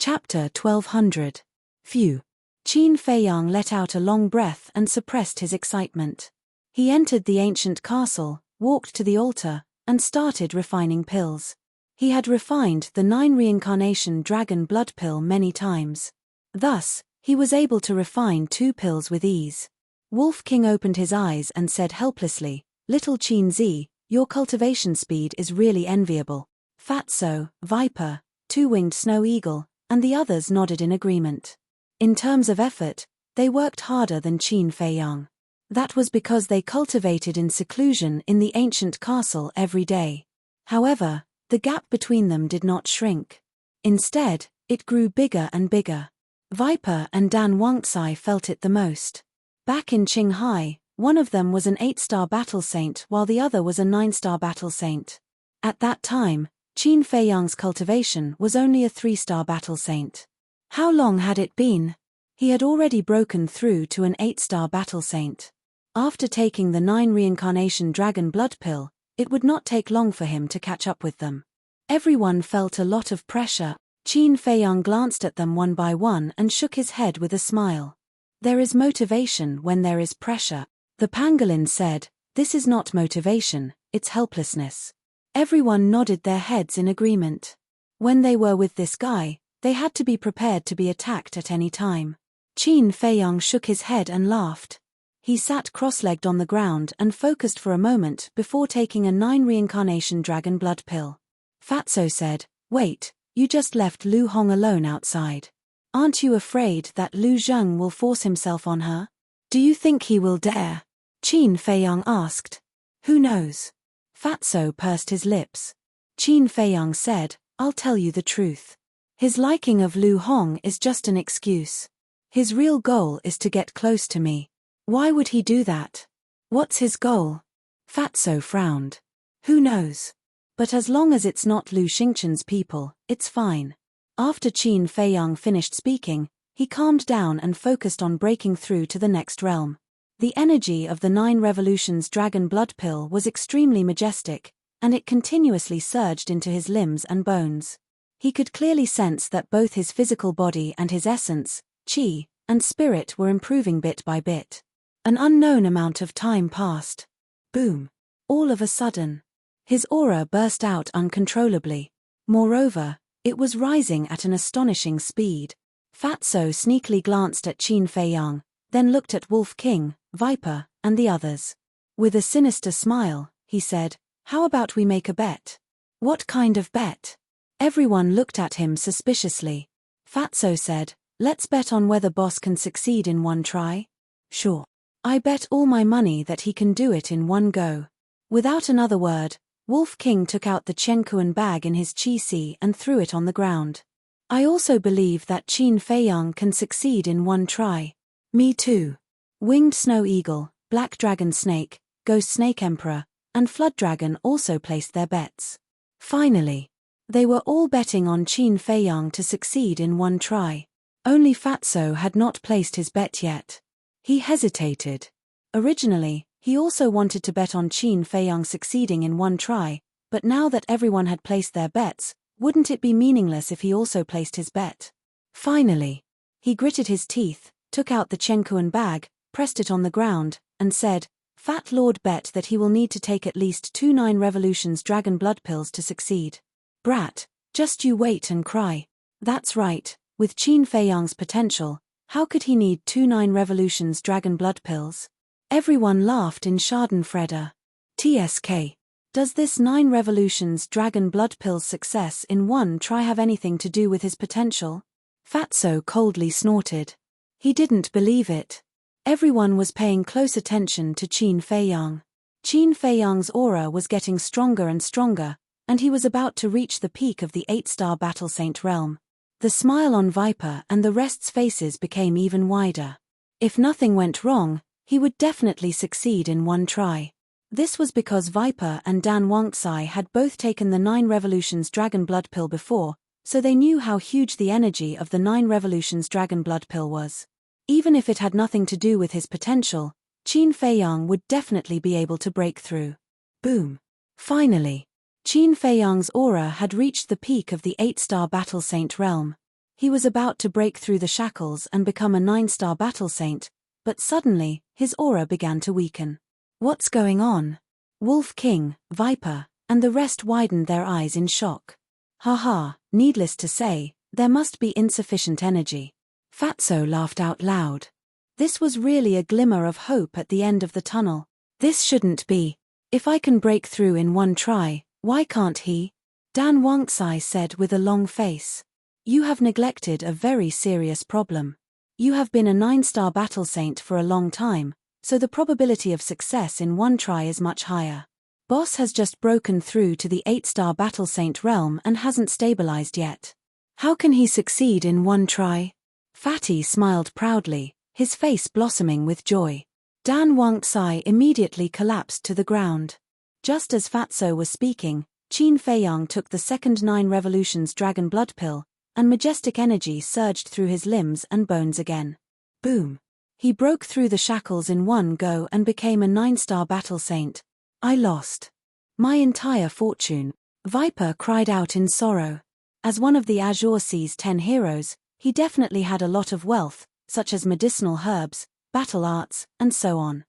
Chapter 1200. Phew. Qin Feiyang let out a long breath and suppressed his excitement. He entered the ancient castle, walked to the altar, and started refining pills. He had refined the 9 reincarnation dragon blood pill many times. Thus, he was able to refine 2 pills with ease. Wolf King opened his eyes and said helplessly, "Little Qin Zi, your cultivation speed is really enviable." Fatso, Viper, 2-winged snow eagle, and the others nodded in agreement. In terms of effort, they worked harder than Qin Feiyang. That was because they cultivated in seclusion in the ancient castle every day. However, the gap between them did not shrink. Instead, it grew bigger and bigger. Viper and Dan Wangcai felt it the most. Back in Qinghai, one of them was an 8-star battle saint while the other was a 9-star battle saint. At that time, Qin Feiyang's cultivation was only a 3-star battle saint. How long had it been? He had already broken through to an 8-star battle saint. After taking the 9 reincarnation dragon blood pill, it would not take long for him to catch up with them. Everyone felt a lot of pressure. Qin Feiyang glanced at them one by one and shook his head with a smile. There is motivation when there is pressure. The pangolin said, "This is not motivation, it's helplessness." Everyone nodded their heads in agreement. When they were with this guy, they had to be prepared to be attacked at any time. Qin Feiyang shook his head and laughed. He sat cross-legged on the ground and focused for a moment before taking a 9 reincarnation dragon blood pill. Fatso said, "Wait, you just left Lu Hong alone outside. Aren't you afraid that Lu Zheng will force himself on her? Do you think he will dare?" Qin Feiyang asked. "Who knows?" Fatso pursed his lips. Qin Feiyang said, "I'll tell you the truth. His liking of Lu Hong is just an excuse. His real goal is to get close to me." "Why would he do that? What's his goal?" Fatso frowned. "Who knows? But as long as it's not Lu Xingchen's people, it's fine." After Qin Feiyang finished speaking, he calmed down and focused on breaking through to the next realm. The energy of the 9 revolutions dragon blood pill was extremely majestic, and it continuously surged into his limbs and bones. He could clearly sense that both his physical body and his essence, qi, and spirit were improving bit by bit. An unknown amount of time passed. Boom! All of a sudden, his aura burst out uncontrollably. Moreover, it was rising at an astonishing speed. Fatso sneakily glanced at Qin Feiyang, then looked at Wolf King, Viper, and the others. With a sinister smile, he said, "How about we make a bet?" "What kind of bet?" Everyone looked at him suspiciously. Fatso said, "Let's bet on whether boss can succeed in one try." "Sure. I bet all my money that he can do it in one go." Without another word, Wolf King took out the Chenkuan bag in his chi-si and threw it on the ground. "I also believe that Qin Feiyang can succeed in one try." "Me too." Winged Snow Eagle, Black Dragon Snake, Ghost Snake Emperor, and Flood Dragon also placed their bets. Finally, they were all betting on Qin Feiyang to succeed in one try. Only Fatso had not placed his bet yet. He hesitated. Originally, he also wanted to bet on Qin Feiyang succeeding in one try, but now that everyone had placed their bets, wouldn't it be meaningless if he also placed his bet? Finally, he gritted his teeth, took out the Chenkuan bag, pressed it on the ground, and said, "Fat Lord bet that he will need to take at least 2 9 revolutions dragon blood pills to succeed." "Brat, just you wait and cry." That's right, with Qin Feiyang's potential, how could he need 2 9 revolutions dragon blood pills? Everyone laughed in Schadenfreude. TSK. Does this 9 revolutions dragon blood pills success in one try have anything to do with his potential? Fatso coldly snorted. He didn't believe it. Everyone was paying close attention to Qin Feiyang. Qin Feiyang's aura was getting stronger and stronger, and he was about to reach the peak of the 8-star battle saint realm. The smile on Viper and the rest's faces became even wider. If nothing went wrong, he would definitely succeed in one try. This was because Viper and Dan Wangcai had both taken the 9 revolutions dragon blood pill before, so they knew how huge the energy of the 9 revolutions dragon blood pill was. Even if it had nothing to do with his potential, Qin Feiyang would definitely be able to break through. Boom! Finally, Qin Feiyang's aura had reached the peak of the 8-star battle saint realm. He was about to break through the shackles and become a 9-star battle saint, but suddenly, his aura began to weaken. What's going on? Wolf King, Viper, and the rest widened their eyes in shock. Haha, needless to say, there must be insufficient energy. Fatso laughed out loud. This was really a glimmer of hope at the end of the tunnel. This shouldn't be. If I can break through in one try, why can't he? Dan Wangxai said with a long face. You have neglected a very serious problem. You have been a 9-star battle saint for a long time, so the probability of success in one try is much higher. Boss has just broken through to the 8-star battle saint realm and hasn't stabilized yet. How can he succeed in one try? Fatty smiled proudly, his face blossoming with joy. Dan Wangxai immediately collapsed to the ground. Just as Fatso was speaking, Qin Feiyang took the second 9 Revolutions Dragon Blood Pill, and majestic energy surged through his limbs and bones again. Boom! He broke through the shackles in one go and became a 9-star battle saint. I lost my entire fortune. Viper cried out in sorrow. As one of the Azure Sea's 10 heroes, he definitely had a lot of wealth, such as medicinal herbs, battle arts, and so on.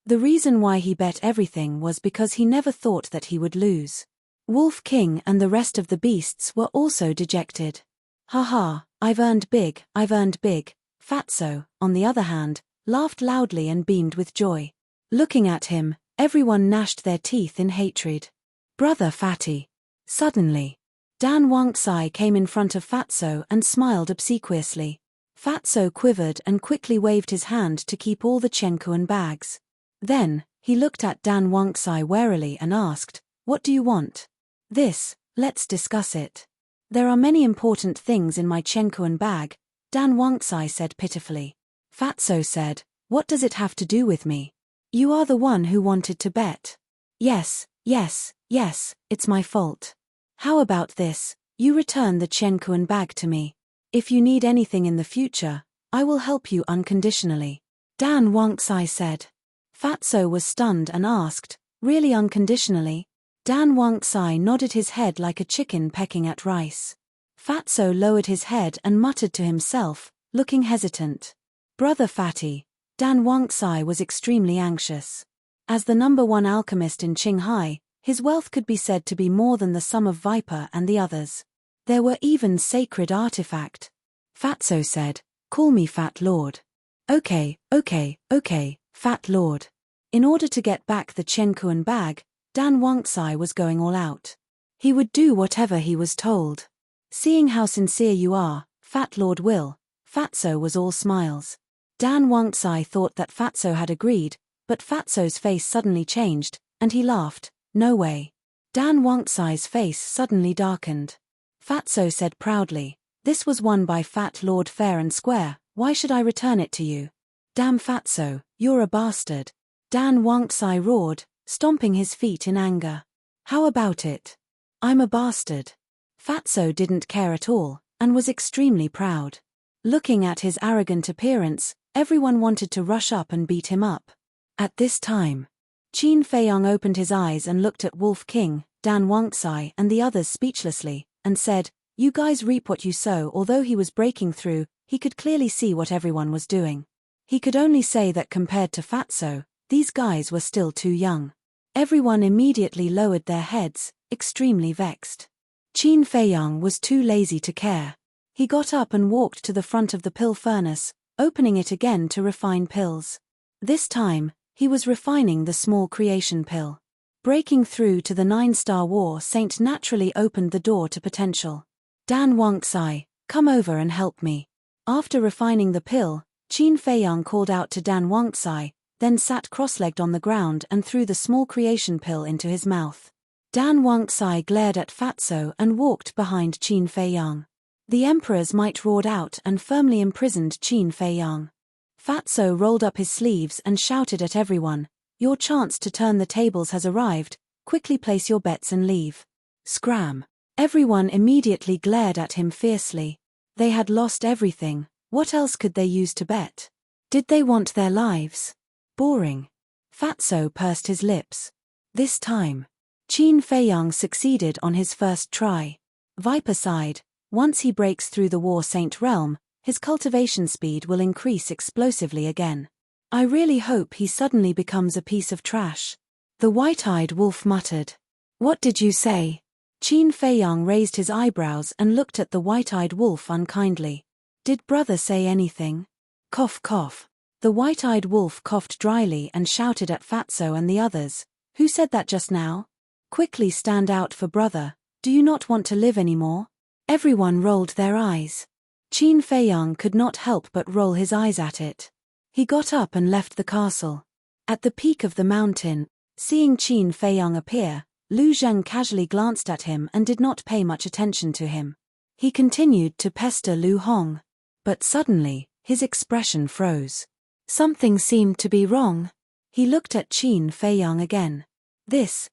The reason why he bet everything was because he never thought that he would lose. Wolf King and the rest of the beasts were also dejected. Haha, I've earned big. Fatso, on the other hand, laughed loudly and beamed with joy. Looking at him, everyone gnashed their teeth in hatred. Brother Fatty. Suddenly, Dan Wangxai came in front of Fatso and smiled obsequiously. Fatso quivered and quickly waved his hand to keep all the Chenkuan bags. Then, he looked at Dan Wangxai warily and asked, "What do you want?" "This, let's discuss it." "There are many important things in my Chenkuan bag," Dan Wangxai said pitifully. Fatso said, "What does it have to do with me? You are the one who wanted to bet." Yes, it's my fault. How about this, you return the Chenkuan bag to me. If you need anything in the future, I will help you unconditionally. Dan Wangxai said. Fatso was stunned and asked, "Really unconditionally?" Dan Wangxai nodded his head like a chicken pecking at rice. Fatso lowered his head and muttered to himself, looking hesitant. Brother Fatty, Dan Wangxai was extremely anxious. As the #1 alchemist in Qinghai, his wealth could be said to be more than the sum of Viper and the others. There were even sacred artifact. Fatso said, "Call me Fat Lord." Okay, Fat Lord. In order to get back the Chenkuan bag, Dan Wangxai was going all out. He would do whatever he was told. Seeing how sincere you are, Fat Lord will, Fatso was all smiles. Dan Wangxai thought that Fatso had agreed, but Fatso's face suddenly changed, and he laughed, "No way." Dan Wangxai's face suddenly darkened. Fatso said proudly, "This was won by Fat Lord fair and square, why should I return it to you?" "Damn Fatso, you're a bastard." Dan Wangxai roared, stomping his feet in anger. "How about it? I'm a bastard." Fatso didn't care at all, and was extremely proud. Looking at his arrogant appearance, everyone wanted to rush up and beat him up. At this time, Qin Feiyang opened his eyes and looked at Wolf King, Dan Wangxai and the others speechlessly, and said, "You guys reap what you sow." Although he was breaking through, he could clearly see what everyone was doing. He could only say that compared to Fatso, these guys were still too young. Everyone immediately lowered their heads, extremely vexed. Qin Feiyang was too lazy to care. He got up and walked to the front of the pill furnace, opening it again to refine pills. This time, he was refining the small creation pill. Breaking through to the 9-star war saint naturally opened the door to potential. Dan Wangxai, come over and help me. After refining the pill, Qin Feiyang called out to Dan Wangxai, then sat cross-legged on the ground and threw the small creation pill into his mouth. Dan Wangxai glared at Fatso and walked behind Qin Feiyang. The emperor's might roared out and firmly imprisoned Qin Feiyang. Fatso rolled up his sleeves and shouted at everyone, "Your chance to turn the tables has arrived, quickly place your bets and leave." Scram. Everyone immediately glared at him fiercely. They had lost everything, what else could they use to bet? Did they want their lives? Boring. Fatso pursed his lips. This time, Qin Feiyang succeeded on his first try. Viper sighed, Once he breaks through the War Saint realm, his cultivation speed will increase explosively again. I really hope he suddenly becomes a piece of trash. The white-eyed wolf muttered. What did you say? Qin Feiyang raised his eyebrows and looked at the white-eyed wolf unkindly. Did brother say anything? Cough cough. The white-eyed wolf coughed dryly and shouted at Fatso and the others. Who said that just now? Quickly stand out for brother. Do you not want to live anymore? Everyone rolled their eyes. Qin Feiyang could not help but roll his eyes at it. He got up and left the castle. At the peak of the mountain, seeing Qin Feiyang appear, Lu Zheng casually glanced at him and did not pay much attention to him. He continued to pester Lu Hong. But suddenly, his expression froze. Something seemed to be wrong. He looked at Qin Feiyang again.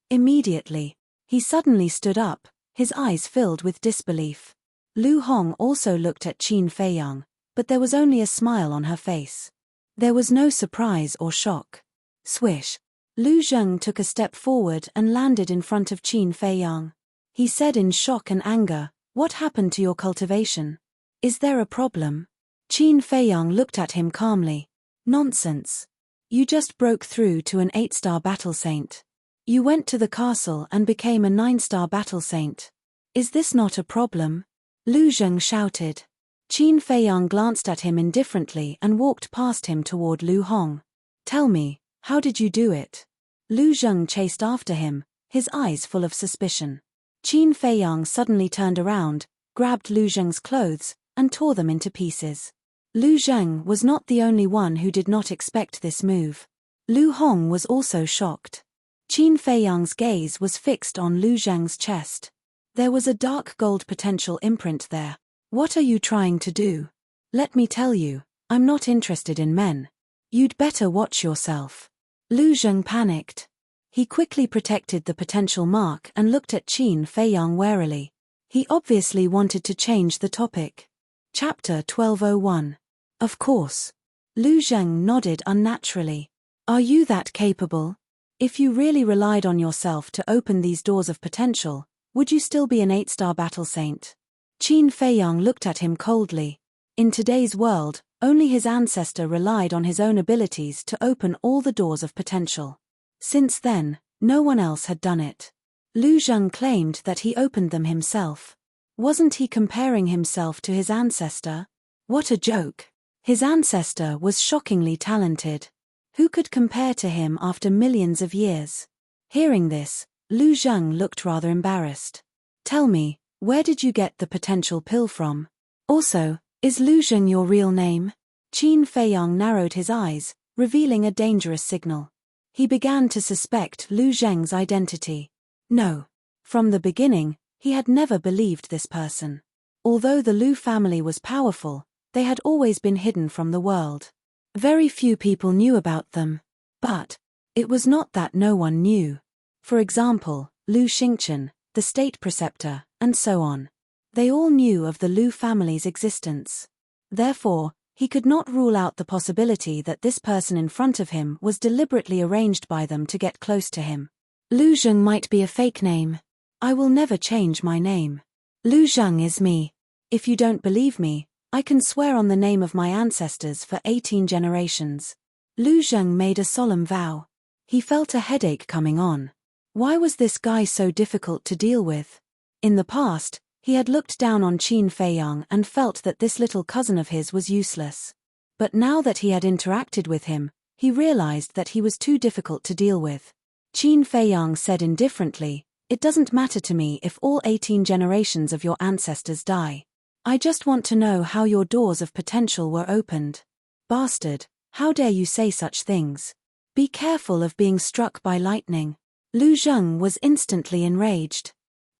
Immediately. He suddenly stood up, his eyes filled with disbelief. Lu Hong also looked at Qin Feiyang, but there was only a smile on her face. There was no surprise or shock. Swish. Lu Zheng took a step forward and landed in front of Qin Feiyang. He said in shock and anger, "What happened to your cultivation? Is there a problem?" Qin Feiyang looked at him calmly. Nonsense. You just broke through to an 8-star battle saint. You went to the castle and became a 9-star battle saint. Is this not a problem? Lu Zheng shouted. Qin Feiyang glanced at him indifferently and walked past him toward Lu Hong. Tell me, how did you do it? Lu Zheng chased after him, his eyes full of suspicion. Qin Feiyang suddenly turned around, grabbed Lu Zheng's clothes, and tore them into pieces. Lu Zheng was not the only one who did not expect this move. Lu Hong was also shocked. Qin Feiyang's gaze was fixed on Lu Zheng's chest. There was a dark gold potential imprint there. What are you trying to do? Let me tell you, I'm not interested in men. You'd better watch yourself. Lu Zheng panicked. He quickly protected the potential mark and looked at Qin Feiyang warily. He obviously wanted to change the topic. Chapter 1201. Of course. Lu Zheng nodded unnaturally. Are you that capable? If you really relied on yourself to open these doors of potential, would you still be an 8-star battle saint? Qin Feiyang looked at him coldly. In today's world, only his ancestor relied on his own abilities to open all the doors of potential. Since then, no one else had done it. Lu Zheng claimed that he opened them himself. Wasn't he comparing himself to his ancestor? What a joke. His ancestor was shockingly talented. Who could compare to him after millions of years? Hearing this, Lu Zheng looked rather embarrassed. Tell me, where did you get the potential pill from? Also, is Lu Zheng your real name? Qin Feiyang narrowed his eyes, revealing a dangerous signal. He began to suspect Lu Zheng's identity. No. From the beginning, he had never believed this person. Although the Lu family was powerful, they had always been hidden from the world. Very few people knew about them. But it was not that no one knew. For example, Lu Xingchen, the state preceptor, and so on. They all knew of the Lu family's existence. Therefore, he could not rule out the possibility that this person in front of him was deliberately arranged by them to get close to him. Lu Zheng might be a fake name. I will never change my name. Lu Zheng is me. If you don't believe me, I can swear on the name of my ancestors for 18 generations. Lu Zheng made a solemn vow. He felt a headache coming on. Why was this guy so difficult to deal with? In the past, he had looked down on Qin Feiyang and felt that this little cousin of his was useless. But now that he had interacted with him, he realized that he was too difficult to deal with. Qin Feiyang said indifferently, "It doesn't matter to me if all 18 generations of your ancestors die. I just want to know how your doors of potential were opened." Bastard, how dare you say such things? Be careful of being struck by lightning. Lu Zheng was instantly enraged.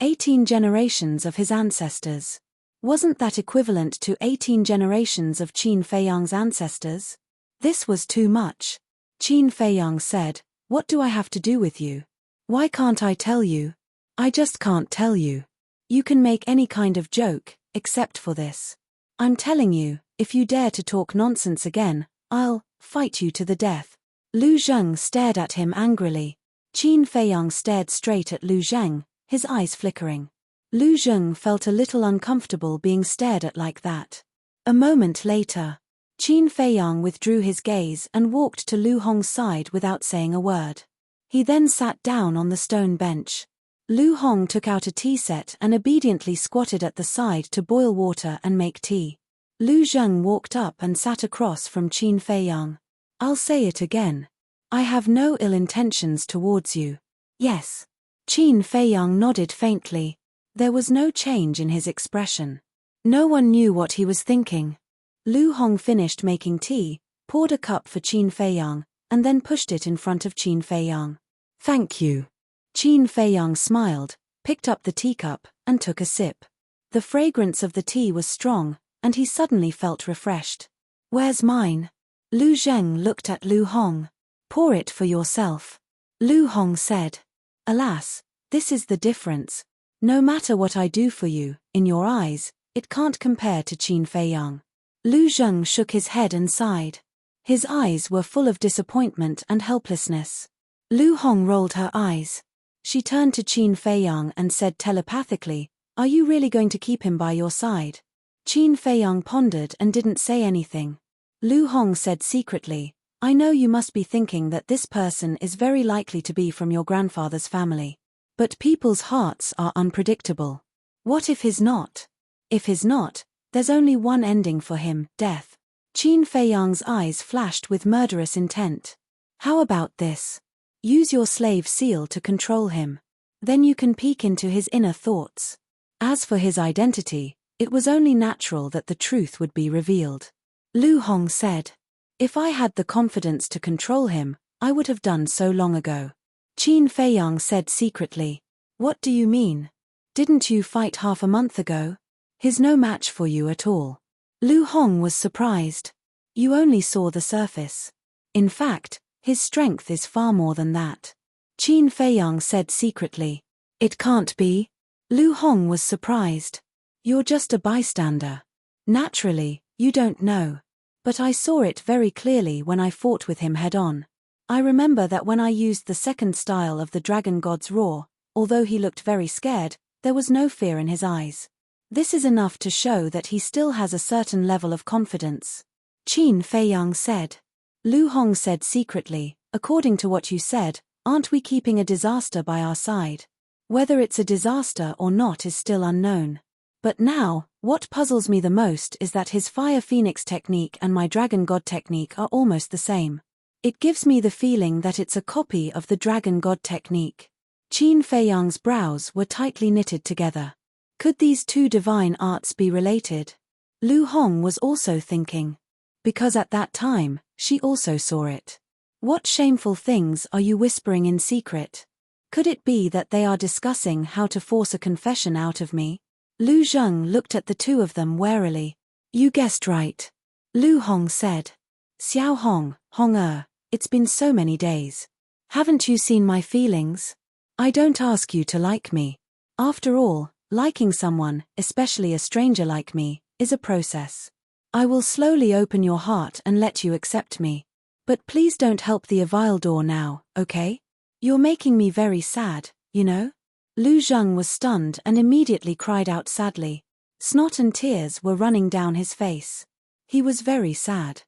18 generations of his ancestors. Wasn't that equivalent to 18 generations of Qin Feiyang's ancestors? This was too much. Qin Feiyang said, "What do I have to do with you? Why can't I tell you?" "I just can't tell you. You can make any kind of joke, except for this. I'm telling you, if you dare to talk nonsense again, I'll fight you to the death." Lu Zheng stared at him angrily. Qin Feiyang stared straight at Lu Zheng, his eyes flickering. Lu Zheng felt a little uncomfortable being stared at like that. A moment later, Qin Feiyang withdrew his gaze and walked to Lu Hong's side without saying a word. He then sat down on the stone bench. Lu Hong took out a tea set and obediently squatted at the side to boil water and make tea. Lu Zheng walked up and sat across from Qin Feiyang. "I'll say it again. I have no ill intentions towards you." "Yes." Qin Feiyang nodded faintly. There was no change in his expression. No one knew what he was thinking. Lu Hong finished making tea, poured a cup for Qin Feiyang, and then pushed it in front of Qin Feiyang. "Thank you." Qin Feiyang smiled, picked up the teacup, and took a sip. The fragrance of the tea was strong, and he suddenly felt refreshed. "Where's mine?" Lu Zheng looked at Lu Hong. "Pour it for yourself." Lu Hong said. "Alas, this is the difference. No matter what I do for you, in your eyes, it can't compare to Qin Feiyang." Lu Zheng shook his head and sighed. His eyes were full of disappointment and helplessness. Lu Hong rolled her eyes. She turned to Qin Feiyang and said telepathically, "Are you really going to keep him by your side?" Qin Feiyang pondered and didn't say anything. Lu Hong said secretly, "I know you must be thinking that this person is very likely to be from your grandfather's family. But people's hearts are unpredictable. What if he's not? If he's not, there's only one ending for him, death." Qin Feiyang's eyes flashed with murderous intent. "How about this? Use your slave seal to control him. Then you can peek into his inner thoughts. As for his identity, it was only natural that the truth would be revealed." Lu Hong said. "If I had the confidence to control him, I would have done so long ago." Qin Feiyang said secretly. "What do you mean? Didn't you fight half a month ago? He's no match for you at all." Lu Hong was surprised. "You only saw the surface. In fact, his strength is far more than that." Qin Feiyang said secretly. "It can't be." Lu Hong was surprised. "You're just a bystander. Naturally, you don't know. But I saw it very clearly when I fought with him head-on. I remember that when I used the second style of the Dragon God's Roar, although he looked very scared, there was no fear in his eyes. This is enough to show that he still has a certain level of confidence." Qin Feiyang said. Lu Hong said secretly, "According to what you said, aren't we keeping a disaster by our side? Whether it's a disaster or not is still unknown. But now, what puzzles me the most is that his Fire Phoenix technique and my Dragon God technique are almost the same. It gives me the feeling that it's a copy of the Dragon God technique." Qin Feiyang's brows were tightly knitted together. Could these two divine arts be related? Lu Hong was also thinking. Because at that time, she also saw it. "What shameful things are you whispering in secret? Could it be that they are discussing how to force a confession out of me?" Lu Zheng looked at the two of them warily. "You guessed right," Lu Hong said. "Xiao Hong, Hong it's been so many days. Haven't you seen my feelings? I don't ask you to like me. After all, liking someone, especially a stranger like me, is a process. I will slowly open your heart and let you accept me. But please don't help the Avildor now, okay? You're making me very sad, you know?" Lu Zheng was stunned and immediately cried out sadly. Snot and tears were running down his face. He was very sad.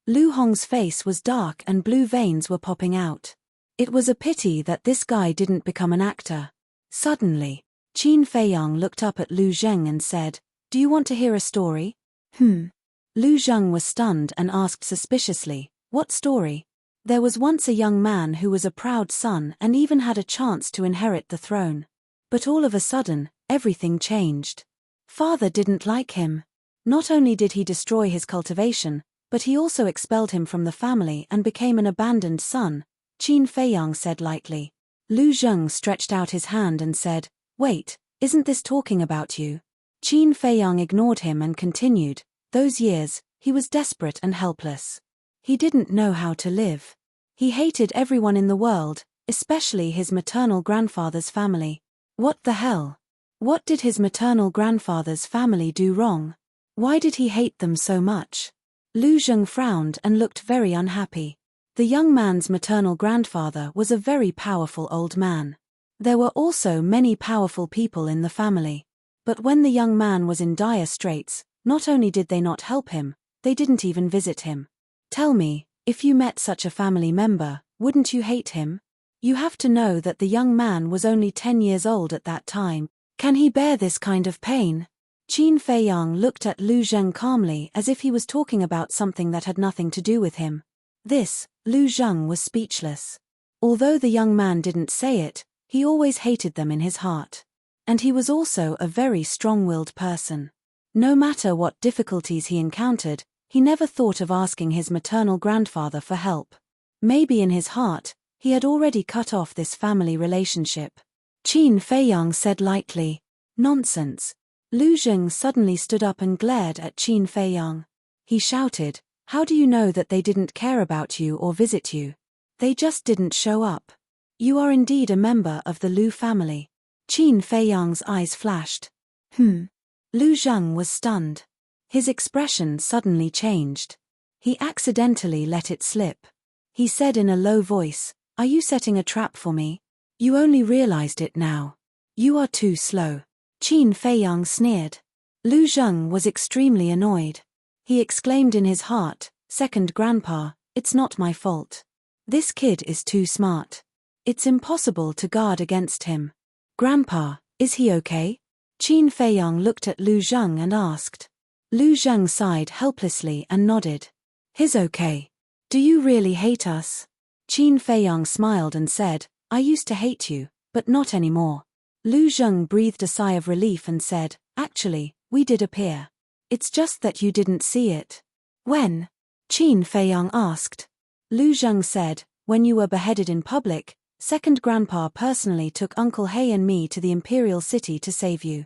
Lu Hong's face was dark and blue veins were popping out. It was a pity that this guy didn't become an actor. Suddenly, Qin Feiyang looked up at Lu Zheng and said, "Do you want to hear a story?" Lu Zheng was stunned and asked suspiciously, "What story?" "There was once a young man who was a proud son and even had a chance to inherit the throne. But all of a sudden, everything changed. Father didn't like him. Not only did he destroy his cultivation, but he also expelled him from the family and became an abandoned son," Qin Feiyang said lightly. Lu Zheng stretched out his hand and said, "Wait, isn't this talking about you?" Qin Feiyang ignored him and continued, "Those years, he was desperate and helpless. He didn't know how to live. He hated everyone in the world, especially his maternal grandfather's family." What the hell? What did his maternal grandfather's family do wrong? Why did he hate them so much? Lu Zheng frowned and looked very unhappy. The young man's maternal grandfather was a very powerful old man. There were also many powerful people in the family. But when the young man was in dire straits, not only did they not help him, they didn't even visit him. Tell me, if you met such a family member, wouldn't you hate him? You have to know that the young man was only 10 years old at that time. Can he bear this kind of pain? Qin Feiyang looked at Lu Zheng calmly as if he was talking about something that had nothing to do with him. Lu Zheng was speechless. Although the young man didn't say it, he always hated them in his heart. And he was also a very strong-willed person. No matter what difficulties he encountered, he never thought of asking his maternal grandfather for help. Maybe in his heart, he had already cut off this family relationship. Qin Feiyang said lightly, "Nonsense." Lu Zheng suddenly stood up and glared at Qin Feiyang. He shouted, "How do you know that they didn't care about you or visit you? They just didn't show up. You are indeed a member of the Lu family." Qin Feiyang's eyes flashed. Lu Zheng was stunned. His expression suddenly changed. He accidentally let it slip. He said in a low voice, "Are you setting a trap for me? You only realized it now. You are too slow." Qin Feiyang sneered. Lu Zheng was extremely annoyed. He exclaimed in his heart, "Second grandpa, it's not my fault. This kid is too smart. It's impossible to guard against him." "Grandpa, is he okay?" Qin Feiyang looked at Lu Zheng and asked. Lu Zheng sighed helplessly and nodded. "He's okay. Do you really hate us?" Qin Feiyang smiled and said, "I used to hate you, but not anymore." Lu Zheng breathed a sigh of relief and said, "Actually, we did appear. It's just that you didn't see it." "When?" Qin Feiyang asked. Lu Zheng said, "When you were beheaded in public, second grandpa personally took Uncle He and me to the imperial city to save you.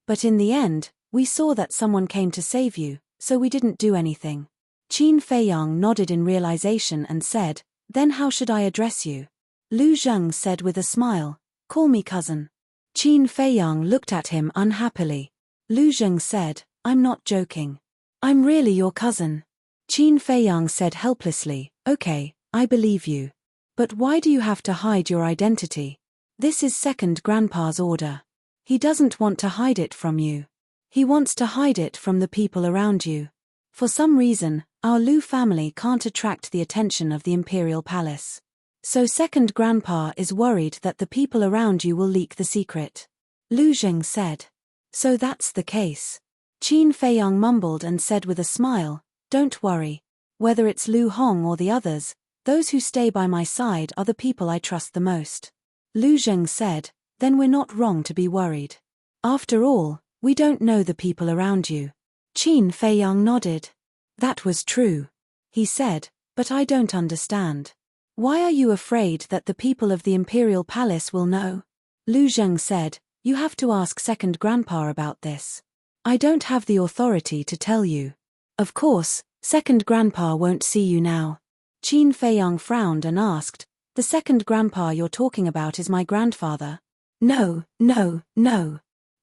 But in the end, we saw that someone came to save you, so we didn't do anything." Qin Feiyang nodded in realization and said, "Then how should I address you?" Lu Zheng said with a smile, "Call me cousin." Qin Feiyang looked at him unhappily. Lu Zheng said, "I'm not joking. I'm really your cousin." Qin Feiyang said helplessly, "Okay, I believe you. But why do you have to hide your identity? This is second grandpa's order. He doesn't want to hide it from you. He wants to hide it from the people around you. For some reason, our Lu family can't attract the attention of the imperial palace. So second grandpa is worried that the people around you will leak the secret." Lu Zheng said. "So that's the case." Qin Feiyang mumbled and said with a smile, "Don't worry. Whether it's Lu Hong or the others, those who stay by my side are the people I trust the most." Lu Zheng said, "Then we're not wrong to be worried. After all, we don't know the people around you." Qin Feiyang nodded. "That was true," he said, "but I don't understand. Why are you afraid that the people of the imperial palace will know?" Lu Zheng said, "You have to ask second grandpa about this. I don't have the authority to tell you. Of course, second grandpa won't see you now." Qin Feiyang frowned and asked, "The second grandpa you're talking about is my grandfather?" No.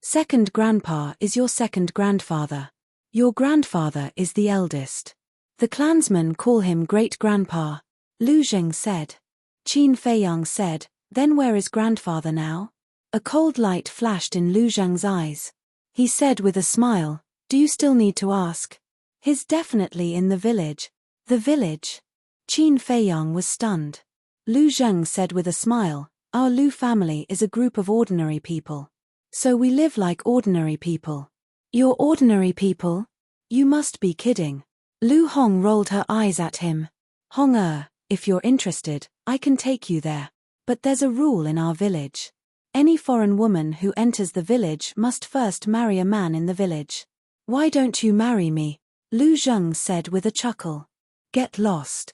Second grandpa is your second grandfather. Your grandfather is the eldest. The clansmen call him great-grandpa," Lu Zheng said. Qin Feiyang said, "Then where is grandfather now?" A cold light flashed in Lu Zheng's eyes. He said with a smile, "Do you still need to ask?" "He's definitely in the village." "The village?" Qin Feiyang was stunned. Lu Zheng said with a smile, "Our Lu family is a group of ordinary people. So we live like ordinary people." "You're ordinary people? You must be kidding." Lu Hong rolled her eyes at him. "Hong if you're interested, I can take you there. But there's a rule in our village. Any foreign woman who enters the village must first marry a man in the village." "Why don't you marry me?" Lu Zheng said with a chuckle. Get lost.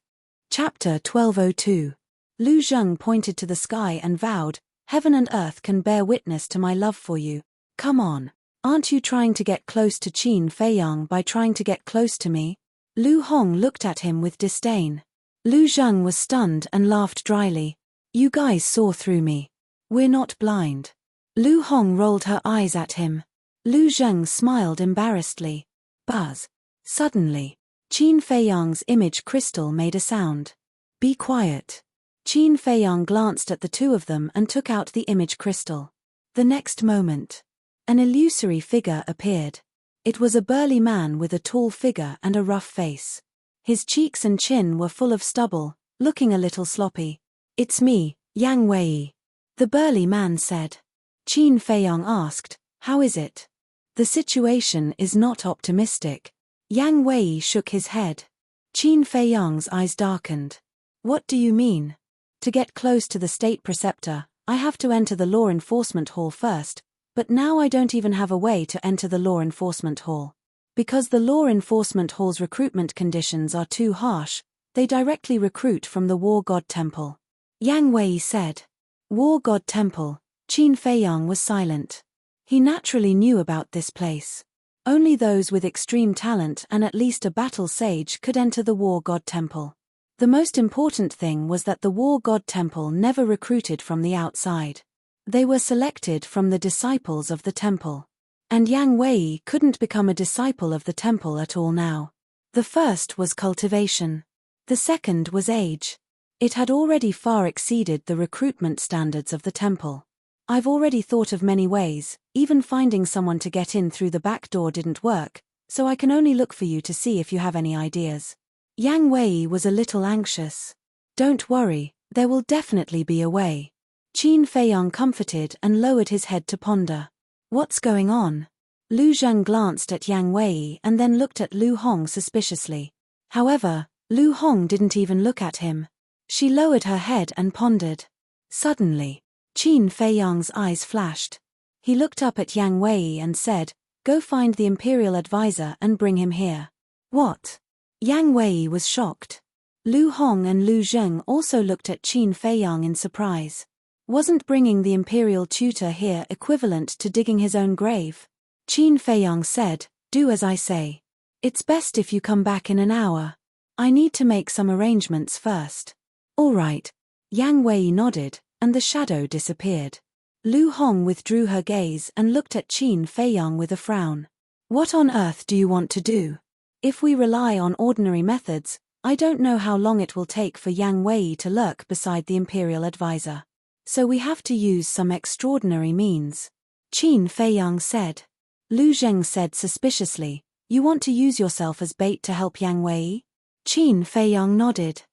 Chapter 1202. Lu Zheng pointed to the sky and vowed, "Heaven and earth can bear witness to my love for you. Come on. Aren't you trying to get close to Qin Feiyang by trying to get close to me?" Lu Hong looked at him with disdain. Lu Zheng was stunned and laughed dryly. "You guys saw through me. We're not blind." Lu Hong rolled her eyes at him. Lu Zheng smiled embarrassedly. Buzz. Suddenly, Qin Feiyang's image crystal made a sound. "Be quiet." Qin Feiyang glanced at the two of them and took out the image crystal. The next moment, An illusory figure appeared. It was a burly man with a tall figure and a rough face. His cheeks and chin were full of stubble, looking a little sloppy. "It's me, Yang Wei," the burly man said. Qin Feiyang asked, "How is it?" "The situation is not optimistic." Yang Wei shook his head. Qin Feiyang's eyes darkened. "What do you mean?" "To get close to the state preceptor, I have to enter the law enforcement hall first, but now I don't even have a way to enter the law enforcement hall. Because the law enforcement hall's recruitment conditions are too harsh, they directly recruit from the War God Temple." Yang Wei said. War God Temple. Qin Feiyang was silent. He naturally knew about this place. Only those with extreme talent and at least a battle sage could enter the War God Temple. The most important thing was that the War God Temple never recruited from the outside. They were selected from the disciples of the temple. And Yang Wei couldn't become a disciple of the temple at all now. The first was cultivation. The second was age. It had already far exceeded the recruitment standards of the temple. "I've already thought of many ways, even finding someone to get in through the back door didn't work, so I can only look for you to see if you have any ideas." Yang Wei was a little anxious. "Don't worry, there will definitely be a way." Qin Feiyang comforted and lowered his head to ponder. "What's going on?" Lu Zheng glanced at Yang Wei and then looked at Lu Hong suspiciously. However, Lu Hong didn't even look at him. She lowered her head and pondered. Suddenly, Qin Feiyang's eyes flashed. He looked up at Yang Wei and said, "Go find the Imperial Advisor and bring him here." "What?" Yang Wei was shocked. Lu Hong and Lu Zheng also looked at Qin Feiyang in surprise. Wasn't bringing the Imperial Tutor here equivalent to digging his own grave? Qin Feiyang said, "Do as I say. It's best if you come back in an hour. I need to make some arrangements first." "All right." Yang Wei nodded, and the shadow disappeared. Lu Hong withdrew her gaze and looked at Qin Feiyang with a frown. "What on earth do you want to do? If we rely on ordinary methods, I don't know how long it will take for Yang Wei to lurk beside the Imperial Advisor. So we have to use some extraordinary means." Qin Feiyang said. Lu Zheng said suspiciously, "You want to use yourself as bait to help Yang Wei?" Qin Feiyang nodded.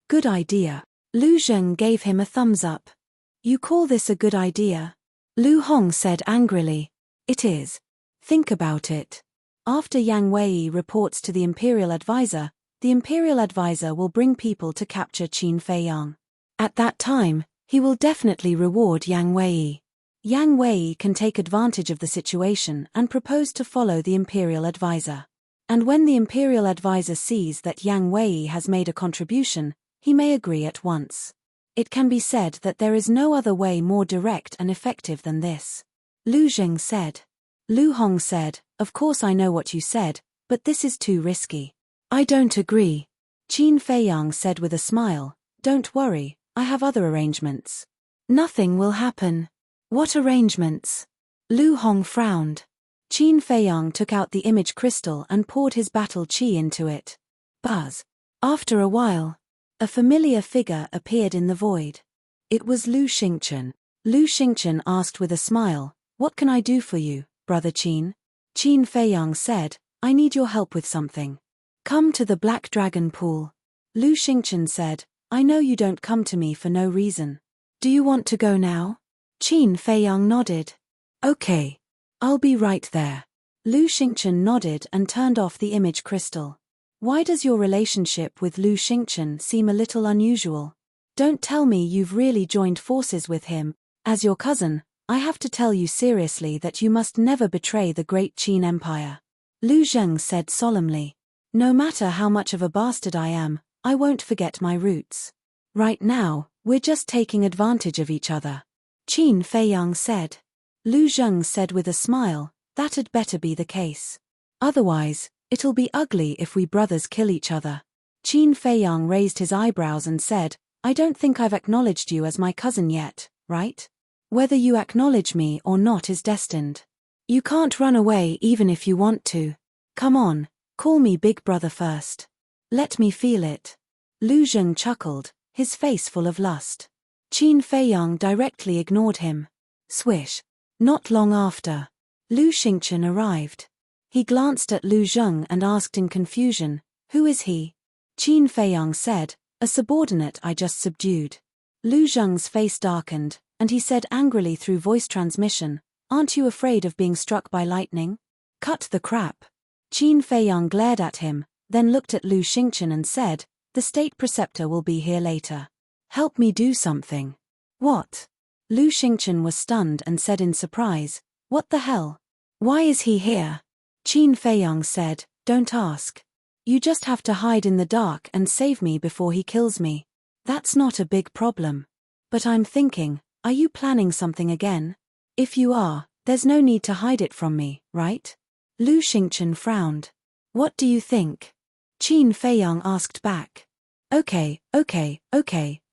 "Good idea." Lu Zheng gave him a thumbs up. "You call this a good idea?" Lu Hong said angrily. "It is. Think about it. After Yang Wei reports to the Imperial Advisor, the Imperial Advisor will bring people to capture Qin Feiyang. At that time, he will definitely reward Yang Wei. Yang Wei can take advantage of the situation and propose to follow the Imperial Advisor. And when the Imperial Advisor sees that Yang Wei has made a contribution, he may agree at once. It can be said that there is no other way more direct and effective than this." Lu Zheng said. Lu Hong said, "Of course I know what you said, but this is too risky." "I don't agree." Qin Feiyang said with a smile, "Don't worry, I have other arrangements." "Nothing will happen." "What arrangements?" Lu Hong frowned. Qin Feiyang took out the image crystal and poured his battle qi into it. Buzz. After a while, a familiar figure appeared in the void. It was Lu Xingchen. Lu Xingchen asked with a smile, "What can I do for you, Brother Qin?" Qin Feiyang said, "I need your help with something." "Come to the Black Dragon Pool." Lu Xingchen said, "I know you don't come to me for no reason. Do you want to go now?" Qin Feiyang nodded. "Okay. I'll be right there." Lu Xingchen nodded and turned off the image crystal. "Why does your relationship with Lu Xingchen seem a little unusual? Don't tell me you've really joined forces with him. As your cousin, I have to tell you seriously that you must never betray the great Qin Empire." Lu Zheng said solemnly. "No matter how much of a bastard I am, I won't forget my roots. Right now, we're just taking advantage of each other." Qin Feiyang said. Lu Zheng said with a smile, "That'd better be the case. Otherwise, it'll be ugly if we brothers kill each other." Qin Feiyang raised his eyebrows and said, "I don't think I've acknowledged you as my cousin yet, right? Whether you acknowledge me or not is destined. You can't run away even if you want to. Come on, call me big brother first. Let me feel it." Lu Zheng chuckled, his face full of lust. Qin Feiyang directly ignored him. Swish. Not long after, Lu Xingchen arrived. He glanced at Lu Zheng and asked in confusion, "Who is he?" Qin Feiyang said, "A subordinate I just subdued." Lu Zheng's face darkened, and he said angrily through voice transmission, "Aren't you afraid of being struck by lightning? Cut the crap." Qin Feiyang glared at him, then looked at Lu Xingchen and said, "The state preceptor will be here later. Help me do something." "What?" Lu Xingchen was stunned and said in surprise, "What the hell? Why is he here?" Qin Feiyang said, "Don't ask. You just have to hide in the dark and save me before he kills me. That's not a big problem. But I'm thinking, are you planning something again? If you are, there's no need to hide it from me, right?" Lu Xingchen frowned. "What do you think?" Qin Feiyang asked back. Okay,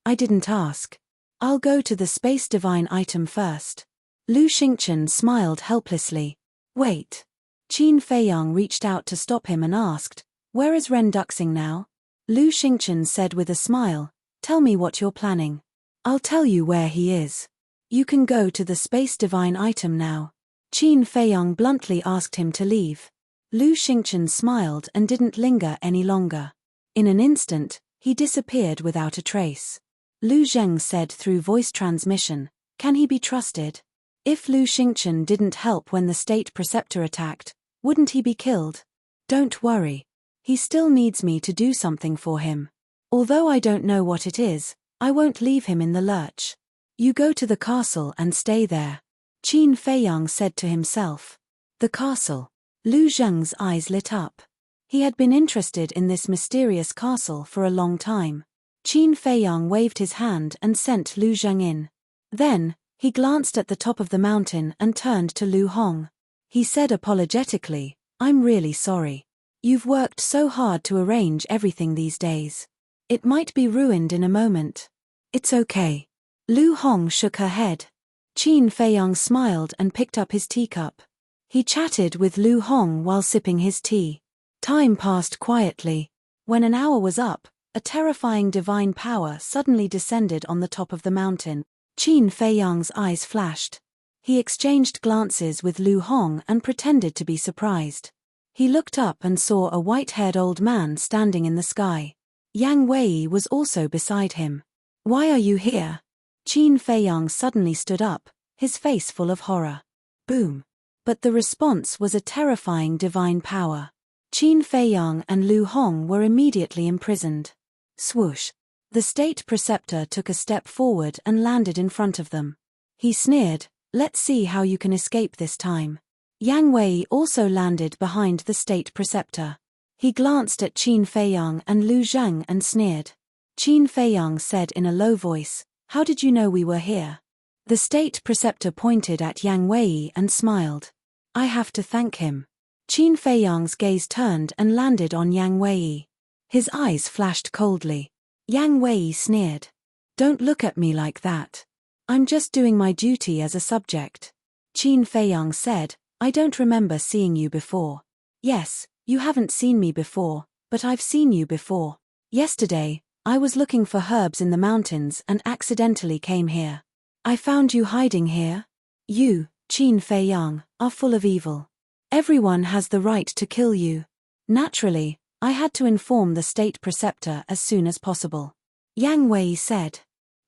I didn't ask. I'll go to the space divine item first." Lu Xingchen smiled helplessly. "Wait." Qin Feiyang reached out to stop him and asked, "Where is Ren Duxing now?" Lu Xingchen said with a smile, "Tell me what you're planning. I'll tell you where he is. You can go to the space divine item now." Qin Feiyang bluntly asked him to leave. Lu Xingchen smiled and didn't linger any longer. In an instant, he disappeared without a trace. Lu Zheng said through voice transmission, "Can he be trusted? If Lu Xingchen didn't help when the state preceptor attacked, wouldn't he be killed?" "Don't worry. He still needs me to do something for him. Although I don't know what it is, I won't leave him in the lurch. You go to the castle and stay there." Qin Feiyang said to himself. The castle. Lu Zheng's eyes lit up. He had been interested in this mysterious castle for a long time. Qin Feiyang waved his hand and sent Lu Zheng in. Then, he glanced at the top of the mountain and turned to Lu Hong. He said apologetically, "I'm really sorry. You've worked so hard to arrange everything these days. It might be ruined in a moment." "It's okay." Lu Hong shook her head. Qin Feiyang smiled and picked up his teacup. He chatted with Lu Hong while sipping his tea. Time passed quietly. When an hour was up, a terrifying divine power suddenly descended on the top of the mountain. Qin Feiyang's eyes flashed. He exchanged glances with Lu Hong and pretended to be surprised. He looked up and saw a white-haired old man standing in the sky. Yang Wei was also beside him. "Why are you here?" Qin Feiyang suddenly stood up, his face full of horror. Boom. But the response was a terrifying divine power. Qin Feiyang and Lu Hong were immediately imprisoned. Swoosh. The state preceptor took a step forward and landed in front of them. He sneered, "Let's see how you can escape this time." Yang Wei also landed behind the state preceptor. He glanced at Qin Feiyang and Lu Zheng and sneered. Qin Feiyang said in a low voice, "How did you know we were here?" The state preceptor pointed at Yang Wei and smiled. "I have to thank him." Qin Feiyang's gaze turned and landed on Yang Wei. His eyes flashed coldly. Yang Wei sneered. "Don't look at me like that. I'm just doing my duty as a subject." Qin Feiyang said, "I don't remember seeing you before." "Yes, you haven't seen me before, but I've seen you before. Yesterday, I was looking for herbs in the mountains and accidentally came here. I found you hiding here. You, Qin Feiyang, are full of evil. Everyone has the right to kill you. Naturally, I had to inform the state preceptor as soon as possible." Yang Wei said.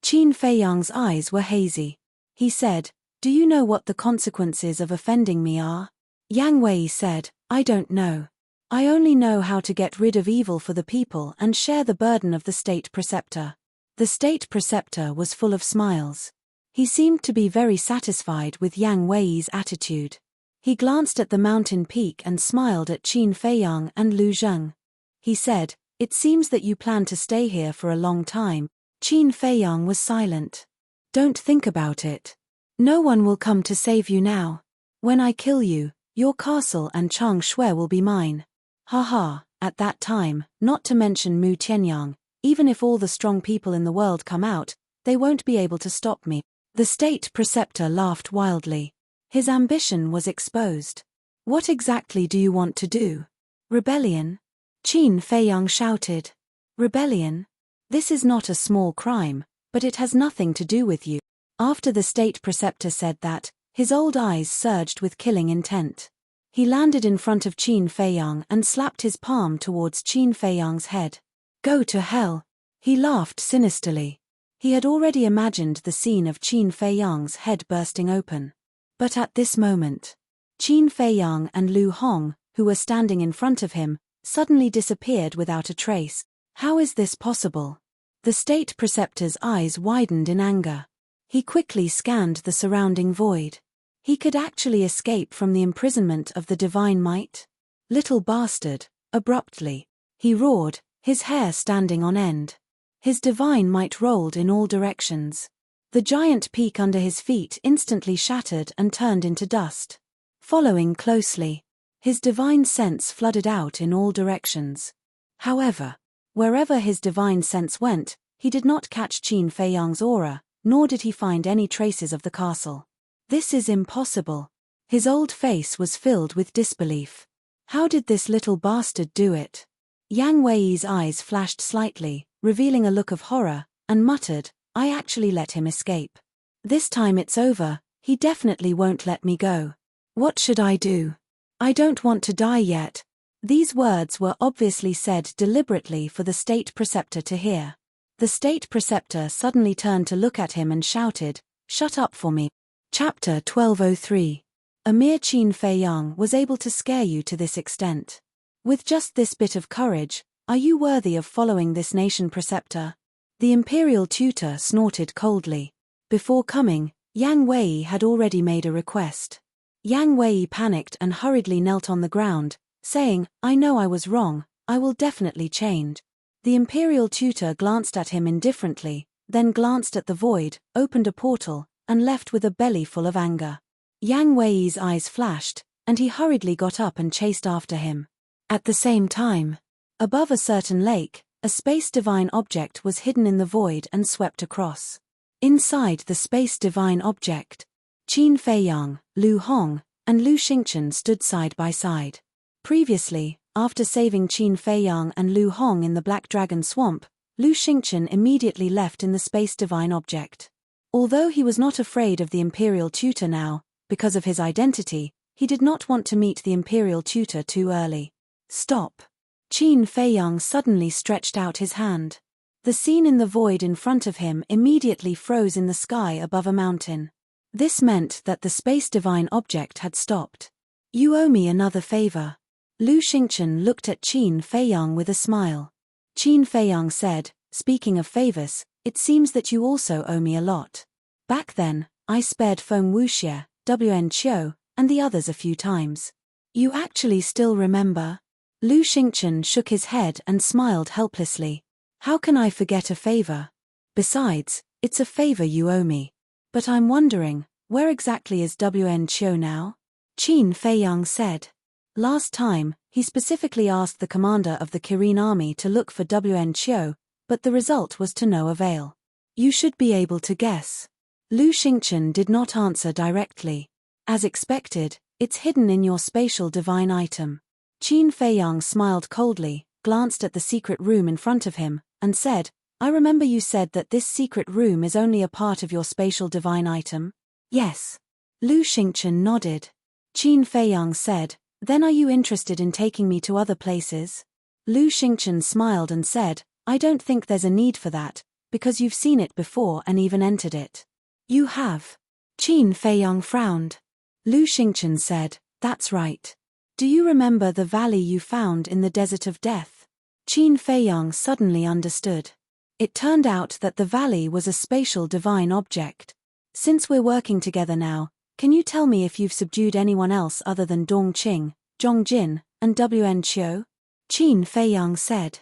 Qin Feiyang's eyes were hazy. He said, "Do you know what the consequences of offending me are?" Yang Wei said, "I don't know. I only know how to get rid of evil for the people and share the burden of the state preceptor." The state preceptor was full of smiles. He seemed to be very satisfied with Yang Wei's attitude. He glanced at the mountain peak and smiled at Qin Feiyang and Lu Zheng. He said, "It seems that you plan to stay here for a long time." Qin Feiyang was silent. "Don't think about it. No one will come to save you now. When I kill you, your castle and Chang Shui will be mine. Haha, at that time, not to mention Mu Tianyang, even if all the strong people in the world come out, they won't be able to stop me." The state preceptor laughed wildly. His ambition was exposed. "What exactly do you want to do? Rebellion?" Qin Feiyang shouted. "Rebellion? This is not a small crime, but it has nothing to do with you." After the state preceptor said that, His old eyes surged with killing intent. He landed in front of Qin Feiyang and slapped his palm towards Qin Feiyang's head. Go to hell! He laughed sinisterly. He had already imagined the scene of Qin Feiyang's head bursting open. But at this moment, Qin Feiyang and Lu Hong, who were standing in front of him, suddenly disappeared without a trace. How is this possible? The state preceptor's eyes widened in anger. He quickly scanned the surrounding void. He could actually escape from the imprisonment of the divine might? Little bastard, abruptly, he roared, his hair standing on end. His divine might rolled in all directions. The giant peak under his feet instantly shattered and turned into dust. Following closely, his divine sense flooded out in all directions. However, wherever his divine sense went, he did not catch Qin Feiyang's aura, nor did he find any traces of the castle. This is impossible. His old face was filled with disbelief. How did this little bastard do it? Yang Wei's eyes flashed slightly, revealing a look of horror, and muttered, I actually let him escape. This time it's over, he definitely won't let me go. What should I do? I don't want to die yet. These words were obviously said deliberately for the state preceptor to hear. The state preceptor suddenly turned to look at him and shouted, Shut up for me. Chapter 1203. A mere Qin Feiyang was able to scare you to this extent. With just this bit of courage, are you worthy of following this nation preceptor? The imperial tutor snorted coldly. Before coming, Yang Wei had already made a request. Yang Wei panicked and hurriedly knelt on the ground, saying, I know I was wrong, I will definitely change. The imperial tutor glanced at him indifferently, then glanced at the void, opened a portal, and left with a belly full of anger. Yang Wei's eyes flashed, and he hurriedly got up and chased after him. At the same time, above a certain lake, a space divine object was hidden in the void and swept across. Inside the space divine object, Qin Feiyang, Lu Hong, and Lu Xingchen stood side by side. Previously, after saving Qin Feiyang and Lu Hong in the Black Dragon Swamp, Lu Xingchen immediately left in the space divine object. Although he was not afraid of the imperial tutor now, because of his identity, he did not want to meet the imperial tutor too early. Stop! Qin Feiyang suddenly stretched out his hand. The scene in the void in front of him immediately froze in the sky above a mountain. This meant that the space divine object had stopped. You owe me another favor. Lu Xingchen looked at Qin Feiyang with a smile. Qin Feiyang said, speaking of favors, it seems that you also owe me a lot. Back then, I spared Feng Wuxie, Wn Qiu, and the others a few times. You actually still remember? Lu Xingchen shook his head and smiled helplessly. How can I forget a favor? Besides, it's a favor you owe me. But I'm wondering, where exactly is Wn Qiu now? Qin Feiyang said. Last time, he specifically asked the commander of the Kirin army to look for Wn Qiu, but the result was to no avail. You should be able to guess. Lu Xingchen did not answer directly. As expected, it's hidden in your spatial divine item. Qin Feiyang smiled coldly, glanced at the secret room in front of him, and said, I remember you said that this secret room is only a part of your spatial divine item? Yes. Lu Xingchen nodded. Qin Feiyang said, Then are you interested in taking me to other places? Lu Xingchen smiled and said, I don't think there's a need for that, because you've seen it before and even entered it. You have. Qin Feiyang frowned. Lu Xingchen said, That's right. Do you remember the valley you found in the Desert of Death? Qin Feiyang suddenly understood. It turned out that the valley was a spatial divine object. Since we're working together now, can you tell me if you've subdued anyone else other than Dong Qing, Zhong Jin, and Wn Qiu? Qin Feiyang said.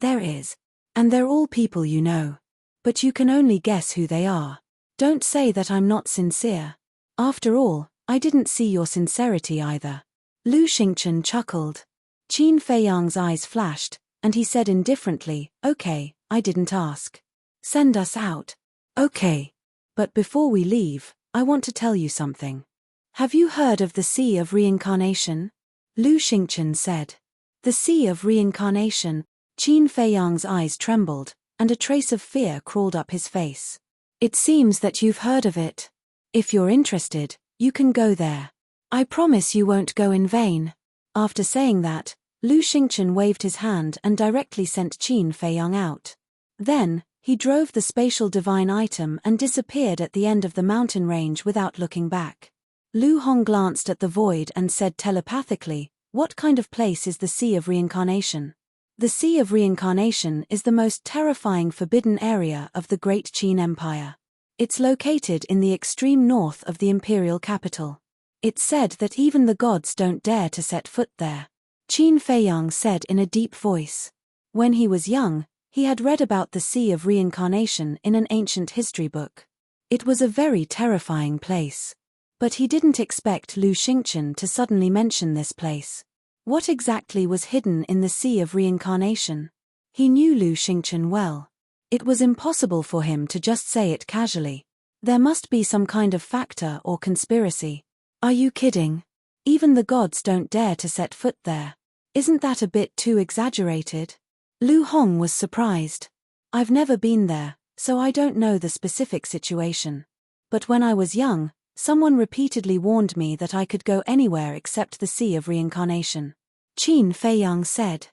There is. And they're all people you know. But you can only guess who they are. Don't say that I'm not sincere. After all, I didn't see your sincerity either. Lu Xingchen chuckled. Qin Feiyang's eyes flashed, and he said indifferently, Okay, I didn't ask. Send us out. Okay. But before we leave, I want to tell you something. Have you heard of the Sea of Reincarnation? Lu Xingchen said. The Sea of Reincarnation. Qin Feiyang's eyes trembled, and a trace of fear crawled up his face. It seems that you've heard of it. If you're interested, You can go there. I promise you won't go in vain. After saying that, Lu Xingchen waved his hand and directly sent Qin Feiyang out. Then, he drove the spatial divine item and disappeared at the end of the mountain range without looking back. Lu Hong glanced at the void and said telepathically, "What kind of place is the Sea of Reincarnation?" The Sea of Reincarnation is the most terrifying forbidden area of the Great Qin Empire. It's located in the extreme north of the imperial capital. It's said that even the gods don't dare to set foot there. Qin Feiyang said in a deep voice. When he was young, he had read about the Sea of Reincarnation in an ancient history book. It was a very terrifying place. But he didn't expect Lu Xingchen to suddenly mention this place. What exactly was hidden in the Sea of Reincarnation? He knew Lu Xingchen well. It was impossible for him to just say it casually. There must be some kind of factor or conspiracy. Are you kidding? Even the gods don't dare to set foot there. Isn't that a bit too exaggerated? Lu Hong was surprised. I've never been there, so I don't know the specific situation. But when I was young, someone repeatedly warned me that I could go anywhere except the Sea of Reincarnation. Qin Feiyang said.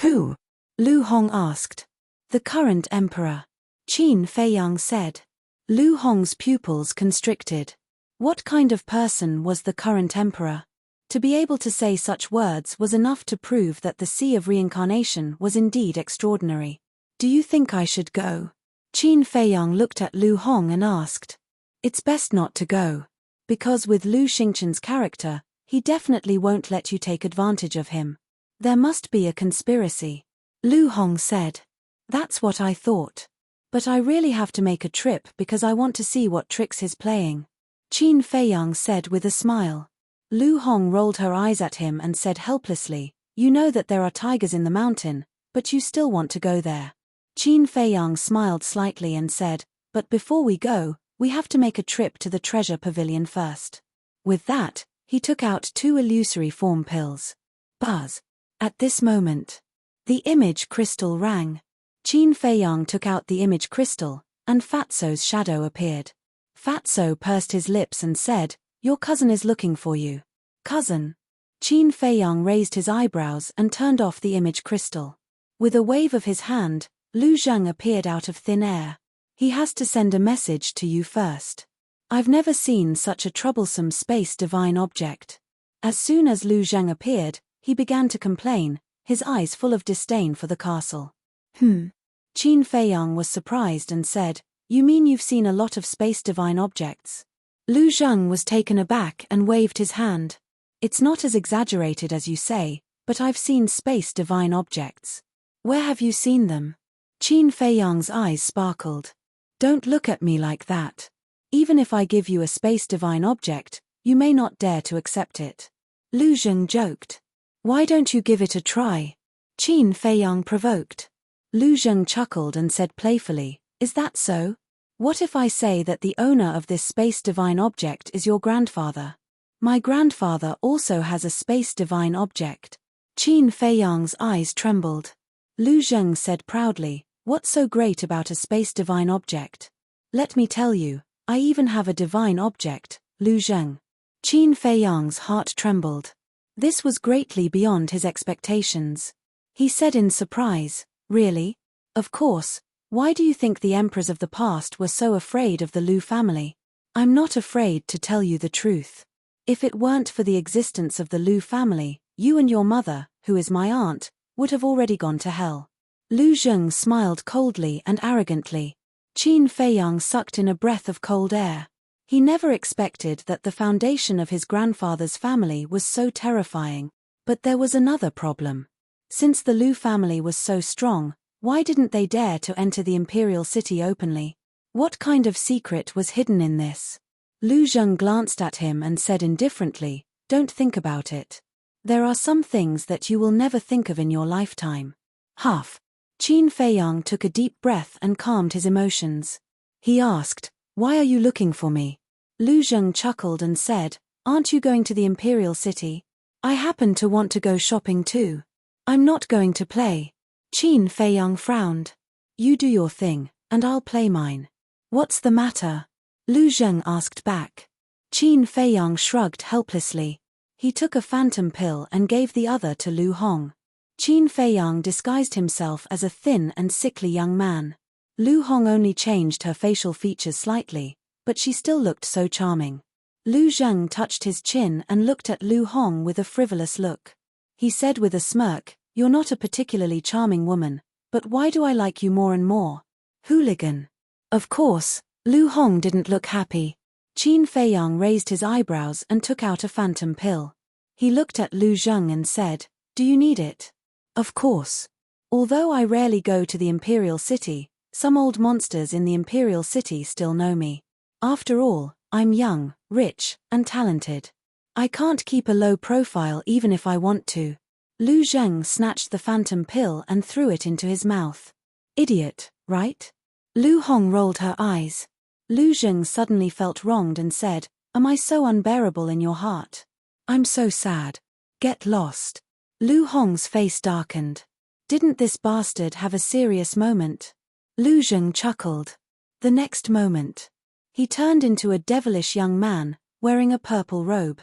Who? Lu Hong asked. The current emperor. Qin Feiyang said. Lu Hong's pupils constricted. What kind of person was the current emperor? To be able to say such words was enough to prove that the Sea of Reincarnation was indeed extraordinary. Do you think I should go? Qin Feiyang looked at Lu Hong and asked. It's best not to go. Because with Lu Xingchen's character, he definitely won't let you take advantage of him. There must be a conspiracy. Lu Hong said. That's what I thought. But I really have to make a trip because I want to see what tricks he's playing. Qin Feiyang said with a smile. Lu Hong rolled her eyes at him and said helplessly, You know that there are tigers in the mountain, but you still want to go there. Qin Feiyang smiled slightly and said, But before we go, we have to make a trip to the treasure pavilion first. With that, he took out 2 illusory form pills. Buzz. At this moment, the image crystal rang. Qin Feiyang took out the image crystal, and Fatso's shadow appeared. Fatso pursed his lips and said, Your cousin is looking for you. Cousin? Qin Feiyang raised his eyebrows and turned off the image crystal. With a wave of his hand, Lu Zheng appeared out of thin air. He has to send a message to you first. I've never seen such a troublesome space divine object. As soon as Lu Zheng appeared, he began to complain, his eyes full of disdain for the castle. Qin Feiyang was surprised and said, You mean you've seen a lot of space divine objects? Lu Zheng was taken aback and waved his hand. It's not as exaggerated as you say, but I've seen space divine objects. Where have you seen them? Qin Feiyang's eyes sparkled. Don't look at me like that. Even if I give you a space divine object, you may not dare to accept it. Lu Zheng joked. Why don't you give it a try? Qin Feiyang provoked. Lu Zheng chuckled and said playfully, Is that so? What if I say that the owner of this space divine object is your grandfather? My grandfather also has a space divine object. Qin Feiyang's eyes trembled. Lu Zheng said proudly, What's so great about a space divine object? Let me tell you, I even have a divine object, Lu Zheng. Qin Feiyang's heart trembled. This was greatly beyond his expectations. He said in surprise, Really? Of course. Why do you think the emperors of the past were so afraid of the Lu family? I'm not afraid to tell you the truth. If it weren't for the existence of the Lu family, you and your mother, who is my aunt, would have already gone to hell. Lu Zheng smiled coldly and arrogantly. Qin Feiyang sucked in a breath of cold air. He never expected that the foundation of his grandfather's family was so terrifying. But there was another problem. Since the Lu family was so strong, why didn't they dare to enter the imperial city openly? What kind of secret was hidden in this? Lu Zheng glanced at him and said indifferently, Don't think about it. There are some things that you will never think of in your lifetime. Huff. Qin Feiyang took a deep breath and calmed his emotions. He asked, Why are you looking for me? Lu Zheng chuckled and said, Aren't you going to the imperial city? I happen to want to go shopping too. I'm not going to play. Qin Feiyang frowned. You do your thing, and I'll play mine. What's the matter? Lu Zheng asked back. Qin Feiyang shrugged helplessly. He took a phantom pill and gave the other to Lu Hong. Qin Feiyang disguised himself as a thin and sickly young man. Lu Hong only changed her facial features slightly, but she still looked so charming. Lu Zheng touched his chin and looked at Lu Hong with a frivolous look. He said with a smirk, "You're not a particularly charming woman, but why do I like you more and more? Hooligan." Of course, Lu Hong didn't look happy. Qin Feiyang raised his eyebrows and took out a phantom pill. He looked at Lu Zheng and said, "Do you need it?" "Of course. Although I rarely go to the Imperial City, some old monsters in the Imperial City still know me. After all, I'm young, rich, and talented. I can't keep a low profile even if I want to." Lu Zheng snatched the phantom pill and threw it into his mouth. "Idiot, right?" Lu Hong rolled her eyes. Lu Zheng suddenly felt wronged and said, "Am I so unbearable in your heart? I'm so sad. Get lost." Lu Hong's face darkened. Didn't this bastard have a serious moment? Lu Zheng chuckled. The next moment, he turned into a devilish young man, wearing a purple robe.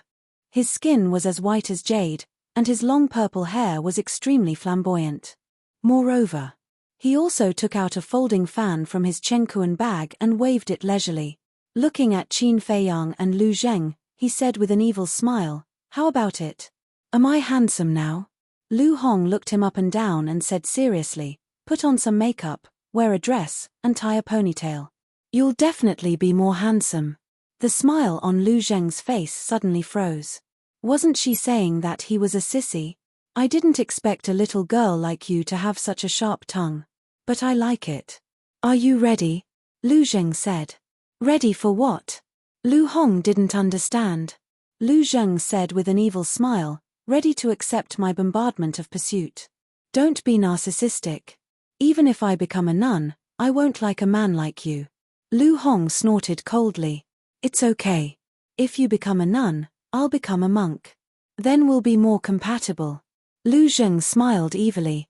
His skin was as white as jade, and his long purple hair was extremely flamboyant. Moreover, he also took out a folding fan from his Chengkuan bag and waved it leisurely. Looking at Qin Feiyang and Lu Zheng, he said with an evil smile, "How about it? Am I handsome now?" Lu Hong looked him up and down and said seriously, "Put on some makeup, wear a dress, and tie a ponytail. You'll definitely be more handsome." The smile on Lu Zheng's face suddenly froze. Wasn't she saying that he was a sissy? "I didn't expect a little girl like you to have such a sharp tongue. But I like it." "Are you ready?" Lu Zheng said. "Ready for what?" Lu Hong didn't understand. Lu Zheng said with an evil smile, "Ready to accept my bombardment of pursuit. Don't be narcissistic. Even if I become a nun, I won't like a man like you." Lu Hong snorted coldly. "It's okay. If you become a nun, I'll become a monk. Then we'll be more compatible." Lu Zheng smiled evilly.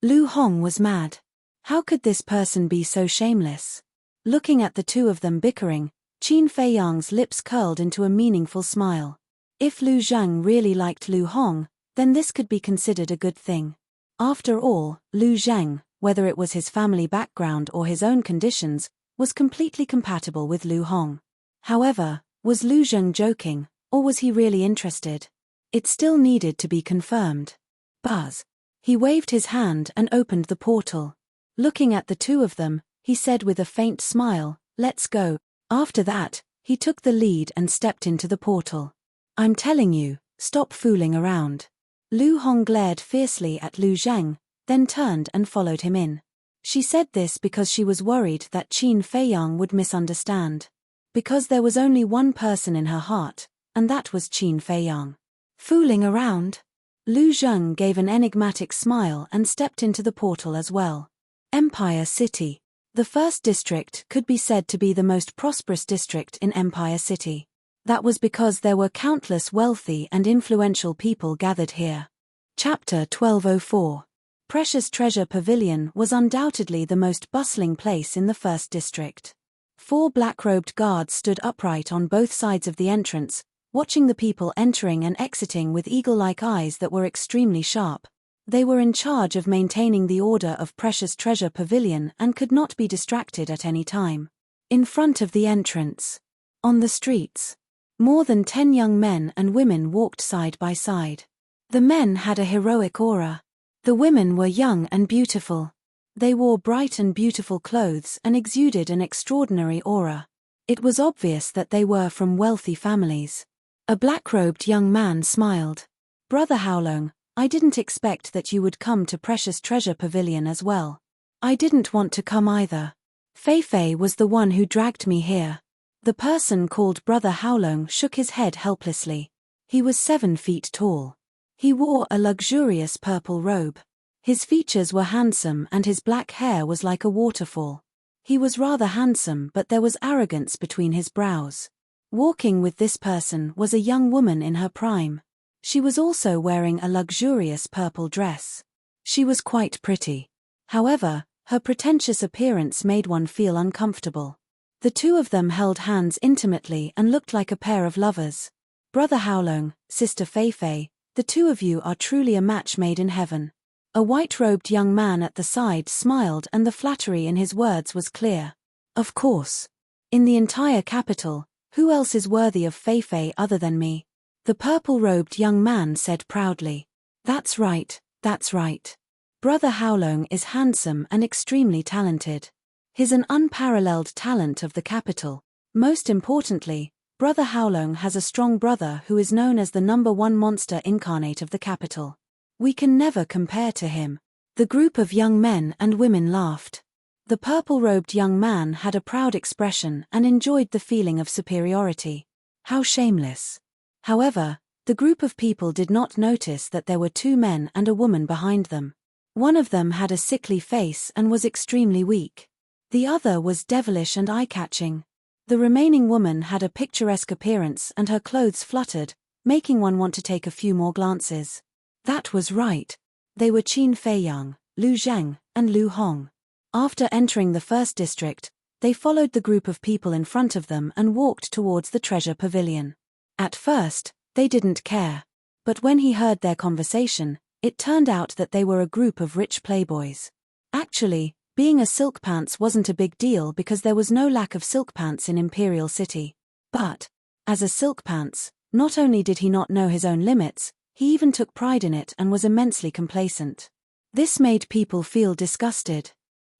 Lu Hong was mad. How could this person be so shameless? Looking at the two of them bickering, Qin Feiyang's lips curled into a meaningful smile. If Lu Zheng really liked Lu Hong, then this could be considered a good thing. After all, Lu Zheng, whether it was his family background or his own conditions, was completely compatible with Lu Hong. However, was Lu Zheng joking, or was he really interested? It still needed to be confirmed. Buzz. He waved his hand and opened the portal. Looking at the two of them, he said with a faint smile, "Let's go." After that, he took the lead and stepped into the portal. "I'm telling you, stop fooling around." Lu Hong glared fiercely at Lu Zheng, then turned and followed him in. She said this because she was worried that Qin Feiyang would misunderstand. Because there was only one person in her heart, and that was Qin Feiyang. "Fooling around?" Lu Zheng gave an enigmatic smile and stepped into the portal as well. Empire City. The first district could be said to be the most prosperous district in Empire City. That was because there were countless wealthy and influential people gathered here. Chapter 1204. Precious Treasure Pavilion was undoubtedly the most bustling place in the first district. 4 black-robed guards stood upright on both sides of the entrance, watching the people entering and exiting with eagle-like eyes that were extremely sharp. They were in charge of maintaining the order of Precious Treasure Pavilion and could not be distracted at any time. In front of the entrance, on the streets, more than 10 young men and women walked side by side. The men had a heroic aura. The women were young and beautiful. They wore bright and beautiful clothes and exuded an extraordinary aura. It was obvious that they were from wealthy families. A black-robed young man smiled. "Brother Haolong, I didn't expect that you would come to Precious Treasure Pavilion as well. I didn't want to come either. Fei Fei was the one who dragged me here." The person called Brother Haolong shook his head helplessly. He was 7 feet tall. He wore a luxurious purple robe. His features were handsome and his black hair was like a waterfall. He was rather handsome, but there was arrogance between his brows. Walking with this person was a young woman in her prime. She was also wearing a luxurious purple dress. She was quite pretty. However, her pretentious appearance made one feel uncomfortable. The two of them held hands intimately and looked like a pair of lovers. Brother Haolong, Sister Feifei, the two of you are truly a match made in heaven. A white-robed young man at the side smiled, and the flattery in his words was clear. Of course. In the entire capital, who else is worthy of Feifei other than me? The purple-robed young man said proudly. That's right, that's right. Brother Haolong is handsome and extremely talented. He's an unparalleled talent of the capital. Most importantly, Brother Haolong has a strong brother who is known as the #1 monster incarnate of the capital. We can never compare to him. The group of young men and women laughed. The purple-robed young man had a proud expression and enjoyed the feeling of superiority. How shameless. However, the group of people did not notice that there were two men and a woman behind them. One of them had a sickly face and was extremely weak. The other was devilish and eye-catching. The remaining woman had a picturesque appearance and her clothes fluttered, making one want to take a few more glances. That was right. They were Qin Feiyang, Lu Zheng, and Lu Hong. After entering the first district, they followed the group of people in front of them and walked towards the treasure pavilion. At first, they didn't care. But when he heard their conversation, it turned out that they were a group of rich playboys. Actually, being a silk pants wasn't a big deal because there was no lack of silk pants in Imperial City. But, as a silk pants, not only did he not know his own limits, he even took pride in it and was immensely complacent. This made people feel disgusted.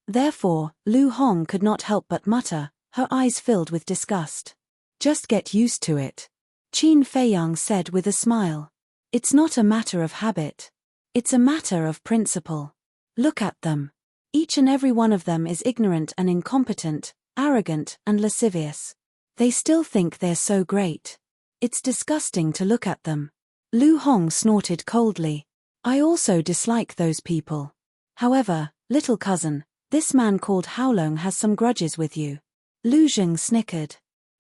Therefore, Lu Hong could not help but mutter, her eyes filled with disgust. Just get used to it. Qin Feiyang said with a smile. It's not a matter of habit. It's a matter of principle. Look at them. Each and every one of them is ignorant and incompetent, arrogant and lascivious. They still think they're so great. It's disgusting to look at them. Lu Hong snorted coldly. I also dislike those people. However, little cousin, this man called Haolong has some grudges with you. Lu Zheng snickered.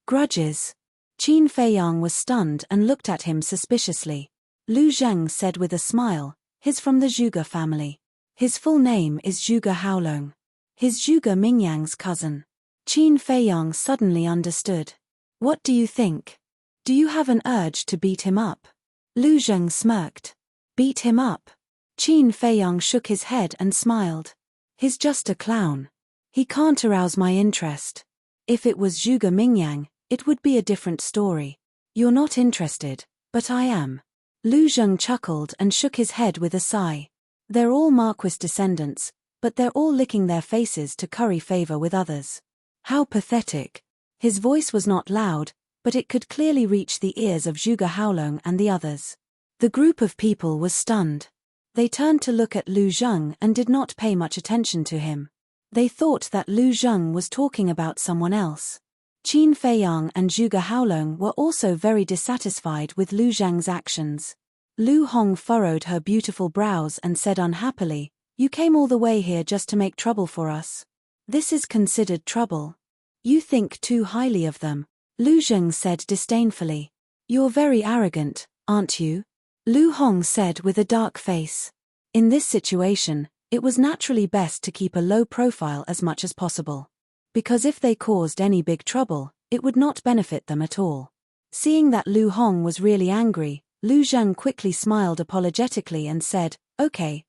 Grudges? Qin Feiyang was stunned and looked at him suspiciously. Lu Zheng said with a smile, he's from the Zhuge family. His full name is Zhuge Haolong. He's Zhuge Mingyang's cousin. Qin Feiyang suddenly understood. What do you think? Do you have an urge to beat him up? Lu Zheng smirked. Beat him up? Qin Feiyang shook his head and smiled. He's just a clown. He can't arouse my interest. If it was Zhuge Mingyang, it would be a different story. You're not interested, but I am. Lu Zheng chuckled and shook his head with a sigh. They're all Marquis descendants, but they're all licking their faces to curry favor with others. How pathetic. His voice was not loud, but it could clearly reach the ears of Zhuge Haolong and the others. The group of people was stunned. They turned to look at Lu Zheng and did not pay much attention to him. They thought that Lu Zheng was talking about someone else. Qin Feiyang and Zhuge Haolong were also very dissatisfied with Lu Zheng's actions. Lu Hong furrowed her beautiful brows and said unhappily, You came all the way here just to make trouble for us. This is considered trouble. You think too highly of them, Lu Zheng said disdainfully. You're very arrogant, aren't you? Lu Hong said with a dark face. In this situation, it was naturally best to keep a low profile as much as possible. Because if they caused any big trouble, it would not benefit them at all. Seeing that Lu Hong was really angry, Lu Zheng quickly smiled apologetically and said, Okay.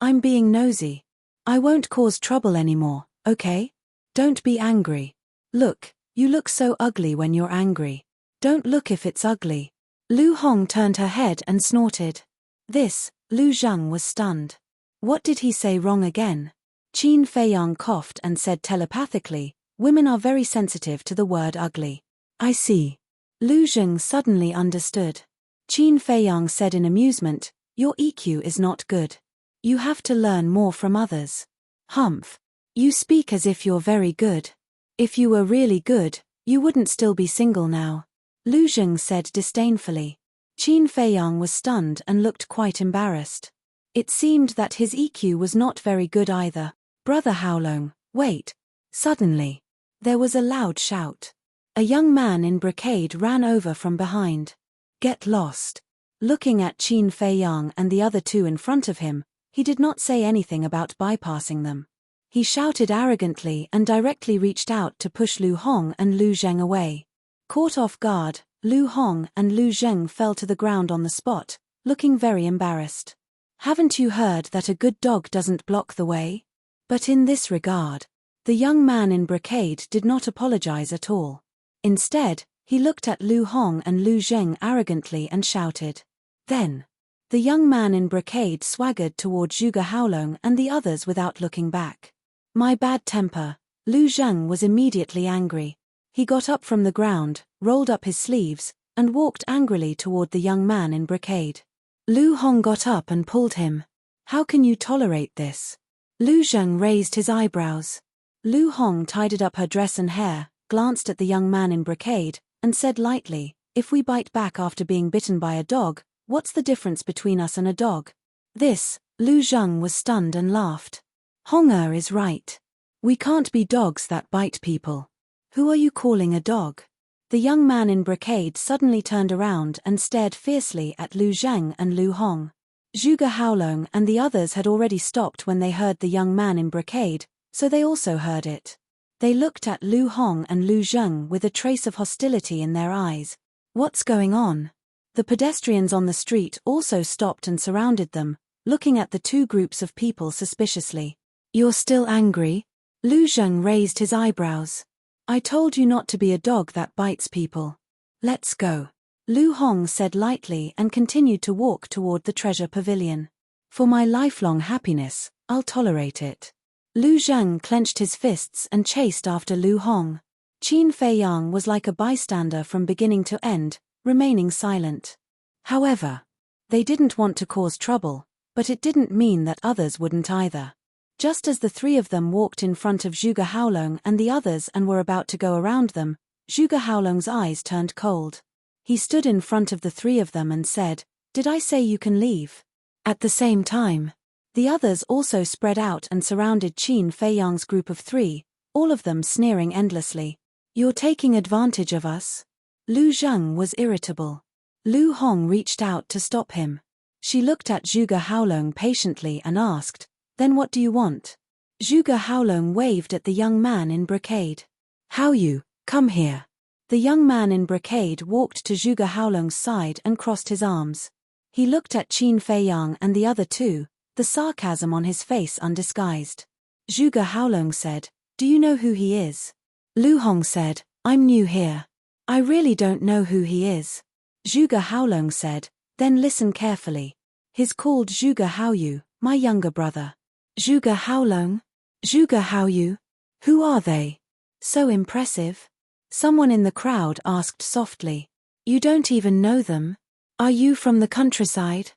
I'm being nosy. I won't cause trouble anymore, okay? Don't be angry. Look, you look so ugly when you're angry. Don't look if it's ugly. Lu Hong turned her head and snorted. This, Lu Zheng was stunned. What did he say wrong again? Qin Feiyang coughed and said telepathically, Women are very sensitive to the word ugly. I see. Lu Zheng suddenly understood. Qin Feiyang said in amusement, Your EQ is not good. You have to learn more from others. Humph. You speak as if you're very good. If you were really good, you wouldn't still be single now. Lu Zheng said disdainfully. Qin Feiyang was stunned and looked quite embarrassed. It seemed that his EQ was not very good either. Brother Haolong, wait. Suddenly, there was a loud shout. A young man in brocade ran over from behind. Get lost. Looking at Qin Feiyang and the other two in front of him, he did not say anything about bypassing them. He shouted arrogantly and directly reached out to push Lu Hong and Lu Zheng away. Caught off guard, Lu Hong and Lu Zheng fell to the ground on the spot, looking very embarrassed. Haven't you heard that a good dog doesn't block the way? But in this regard, the young man in brocade did not apologize at all. Instead, he looked at Lu Hong and Lu Zheng arrogantly and shouted. Then, the young man in brocade swaggered toward Zhuge Haolong and the others without looking back. My bad temper. Lu Zheng was immediately angry. He got up from the ground, rolled up his sleeves, and walked angrily toward the young man in brocade. Lu Hong got up and pulled him. How can you tolerate this? Lu Zheng raised his eyebrows. Lu Hong tidied up her dress and hair, glanced at the young man in brocade, and said lightly, if we bite back after being bitten by a dog, what's the difference between us and a dog? This, Lu Zheng was stunned and laughed. Hong is right. We can't be dogs that bite people. Who are you calling a dog? The young man in brocade suddenly turned around and stared fiercely at Lu Zheng and Lu Hong. Zhuge Haolong and the others had already stopped when they heard the young man in brocade, so they also heard it. They looked at Lu Hong and Lu Zheng with a trace of hostility in their eyes. What's going on? The pedestrians on the street also stopped and surrounded them, looking at the two groups of people suspiciously. You're still angry? Lu Zheng raised his eyebrows. I told you not to be a dog that bites people. Let's go. Lu Hong said lightly and continued to walk toward the treasure pavilion. For my lifelong happiness, I'll tolerate it. Lu Zheng clenched his fists and chased after Lu Hong. Qin Feiyang was like a bystander from beginning to end, remaining silent. However, they didn't want to cause trouble, but it didn't mean that others wouldn't either. Just as the three of them walked in front of Zhuge Haolong and the others and were about to go around them, Zhuge Haolong's eyes turned cold. He stood in front of the three of them and said, "Did I say you can leave?" At the same time, the others also spread out and surrounded Qin Feiyang's group of three, all of them sneering endlessly. You're taking advantage of us? Lu Zheng was irritable. Lu Hong reached out to stop him. She looked at Zhuge Haolong patiently and asked, Then what do you want? Zhuge Haolong waved at the young man in brocade. How you, come here. The young man in brocade walked to Zhuge Haolong's side and crossed his arms. He looked at Qin Feiyang and the other two, the sarcasm on his face undisguised. Zhuge Haolong said, Do you know who he is? Lu Hong said, I'm new here. I really don't know who he is. Zhuge Haolong said, Then listen carefully. He's called Zhuge Haoyu, my younger brother. Zhuge Haolong? Zhuge Haoyu? Who are they? So impressive. Someone in the crowd asked softly. You don't even know them? Are you from the countryside?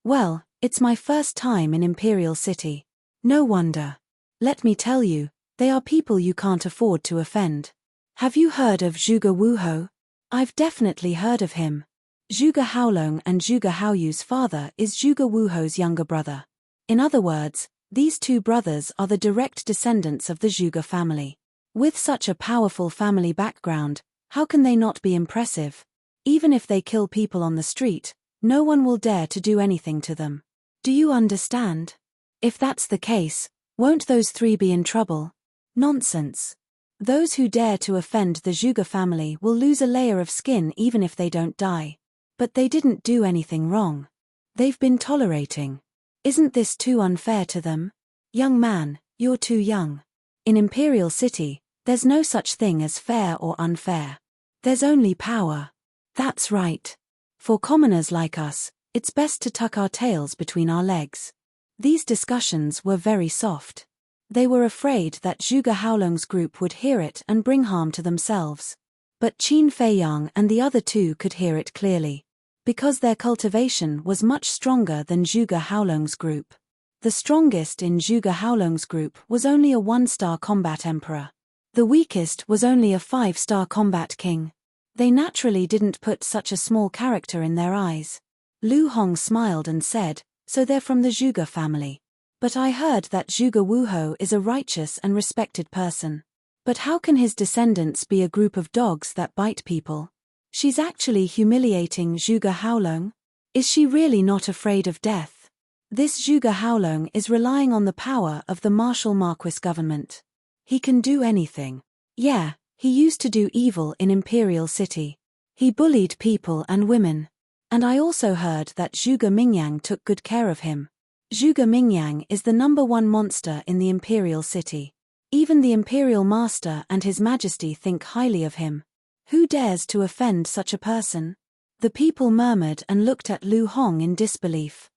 Well, it's my first time in Imperial City. No wonder. Let me tell you, they are people you can't afford to offend. Have you heard of Zhuge Wuhou? I've definitely heard of him. Zhuge Haolong and Zhuge Haoyu's father is Zhuge Wuhou's younger brother. In other words, these two brothers are the direct descendants of the Zhuge family. With such a powerful family background, how can they not be impressive? Even if they kill people on the street, no one will dare to do anything to them. Do you understand? If that's the case, won't those three be in trouble? Nonsense. Those who dare to offend the Zhuge family will lose a layer of skin even if they don't die. But they didn't do anything wrong. They've been tolerating. Isn't this too unfair to them? Young man, you're too young. In Imperial City, there's no such thing as fair or unfair. There's only power. That's right. For commoners like us, it's best to tuck our tails between our legs. These discussions were very soft. They were afraid that Zhuge Haolong's group would hear it and bring harm to themselves. But Qin Feiyang and the other two could hear it clearly. Because their cultivation was much stronger than Zhuge Haolong's group. The strongest in Zhuge Haolong's group was only a 1-star combat emperor. The weakest was only a 5-star combat king. They naturally didn't put such a small character in their eyes. Lu Hong smiled and said, So they're from the Zhuge family. But I heard that Zhuge Wuhou is a righteous and respected person. But how can his descendants be a group of dogs that bite people? She's actually humiliating Zhuge Haolong? Is she really not afraid of death? This Zhuge Haolong is relying on the power of the martial Marquis government. He can do anything. Yeah, he used to do evil in Imperial City. He bullied people and women. And I also heard that Zhuge Mingyang took good care of him. Zhuge Mingyang is the #1 monster in the Imperial City. Even the Imperial Master and His Majesty think highly of him. Who dares to offend such a person? The people murmured and looked at Lu Hong in disbelief.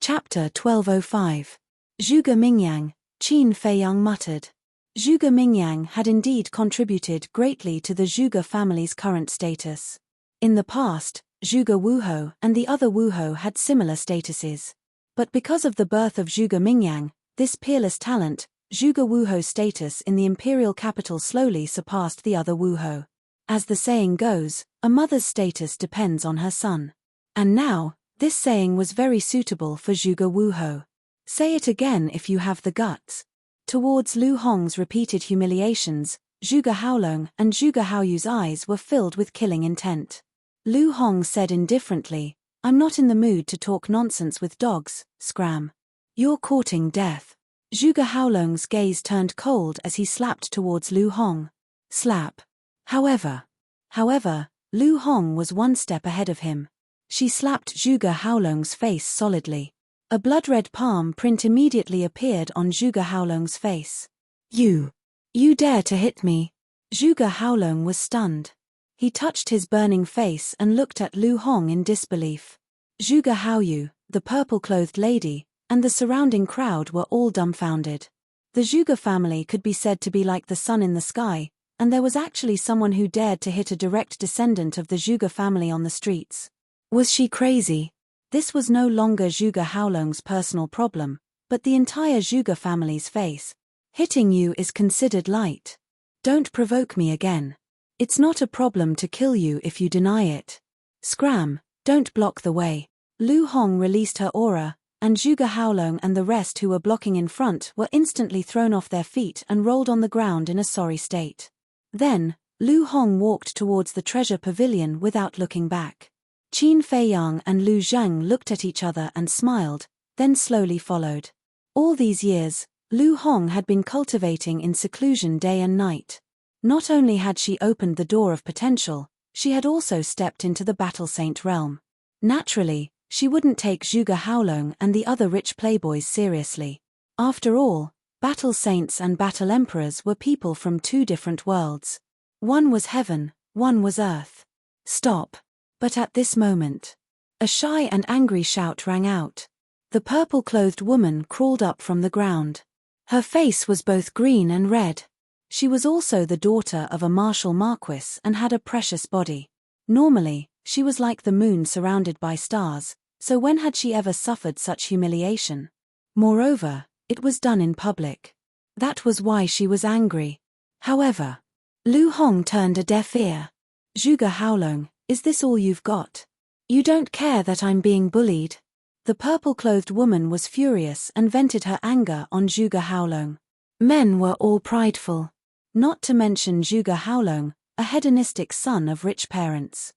Chapter 1205. Zhuge Mingyang, Qin Feiyang muttered. Zhuge Mingyang had indeed contributed greatly to the Zhuge family's current status. In the past, Zhuge Wuhou and the other Wuhou had similar statuses. But because of the birth of Zhuge Mingyang, this peerless talent, Zhuge Wuhou's status in the imperial capital slowly surpassed the other Wuhou. As the saying goes, a mother's status depends on her son. And now, this saying was very suitable for Zhuge Wuhou. Say it again if you have the guts. Towards Lu Hong's repeated humiliations, Zhuge Haolong and Zhuge Haoyu's eyes were filled with killing intent. Lu Hong said indifferently, "I'm not in the mood to talk nonsense with dogs, Scram. You're courting death." Zhuge Haolong's gaze turned cold as he slapped towards Lu Hong. Slap. However, Lu Hong was one step ahead of him. She slapped Zhuge Haolong's face solidly. A blood-red palm print immediately appeared on Zhuge Haolong's face. You dare to hit me?" Zhuge Haolong was stunned. He touched his burning face and looked at Lu Hong in disbelief. Zhuge Haoyu, the purple-clothed lady, and the surrounding crowd were all dumbfounded. The Zhuge family could be said to be like the sun in the sky, and there was actually someone who dared to hit a direct descendant of the Zhuge family on the streets. Was she crazy? This was no longer Zhuge Haolong's personal problem, but the entire Zhuge family's face. Hitting you is considered light. Don't provoke me again. It's not a problem to kill you if you deny it. Scram, don't block the way. Lu Hong released her aura, and Zhuge Haolong and the rest who were blocking in front were instantly thrown off their feet and rolled on the ground in a sorry state. Then, Lu Hong walked towards the treasure pavilion without looking back. Qin Feiyang and Lu Zhang looked at each other and smiled, then slowly followed. All these years, Lu Hong had been cultivating in seclusion day and night. Not only had she opened the door of potential, she had also stepped into the Battle Saint realm. Naturally, she wouldn't take Zhuge Haolong and the other rich playboys seriously. After all, Battle Saints and Battle Emperors were people from two different worlds. One was heaven, one was earth. Stop. But at this moment, a shy and angry shout rang out. The purple-clothed woman crawled up from the ground. Her face was both green and red. She was also the daughter of a martial marquis and had a precious body. Normally, she was like the moon surrounded by stars, so when had she ever suffered such humiliation? Moreover, it was done in public. That was why she was angry. However, Lu Hong turned a deaf ear. Zhuge Haolong, is this all you've got? You don't care that I'm being bullied? The purple-clothed woman was furious and vented her anger on Zhuge Haolong. Men were all prideful. Not to mention Zhuge Haolong, a hedonistic son of rich parents.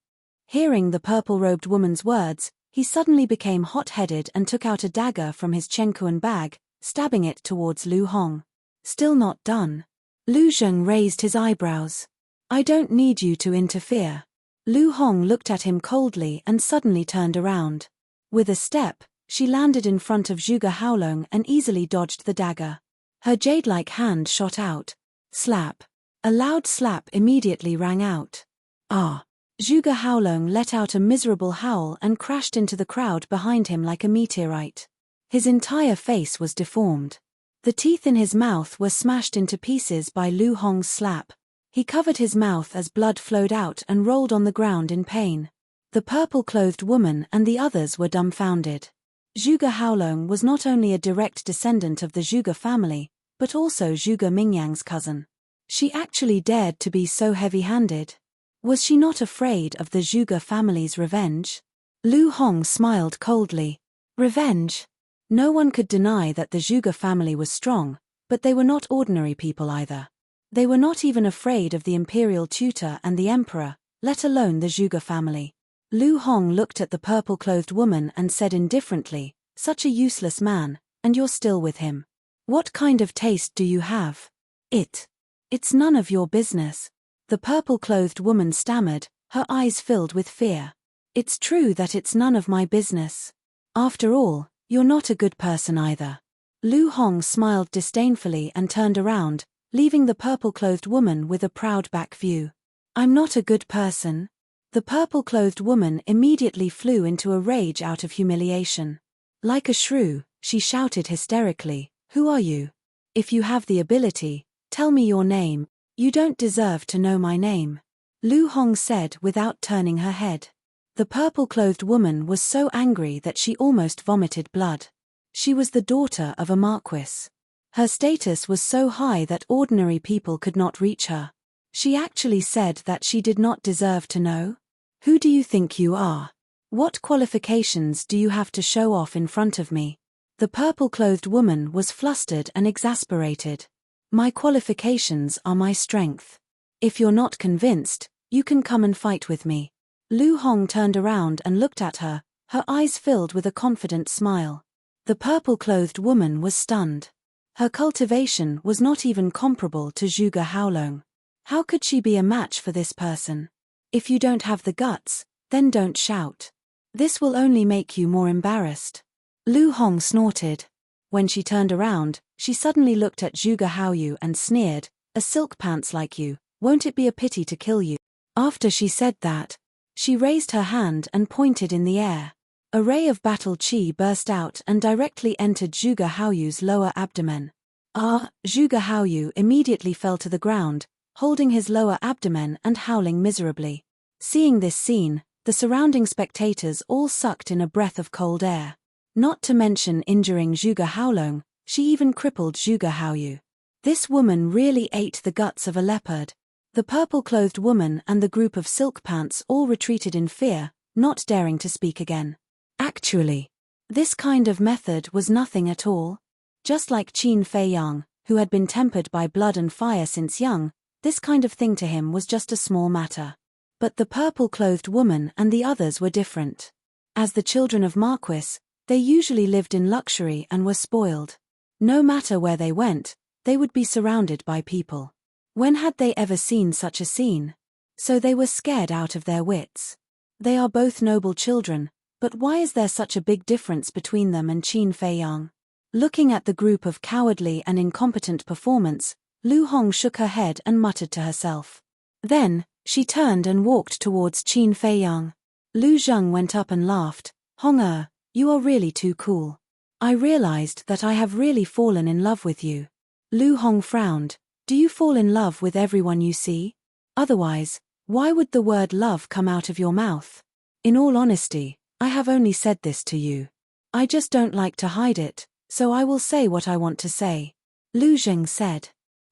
Hearing the purple-robed woman's words, he suddenly became hot-headed and took out a dagger from his Chenkuan bag, stabbing it towards Lu Hong. Still not done. Lu Zheng raised his eyebrows. I don't need you to interfere. Lu Hong looked at him coldly and suddenly turned around. With a step, she landed in front of Zhuge Haolong and easily dodged the dagger. Her jade-like hand shot out. Slap. A loud slap immediately rang out. Ah! Zhuge Haolong let out a miserable howl and crashed into the crowd behind him like a meteorite. His entire face was deformed. The teeth in his mouth were smashed into pieces by Lu Hong's slap. He covered his mouth as blood flowed out and rolled on the ground in pain. The purple-clothed woman and the others were dumbfounded. Zhuge Haolong was not only a direct descendant of the Zhuge family, but also Zhuge Mingyang's cousin. She actually dared to be so heavy-handed. Was she not afraid of the Zhuge family's revenge? Lu Hong smiled coldly. Revenge? No one could deny that the Zhuge family was strong, but they were not ordinary people either. They were not even afraid of the imperial tutor and the emperor, let alone the Zhuge family. Lu Hong looked at the purple-clothed woman and said indifferently, Such a useless man, and you're still with him. What kind of taste do you have? It's none of your business. The purple-clothed woman stammered, her eyes filled with fear. It's true that it's none of my business. After all, you're not a good person either. Lu Hong smiled disdainfully and turned around, leaving the purple-clothed woman with a proud back view. I'm not a good person. The purple-clothed woman immediately flew into a rage out of humiliation. Like a shrew, she shouted hysterically, "Who are you? If you have the ability, tell me your name." "You don't deserve to know my name," Lu Hong said without turning her head. The purple-clothed woman was so angry that she almost vomited blood. She was the daughter of a marquis. Her status was so high that ordinary people could not reach her. She actually said that she did not deserve to know? Who do you think you are? What qualifications do you have to show off in front of me? The purple-clothed woman was flustered and exasperated. My qualifications are my strength. If you're not convinced, you can come and fight with me. Lu Hong turned around and looked at her, her eyes filled with a confident smile. The purple-clothed woman was stunned. Her cultivation was not even comparable to Zhuge Haolong. How could she be a match for this person? If you don't have the guts, then don't shout. This will only make you more embarrassed. Lu Hong snorted. When she turned around, she suddenly looked at Zhuge Haoyu and sneered, "A silk pants like you, won't it be a pity to kill you?" After she said that, she raised her hand and pointed in the air. A ray of battle chi burst out and directly entered Zhuge Haoyu's lower abdomen. Zhuge Haoyu immediately fell to the ground, holding his lower abdomen and howling miserably. Seeing this scene, the surrounding spectators all sucked in a breath of cold air. Not to mention injuring Zhuge Haolong, she even crippled Zhuge Haoyu. This woman really ate the guts of a leopard. The purple-clothed woman and the group of silk pants all retreated in fear, not daring to speak again. Actually, this kind of method was nothing at all. Just like Qin Feiyang, who had been tempered by blood and fire since young, this kind of thing to him was just a small matter. But the purple-clothed woman and the others were different. As the children of Marquis, they usually lived in luxury and were spoiled. No matter where they went, they would be surrounded by people. When had they ever seen such a scene? So they were scared out of their wits. They are both noble children, but why is there such a big difference between them and Qin Feiyang? Looking at the group of cowardly and incompetent performance, Lu Hong shook her head and muttered to herself. Then, she turned and walked towards Qin Feiyang. Lu Zheng went up and laughed. "Hong you are really too cool. I realized that I have really fallen in love with you." Lu Hong frowned. "Do you fall in love with everyone you see? Otherwise, why would the word love come out of your mouth? In all honesty, I have only said this to you. I just don't like to hide it, so I will say what I want to say." Lu Zheng said.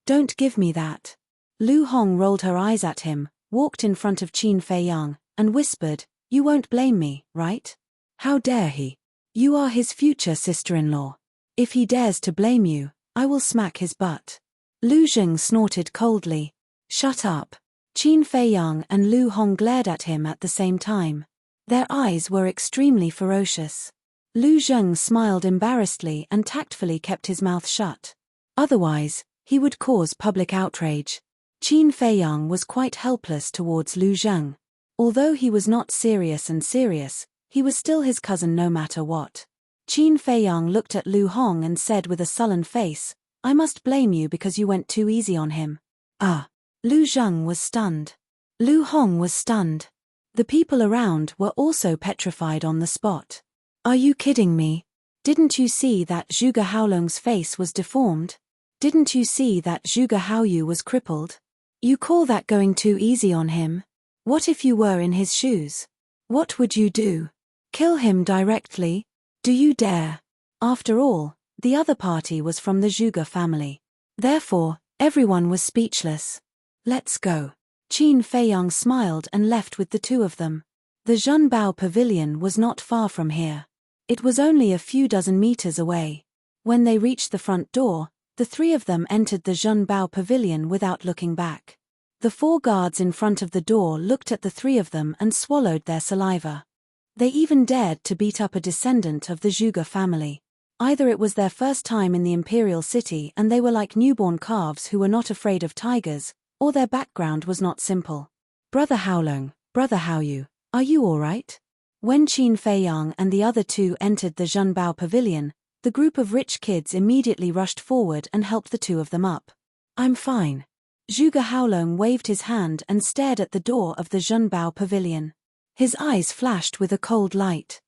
"Don't give me that." Lu Hong rolled her eyes at him, walked in front of Qin Feiyang, and whispered, "You won't blame me, right? How dare he? You are his future sister-in-law. If he dares to blame you, I will smack his butt." Lu Zheng snorted coldly. "Shut up." Qin Feiyang and Lu Hong glared at him at the same time. Their eyes were extremely ferocious. Lu Zheng smiled embarrassedly and tactfully kept his mouth shut. Otherwise, he would cause public outrage. Qin Feiyang was quite helpless towards Lu Zheng. Although he was not serious, he was still his cousin no matter what. Qin Feiyang looked at Lu Hong and said with a sullen face, "I must blame you because you went too easy on him." Lu Zheng was stunned. Lu Hong was stunned. The people around were also petrified on the spot. "Are you kidding me? Didn't you see that Zhuge Haolong's face was deformed? Didn't you see that Zhuge Haoyu was crippled? You call that going too easy on him? What if you were in his shoes? What would you do? Kill him directly? Do you dare?" After all, the other party was from the Zhuge family. Therefore, everyone was speechless. "Let's go." Qin Feiyang smiled and left with the two of them. The Zhenbao Pavilion was not far from here. It was only a few dozen meters away. When they reached the front door, the three of them entered the Zhenbao Pavilion without looking back. The 4 guards in front of the door looked at the three of them and swallowed their saliva. They even dared to beat up a descendant of the Zhuge family. Either it was their first time in the imperial city and they were like newborn calves who were not afraid of tigers, or their background was not simple. Brother Haolong, Brother Haoyu, are you all right? When Qin Feiyang and the other two entered the Zhenbao pavilion, the group of rich kids immediately rushed forward and helped the two of them up. I'm fine. Zhuge Haolong waved his hand and stared at the door of the Zhenbao pavilion. His eyes flashed with a cold light.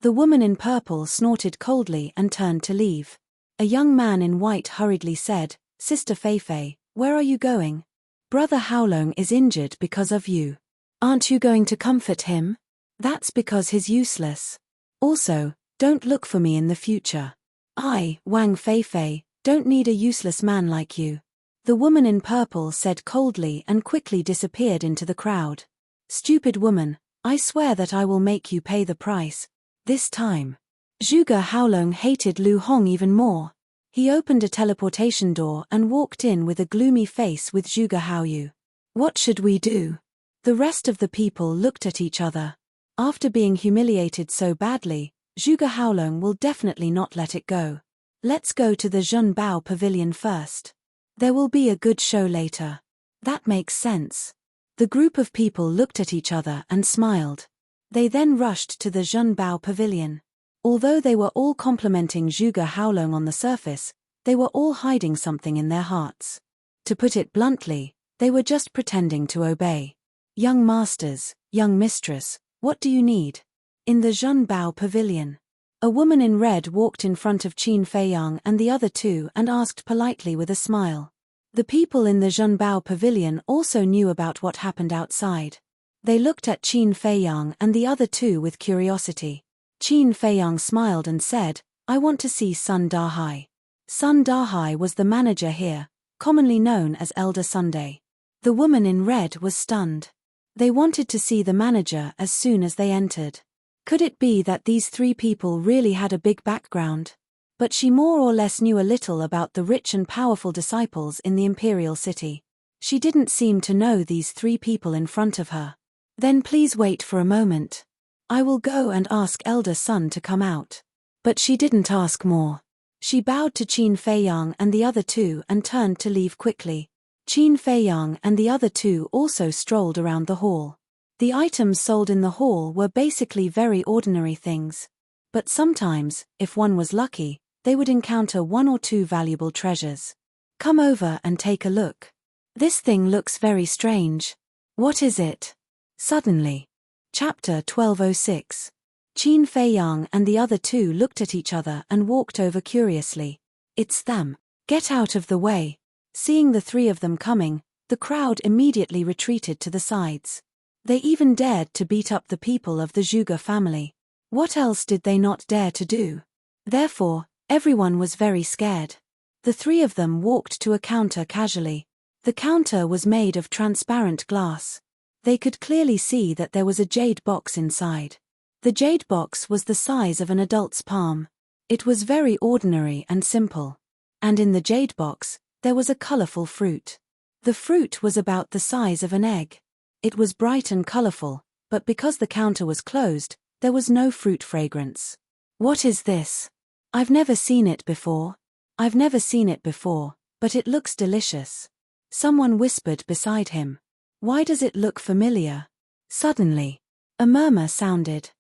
The woman in purple snorted coldly and turned to leave. A young man in white hurriedly said, Sister Feifei, where are you going? Brother Haolong is injured because of you. Aren't you going to comfort him? That's because he's useless. Also, don't look for me in the future. I, Wang Feifei, don't need a useless man like you. The woman in purple said coldly and quickly disappeared into the crowd. Stupid woman, I swear that I will make you pay the price. This time. Zhuge Haolong hated Lu Hong even more. He opened a teleportation door and walked in with a gloomy face with Zhuge Haoyu. What should we do? The rest of the people looked at each other. After being humiliated so badly, Zhuge Haolong will definitely not let it go. Let's go to the Zhenbao pavilion first. There will be a good show later. That makes sense. The group of people looked at each other and smiled. They then rushed to the Zhenbao pavilion. Although they were all complimenting Zhuge Haolong on the surface, they were all hiding something in their hearts. To put it bluntly, they were just pretending to obey. Young masters, young mistress, what do you need? In the Zhenbao pavilion. A woman in red walked in front of Qin Feiyang and the other two and asked politely with a smile. The people in the Zhenbao pavilion also knew about what happened outside. They looked at Qin Feiyang and the other two with curiosity. Qin Feiyang smiled and said, I want to see Sun Dahai. Sun Dahai was the manager here, commonly known as Elder Sunday. The woman in red was stunned. They wanted to see the manager as soon as they entered. Could it be that these three people really had a big background? But she more or less knew a little about the rich and powerful disciples in the imperial city. She didn't seem to know these three people in front of her. Then please wait for a moment. I will go and ask Elder Sun to come out. But she didn't ask more. She bowed to Qin Feiyang and the other two and turned to leave quickly. Qin Feiyang and the other two also strolled around the hall. The items sold in the hall were basically very ordinary things. But sometimes, if one was lucky, they would encounter one or two valuable treasures. Come over and take a look. This thing looks very strange. What is it? Suddenly. Chapter 1206. Qin Feiyang and the other two looked at each other and walked over curiously. It's them. Get out of the way. Seeing the three of them coming, the crowd immediately retreated to the sides. They even dared to beat up the people of the Zhuge family. What else did they not dare to do? Therefore, everyone was very scared. The three of them walked to a counter casually. The counter was made of transparent glass. They could clearly see that there was a jade box inside. The jade box was the size of an adult's palm. It was very ordinary and simple. And in the jade box, there was a colorful fruit. The fruit was about the size of an egg. It was bright and colorful, but because the counter was closed, there was no fruit fragrance. What is this? I've never seen it before. I've never seen it before, but it looks delicious. Someone whispered beside him. Why does it look familiar? Suddenly, a murmur sounded.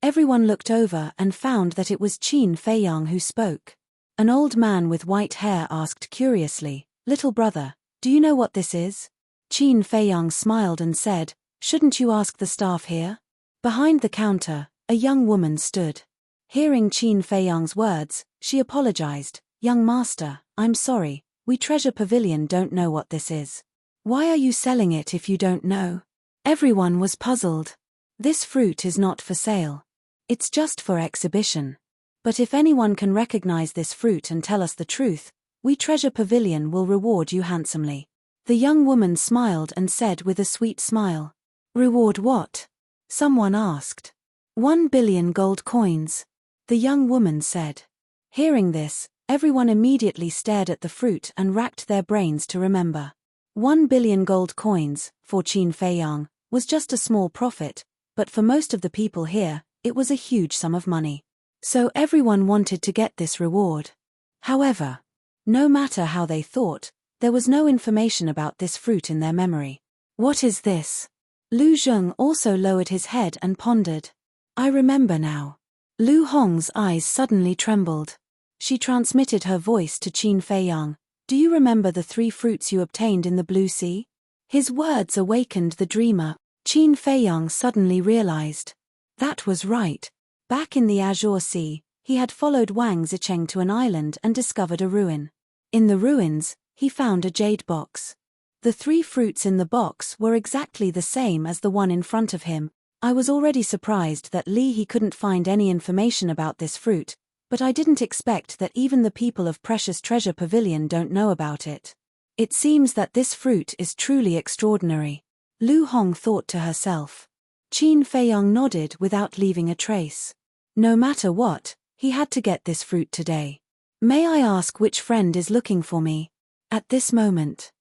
Everyone looked over and found that it was Qin Feiyang who spoke. An old man with white hair asked curiously, Little brother, do you know what this is? Qin Feiyang smiled and said, Shouldn't you ask the staff here? Behind the counter, a young woman stood. Hearing Qin Feiyang's words, she apologized. Young master, I'm sorry, we Treasure Pavilion don't know what this is. Why are you selling it if you don't know? Everyone was puzzled. This fruit is not for sale. It's just for exhibition. But if anyone can recognize this fruit and tell us the truth, we Treasure Pavilion will reward you handsomely. The young woman smiled and said with a sweet smile. Reward what? Someone asked. 1 billion gold coins. The young woman said. Hearing this, everyone immediately stared at the fruit and racked their brains to remember. 1 billion gold coins, for Qin Feiyang, was just a small profit, but for most of the people here, it was a huge sum of money. So everyone wanted to get this reward. However, no matter how they thought, there was no information about this fruit in their memory. What is this? Lu Zheng also lowered his head and pondered. I remember now. Lu Hong's eyes suddenly trembled. She transmitted her voice to Qin Feiyang. Do you remember the 3 fruits you obtained in the Blue Sea? His words awakened the dreamer. Qin Feiyang suddenly realized. That was right. Back in the Azure Sea, he had followed Wang Zicheng to an island and discovered a ruin. In the ruins, he found a jade box. The 3 fruits in the box were exactly the same as the one in front of him. I was already surprised that he couldn't find any information about this fruit, but I didn't expect that even the people of Precious Treasure Pavilion don't know about it. It seems that this fruit is truly extraordinary. Lu Hong thought to herself. Qin Feiyang nodded without leaving a trace. No matter what, he had to get this fruit today. May I ask which friend is looking for me? At this moment,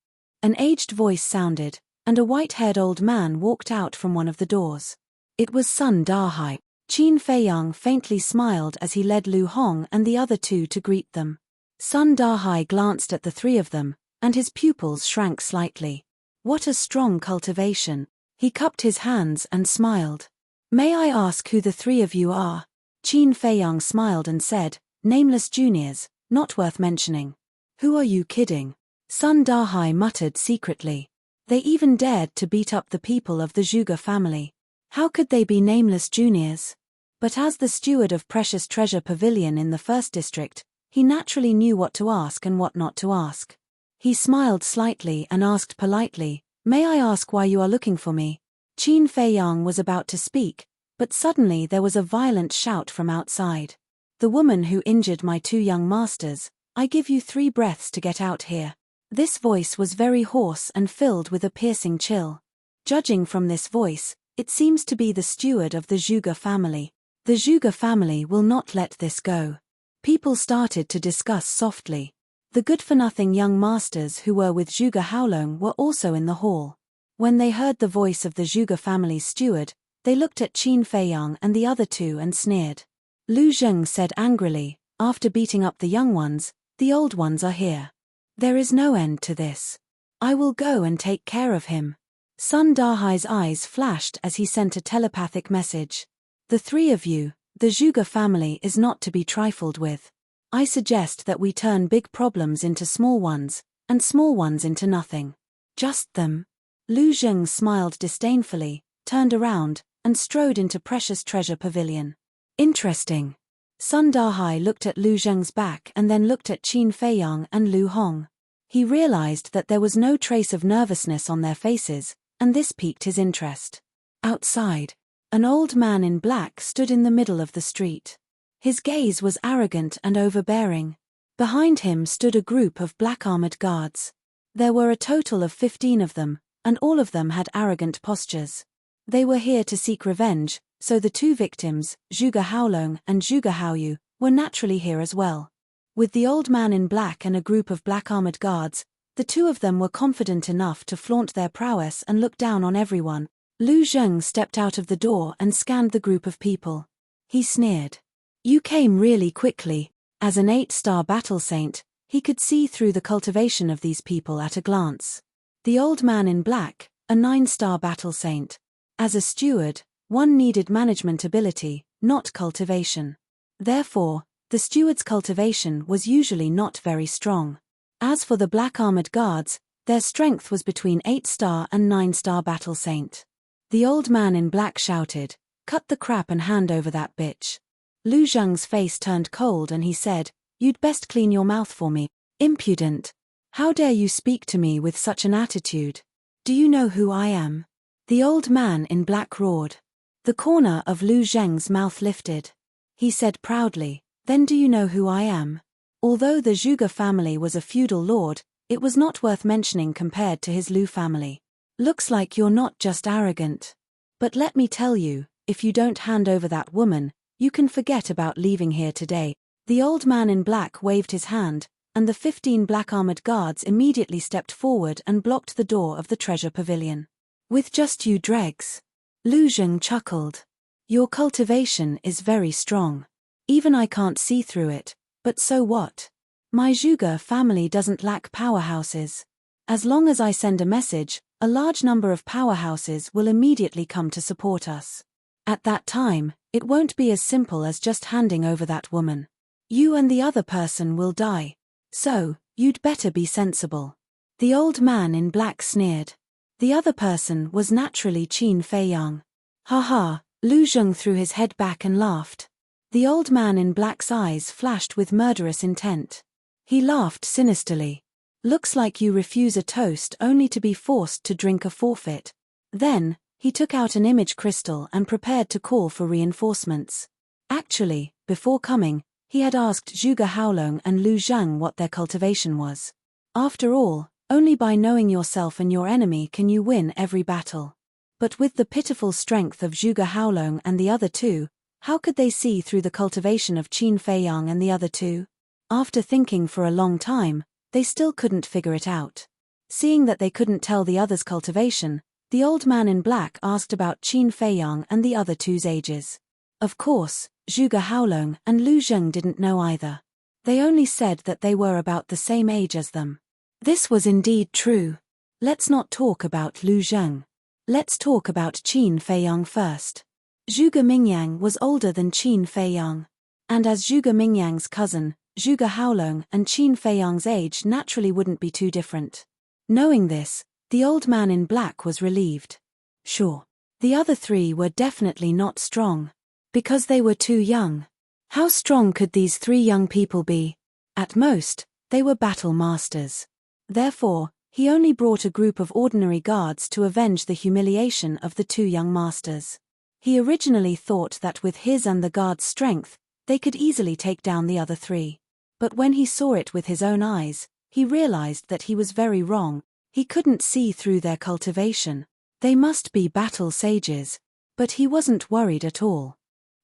an aged voice sounded, and a white-haired old man walked out from one of the doors. It was Sun Dahai. Qin Feiyang faintly smiled as he led Lu Hong and the other 2 to greet them. Sun Dahai glanced at the 3 of them, and his pupils shrank slightly. What a strong cultivation. He cupped his hands and smiled. May I ask who the 3 of you are? Qin Feiyang smiled and said, Nameless juniors, not worth mentioning. Who are you kidding? Sun Dahai muttered secretly. They even dared to beat up the people of the Zhuge family. How could they be nameless juniors? But as the steward of Precious Treasure Pavilion in the first district, he naturally knew what to ask and what not to ask. He smiled slightly and asked politely, May I ask why you are looking for me? Qin Feiyang was about to speak, but suddenly there was a violent shout from outside. The woman who injured my 2 young masters, I give you 3 breaths to get out here. This voice was very hoarse and filled with a piercing chill. Judging from this voice, it seems to be the steward of the Zhuge family. The Zhuge family will not let this go. People started to discuss softly. The good-for-nothing young masters who were with Zhuge Haolong were also in the hall. When they heard the voice of the Zhuge family's steward, they looked at Qin Feiyang and the other 2 and sneered. Lu Zheng said angrily, after beating up the young ones, the old ones are here. There is no end to this. I will go and take care of him. Sun Dahai's eyes flashed as he sent a telepathic message. The 3 of you, the Zhuge family is not to be trifled with. I suggest that we turn big problems into small ones, and small ones into nothing. Just them. Lu Zheng smiled disdainfully, turned around, and strode into Precious Treasure Pavilion. Interesting. Sun Dahai looked at Lu Zheng's back and then looked at Qin Feiyang and Lu Hong. He realized that there was no trace of nervousness on their faces, and this piqued his interest. Outside, an old man in black stood in the middle of the street. His gaze was arrogant and overbearing. Behind him stood a group of black-armored guards. There were a total of 15 of them, and all of them had arrogant postures. They were here to seek revenge, so the 2 victims, Zhuge Haolong and Zhuge Haoyu, were naturally here as well. With the old man in black and a group of black-armored guards, the 2 of them were confident enough to flaunt their prowess and look down on everyone. Lu Zheng stepped out of the door and scanned the group of people. He sneered. You came really quickly. As an 8-star battle saint, he could see through the cultivation of these people at a glance. The old man in black, a 9-star battle saint. As a steward, one needed management ability, not cultivation. Therefore, the steward's cultivation was usually not very strong. As for the black-armored guards, their strength was between 8-star and 9-star battle saint. The old man in black shouted, Cut the crap and hand over that bitch. Lu Zheng's face turned cold and he said, You'd best clean your mouth for me. Impudent. How dare you speak to me with such an attitude? Do you know who I am? The old man in black roared. The corner of Lu Zheng's mouth lifted. He said proudly, Then do you know who I am? Although the Zhuge family was a feudal lord, it was not worth mentioning compared to his Lu family. Looks like you're not just arrogant. But let me tell you, if you don't hand over that woman, you can forget about leaving here today. The old man in black waved his hand, and the 15 black-armored guards immediately stepped forward and blocked the door of the treasure pavilion. With just you dregs. Lu Zheng chuckled. Your cultivation is very strong. Even I can't see through it, but so what? My Zhuge family doesn't lack powerhouses. As long as I send a message, a large number of powerhouses will immediately come to support us. At that time, it won't be as simple as just handing over that woman. You and the other person will die. So, you'd better be sensible. The old man in black sneered. The other person was naturally Qin Feiyang. Ha ha, Lu Zheng threw his head back and laughed. The old man in black's eyes flashed with murderous intent. He laughed sinisterly. Looks like you refuse a toast only to be forced to drink a forfeit. Then, he took out an image crystal and prepared to call for reinforcements. Actually, before coming, he had asked Zhuge Haolong and Lu Zheng what their cultivation was. After all, only by knowing yourself and your enemy can you win every battle. But with the pitiful strength of Zhuge Haolong and the other two, how could they see through the cultivation of Qin Feiyang and the other two? After thinking for a long time, they still couldn't figure it out. Seeing that they couldn't tell the other's cultivation, the old man in black asked about Qin Feiyang and the other two's ages. Of course, Zhuge Haolong and Lu Zheng didn't know either. They only said that they were about the same age as them. This was indeed true. Let's not talk about Lu Zheng. Let's talk about Qin Feiyang first. Zhuge Mingyang was older than Qin Feiyang. And as Zhuge Mingyang's cousin, Zhuge Haolong and Qin Feiyang's age naturally wouldn't be too different. Knowing this, the old man in black was relieved. Sure. The other three were definitely not strong. Because they were too young. How strong could these three young people be? At most, they were battle masters. Therefore, he only brought a group of ordinary guards to avenge the humiliation of the two young masters. He originally thought that with his and the guards' strength, they could easily take down the other three. But when he saw it with his own eyes, he realized that he was very wrong. He couldn't see through their cultivation. They must be battle sages. But he wasn't worried at all.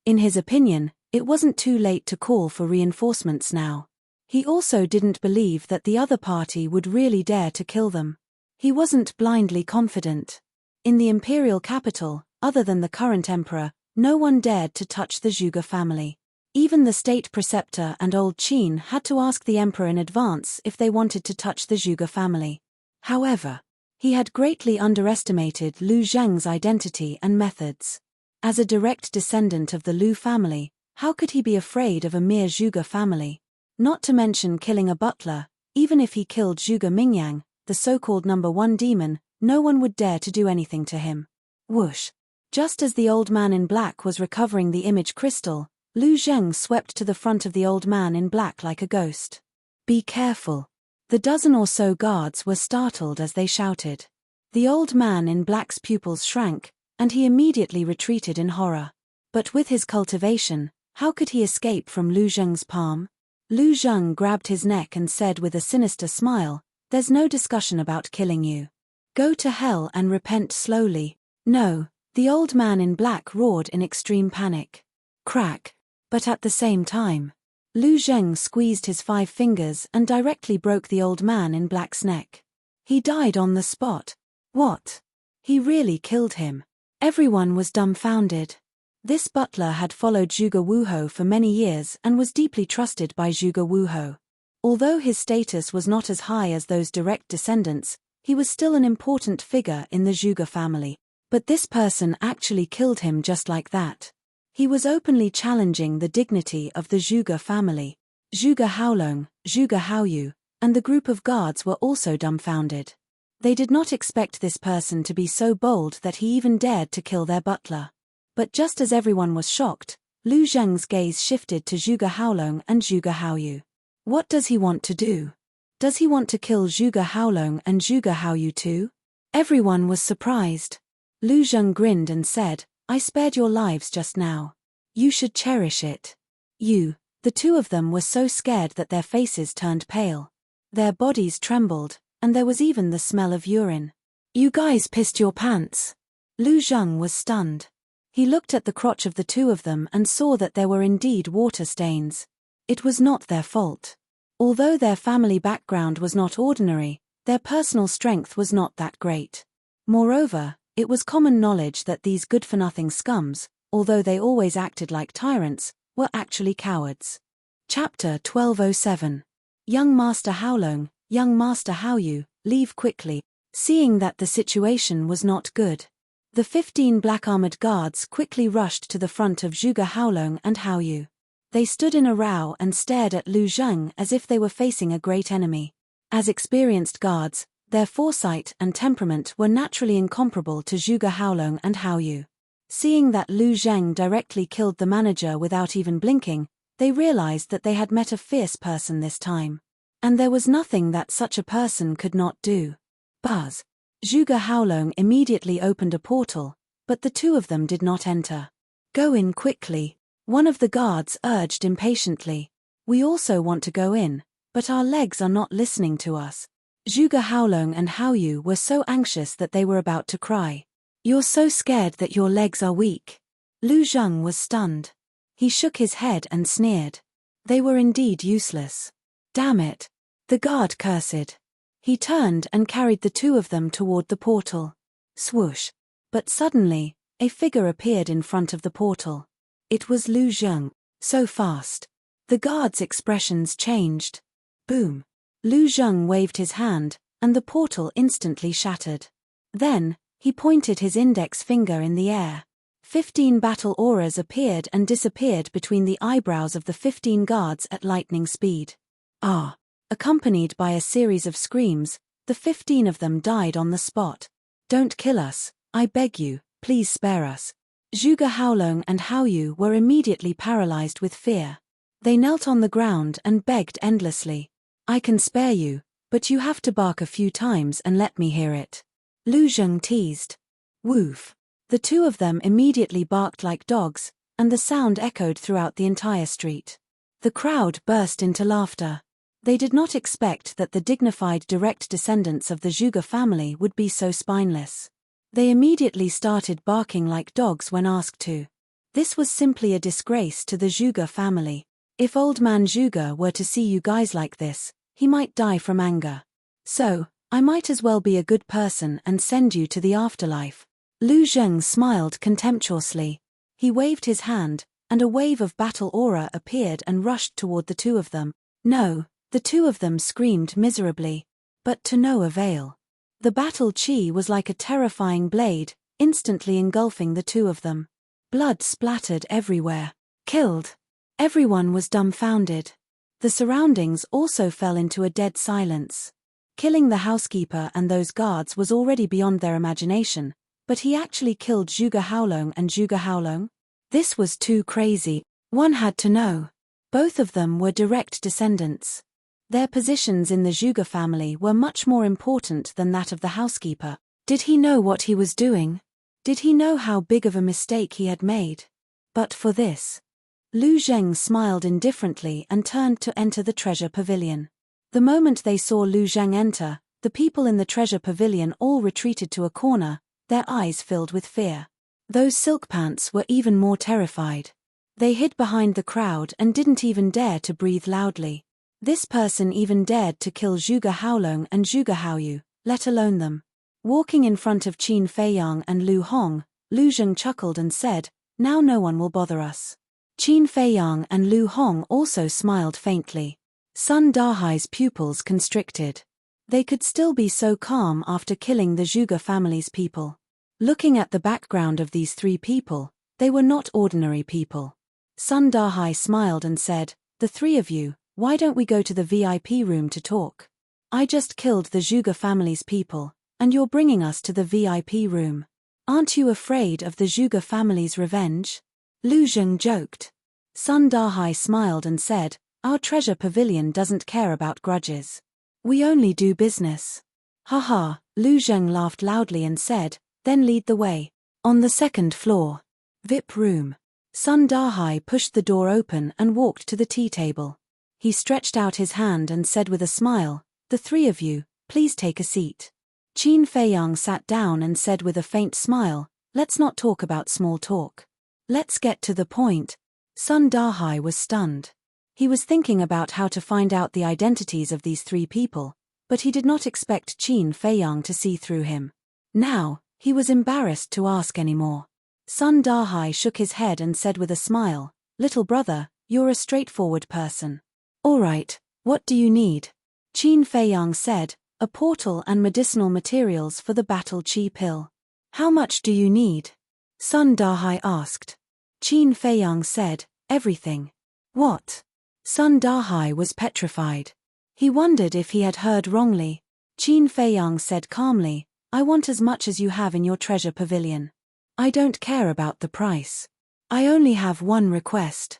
In his opinion, it wasn't too late to call for reinforcements now. He also didn't believe that the other party would really dare to kill them. He wasn't blindly confident. In the imperial capital, other than the current emperor, no one dared to touch the Zhuge family. Even the state preceptor and old Qin had to ask the emperor in advance if they wanted to touch the Zhuge family. However, he had greatly underestimated Lu Zheng's identity and methods. As a direct descendant of the Lu family, how could he be afraid of a mere Zhuge family? Not to mention killing a butler. Even if he killed Zhuge Mingyang, the so-called number one demon, no one would dare to do anything to him. Whoosh! Just as the old man in black was recovering the image crystal, Lu Zheng swept to the front of the old man in black like a ghost. Be careful. The dozen or so guards were startled as they shouted. The old man in black's pupils shrank, and he immediately retreated in horror. But with his cultivation, how could he escape from Lu Zheng's palm? Lu Zheng grabbed his neck and said with a sinister smile, "There's no discussion about killing you. Go to hell and repent slowly." No, the old man in black roared in extreme panic. Crack. But at the same time, Lu Zheng squeezed his 5 fingers and directly broke the old man in black's neck. He died on the spot. What? He really killed him. Everyone was dumbfounded. This butler had followed Zhuge Wuhou for many years and was deeply trusted by Zhuge Wuhou. Although his status was not as high as those direct descendants, he was still an important figure in the Zhuge family. But this person actually killed him just like that. He was openly challenging the dignity of the Zhuge family. Zhuge Haolong, Zhuge Haoyu, and the group of guards were also dumbfounded. They did not expect this person to be so bold that he even dared to kill their butler. But just as everyone was shocked, Lu Zheng's gaze shifted to Zhuge Haolong and Zhuge Haoyu. What does he want to do? Does he want to kill Zhuge Haolong and Zhuge Haoyu too? Everyone was surprised. Lu Zheng grinned and said, "I spared your lives just now. You should cherish it." The two of them were so scared that their faces turned pale. Their bodies trembled, and there was even the smell of urine. "You guys pissed your pants." Lu Zheng was stunned. He looked at the crotch of the two of them and saw that there were indeed water stains. It was not their fault. Although their family background was not ordinary, their personal strength was not that great. Moreover, It was common knowledge that these good-for-nothing scums, although they always acted like tyrants, were actually cowards. Chapter 1207. Young Master Haolong, young Master Haoyu, leave quickly. Seeing that the situation was not good, the 15 black-armored guards quickly rushed to the front of Zhuge Haolong and Haoyu. They stood in a row and stared at Lu Zheng as if they were facing a great enemy. As experienced guards, their foresight and temperament were naturally incomparable to Zhuge Haolong and Haoyu. Seeing that Lu Zheng directly killed the manager without even blinking, they realized that they had met a fierce person this time. And there was nothing that such a person could not do. Buzz. Zhuge Haolong immediately opened a portal, but the two of them did not enter. Go in quickly, one of the guards urged impatiently. We also want to go in, but our legs are not listening to us. Zhuge Haolong and Haoyu were so anxious that they were about to cry. You're so scared that your legs are weak. Lu Zheng was stunned. He shook his head and sneered. They were indeed useless. Damn it. The guard cursed. He turned and carried the two of them toward the portal. Swoosh. But suddenly, a figure appeared in front of the portal. It was Lu Zheng. So fast. The guards' expressions changed. Boom. Lu Zheng waved his hand, and the portal instantly shattered. Then, he pointed his index finger in the air. 15 battle auras appeared and disappeared between the eyebrows of the 15 guards at lightning speed. Ah! Accompanied by a series of screams, the 15 of them died on the spot. Don't kill us, I beg you, please spare us. Zhuge Haolong and Haoyu were immediately paralyzed with fear. They knelt on the ground and begged endlessly. I can spare you, but you have to bark a few times and let me hear it. Lu Zheng teased. Woof. The two of them immediately barked like dogs, and the sound echoed throughout the entire street. The crowd burst into laughter. They did not expect that the dignified direct descendants of the Zhuge family would be so spineless. They immediately started barking like dogs when asked to. This was simply a disgrace to the Zhuge family. If old man Zhuge were to see you guys like this, he might die from anger. So, I might as well be a good person and send you to the afterlife. Lu Zheng smiled contemptuously. He waved his hand, and a wave of battle aura appeared and rushed toward the two of them. No, the two of them screamed miserably. But to no avail. The battle chi was like a terrifying blade, instantly engulfing the two of them. Blood splattered everywhere. Killed. Everyone was dumbfounded. The surroundings also fell into a dead silence. Killing the housekeeper and those guards was already beyond their imagination, but he actually killed Zhuge Haolong and Zhuge Haolong? This was too crazy. One had to know. Both of them were direct descendants. Their positions in the Zhuge family were much more important than that of the housekeeper. Did he know what he was doing? Did he know how big of a mistake he had made? But for this. Lu Zheng smiled indifferently and turned to enter the treasure pavilion. The moment they saw Lu Zheng enter, the people in the treasure pavilion all retreated to a corner, their eyes filled with fear. Those silk pants were even more terrified. They hid behind the crowd and didn't even dare to breathe loudly. This person even dared to kill Zhuge Haolong and Zhuge Haoyu, let alone them. Walking in front of Qin Feiyang and Lu Hong, Lu Zheng chuckled and said, "Now no one will bother us." Qin Feiyang and Lu Hong also smiled faintly. Sun Dahai's pupils constricted. They could still be so calm after killing the Zhuge family's people. Looking at the background of these three people, they were not ordinary people. Sun Dahai smiled and said, "The three of you, why don't we go to the VIP room to talk? I just killed the Zhuge family's people, and you're bringing us to the VIP room. Aren't you afraid of the Zhuge family's revenge?" Lu Zheng joked. Sun Dahai smiled and said, "Our treasure pavilion doesn't care about grudges. We only do business." Haha, Lu Zheng laughed loudly and said, "Then lead the way." On the second floor. VIP room. Sun Dahai pushed the door open and walked to the tea table. He stretched out his hand and said with a smile, "The three of you, please take a seat." Qin Feiyang sat down and said with a faint smile, "Let's not talk about small talk. Let's get to the point." Sun Dahai was stunned. He was thinking about how to find out the identities of these three people, but he did not expect Qin Feiyang to see through him. Now, He was embarrassed to ask any more. Sun Dahai shook his head and said with a smile, "Little brother, you're a straightforward person. All right, what do you need?" Qin Feiyang said, "A portal and medicinal materials for the battle chi pill." "How much do you need?" Sun Dahai asked. Qin Feiyang said, "Everything." "What?" Sun Dahai was petrified. He wondered if he had heard wrongly. Qin Feiyang said calmly, "I want as much as you have in your treasure pavilion. I don't care about the price. I only have one request.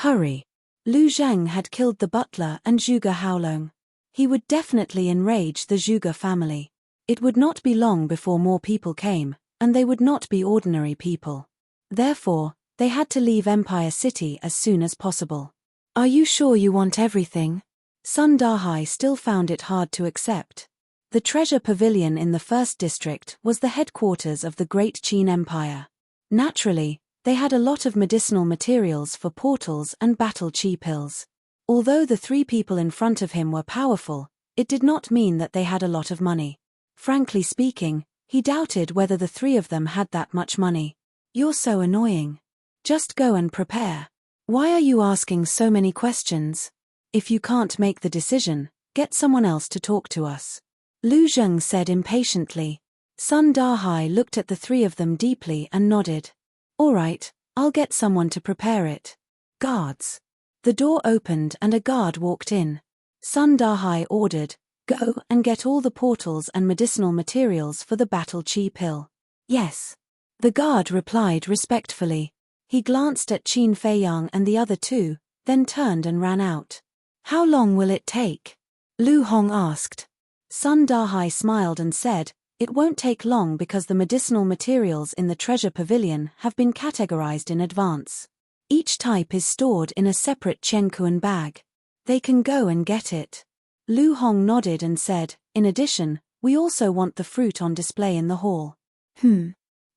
Hurry." Lu Zheng had killed the butler and Zhuge Haolong. He would definitely enrage the Zhuge family. It would not be long before more people came, and they would not be ordinary people. Therefore, they had to leave Empire City as soon as possible. "Are you sure you want everything?" Sun Dahai still found it hard to accept. The treasure pavilion in the first district was the headquarters of the Great Qin Empire. Naturally, they had a lot of medicinal materials for portals and battle chi pills. Although the three people in front of him were powerful, it did not mean that they had a lot of money. Frankly speaking, he doubted whether the three of them had that much money. "You're so annoying. Just go and prepare. Why are you asking so many questions? If you can't make the decision, get someone else to talk to us." Lu Zheng said impatiently. Sun Dahai looked at the three of them deeply and nodded. "All right, I'll get someone to prepare it." "Guards." The door opened and a guard walked in. Sun Dahai ordered, "Go and get all the portals and medicinal materials for the battle chi pill." "Yes." The guard replied respectfully. He glanced at Qin Feiyang and the other two, then turned and ran out. "How long will it take?" Lu Hong asked. Sun Dahai smiled and said, "It won't take long because the medicinal materials in the treasure pavilion have been categorized in advance. Each type is stored in a separate Qiankuan bag. They can go and get it." Lu Hong nodded and said, "In addition, we also want the fruit on display in the hall."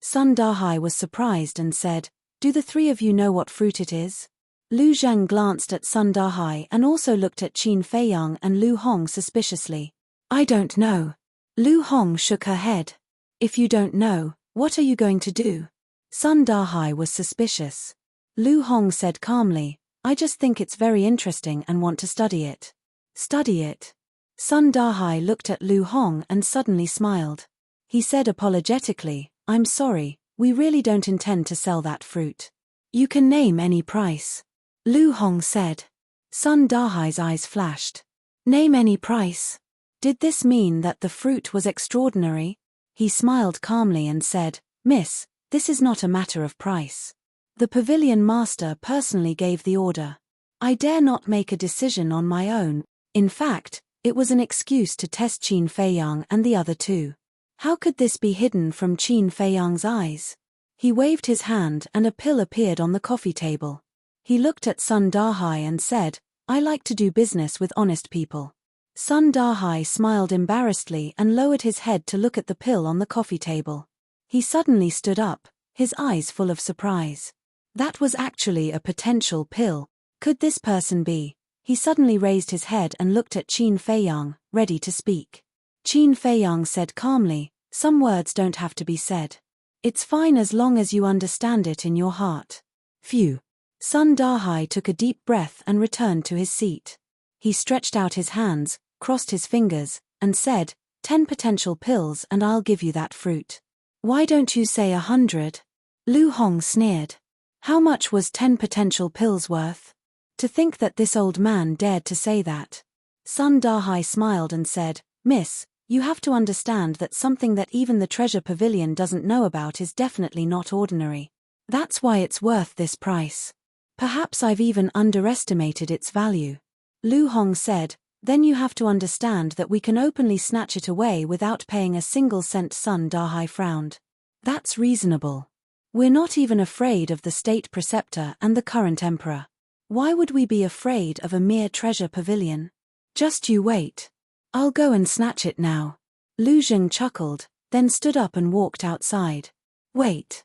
Sun Dahai was surprised and said, "Do the three of you know what fruit it is?" Lu Zheng glanced at Sun Dahai and also looked at Qin Feiyang and Lu Hong suspiciously. "I don't know." Lu Hong shook her head. "If you don't know, what are you going to do?" Sun Dahai was suspicious. Lu Hong said calmly, "I just think it's very interesting and want to study it." "Study it?" Sun Dahai looked at Lu Hong and suddenly smiled. He said apologetically, "I'm sorry, we really don't intend to sell that fruit." "You can name any price." Lu Hong said. Sun Dahai's eyes flashed. "Name any price?" Did this mean that the fruit was extraordinary? He smiled calmly and said, "Miss, this is not a matter of price. The pavilion master personally gave the order. I dare not make a decision on my own." In fact, it was an excuse to test Qin Feiyang and the other two. How could this be hidden from Qin Feiyang's eyes? He waved his hand and a pill appeared on the coffee table. He looked at Sun Dahai and said, "I like to do business with honest people." Sun Dahai smiled embarrassedly and lowered his head to look at the pill on the coffee table. He suddenly stood up, his eyes full of surprise. That was actually a potential pill. Could this person be? He suddenly raised his head and looked at Qin Feiyang, ready to speak. Qin Feiyang said calmly, "Some words don't have to be said. It's fine as long as you understand it in your heart." Phew. Sun Dahai took a deep breath and returned to his seat. He stretched out his hands, crossed his fingers, and said, 10 potential pills and I'll give you that fruit." "Why don't you say 100? Lu Hong sneered. How much was 10 potential pills worth? To think that this old man dared to say that. Sun Dahai smiled and said, "Miss, you have to understand that something that even the treasure pavilion doesn't know about is definitely not ordinary. That's why it's worth this price. Perhaps I've even underestimated its value." Lu Hong said, "Then you have to understand that we can openly snatch it away without paying a single cent." Sun Dahai frowned. "That's reasonable. We're not even afraid of the state preceptor and the current emperor. Why would we be afraid of a mere treasure pavilion? Just you wait. I'll go and snatch it now." Lu Zheng chuckled, then stood up and walked outside. "Wait."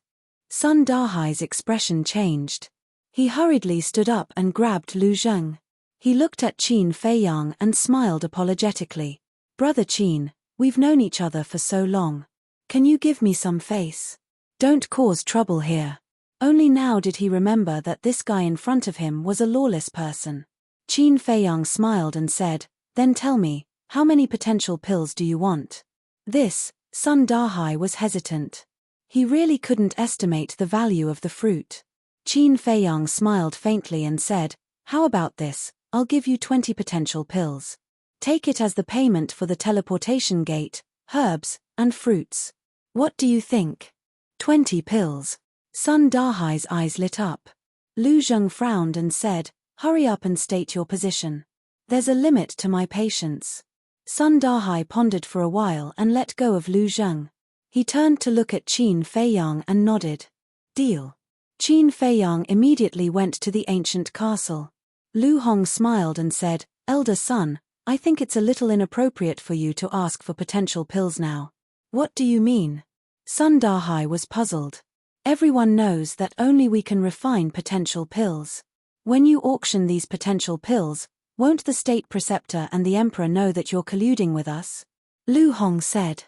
Sun Dahai's expression changed. He hurriedly stood up and grabbed Lu Zheng. He looked at Qin Feiyang and smiled apologetically. "Brother Qin, we've known each other for so long. Can you give me some face? Don't cause trouble here. Only now did he remember that this guy in front of him was a lawless person. Qin Feiyang smiled and said, then tell me, how many potential pills do you want? Sun Dahai was hesitant. He really couldn't estimate the value of the fruit. Qin Feiyang smiled faintly and said, how about this, I'll give you 20 potential pills. Take it as the payment for the teleportation gate, herbs, and fruits. What do you think? 20 pills. Sun Dahai's eyes lit up. Lu Zheng frowned and said, hurry up and state your position. There's a limit to my patience. Sun Dahai pondered for a while and let go of Lu Zheng. He turned to look at Qin Feiyang and nodded. Deal. Qin Feiyang immediately went to the ancient castle. Lu Hong smiled and said, elder son, I think it's a little inappropriate for you to ask for potential pills now. What do you mean? Sun Dahai was puzzled. Everyone knows that only we can refine potential pills. When you auction these potential pills, won't the state preceptor and the emperor know that you're colluding with us? Lu Hong said.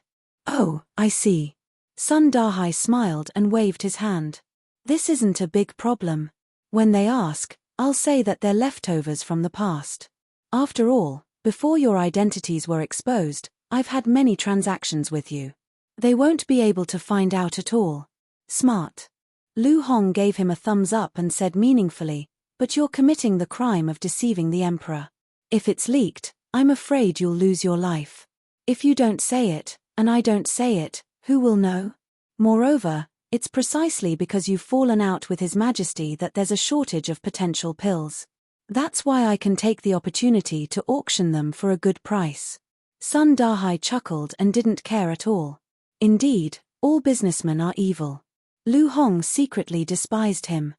Oh, I see. Sun Dahai smiled and waved his hand. This isn't a big problem. When they ask, I'll say that they're leftovers from the past. After all, before your identities were exposed, I've had many transactions with you. They won't be able to find out at all. Smart. Lu Hong gave him a thumbs up and said meaningfully, but you're committing the crime of deceiving the emperor. If it's leaked, I'm afraid you'll lose your life. If you don't say it, and I don't say it, who will know? Moreover, it's precisely because you've fallen out with His Majesty that there's a shortage of potential pills. That's why I can take the opportunity to auction them for a good price. Sun Dahai chuckled and didn't care at all. Indeed, all businessmen are evil. Lu Hong secretly despised him.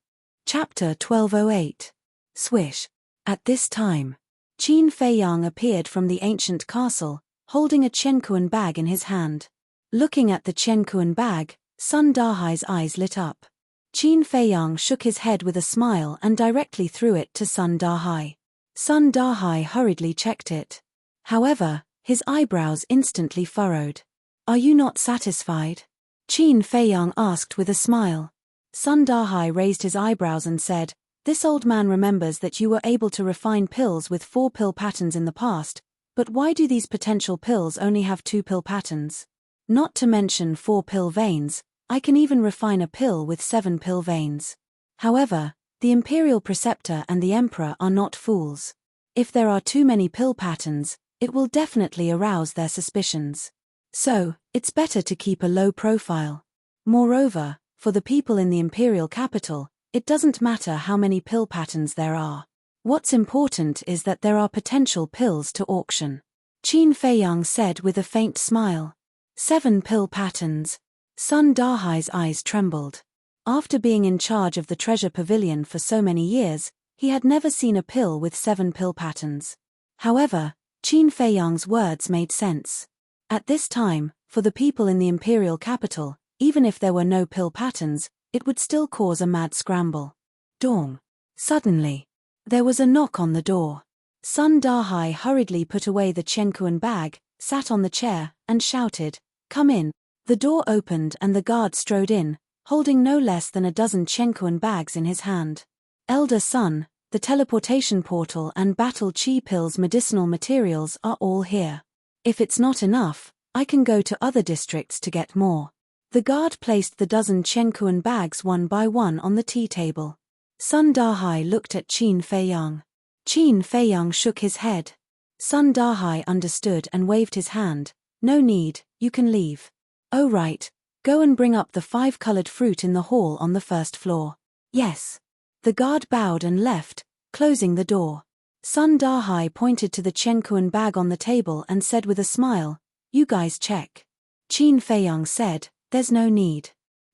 Chapter 1208. Swish. At this time, Qin Feiyang appeared from the ancient castle, holding a Qiankuan bag in his hand. Looking at the Qiankuan bag, Sun Dahai's eyes lit up. Qin Feiyang shook his head with a smile and directly threw it to Sun Dahai. Sun Dahai hurriedly checked it. However, his eyebrows instantly furrowed. Are you not satisfied? Qin Feiyang asked with a smile. Sun Dahai raised his eyebrows and said, this old man remembers that you were able to refine pills with 4 pill patterns in the past, but why do these potential pills only have 2 pill patterns? Not to mention 4 pill veins, I can even refine a pill with 7 pill veins. However, the imperial preceptor and the emperor are not fools. If there are too many pill patterns, it will definitely arouse their suspicions. So, it's better to keep a low profile. Moreover, for the people in the imperial capital, it doesn't matter how many pill patterns there are. What's important is that there are potential pills to auction. Qin Feiyang said with a faint smile. 7 pill patterns. Sun Dahai's eyes trembled. After being in charge of the treasure pavilion for so many years, he had never seen a pill with 7 pill patterns. However, Qin Feiyang's words made sense. At this time, for the people in the imperial capital, even if there were no pill patterns, it would still cause a mad scramble. Dong. Suddenly, there was a knock on the door. Sun Dahai hurriedly put away the Qiankuan bag, sat on the chair, and shouted, come in. The door opened and the guard strode in, holding no less than a dozen Qiankuan bags in his hand. Elder son, the teleportation portal and battle chi pills medicinal materials are all here. If it's not enough, I can go to other districts to get more. The guard placed the dozen Qiankuan bags one by one on the tea table. Sun Dahai looked at Qin Feiyang. Qin Feiyang shook his head. Sun Dahai understood and waved his hand. No need, you can leave. Oh right, go and bring up the 5-colored fruit in the hall on the first floor. Yes. The guard bowed and left, closing the door. Sun Dahai pointed to the Qiankuan bag on the table and said with a smile, you guys check. Qin Feiyang said, there's no need.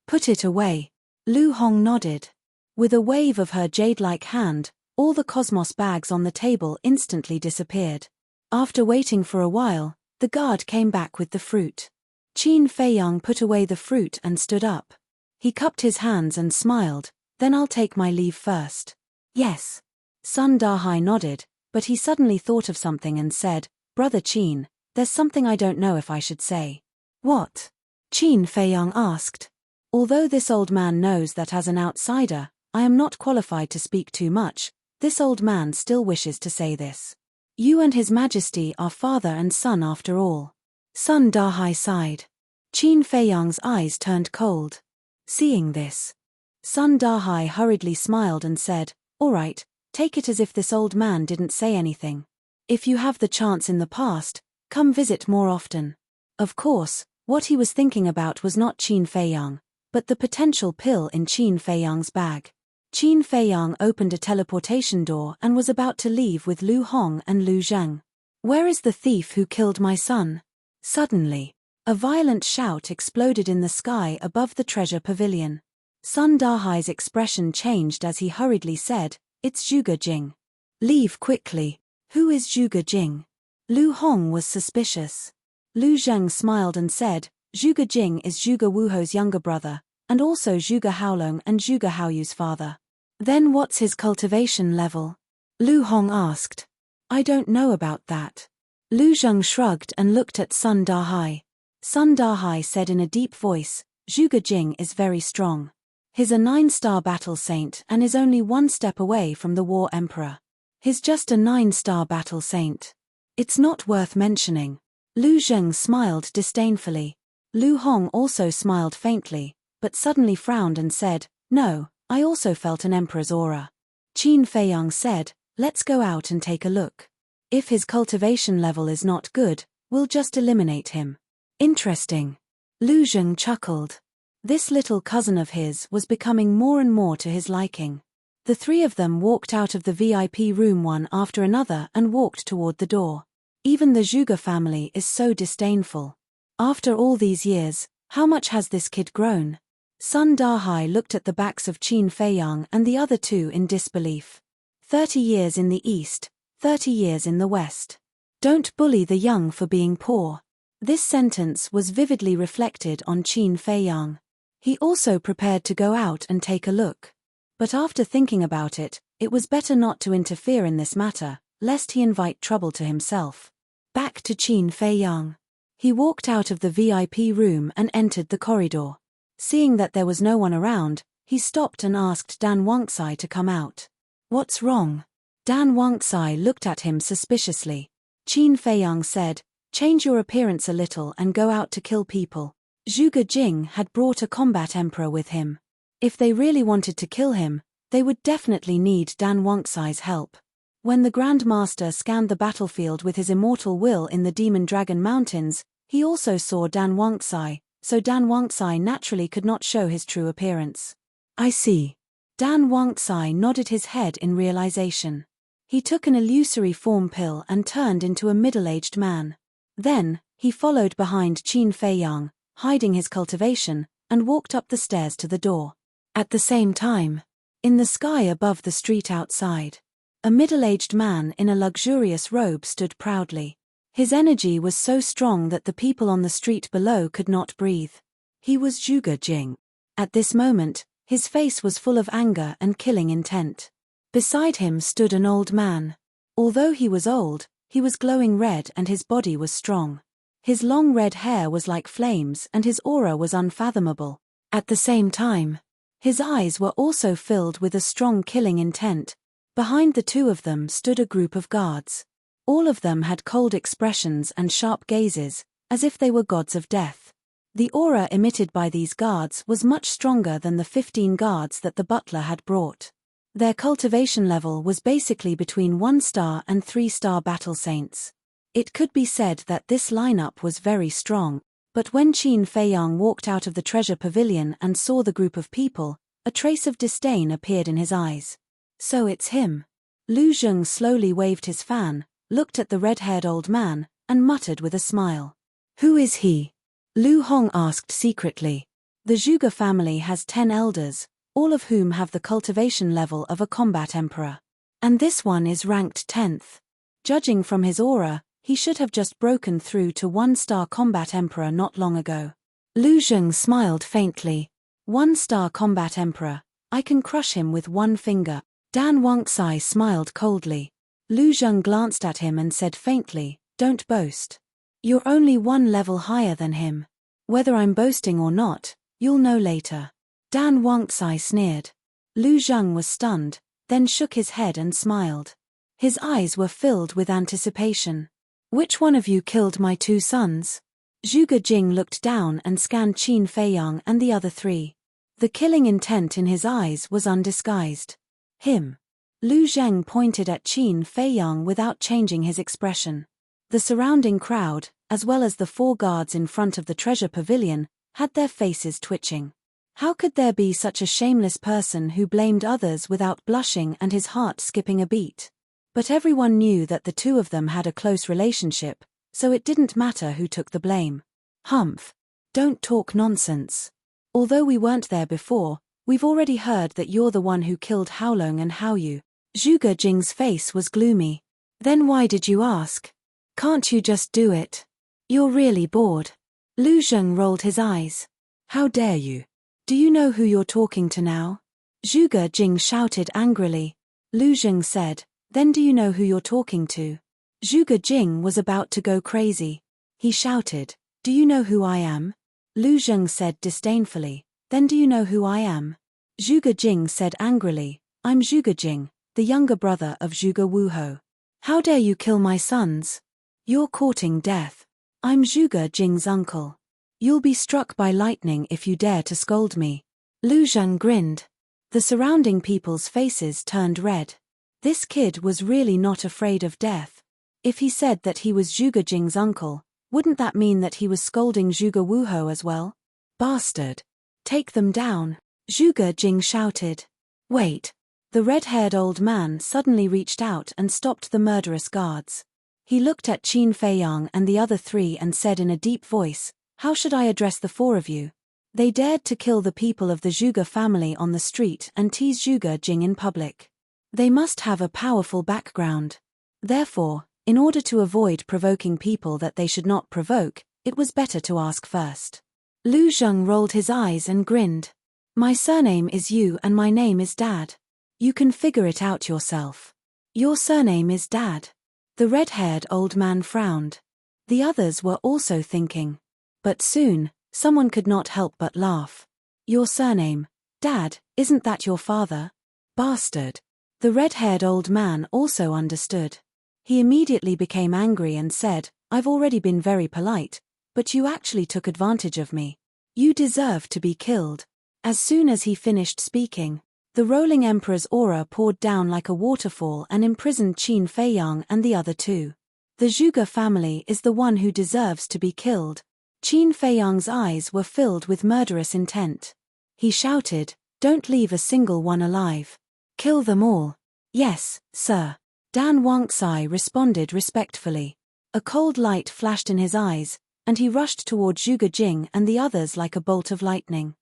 Put it away. Lu Hong nodded. With a wave of her jade-like hand, all the cosmos bags on the table instantly disappeared. After waiting for a while, the guard came back with the fruit. Qin Feiyang put away the fruit and stood up. He cupped his hands and smiled, then I'll take my leave first. Yes. Sun Dahai nodded, but he suddenly thought of something and said, Brother Qin, there's something I don't know if I should say. What? Qin Feiyang asked. Although this old man knows that as an outsider, I am not qualified to speak too much, this old man still wishes to say this. You and His Majesty are father and son after all. Sun Dahai sighed. Qin Feiyang's eyes turned cold. Seeing this, Sun Dahai hurriedly smiled and said, "All right, take it as if this old man didn't say anything. If you have the chance in the past, come visit more often." Of course, what he was thinking about was not Qin Feiyang, but the potential pill in Qin Feiyang's bag. Qin Feiyang opened a teleportation door and was about to leave with Lu Hong and Lu Zheng. "Where is the thief who killed my son?" Suddenly, a violent shout exploded in the sky above the treasure pavilion. Sun Dahai's expression changed as he hurriedly said, "It's Zhuge Jing. Leave quickly." "Who is Zhuge Jing?" Lu Hong was suspicious. Lu Zheng smiled and said, "Zhuge Jing is Zhuge Wuho's younger brother, and also Zhuge Haolong and Zhuge Haoyu's father." "Then what's his cultivation level?" Lu Hong asked. "I don't know about that." Lu Zheng shrugged and looked at Sun Dahai. Sun Dahai said in a deep voice, "Zhuge Jing is very strong. He's a 9-star battle saint and is only 1 step away from the War Emperor. He's just a 9-star battle saint. It's not worth mentioning." Lu Zheng smiled disdainfully. Lu Hong also smiled faintly, but suddenly frowned and said, "No, I also felt an emperor's aura." Qin Feiyang said, "Let's go out and take a look. If his cultivation level is not good, we'll just eliminate him." "Interesting." Lu Zheng chuckled. This little cousin of his was becoming more and more to his liking. The three of them walked out of the VIP room one after another and walked toward the door. Even the Zhuge family is so disdainful. After all these years, how much has this kid grown? Sun Dahai looked at the backs of Qin Feiyang and the other two in disbelief. 30 years in the east, 30 years in the west. Don't bully the young for being poor. This sentence was vividly reflected on Qin Feiyang. He also prepared to go out and take a look. But after thinking about it, it was better not to interfere in this matter, lest he invite trouble to himself. Back to Qin Feiyang. He walked out of the VIP room and entered the corridor. Seeing that there was no one around, he stopped and asked Dan Wangxai to come out. "What's wrong?" Dan Wangxai looked at him suspiciously. Qin Feiyang said, "Change your appearance a little and go out to kill people." Zhuge Jing had brought a combat emperor with him. If they really wanted to kill him, they would definitely need Dan Wangxai's help. When the Grand Master scanned the battlefield with his immortal will in the Demon Dragon Mountains, he also saw Dan Wangxai, so Dan Wangxai naturally could not show his true appearance. "I see." Dan Wangxai nodded his head in realization. He took an illusory form pill and turned into a middle-aged man. Then, he followed behind Qin Feiyang, hiding his cultivation, and walked up the stairs to the door. At the same time, in the sky above the street outside, a middle-aged man in a luxurious robe stood proudly. His energy was so strong that the people on the street below could not breathe. He was Zhuge Jing. At this moment, his face was full of anger and killing intent. Beside him stood an old man. Although he was old, he was glowing red and his body was strong. His long red hair was like flames and his aura was unfathomable. At the same time, his eyes were also filled with a strong killing intent. Behind the two of them stood a group of guards. All of them had cold expressions and sharp gazes, as if they were gods of death. The aura emitted by these guards was much stronger than the 15 guards that the butler had brought. Their cultivation level was basically between 1-star and 3-star battle saints. It could be said that this lineup was very strong, but when Qin Feiyang walked out of the treasure pavilion and saw the group of people, a trace of disdain appeared in his eyes. "So it's him." Lu Zheng slowly waved his fan, looked at the red-haired old man, and muttered with a smile. "Who is he?" Lu Hong asked secretly. The Zhuge family has 10 elders, all of whom have the cultivation level of a combat emperor. And this one is ranked 10th. Judging from his aura, he should have just broken through to 1-star combat emperor not long ago. Lu Zheng smiled faintly. 1-star combat emperor, I can crush him with one finger. Dan Wangxai smiled coldly. Lu Zheng glanced at him and said faintly, "Don't boast. You're only 1 level higher than him." Whether I'm boasting or not, you'll know later. Dan Wangzai sneered. Lu Zheng was stunned, then shook his head and smiled. His eyes were filled with anticipation. Which one of you killed my 2 sons? Zhuge Jing looked down and scanned Qin Feiyang and the other 3. The killing intent in his eyes was undisguised. Him. Lu Zheng pointed at Qin Feiyang without changing his expression. The surrounding crowd, as well as the 4 guards in front of the treasure pavilion, had their faces twitching. How could there be such a shameless person who blamed others without blushing and his heart skipping a beat? But everyone knew that the 2 of them had a close relationship, so it didn't matter who took the blame. Humph. Don't talk nonsense. Although we weren't there before, we've already heard that you're the one who killed Haolong and Haoyu. Zhuge Jing's face was gloomy. Then why did you ask? Can't you just do it? You're really bored. Lu Zheng rolled his eyes. How dare you? Do you know who you're talking to now? Zhuge Jing shouted angrily. Lu Zheng said, then do you know who you're talking to? Zhuge Jing was about to go crazy. He shouted, do you know who I am? Lu Zheng said disdainfully, then do you know who I am? Zhuge Jing said angrily, I'm Zhuge Jing, the younger brother of Zhuge Wuhou. How dare you kill my sons? You're courting death. I'm Zhuge Jing's uncle. You'll be struck by lightning if you dare to scold me. Lu Zheng grinned. The surrounding people's faces turned red. This kid was really not afraid of death. If he said that he was Zhuge Jing's uncle, wouldn't that mean that he was scolding Zhuge Wuhou as well? Bastard. Take them down, Zhuge Jing shouted. Wait. The red-haired old man suddenly reached out and stopped the murderous guards. He looked at Qin Feiyang and the other 3 and said in a deep voice, how should I address the 4 of you? They dared to kill the people of the Zhuge family on the street and tease Zhuge Jing in public. They must have a powerful background. Therefore, in order to avoid provoking people that they should not provoke, it was better to ask first. Lu Zheng rolled his eyes and grinned. My surname is Yu and my name is Dad. You can figure it out yourself. Your surname is Dad. The red-haired old man frowned. The others were also thinking. But soon, someone could not help but laugh. Your surname, Dad, isn't that your father? Bastard. The red-haired old man also understood. He immediately became angry and said, I've already been very polite, but you actually took advantage of me. You deserve to be killed. As soon as he finished speaking, the rolling emperor's aura poured down like a waterfall and imprisoned Qin Feiyang and the other 2. The Zhuge family is the one who deserves to be killed. Qin Feiyang's eyes were filled with murderous intent. He shouted, don't leave a single one alive. Kill them all. Yes, sir. Dan Wangzai responded respectfully. A cold light flashed in his eyes, and he rushed toward Zhuge Jing and the others like a bolt of lightning.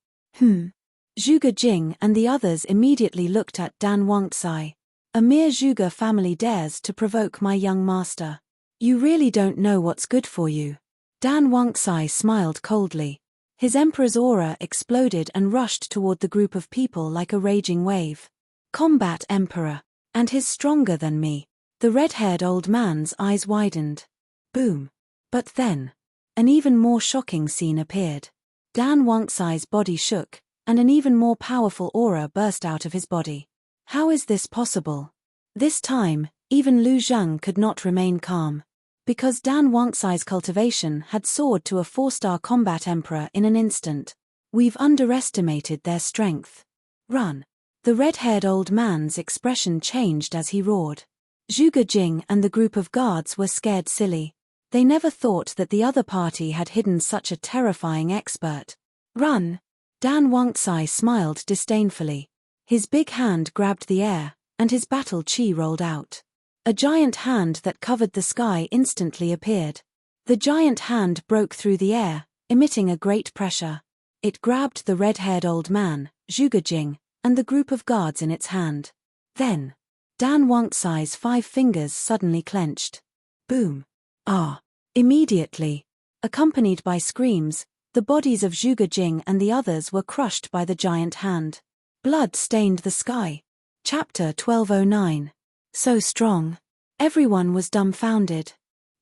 Zhuge Jing and the others immediately looked at Dan Wangzai. A mere Zhuge family dares to provoke my young master. You really don't know what's good for you. Dan Wangzai smiled coldly. His emperor's aura exploded and rushed toward the group of people like a raging wave. Combat Emperor. And he's stronger than me. The red-haired old man's eyes widened. Boom. But then, an even more shocking scene appeared. Dan Wangzai's body shook, and an even more powerful aura burst out of his body. How is this possible? This time, even Lu Zheng could not remain calm. Because Dan Wangzai's cultivation had soared to a 4-star combat emperor in an instant. We've underestimated their strength. Run. The red-haired old man's expression changed as he roared. Zhuge Jing and the group of guards were scared silly. They never thought that the other party had hidden such a terrifying expert. Run! Dan Wangzai smiled disdainfully. His big hand grabbed the air, and his battle chi rolled out. A giant hand that covered the sky instantly appeared. The giant hand broke through the air, emitting a great pressure. It grabbed the red-haired old man, Zhuge Jing, and the group of guards in its hand. Then, Dan Wangzai's 5 fingers suddenly clenched. Boom. Ah. Immediately, accompanied by screams, the bodies of Zhuge Jing and the others were crushed by the giant hand. Blood stained the sky. Chapter 1209. So strong. Everyone was dumbfounded.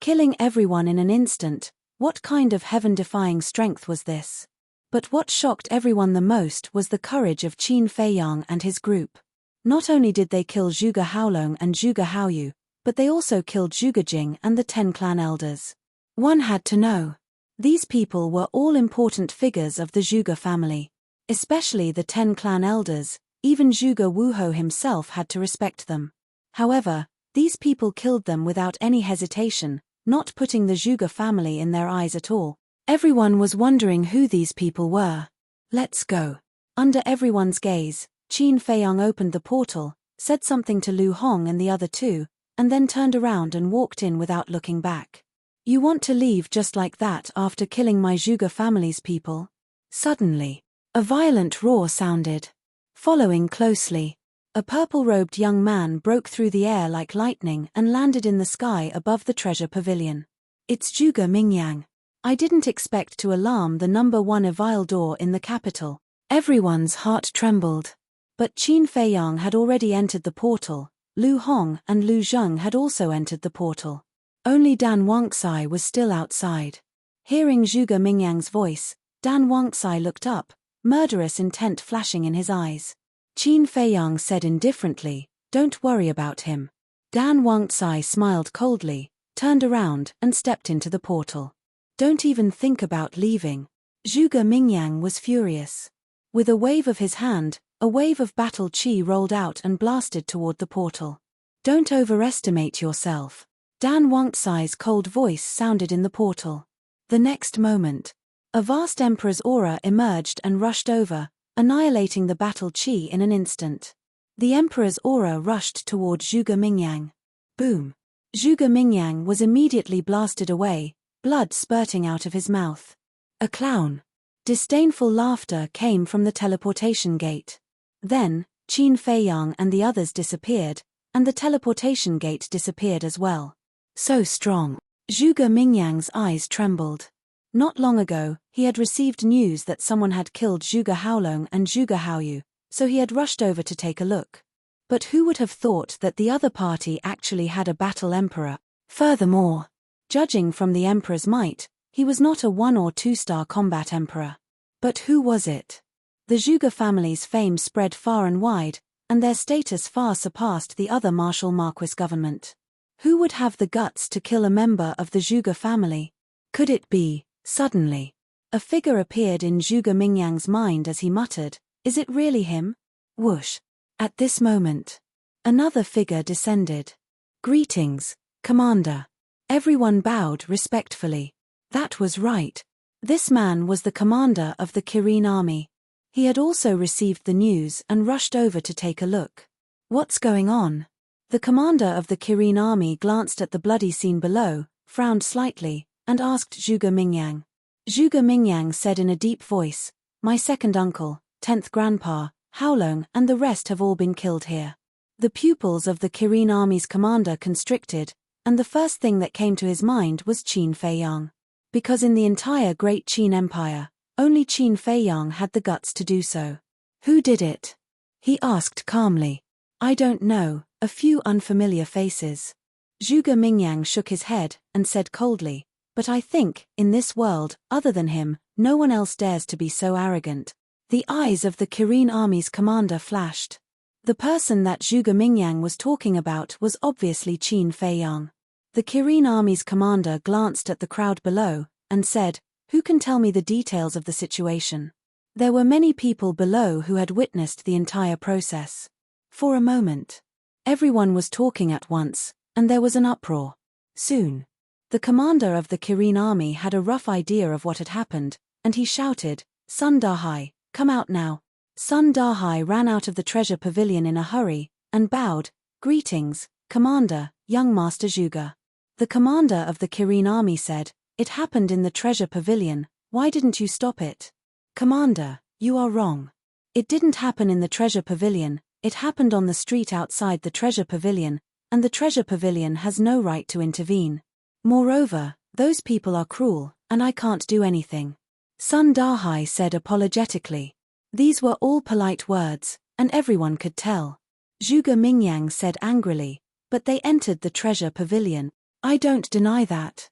Killing everyone in an instant, What kind of heaven-defying strength was this? But what shocked everyone the most was the courage of Qin Feiyang and his group. Not only did they kill Zhuge Haolong and Zhuge Haoyu, but they also killed Zhuge Jing and the 10 clan elders. One had to know. These people were all important figures of the Zhuge family. Especially the 10 clan elders, even Zhuge Wuhou himself had to respect them. However, these people killed them without any hesitation, not putting the Zhuge family in their eyes at all. Everyone was wondering who these people were. Let's go. Under everyone's gaze, Qin Feiyang opened the portal, said something to Lu Hong and the other two, and then turned around and walked in without looking back. You want to leave just like that after killing my Zhuge family's people? Suddenly, a violent roar sounded. Following closely, a purple-robed young man broke through the air like lightning and landed in the sky above the treasure pavilion. It's Zhuge Mingyang. I didn't expect to alarm the number 1 Evile door in the capital. Everyone's heart trembled. But Qin Feiyang had already entered the portal, Lu Hong and Lu Zheng had also entered the portal. Only Dan Wangxi was still outside. Hearing Zhuge Mingyang's voice, Dan Wangxi looked up, murderous intent flashing in his eyes. Qin Feiyang said indifferently, "Don't worry about him." Dan Wangxi smiled coldly, turned around and stepped into the portal. Don't even think about leaving. Zhuge Mingyang was furious. With a wave of his hand, a wave of battle chi rolled out and blasted toward the portal. Don't overestimate yourself. Dan Wangxi's cold voice sounded in the portal. The next moment, a vast emperor's aura emerged and rushed over, annihilating the battle chi in an instant. The emperor's aura rushed toward Zhuge Mingyang. Boom! Zhuge Mingyang was immediately blasted away, blood spurting out of his mouth. A clown. Disdainful laughter came from the teleportation gate. Then, Qin Feiyang and the others disappeared, and the teleportation gate disappeared as well. So strong. Zhuge Mingyang's eyes trembled. Not long ago, he had received news that someone had killed Zhuge Haolong and Zhuge Haoyu, so he had rushed over to take a look. But who would have thought that the other party actually had a battle emperor? Furthermore, judging from the emperor's might, he was not a 1 or 2-star combat emperor. But who was it? The Zhuge family's fame spread far and wide, and their status far surpassed the other martial Marquis government. Who would have the guts to kill a member of the Zhuge family? Could it be? Suddenly, a figure appeared in Zhuge Mingyang's mind as he muttered, "Is it really him?" Whoosh! At this moment, another figure descended. "Greetings, Commander." Everyone bowed respectfully. That was right. This man was the commander of the Kirin army. He had also received the news and rushed over to take a look. What's going on? The commander of the Kirin army glanced at the bloody scene below, frowned slightly, and asked Zhuge Mingyang. Zhuge Mingyang said in a deep voice, "My second uncle, 10th grandpa, Haolong and the rest have all been killed here." The pupils of the Kirin army's commander constricted, and the first thing that came to his mind was Qin Feiyang. Because in the entire Great Qin Empire, only Qin Feiyang had the guts to do so. Who did it? He asked calmly. I don't know, a few unfamiliar faces. Zhuge Mingyang shook his head and said coldly, but I think, in this world, other than him, no one else dares to be so arrogant. The eyes of the Kirin army's commander flashed. The person that Zhuge Mingyang was talking about was obviously Qin Feiyang. The Kirin army's commander glanced at the crowd below, and said, "Who can tell me the details of the situation?" There were many people below who had witnessed the entire process. For a moment, everyone was talking at once, and there was an uproar. Soon, the commander of the Kirin army had a rough idea of what had happened, and he shouted, "Sun Dahai, come out now." Sun Dahai ran out of the treasure pavilion in a hurry, and bowed, "Greetings, Commander, young Master Zhuge." The commander of the Kirin army said, "It happened in the treasure pavilion, why didn't you stop it?" "Commander, you are wrong. It didn't happen in the treasure pavilion, it happened on the street outside the treasure pavilion, and the treasure pavilion has no right to intervene. Moreover, those people are cruel, and I can't do anything." Sun Dahai said apologetically. These were all polite words, and everyone could tell. Zhuge Mingyang said angrily, "But they entered the treasure pavilion." "I don't deny that.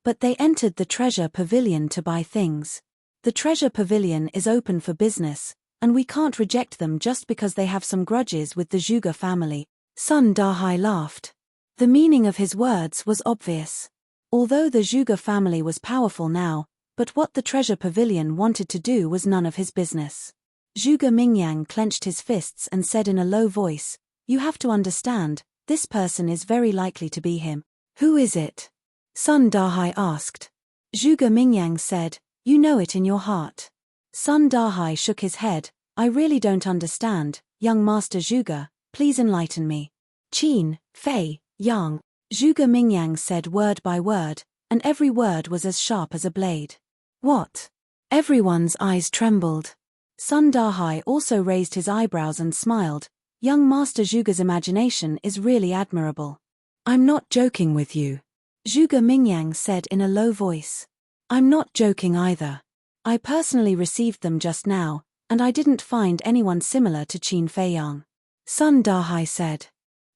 But they entered the treasure pavilion to buy things. The treasure pavilion is open for business, and we can't reject them just because they have some grudges with the Zhuge family. Sun Dahai laughed. The meaning of his words was obvious. Although the Zhuge family was powerful now, but what the treasure pavilion wanted to do was none of his business. Zhuge Mingyang clenched his fists and said in a low voice, "You have to understand, this person is very likely to be him." "Who is it?" Sun Dahai asked. Zhuge Mingyang said, "You know it in your heart." Sun Dahai shook his head. "I really don't understand, young Master Zhuge, please enlighten me." "Qin, Fei, Yang," Zhuge Mingyang said word by word, and every word was as sharp as a blade. "What?" Everyone's eyes trembled. Sun Dahai also raised his eyebrows and smiled. Young Master Zhuge's imagination is really admirable. "I'm not joking with you," Zhuge Mingyang said in a low voice. "I'm not joking either. I personally received them just now, and I didn't find anyone similar to Qin Feiyang," Sun Dahai said.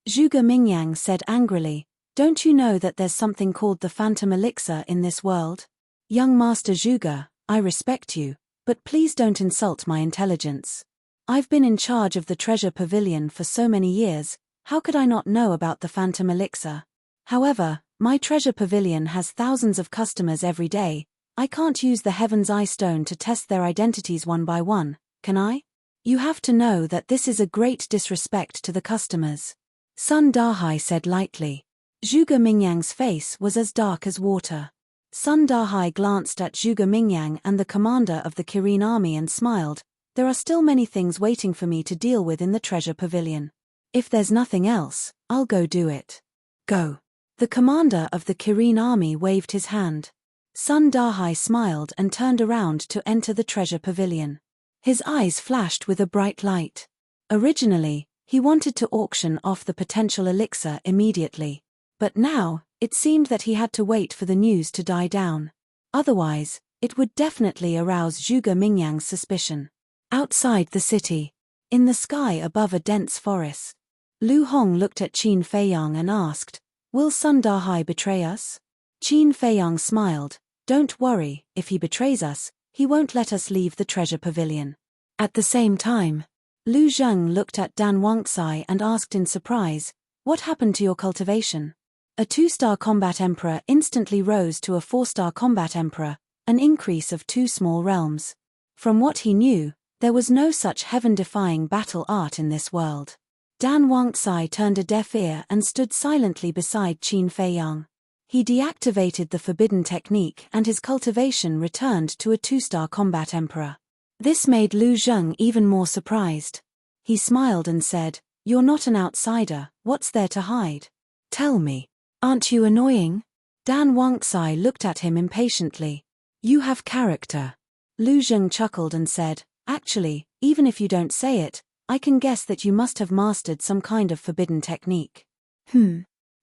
Zhuge Mingyang said angrily, "Don't you know that there's something called the Phantom Elixir in this world? Young Master Zhuge, I respect you, but please don't insult my intelligence. I've been in charge of the treasure pavilion for so many years, how could I not know about the Phantom Elixir? However, my treasure pavilion has thousands of customers every day. I can't use the Heaven's Eye Stone to test their identities one by one, can I? You have to know that this is a great disrespect to the customers," Sun Dahai said lightly. Zhuge Mingyang's face was as dark as water. Sun Dahai glanced at Zhuge Mingyang and the commander of the Kirin army and smiled. "There are still many things waiting for me to deal with in the treasure pavilion. If there's nothing else, I'll go do it." "Go." The commander of the Kirin army waved his hand. Sun Dahai smiled and turned around to enter the treasure pavilion. His eyes flashed with a bright light. Originally, he wanted to auction off the potential elixir immediately. But now, it seemed that he had to wait for the news to die down. Otherwise, it would definitely arouse Zhuge Mingyang's suspicion. Outside the city, in the sky above a dense forest, Lu Hong looked at Qin Feiyang and asked, "Will Sun Dahai betray us?" Qin Feiyang smiled, "Don't worry, if he betrays us, he won't let us leave the treasure pavilion." At the same time, Lu Zheng looked at Dan Wangxai and asked in surprise, "What happened to your cultivation?" A 2-star combat emperor instantly rose to a 4-star combat emperor, an increase of 2 small realms. From what he knew, there was no such heaven-defying battle art in this world. Dan Wangxai turned a deaf ear and stood silently beside Qin Feiyang. He deactivated the forbidden technique and his cultivation returned to a 2-star combat emperor. This made Lu Zheng even more surprised. He smiled and said, "You're not an outsider, what's there to hide? Tell me. Aren't you annoying?" Dan Wangxai looked at him impatiently. "You have character." Lu Zheng chuckled and said, "Actually, even if you don't say it, I can guess that you must have mastered some kind of forbidden technique."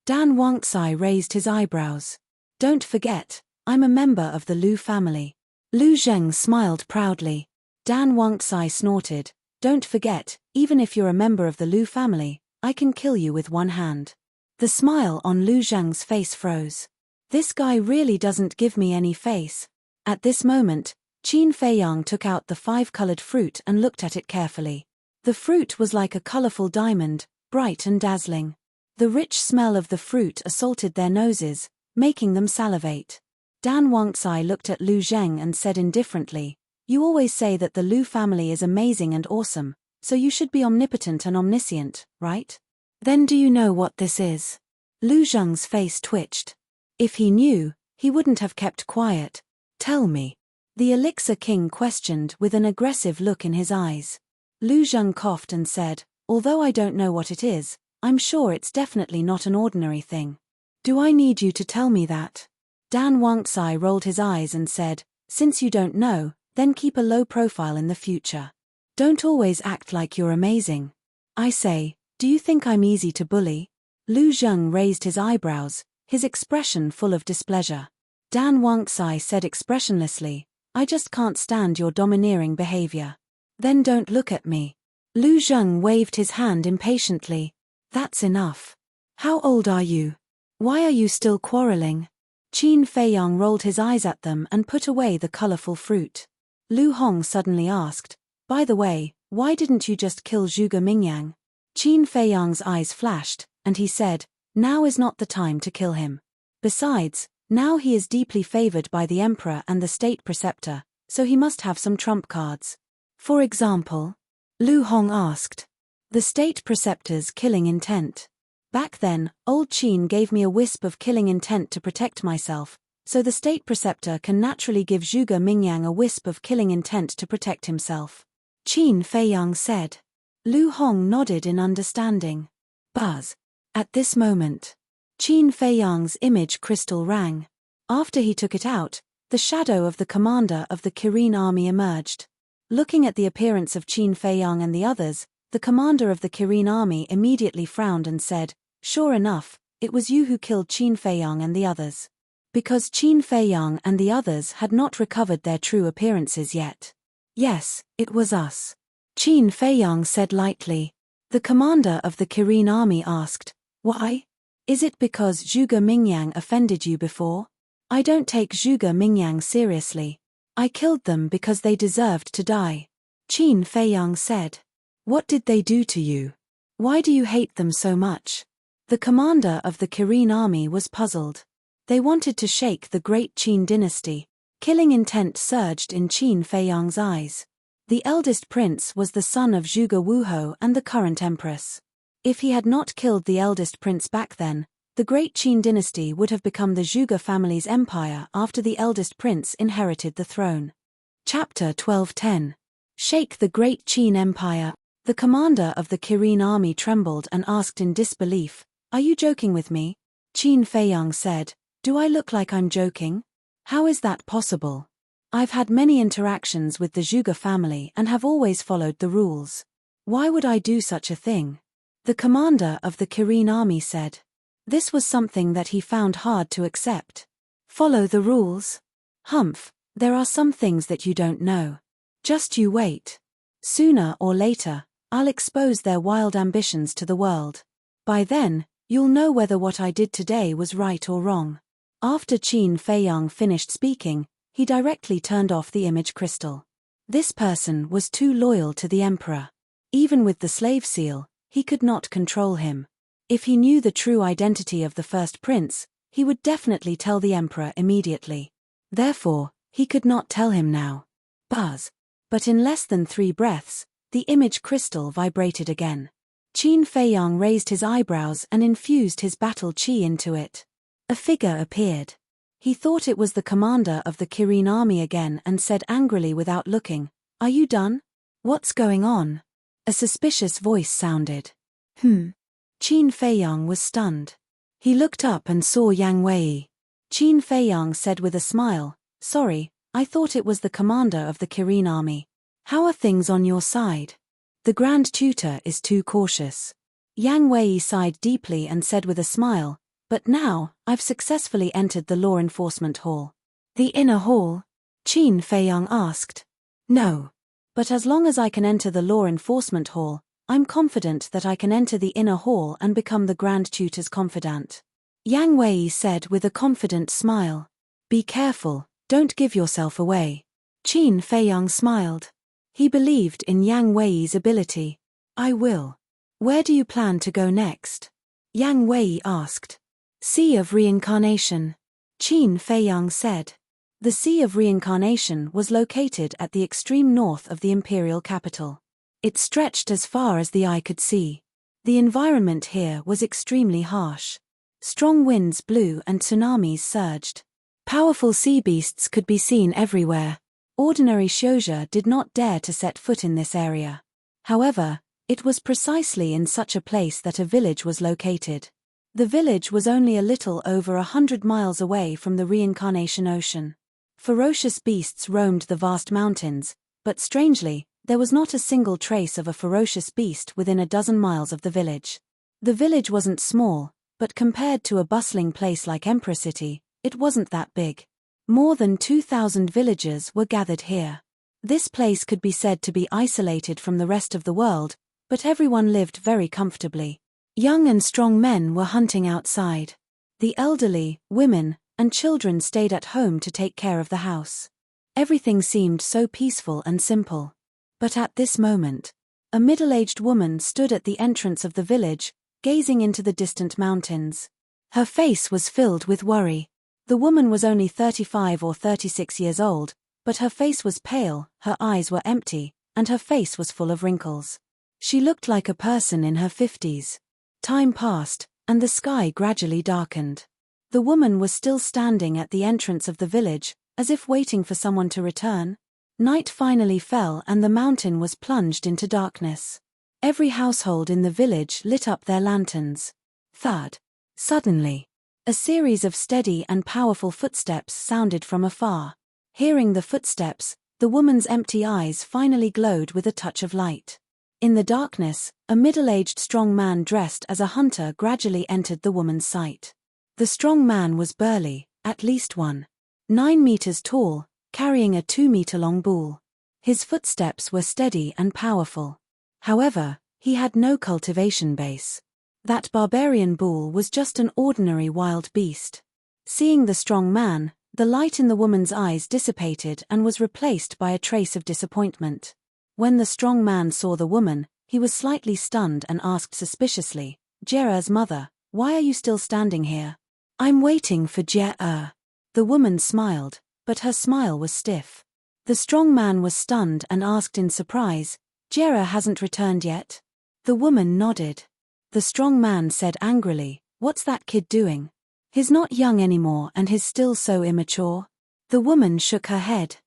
Dan Wangxai raised his eyebrows. "Don't forget, I'm a member of the Lu family." Lu Zheng smiled proudly. Dan Wangxai snorted, "Don't forget, even if you're a member of the Lu family, I can kill you with one hand." The smile on Lu Zheng's face froze. This guy really doesn't give me any face. At this moment, Qin Feiyang took out the 5-colored fruit and looked at it carefully. The fruit was like a colorful diamond, bright and dazzling. The rich smell of the fruit assaulted their noses, making them salivate. Dan Wangxai looked at Lu Zheng and said indifferently, "You always say that the Lu family is amazing and awesome, so you should be omnipotent and omniscient, right? Then do you know what this is?" Lu Zheng's face twitched. If he knew, he wouldn't have kept quiet. "Tell me." The Elixir King questioned with an aggressive look in his eyes. Lu Zheng coughed and said, "Although I don't know what it is, I'm sure it's definitely not an ordinary thing." "Do I need you to tell me that?" Dan Wangxai rolled his eyes and said, "Since you don't know, then keep a low profile in the future. Don't always act like you're amazing. I say, do you think I'm easy to bully?" Lu Zheng raised his eyebrows, his expression full of displeasure. Dan Wangxai said expressionlessly, "I just can't stand your domineering behavior." "Then don't look at me." Lu Zheng waved his hand impatiently. "That's enough. How old are you? Why are you still quarreling?" Qin Feiyang rolled his eyes at them and put away the colorful fruit. Lu Hong suddenly asked, "By the way, why didn't you just kill Zhuge Mingyang?" Qin Feiyang's eyes flashed, and he said, "Now is not the time to kill him. Besides, now he is deeply favored by the emperor and the state preceptor, so he must have some trump cards." "For example?" Lu Hong asked. "The state preceptor's killing intent. Back then, old Qin gave me a wisp of killing intent to protect myself, so the state preceptor can naturally give Zhuge Mingyang a wisp of killing intent to protect himself," Qin Feiyang said. Lu Hong nodded in understanding. Buzz. At this moment, Qin Feiyang's image crystal rang. After he took it out, the shadow of the commander of the Kirin army emerged. Looking at the appearance of Qin Feiyang and the others, the commander of the Kirin army immediately frowned and said, "Sure enough, it was you who killed Qin Feiyang and the others." Because Qin Feiyang and the others had not recovered their true appearances yet. "Yes, it was us," Qin Feiyang said lightly. The commander of the Kirin army asked, "Why? Is it because Zhuge Mingyang offended you before?" "I don't take Zhuge Mingyang seriously. I killed them because they deserved to die," Qin Feiyang said. "What did they do to you? Why do you hate them so much?" The commander of the Kirin army was puzzled. They wanted to shake the great Qin dynasty. Killing intent surged in Qin Feiyang's eyes. The eldest prince was the son of Zhuge Wuhou and the current empress. If he had not killed the eldest prince back then, the great Qin dynasty would have become the Zhuge family's empire after the eldest prince inherited the throne. Chapter 12:10. Shake the Great Qin Empire. The commander of the Kirin army trembled and asked in disbelief, "Are you joking with me?" Qin Feiyang said, "Do I look like I'm joking? How is that possible? I've had many interactions with the Zhuge family and have always followed the rules. Why would I do such a thing?" The commander of the Kirin army said. This was something that he found hard to accept. "Follow the rules? Humph, there are some things that you don't know. Just you wait. Sooner or later, I'll expose their wild ambitions to the world. By then, you'll know whether what I did today was right or wrong." After Qin Feiyang finished speaking, he directly turned off the image crystal. This person was too loyal to the emperor. Even with the slave seal, he could not control him. If he knew the true identity of the first prince, he would definitely tell the emperor immediately. Therefore, he could not tell him now. Buzz. But in less than 3 breaths, the image crystal vibrated again. Qin Feiyang raised his eyebrows and infused his battle qi into it. A figure appeared. He thought it was the commander of the Kirin army again and said angrily without looking, "Are you done? What's going on?" A suspicious voice sounded. Qin Feiyang was stunned. He looked up and saw Yang Wei. Qin Feiyang said with a smile, "Sorry, I thought it was the commander of the Kirin army. How are things on your side?" "The Grand Tutor is too cautious." Yang Wei sighed deeply and said with a smile, "But now, I've successfully entered the law enforcement hall." "The inner hall?" Qin Feiyang asked. "No. But as long as I can enter the law enforcement hall, I'm confident that I can enter the inner hall and become the Grand Tutor's confidant." Yang Wei said with a confident smile. "Be careful, don't give yourself away." Qin Feiyang smiled. He believed in Yang Wei's ability. "I will. Where do you plan to go next?" Yang Wei asked. "Sea of Reincarnation," Qin Feiyang said. The Sea of Reincarnation was located at the extreme north of the imperial capital. It stretched as far as the eye could see. The environment here was extremely harsh. Strong winds blew and tsunamis surged. Powerful sea beasts could be seen everywhere. Ordinary Shouja did not dare to set foot in this area. However, it was precisely in such a place that a village was located. The village was only a little over 100 miles away from the Reincarnation Ocean. Ferocious beasts roamed the vast mountains, but strangely, there was not a single trace of a ferocious beast within a dozen miles of the village. The village wasn't small, but compared to a bustling place like Emperor City, it wasn't that big. More than 2,000 villagers were gathered here. This place could be said to be isolated from the rest of the world, but everyone lived very comfortably. Young and strong men were hunting outside. The elderly, women, and children stayed at home to take care of the house. Everything seemed so peaceful and simple. But at this moment, a middle-aged woman stood at the entrance of the village, gazing into the distant mountains. Her face was filled with worry. The woman was only 35 or 36 years old, but her face was pale, her eyes were empty, and her face was full of wrinkles. She looked like a person in her 50s. Time passed, and the sky gradually darkened. The woman was still standing at the entrance of the village, as if waiting for someone to return. Night finally fell and the mountain was plunged into darkness. Every household in the village lit up their lanterns. Thud. Suddenly, a series of steady and powerful footsteps sounded from afar. Hearing the footsteps, the woman's empty eyes finally glowed with a touch of light. In the darkness, a middle-aged strong man dressed as a hunter gradually entered the woman's sight. The strong man was burly, at least 1.9 meters tall, carrying a 2-meter-long bull. His footsteps were steady and powerful. However, he had no cultivation base. That barbarian bull was just an ordinary wild beast. Seeing the strong man, the light in the woman's eyes dissipated and was replaced by a trace of disappointment. When the strong man saw the woman, he was slightly stunned and asked suspiciously, "Jera's mother, why are you still standing here?" "I'm waiting for Jera." The woman smiled, but her smile was stiff. The strong man was stunned and asked in surprise, "Jera hasn't returned yet?" The woman nodded. The strong man said angrily, "What's that kid doing? He's not young anymore and he's still so immature." The woman shook her head.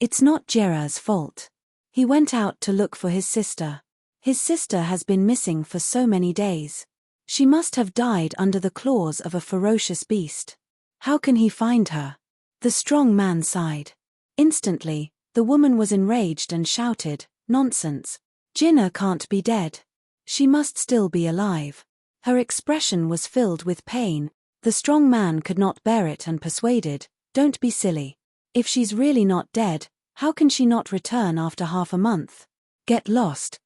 "It's not Jera's fault. He went out to look for his sister. His sister has been missing for so many days. She must have died under the claws of a ferocious beast. How can he find her?" The strong man sighed. Instantly, the woman was enraged and shouted, "Nonsense. Jinna can't be dead. She must still be alive." Her expression was filled with pain. The strong man could not bear it and persuaded, "Don't be silly. If she's really not dead, how can she not return after half a month? Get lost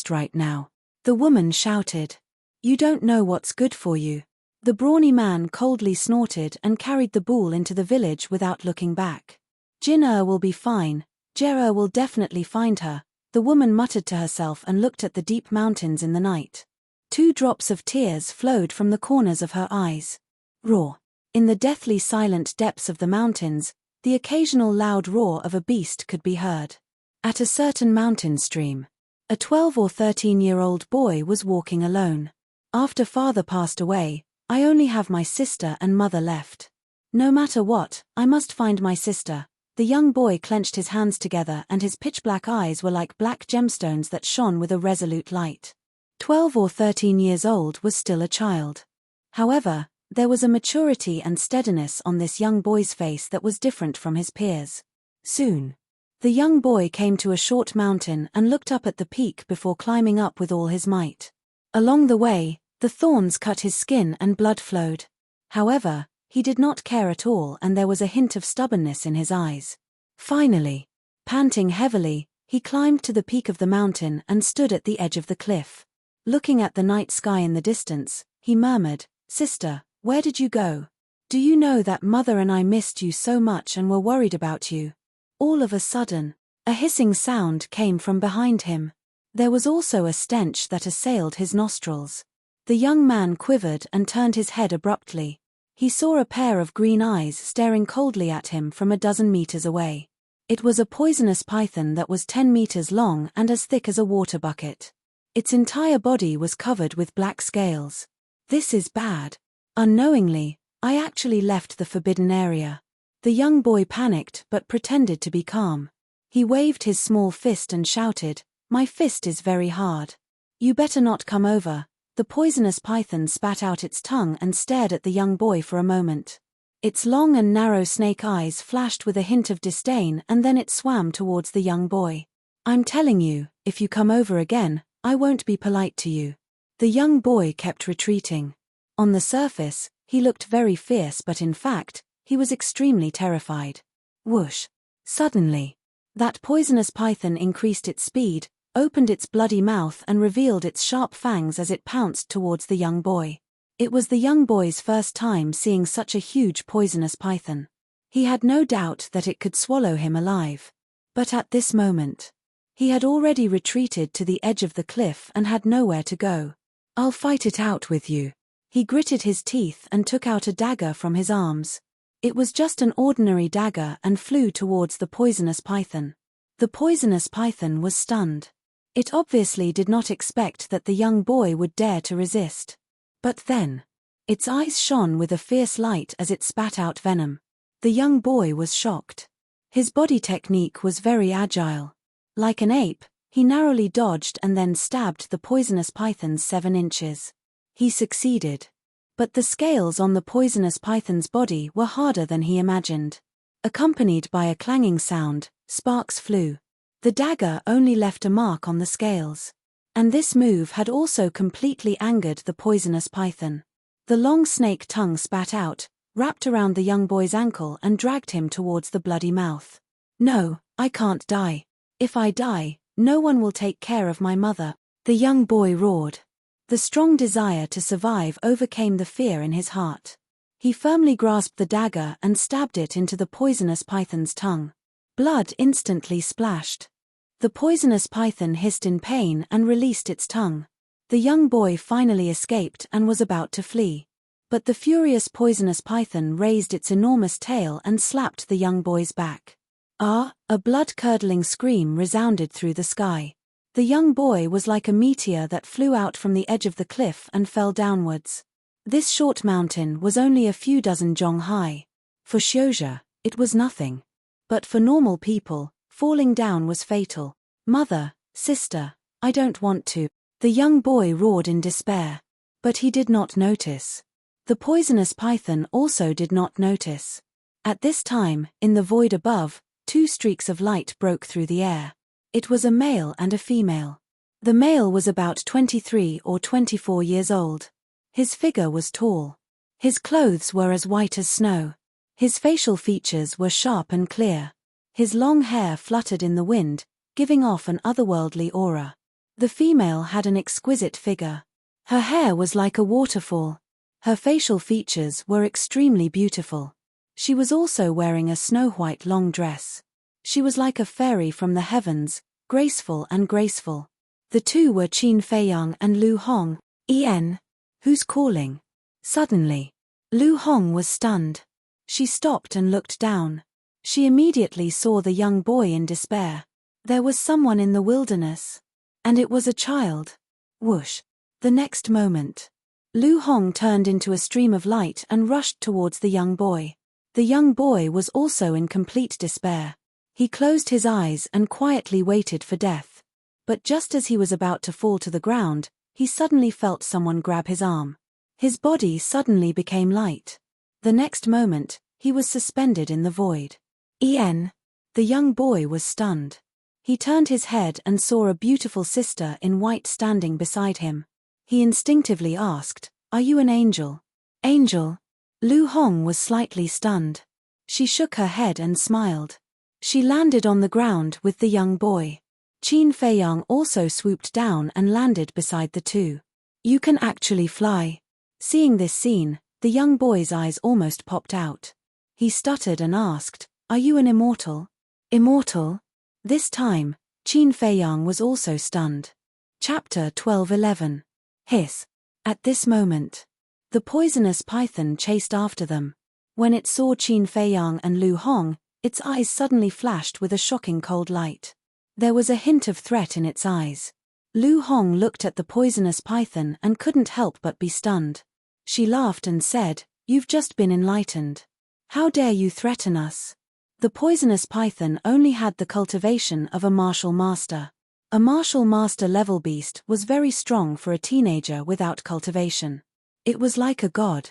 right now." The woman shouted, "You don't know what's good for you." The brawny man coldly snorted and carried the bull into the village without looking back. "Jinna will be fine. Jera will definitely find her," the woman muttered to herself and looked at the deep mountains in the night. 2 drops of tears flowed from the corners of her eyes. Roar. In the deathly silent depths of the mountains, the occasional loud roar of a beast could be heard. At a certain mountain stream, a 12 or 13-year-old boy was walking alone. "After father passed away, I only have my sister and mother left. No matter what, I must find my sister." The young boy clenched his hands together and his pitch-black eyes were like black gemstones that shone with a resolute light. 12 or 13 years old was still a child. However, there was a maturity and steadiness on this young boy's face that was different from his peers. Soon, the young boy came to a short mountain and looked up at the peak before climbing up with all his might. Along the way, the thorns cut his skin and blood flowed. However, he did not care at all and there was a hint of stubbornness in his eyes. Finally, panting heavily, he climbed to the peak of the mountain and stood at the edge of the cliff. Looking at the night sky in the distance, he murmured, "Sister, where did you go? Do you know that mother and I missed you so much and were worried about you?" All of a sudden, a hissing sound came from behind him. There was also a stench that assailed his nostrils. The young man quivered and turned his head abruptly. He saw a pair of green eyes staring coldly at him from a dozen meters away. It was a poisonous python that was 10 meters long and as thick as a water bucket. Its entire body was covered with black scales. "This is bad. Unknowingly, I actually left the forbidden area." The young boy panicked but pretended to be calm. He waved his small fist and shouted, "My fist is very hard. You better not come over." The poisonous python spat out its tongue and stared at the young boy for a moment. Its long and narrow snake eyes flashed with a hint of disdain and then it swam towards the young boy. "I'm telling you, if you come over again, I won't be polite to you." The young boy kept retreating. On the surface, he looked very fierce but in fact, he was extremely terrified. Whoosh! Suddenly, that poisonous python increased its speed, opened its bloody mouth and revealed its sharp fangs as it pounced towards the young boy. It was the young boy's first time seeing such a huge poisonous python. He had no doubt that it could swallow him alive. But at this moment, he had already retreated to the edge of the cliff and had nowhere to go. "I'll fight it out with you." He gritted his teeth and took out a dagger from his arms. It was just an ordinary dagger and flew towards the poisonous python. The poisonous python was stunned. It obviously did not expect that the young boy would dare to resist. But then, its eyes shone with a fierce light as it spat out venom. The young boy was shocked. His body technique was very agile. Like an ape, he narrowly dodged and then stabbed the poisonous python's 7 inches. He succeeded. But the scales on the poisonous python's body were harder than he imagined. Accompanied by a clanging sound, sparks flew. The dagger only left a mark on the scales. And this move had also completely angered the poisonous python. The long snake tongue spat out, wrapped around the young boy's ankle and dragged him towards the bloody mouth. "No, I can't die. If I die, no one will take care of my mother," the young boy roared. The strong desire to survive overcame the fear in his heart. He firmly grasped the dagger and stabbed it into the poisonous python's tongue. Blood instantly splashed. The poisonous python hissed in pain and released its tongue. The young boy finally escaped and was about to flee. But the furious poisonous python raised its enormous tail and slapped the young boy's back. "Ah!" A blood-curdling scream resounded through the sky. The young boy was like a meteor that flew out from the edge of the cliff and fell downwards. This short mountain was only a few dozen jong high. For Xiuzhe, it was nothing. But for normal people, falling down was fatal. "Mother, sister, I don't want to," the young boy roared in despair. But he did not notice. The poisonous python also did not notice. At this time, in the void above, 2 streaks of light broke through the air. It was a male and a female. The male was about 23 or 24 years old. His figure was tall. His clothes were as white as snow. His facial features were sharp and clear. His long hair fluttered in the wind, giving off an otherworldly aura. The female had an exquisite figure. Her hair was like a waterfall. Her facial features were extremely beautiful. She was also wearing a snow-white long dress. She was like a fairy from the heavens, graceful and graceful. The two were Qin Feiyang and Lu Hong. "En, who's calling?" Suddenly, Lu Hong was stunned. She stopped and looked down. She immediately saw the young boy in despair. There was someone in the wilderness. And it was a child. Whoosh. The next moment, Lu Hong turned into a stream of light and rushed towards the young boy. The young boy was also in complete despair. He closed his eyes and quietly waited for death. But just as he was about to fall to the ground, he suddenly felt someone grab his arm. His body suddenly became light. The next moment, he was suspended in the void. "En." The young boy was stunned. He turned his head and saw a beautiful sister in white standing beside him. He instinctively asked, "Are you an angel?" "Angel?" Lu Hong was slightly stunned. She shook her head and smiled. She landed on the ground with the young boy. Qin Feiyang also swooped down and landed beside the two. "You can actually fly." Seeing this scene, the young boy's eyes almost popped out. He stuttered and asked, "Are you an immortal?" "Immortal?" This time, Qin Feiyang was also stunned. Chapter 12:11. Hiss. At this moment, the poisonous python chased after them. When it saw Qin Feiyang and Lu Hong, its eyes suddenly flashed with a shocking cold light. There was a hint of threat in its eyes. Lu Hong looked at the poisonous python and couldn't help but be stunned. She laughed and said, "You've just been enlightened. How dare you threaten us?" The poisonous python only had the cultivation of a martial master. A martial master level beast was very strong for a teenager without cultivation. It was like a god.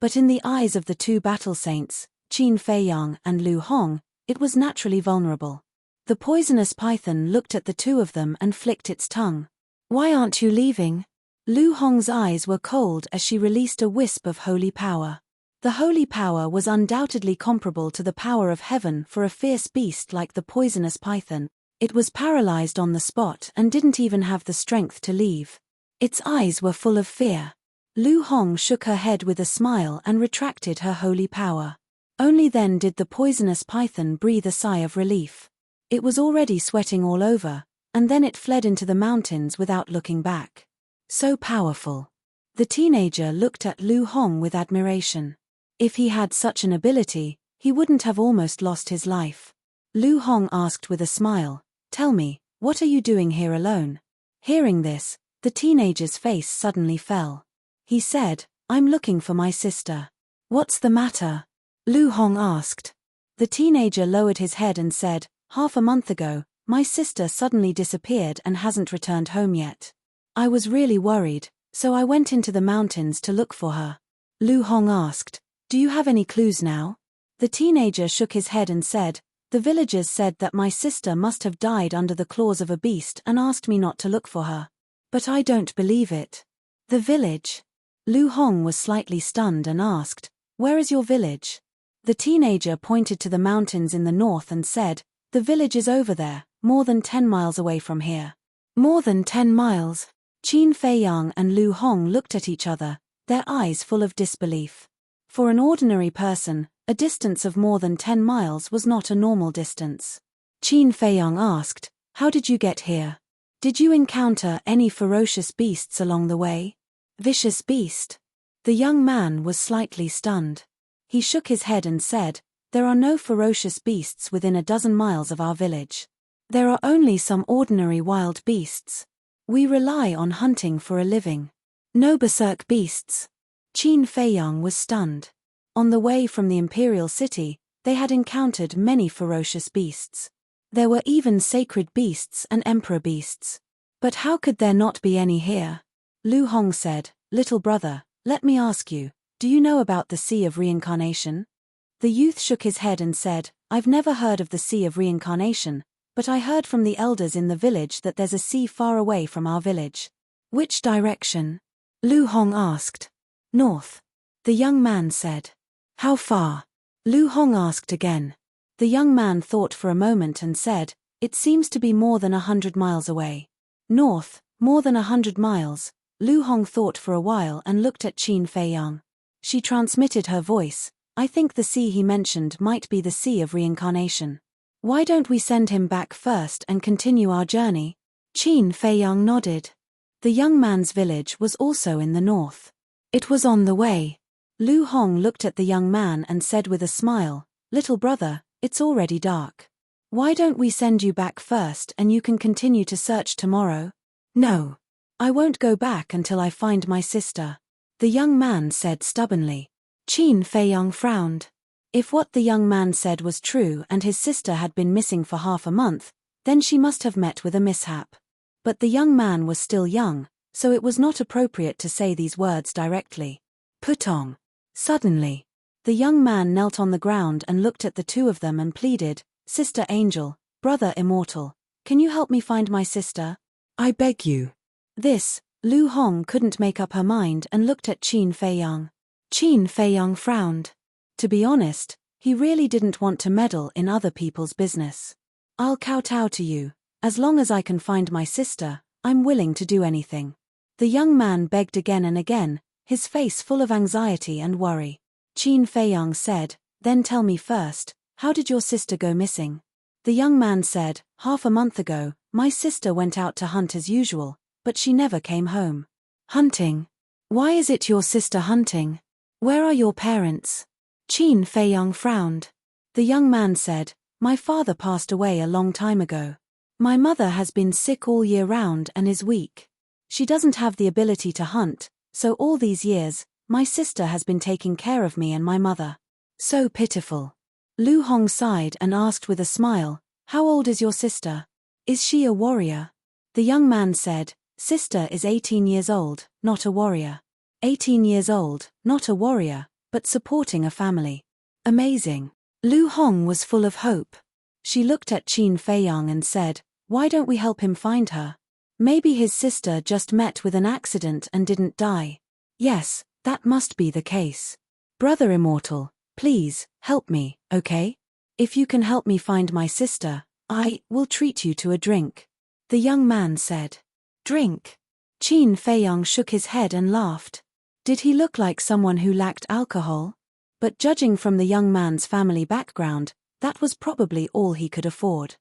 But in the eyes of the two battle saints, Qin Feiyang and Lu Hong, it was naturally vulnerable. The poisonous python looked at the two of them and flicked its tongue. "Why aren't you leaving?" Lu Hong's eyes were cold as she released a wisp of holy power. The holy power was undoubtedly comparable to the power of heaven for a fierce beast like the poisonous python. It was paralyzed on the spot and didn't even have the strength to leave. Its eyes were full of fear. Lu Hong shook her head with a smile and retracted her holy power. Only then did the poisonous python breathe a sigh of relief. It was already sweating all over, and then it fled into the mountains without looking back. So powerful. The teenager looked at Lu Hong with admiration. If he had such an ability, he wouldn't have almost lost his life. Lu Hong asked with a smile, "Tell me, what are you doing here alone?" Hearing this, the teenager's face suddenly fell. He said, "I'm looking for my sister." "What's the matter?" Lu Hong asked. The teenager lowered his head and said, "Half a month ago, my sister suddenly disappeared and hasn't returned home yet. I was really worried, so I went into the mountains to look for her." Lu Hong asked, "Do you have any clues now?" The teenager shook his head and said, "The villagers said that my sister must have died under the claws of a beast and asked me not to look for her. But I don't believe it." "The village?" Lu Hong was slightly stunned and asked, "Where is your village?" The teenager pointed to the mountains in the north and said, "The village is over there, more than 10 miles away from here." "More than 10 miles? Qin Feiyang and Lu Hong looked at each other, their eyes full of disbelief. For an ordinary person, a distance of more than 10 miles was not a normal distance. Qin Feiyang asked, "How did you get here? Did you encounter any ferocious beasts along the way?" "Vicious beast?" The young man was slightly stunned. He shook his head and said, "There are no ferocious beasts within a dozen miles of our village. There are only some ordinary wild beasts. We rely on hunting for a living." "No berserk beasts?" Qin Feiyang was stunned. On the way from the imperial city, they had encountered many ferocious beasts. There were even sacred beasts and emperor beasts. But how could there not be any here? Lu Hong said, "Little brother, let me ask you, do you know about the Sea of Reincarnation?" The youth shook his head and said, "I've never heard of the Sea of Reincarnation, but I heard from the elders in the village that there's a sea far away from our village." "Which direction?" Lu Hong asked. "North." The young man said. "How far?" Lu Hong asked again. The young man thought for a moment and said, "It seems to be more than 100 miles away." "North, more than 100 miles." Lu Hong thought for a while and looked at Qin Feiyang. She transmitted her voice, "I think the sea he mentioned might be the Sea of Reincarnation. Why don't we send him back first and continue our journey?" Qin Feiyang nodded. The young man's village was also in the north. It was on the way. Lu Hong looked at the young man and said with a smile, "Little brother, it's already dark. Why don't we send you back first and you can continue to search tomorrow?" "No. I won't go back until I find my sister," the young man said stubbornly. Qin Feiyang frowned. If what the young man said was true and his sister had been missing for half a month, then she must have met with a mishap. But the young man was still young, so it was not appropriate to say these words directly. Putong. Suddenly, the young man knelt on the ground and looked at the two of them and pleaded, "Sister Angel, brother immortal, can you help me find my sister? I beg you." This, Lu Hong couldn't make up her mind and looked at Qin Feiyang. Qin Feiyang frowned. To be honest, he really didn't want to meddle in other people's business. "I'll kowtow to you. As long as I can find my sister, I'm willing to do anything." The young man begged again and again, his face full of anxiety and worry. Qin Feiyang said, "Then tell me first, how did your sister go missing?" The young man said, "Half a month ago, my sister went out to hunt as usual, but she never came home." "Hunting? Why is it your sister hunting? Where are your parents?" Qin Feiyang frowned. The young man said, "My father passed away a long time ago. My mother has been sick all year round and is weak. She doesn't have the ability to hunt, so all these years, my sister has been taking care of me and my mother." So pitiful. Lu Hong sighed and asked with a smile, "How old is your sister? Is she a warrior?" The young man said, "Sister is 18 years old, not a warrior." 18 years old, not a warrior, but supporting a family. Amazing. Lu Hong was full of hope. She looked at Qin Feiyang and said, "Why don't we help him find her? Maybe his sister just met with an accident and didn't die." "Yes, that must be the case. Brother Immortal, please, help me, okay? If you can help me find my sister, I will treat you to a drink," the young man said. "Drink?" Qin Feiyang shook his head and laughed. Did he look like someone who lacked alcohol? But judging from the young man's family background, that was probably all he could afford.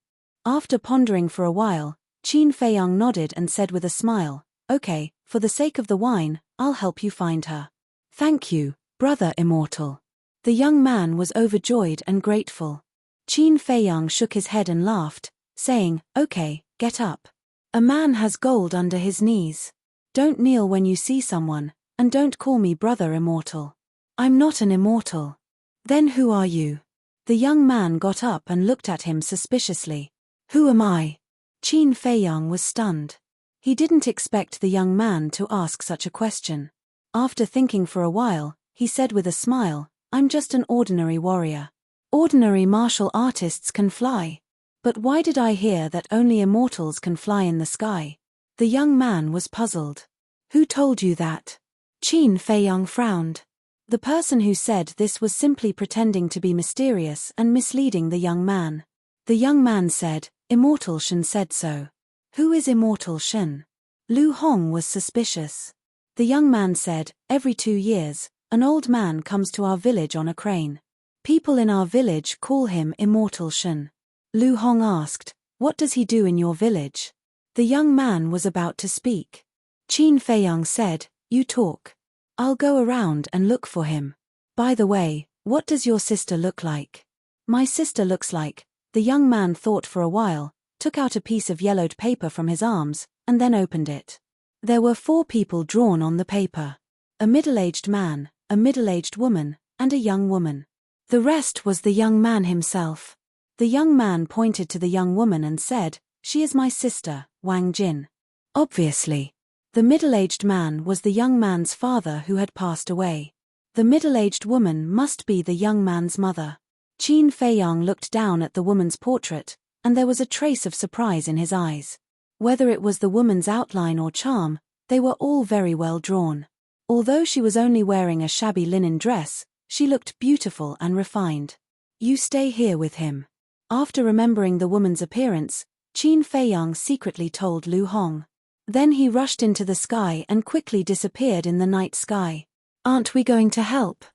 After pondering for a while, Qin Feiyang nodded and said with a smile, "Okay, for the sake of the wine, I'll help you find her." "Thank you, brother immortal." The young man was overjoyed and grateful. Qin Feiyang shook his head and laughed, saying, "Okay, get up. A man has gold under his knees. Don't kneel when you see someone, and don't call me brother immortal. I'm not an immortal." "Then who are you?" The young man got up and looked at him suspiciously. "Who am I?" Qin Feiyang was stunned. He didn't expect the young man to ask such a question. After thinking for a while, he said with a smile, "I'm just an ordinary warrior. Ordinary martial artists can fly. But why did I hear that only immortals can fly in the sky?" The young man was puzzled. "Who told you that?" Qin Feiyang frowned. The person who said this was simply pretending to be mysterious and misleading the young man. The young man said, "Immortal Shen said so." "Who is Immortal Shen?" Lu Hong was suspicious. The young man said, "Every 2 years, an old man comes to our village on a crane. People in our village call him Immortal Shen." Lu Hong asked, "What does he do in your village?" The young man was about to speak. Qin Feiyang said, "You talk. I'll go around and look for him. By the way, what does your sister look like?" "My sister looks like..." The young man thought for a while, took out a piece of yellowed paper from his arms, and then opened it. There were 4 people drawn on the paper. A middle-aged man, a middle-aged woman, and a young woman. The rest was the young man himself. The young man pointed to the young woman and said, "She is my sister, Wang Jin." Obviously. The middle-aged man was the young man's father who had passed away. The middle-aged woman must be the young man's mother. Qin Feiyang looked down at the woman's portrait, and there was a trace of surprise in his eyes. Whether it was the woman's outline or charm, they were all very well drawn. Although she was only wearing a shabby linen dress, she looked beautiful and refined. "You stay here with him." After remembering the woman's appearance, Qin Feiyang secretly told Lu Hong. Then he rushed into the sky and quickly disappeared in the night sky. "Aren't we going to help?"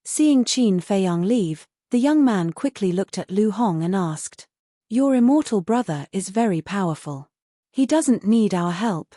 Seeing Qin Feiyang leave, the young man quickly looked at Lu Hong and asked, "Your immortal brother is very powerful. He doesn't need our help.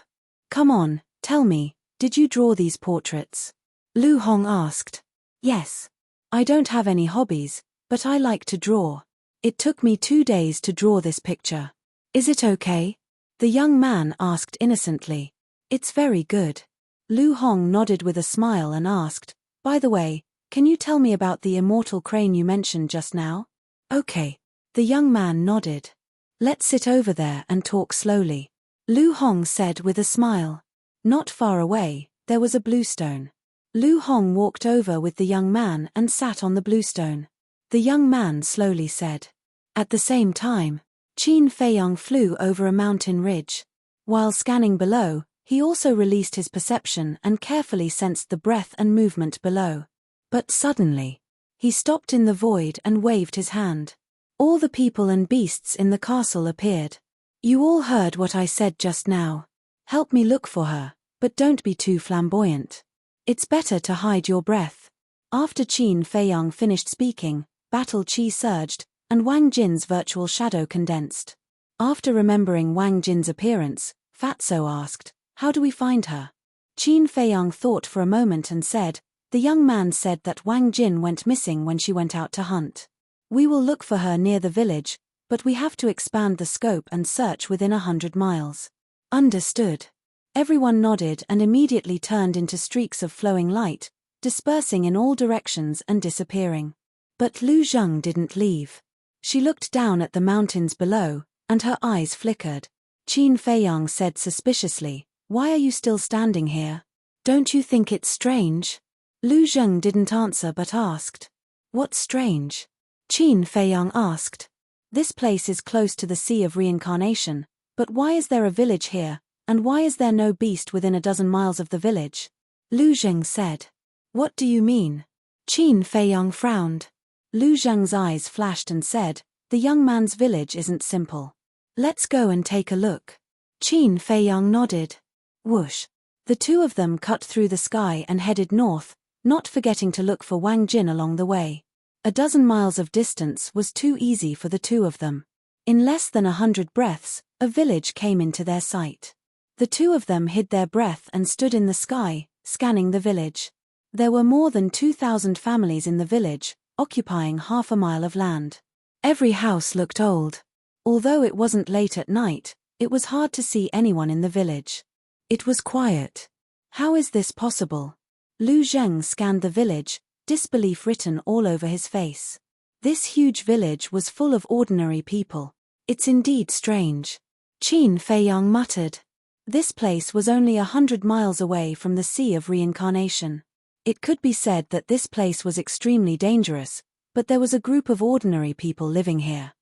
Come on, tell me, did you draw these portraits?" Lu Hong asked. "Yes. I don't have any hobbies, but I like to draw. It took me 2 days to draw this picture. Is it okay?" The young man asked innocently. "It's very good." Lu Hong nodded with a smile and asked, "By the way, can you tell me about the immortal crane you mentioned just now?" "Okay." The young man nodded. "Let's sit over there and talk slowly," Lu Hong said with a smile. Not far away, there was a bluestone. Lu Hong walked over with the young man and sat on the bluestone. The young man slowly said. At the same time, Qin Feiyang flew over a mountain ridge. While scanning below, he also released his perception and carefully sensed the breath and movement below. But suddenly, he stopped in the void and waved his hand. All the people and beasts in the castle appeared. "You all heard what I said just now. Help me look for her, but don't be too flamboyant. It's better to hide your breath." After Qin Feiyang finished speaking, battle chi surged, and Wang Jin's virtual shadow condensed. After remembering Wang Jin's appearance, Fatso asked, "How do we find her?" Qin Feiyang thought for a moment and said, "The young man said that Wang Jin went missing when she went out to hunt. We will look for her near the village, but we have to expand the scope and search within 100 miles. "Understood." Everyone nodded and immediately turned into streaks of flowing light, dispersing in all directions and disappearing. But Lu Zheng didn't leave. She looked down at the mountains below, and her eyes flickered. Qin Feiyang said suspiciously, "Why are you still standing here? Don't you think it's strange?" Lu Zheng didn't answer but asked, "What's strange?" Qin Feiyang asked. "This place is close to the Sea of Reincarnation, but why is there a village here, and why is there no beast within a dozen miles of the village?" Lu Zheng said. "What do you mean?" Qin Feiyang frowned. Lu Zheng's eyes flashed and said, "The young man's village isn't simple. Let's go and take a look." Qin Feiyang nodded. Whoosh. The two of them cut through the sky and headed north, not forgetting to look for Wang Jin along the way. A dozen miles of distance was too easy for the two of them. In less than 100 breaths, a village came into their sight. The two of them hid their breath and stood in the sky, scanning the village. There were more than 2,000 families in the village, occupying half a mile of land. Every house looked old. Although it wasn't late at night, it was hard to see anyone in the village. It was quiet. How is this possible? Lu Zheng scanned the village, disbelief written all over his face. This huge village was full of ordinary people. It's indeed strange. Qin Feiyang muttered. This place was only 100 miles away from the Sea of Reincarnation. It could be said that this place was extremely dangerous, but there was a group of ordinary people living here.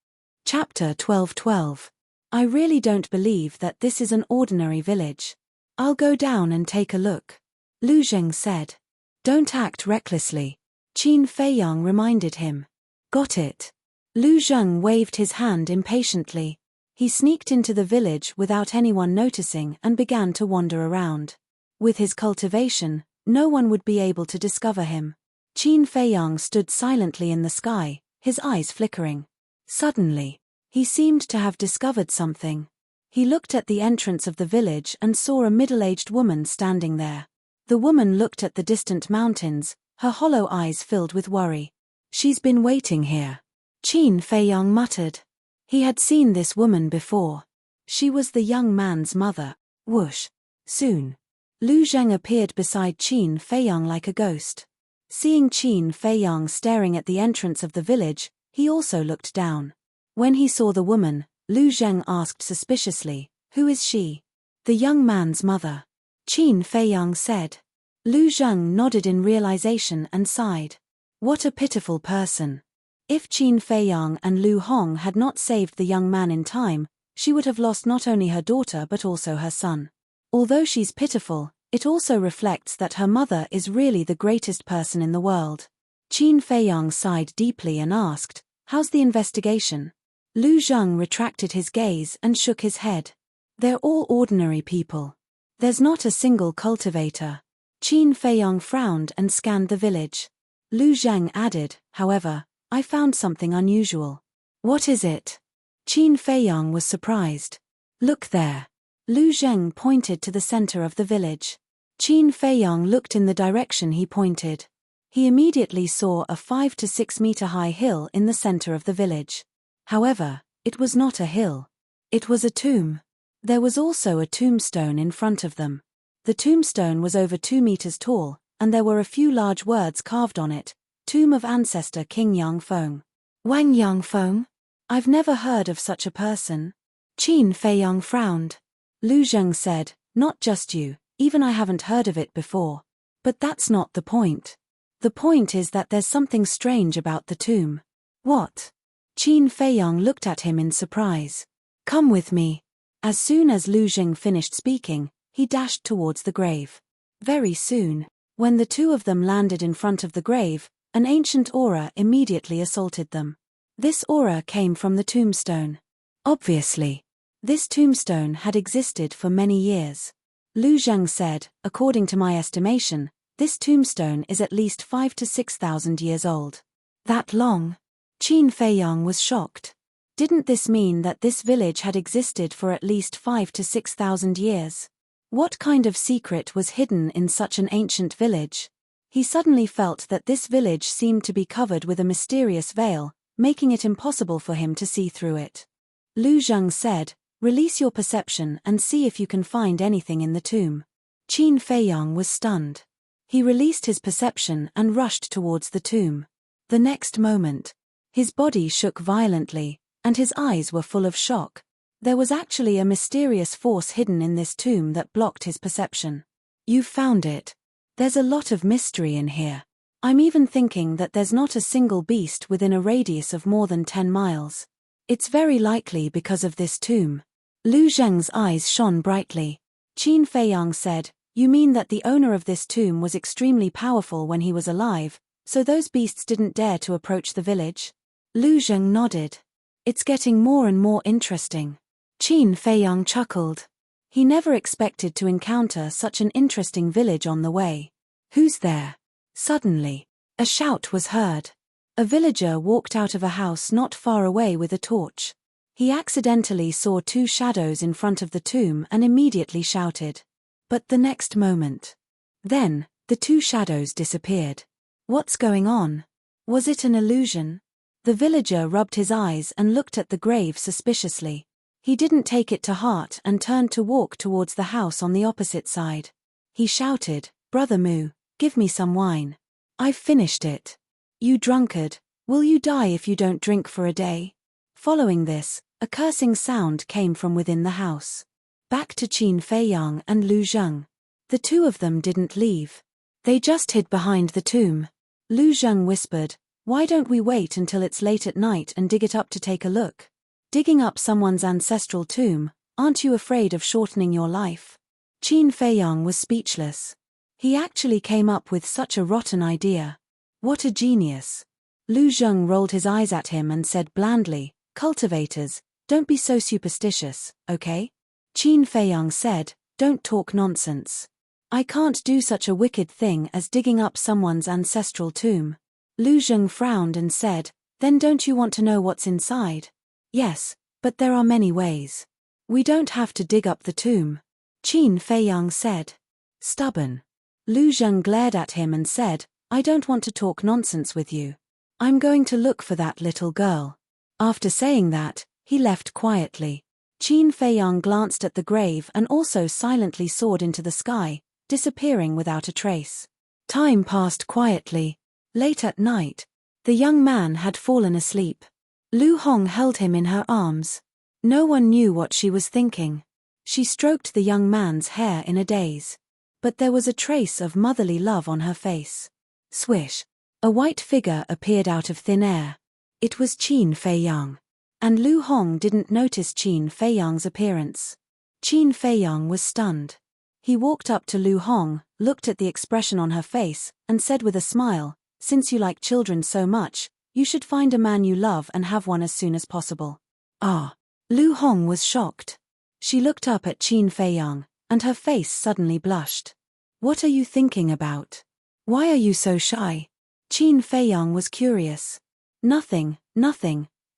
Chapter 12:12. I really don't believe that this is an ordinary village. I'll go down and take a look, Lu Zheng said. Don't act recklessly, Qin Feiyang reminded him. Got it. Lu Zheng waved his hand impatiently. He sneaked into the village without anyone noticing and began to wander around. With his cultivation, no one would be able to discover him. Qin Feiyang stood silently in the sky, his eyes flickering. Suddenly, he seemed to have discovered something. He looked at the entrance of the village and saw a middle-aged woman standing there. The woman looked at the distant mountains, her hollow eyes filled with worry. She's been waiting here, Qin Feiyang muttered. He had seen this woman before. She was the young man's mother. Whoosh. Soon, Lu Zheng appeared beside Qin Feiyang like a ghost. Seeing Qin Feiyang staring at the entrance of the village, he also looked down. When he saw the woman, Lu Zheng asked suspiciously, "Who is she?" "The young man's mother," Qin Feiyang said. Lu Zheng nodded in realization and sighed. What a pitiful person. If Qin Feiyang and Lu Hong had not saved the young man in time, she would have lost not only her daughter but also her son. Although she's pitiful, it also reflects that her mother is really the greatest person in the world. Qin Feiyang sighed deeply and asked, "How's the investigation?" Lu Zheng retracted his gaze and shook his head. They're all ordinary people. There's not a single cultivator. Qin Feiyang frowned and scanned the village. Lu Zheng added, "However, I found something unusual." "What is it?" Qin Feiyang was surprised. "Look there." Lu Zheng pointed to the center of the village. Qin Feiyang looked in the direction he pointed. He immediately saw a 5 to 6 meter high hill in the center of the village. However, it was not a hill. It was a tomb. There was also a tombstone in front of them. The tombstone was over 2 meters tall, and there were a few large words carved on it: Tomb of Ancestor King Yangfeng. Wang Yangfeng? I've never heard of such a person. Qin Feiyang frowned. Lu Zheng said, "Not just you, even I haven't heard of it before. But that's not the point. The point is that there's something strange about the tomb." "What?" Qin Feiyang looked at him in surprise. "Come with me." As soon as Lu Zheng finished speaking, he dashed towards the grave. Very soon, when the two of them landed in front of the grave, an ancient aura immediately assaulted them. This aura came from the tombstone. Obviously, this tombstone had existed for many years. Lu Zheng said, "According to my estimation, this tombstone is at least 5 to 6,000 years old." That long? Qin Feiyang was shocked. Didn't this mean that this village had existed for at least 5 to 6,000 years? What kind of secret was hidden in such an ancient village? He suddenly felt that this village seemed to be covered with a mysterious veil, making it impossible for him to see through it. Lu Zheng said, "Release your perception and see if you can find anything in the tomb." Qin Feiyang was stunned. He released his perception and rushed towards the tomb. The next moment, his body shook violently, and his eyes were full of shock. There was actually a mysterious force hidden in this tomb that blocked his perception. "You've found it. There's a lot of mystery in here. I'm even thinking that there's not a single beast within a radius of more than 10 miles. It's very likely because of this tomb." Lu Zheng's eyes shone brightly. Qin Feiyang said, "You mean that the owner of this tomb was extremely powerful when he was alive, so those beasts didn't dare to approach the village?" Lu Zheng nodded. "It's getting more and more interesting." Qin Feiyang chuckled. He never expected to encounter such an interesting village on the way. "Who's there?" Suddenly, a shout was heard. A villager walked out of a house not far away with a torch. He accidentally saw two shadows in front of the tomb and immediately shouted. But the next moment, then, the two shadows disappeared. What's going on? Was it an illusion? The villager rubbed his eyes and looked at the grave suspiciously. He didn't take it to heart and turned to walk towards the house on the opposite side. He shouted, "Brother Moo, give me some wine. I've finished it." "You drunkard, will you die if you don't drink for a day?" Following this, a cursing sound came from within the house. Back to Qin Feiyang and Lu Zheng. The two of them didn't leave. They just hid behind the tomb. Lu Zheng whispered, "Why don't we wait until it's late at night and dig it up to take a look? Digging up someone's ancestral tomb, aren't you afraid of shortening your life?" Qin Feiyang was speechless. He actually came up with such a rotten idea. What a genius. Lu Zheng rolled his eyes at him and said blandly, "Cultivators, don't be so superstitious, okay?" Qin Feiyang said, "Don't talk nonsense. I can't do such a wicked thing as digging up someone's ancestral tomb." Lu Zheng frowned and said, "Then don't you want to know what's inside?" "Yes, but there are many ways. We don't have to dig up the tomb," Qin Feiyang said. Stubborn. Lu Zheng glared at him and said, "I don't want to talk nonsense with you. I'm going to look for that little girl." After saying that, he left quietly. Qin Feiyang glanced at the grave and also silently soared into the sky, disappearing without a trace. Time passed quietly. Late at night, the young man had fallen asleep. Lu Hong held him in her arms. No one knew what she was thinking. She stroked the young man's hair in a daze. But there was a trace of motherly love on her face. Swish! A white figure appeared out of thin air. It was Qin Feiyang. And Lu Hong didn't notice Qin Feiyang's appearance. Qin Feiyang was stunned. He walked up to Lu Hong, looked at the expression on her face, and said with a smile, "Since you like children so much, you should find a man you love and have one as soon as possible." "Ah." Lu Hong was shocked. She looked up at Qin Feiyang, and her face suddenly blushed. "What are you thinking about? Why are you so shy?" Qin Feiyang was curious. Nothing.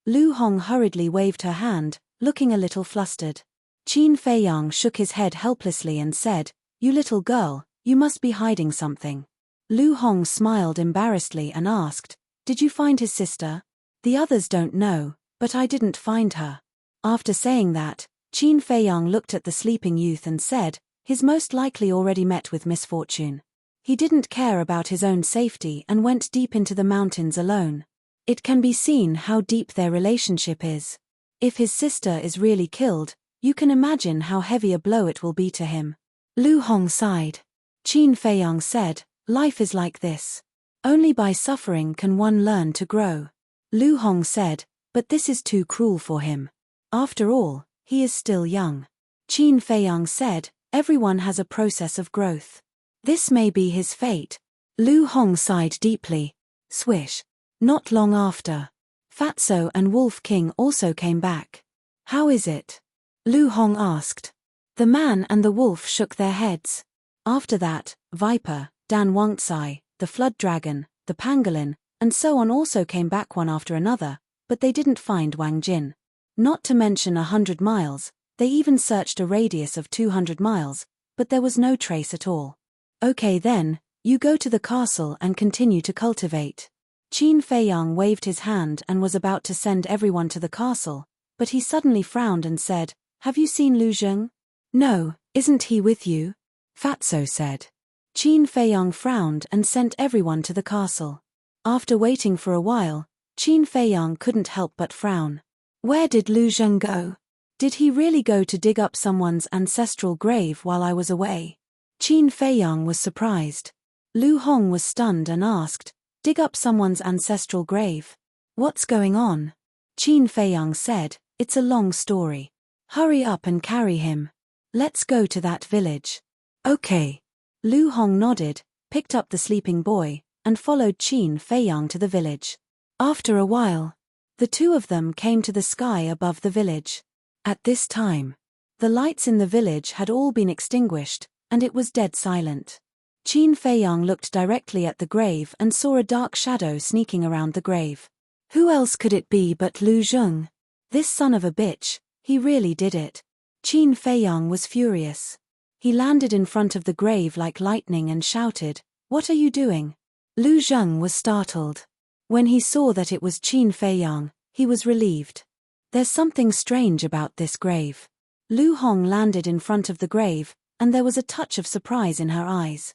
Lu Hong hurriedly waved her hand, looking a little flustered. Qin Feiyang shook his head helplessly and said, "You little girl, you must be hiding something." Lu Hong smiled embarrassedly and asked, "Did you find his sister?" "The others don't know, but I didn't find her." After saying that, Qin Feiyang looked at the sleeping youth and said, "He's most likely already met with misfortune. He didn't care about his own safety and went deep into the mountains alone." It can be seen how deep their relationship is. If his sister is really killed, you can imagine how heavy a blow it will be to him. Lu Hong sighed. Qin Feiyang said, "Life is like this. Only by suffering can one learn to grow." Lu Hong said, "But this is too cruel for him. After all, he is still young." Qin Feiyang said, "Everyone has a process of growth. This may be his fate." Lu Hong sighed deeply. Swish. Not long after, Fatso and Wolf King also came back. "How is it?" Lu Hong asked. The man and the wolf shook their heads. After that, Viper, Dan Wangtsai, the Flood Dragon, the Pangolin, and so on also came back one after another, but they didn't find Wang Jin. Not to mention 100 miles, they even searched a radius of 200 miles, but there was no trace at all. "Okay then, you go to the castle and continue to cultivate." Qin Feiyang waved his hand and was about to send everyone to the castle, but he suddenly frowned and said, "Have you seen Lu Zheng?" "No, isn't he with you?" Fatso said. Qin Feiyang frowned and sent everyone to the castle. After waiting for a while, Qin Feiyang couldn't help but frown. Where did Lu Zheng go? Did he really go to dig up someone's ancestral grave while I was away? Qin Feiyang was surprised. Lu Hong was stunned and asked, "Dig up someone's ancestral grave? What's going on?" Qin Feiyang said, "It's a long story. Hurry up and carry him. Let's go to that village." "Okay." Lu Hong nodded, picked up the sleeping boy, and followed Qin Feiyang to the village. After a while, the two of them came to the sky above the village. At this time, The lights in the village had all been extinguished, and it was dead silent. Qin Feiyang looked directly at the grave and saw a dark shadow sneaking around the grave. Who else could it be but Lu Zheng? This son of a bitch, he really did it. Qin Feiyang was furious. He landed in front of the grave like lightning and shouted, "What are you doing?" Lu Zheng was startled. When he saw that it was Qin Feiyang, he was relieved. There's something strange about this grave. Lu Hong landed in front of the grave, and there was a touch of surprise in her eyes.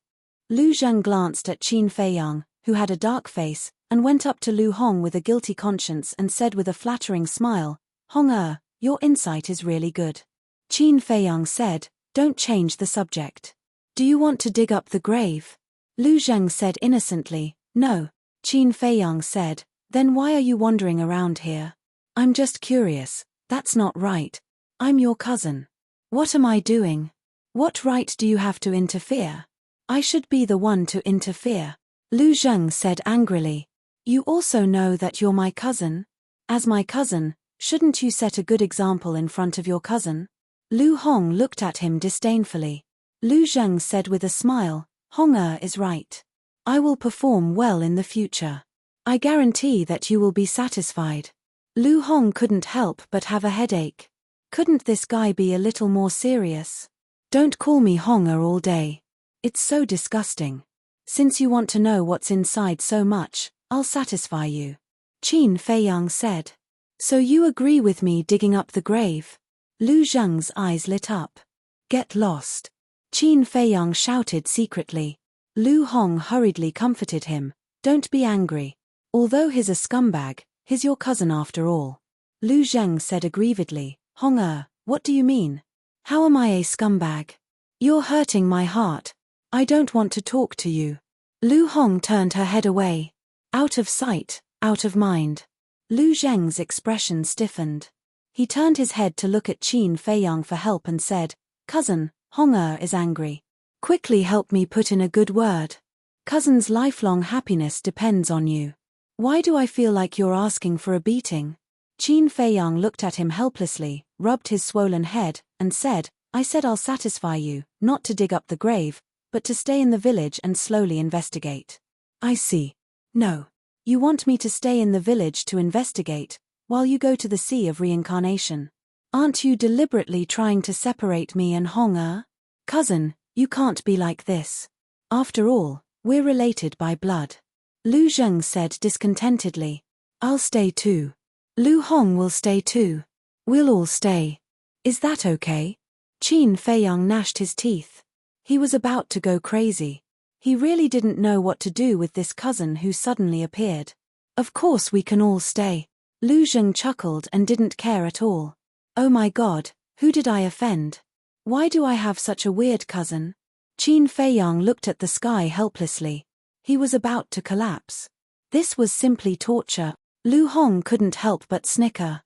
Lu Zheng glanced at Qin Feiyang, who had a dark face, and went up to Lu Hong with a guilty conscience and said with a flattering smile, "Hong your insight is really good." Qin Feiyang said, "Don't change the subject. Do you want to dig up the grave?" Lu Zheng said innocently, "No." Qin Feiyang said, "Then why are you wandering around here?" "I'm just curious." "That's not right. I'm your cousin." "What am I doing? What right do you have to interfere?" "I should be the one to interfere," Lu Zheng said angrily. "You also know that you're my cousin? As my cousin, shouldn't you set a good example in front of your cousin?" Lu Hong looked at him disdainfully. Lu Zheng said with a smile, "Hong is right. I will perform well in the future. I guarantee that you will be satisfied." Lu Hong couldn't help but have a headache. Couldn't this guy be a little more serious? "Don't call me Hong all day. It's so disgusting. Since you want to know what's inside so much, I'll satisfy you," Qin Feiyang said. "So you agree with me digging up the grave?" Lu Zheng's eyes lit up. "Get lost," Qin Feiyang shouted secretly. Lu Hong hurriedly comforted him, "Don't be angry. Although he's a scumbag, he's your cousin after all." Lu Zheng said aggrievedly, "Hong what do you mean? How am I a scumbag? You're hurting my heart. I don't want to talk to you." Lu Hong turned her head away. Out of sight, out of mind. Lu Zheng's expression stiffened. He turned his head to look at Qin Feiyang for help and said, "Cousin, Hong is angry. Quickly help me put in a good word. Cousin's lifelong happiness depends on you." "Why do I feel like you're asking for a beating?" Qin Feiyang looked at him helplessly, rubbed his swollen head, and said, "I said I'll satisfy you, not to dig up the grave, but to stay in the village and slowly investigate." "I see. No. You want me to stay in the village to investigate, while you go to the Sea of Reincarnation. Aren't you deliberately trying to separate me and Hong? Cousin, you can't be like this. After all, we're related by blood." Lu Zheng said discontentedly. "I'll stay too. Lu Hong will stay too. We'll all stay. Is that okay?" Qin Feiyang gnashed his teeth. He was about to go crazy. He really didn't know what to do with this cousin who suddenly appeared. "Of course we can all stay." Lu Zheng chuckled and didn't care at all. "Oh my God, who did I offend? Why do I have such a weird cousin?" Qin Feiyang looked at the sky helplessly. He was about to collapse. This was simply torture. Lu Hong couldn't help but snicker.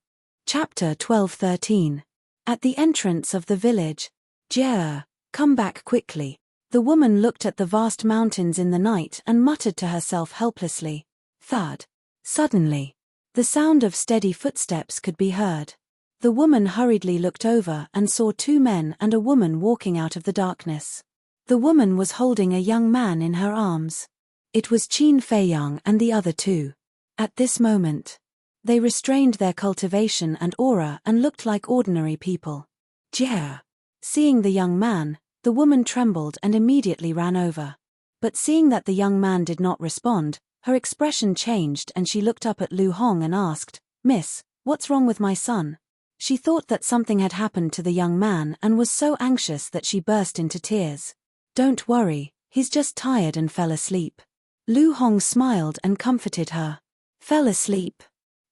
Chapter 12-13. At the entrance of the village. "Jia, come back quickly." The woman looked at the vast mountains in the night and muttered to herself helplessly. Thud. Suddenly, the sound of steady footsteps could be heard. The woman hurriedly looked over and saw two men and a woman walking out of the darkness. The woman was holding a young man in her arms. It was Qin Feiyang and the other two. At this moment, they restrained their cultivation and aura and looked like ordinary people. Jia. Seeing the young man, the woman trembled and immediately ran over. But seeing that the young man did not respond, her expression changed and she looked up at Lu Hong and asked, "Miss, what's wrong with my son?" She thought that something had happened to the young man and was so anxious that she burst into tears. "Don't worry, he's just tired and fell asleep." Lu Hong smiled and comforted her. "Fell asleep?"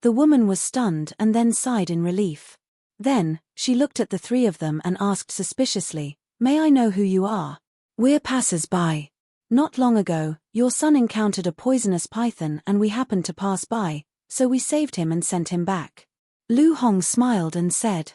The woman was stunned and then sighed in relief. Then, she looked at the three of them and asked suspiciously, "May I know who you are?" "We're passers-by. Not long ago, your son encountered a poisonous python and we happened to pass by, so we saved him and sent him back." Lu Hong smiled and said,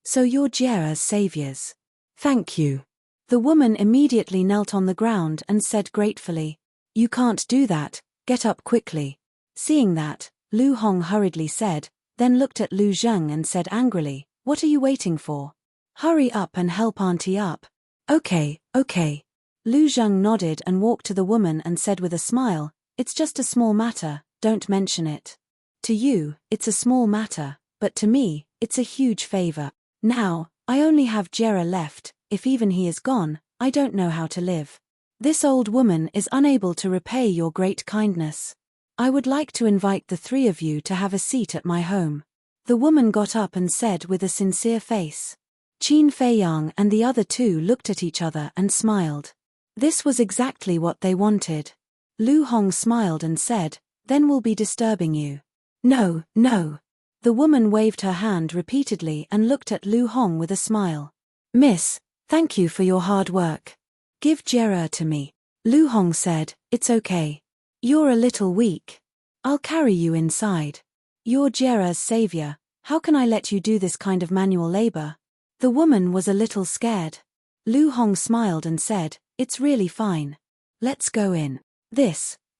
"So you're Jiera's saviors. Thank you." The woman immediately knelt on the ground and said gratefully, "You can't do that, get up quickly." Seeing that, Lu Hong hurriedly said, then looked at Lu Zheng and said angrily, "What are you waiting for? Hurry up and help Auntie up. Okay, okay. Lu Zheng nodded and walked to the woman and said with a smile, it's just a small matter, don't mention it. To you, it's a small matter, but to me, it's a huge favor. Now, I only have Jera left, if even he is gone, I don't know how to live. This old woman is unable to repay your great kindness. I would like to invite the three of you to have a seat at my home. The woman got up and said with a sincere face. Qin Feiyang and the other two looked at each other and smiled. This was exactly what they wanted. Lu Hong smiled and said, then we'll be disturbing you. No, no. The woman waved her hand repeatedly and looked at Lu Hong with a smile. Miss, thank you for your hard work. Give Jera to me. Lu Hong said, it's okay. You're a little weak. I'll carry you inside. You're Jera's savior, how can I let you do this kind of manual labor? The woman was a little scared. Lu Hong smiled and said, it's really fine. Let's go in.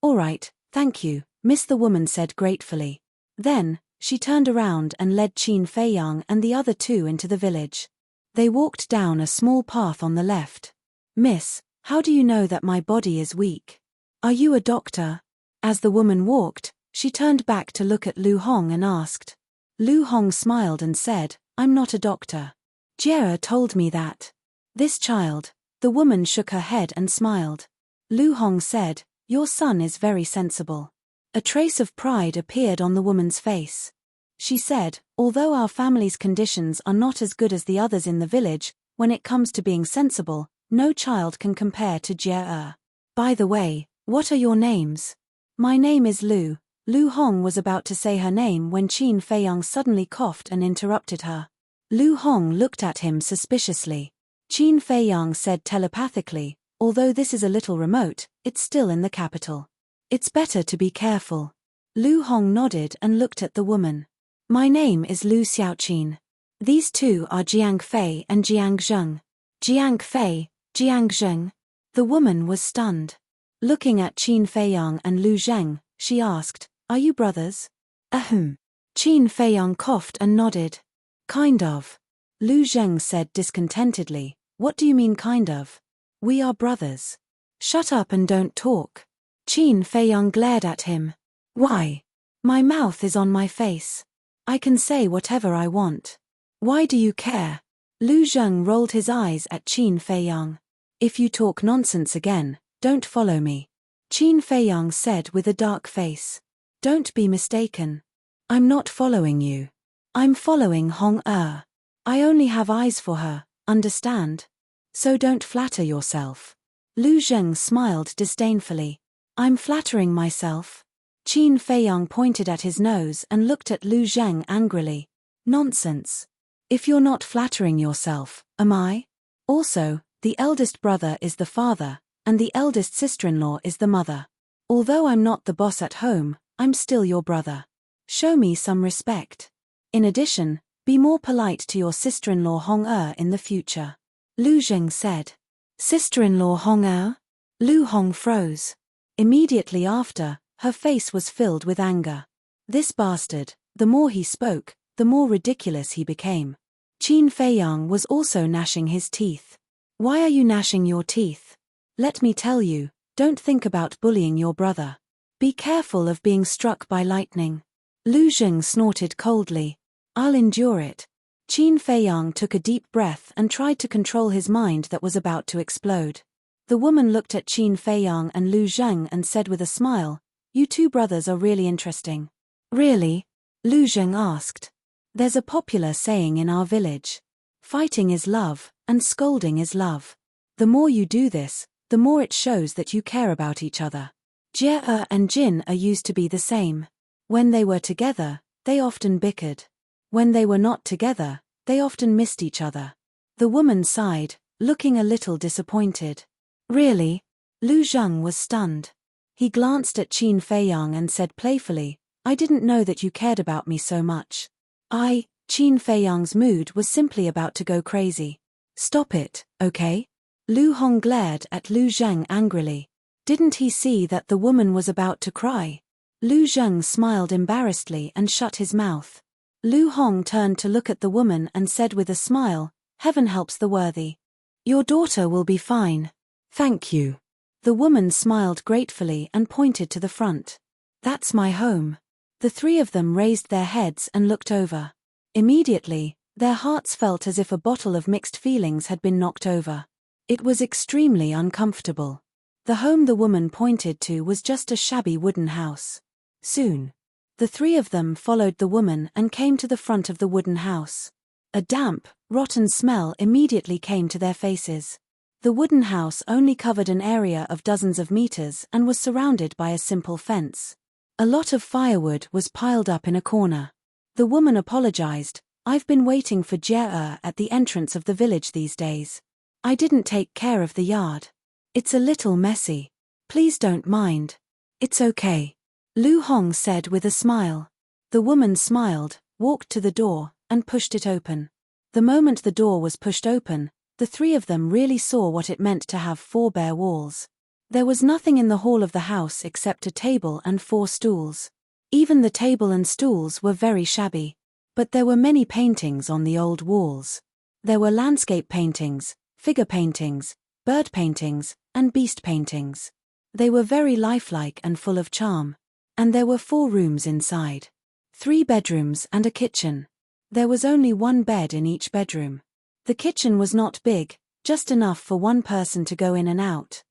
All right, thank you, miss, the woman said gratefully. Then, she turned around and led Qin Feiyang and the other two into the village. They walked down a small path on the left. Miss, how do you know that my body is weak? Are you a doctor? As the woman walked, she turned back to look at Lu Hong and asked. Lu Hong smiled and said, I'm not a doctor. Jera told me that. This child. The woman shook her head and smiled. Lu Hong said, your son is very sensible. A trace of pride appeared on the woman's face. She said, although our family's conditions are not as good as the others in the village, when it comes to being sensible, no child can compare to Jia. By the way, what are your names? My name is Lu. Lu Hong was about to say her name when Qin Feiyang suddenly coughed and interrupted her. Lu Hong looked at him suspiciously. Qin Feiyang said telepathically, although this is a little remote, it's still in the capital. It's better to be careful. Lu Hong nodded and looked at the woman. My name is Lu Xiaoqin. These two are Jiang Fei and Jiang Zheng. Jiang Fei, Jiang Zheng. The woman was stunned. Looking at Qin Feiyang and Lu Zheng, she asked, are you brothers? Ahem. Qin Feiyang coughed and nodded. Kind of. Lu Zheng said discontentedly, what do you mean kind of? We are brothers. Shut up and don't talk. Qin Feiyang glared at him. Why? My mouth is on my face. I can say whatever I want. Why do you care? Lu Zheng rolled his eyes at Qin Feiyang. If you talk nonsense again, don't follow me. Qin Feiyang said with a dark face. Don't be mistaken. I'm not following you. I'm following Hong Er. I only have eyes for her, understand? So don't flatter yourself. Lu Zheng smiled disdainfully. I'm flattering myself. Qin Feiyang pointed at his nose and looked at Lu Zheng angrily. Nonsense. If you're not flattering yourself, am I? Also, the eldest brother is the father, and the eldest sister-in-law is the mother. Although I'm not the boss at home, I'm still your brother. Show me some respect. In addition, be more polite to your sister-in-law Hong Er in the future. Lu Zheng said. Sister-in-law Hong Er? Lu Hong froze. Immediately after, her face was filled with anger. This bastard, the more he spoke, the more ridiculous he became. Qin Feiyang was also gnashing his teeth. Why are you gnashing your teeth? Let me tell you, don't think about bullying your brother. Be careful of being struck by lightning. Lu Zheng snorted coldly. I'll endure it. Qin Feiyang took a deep breath and tried to control his mind that was about to explode. The woman looked at Qin Feiyang and Lu Zheng and said with a smile, you two brothers are really interesting. Really? Lu Zheng asked. There's a popular saying in our village. Fighting is love, and scolding is love. The more you do this, the more it shows that you care about each other. Jia and Jin are used to be the same. When they were together, they often bickered. When they were not together, they often missed each other. The woman sighed, looking a little disappointed. Really? Lu Zheng was stunned. He glanced at Qin Feiyang and said playfully, I didn't know that you cared about me so much. Qin Feiyang's mood was simply about to go crazy. Stop it, okay? Lu Hong glared at Lu Zheng angrily. Didn't he see that the woman was about to cry? Lu Zheng smiled embarrassedly and shut his mouth. Lu Hong turned to look at the woman and said with a smile, Heaven helps the worthy. Your daughter will be fine. Thank you. The woman smiled gratefully and pointed to the front. That's my home. The three of them raised their heads and looked over. Immediately, their hearts felt as if a bottle of mixed feelings had been knocked over. It was extremely uncomfortable. The home the woman pointed to was just a shabby wooden house. Soon, the three of them followed the woman and came to the front of the wooden house. A damp, rotten smell immediately came to their faces. The wooden house only covered an area of dozens of meters and was surrounded by a simple fence. A lot of firewood was piled up in a corner. The woman apologized. I've been waiting for Jia at the entrance of the village these days. I didn't take care of the yard. It's a little messy. Please don't mind. It's okay. Lu Hong said with a smile. The woman smiled, walked to the door, and pushed it open. The moment the door was pushed open, the three of them really saw what it meant to have 4 bare walls. There was nothing in the hall of the house except a table and 4 stools. Even the table and stools were very shabby. But there were many paintings on the old walls. There were landscape paintings, figure paintings, bird paintings, and beast paintings. They were very lifelike and full of charm. And there were 4 rooms inside. 3 bedrooms and a kitchen. There was only 1 bed in each bedroom. The kitchen was not big, just enough for 1 person to go in and out.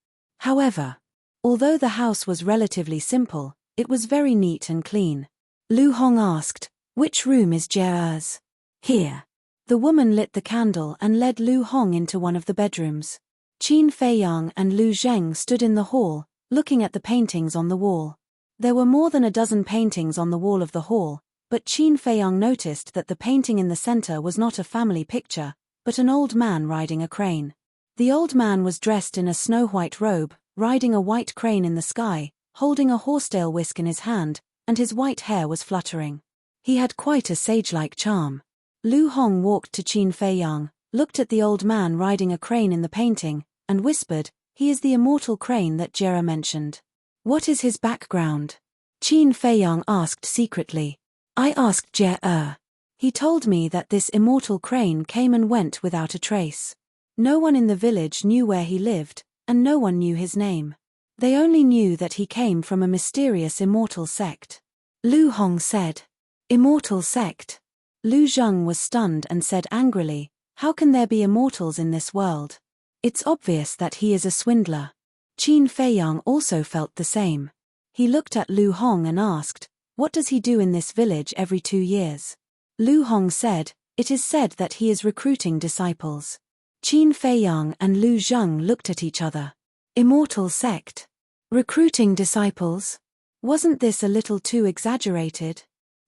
However, although the house was relatively simple, it was very neat and clean. Lu Hong asked, "Which room is Jia's?" "Here." The woman lit the candle and led Lu Hong into one of the bedrooms. Qin Feiyang and Lu Zheng stood in the hall, looking at the paintings on the wall. There were more than a dozen paintings on the wall of the hall, but Qin Feiyang noticed that the painting in the center was not a family picture, but an old man riding a crane. The old man was dressed in a snow-white robe, riding a white crane in the sky, holding a horsetail whisk in his hand, and his white hair was fluttering. He had quite a sage-like charm. Lu Hong walked to Qin Feiyang, looked at the old man riding a crane in the painting, and whispered, "He is the immortal crane that Jia mentioned." "What is his background?" Qin Feiyang asked secretly. "I asked Jia. He told me that this immortal crane came and went without a trace. No one in the village knew where he lived, and no one knew his name. They only knew that he came from a mysterious immortal sect." Lu Hong said. "Immortal sect?" Lu Zheng was stunned and said angrily, "How can there be immortals in this world? It's obvious that he is a swindler." Qin Feiyang also felt the same. He looked at Lu Hong and asked, "What does he do in this village every 2 years?" Lu Hong said, "It is said that he is recruiting disciples." Qin Feiyang and Lu Zheng looked at each other. Immortal sect? Recruiting disciples? Wasn't this a little too exaggerated?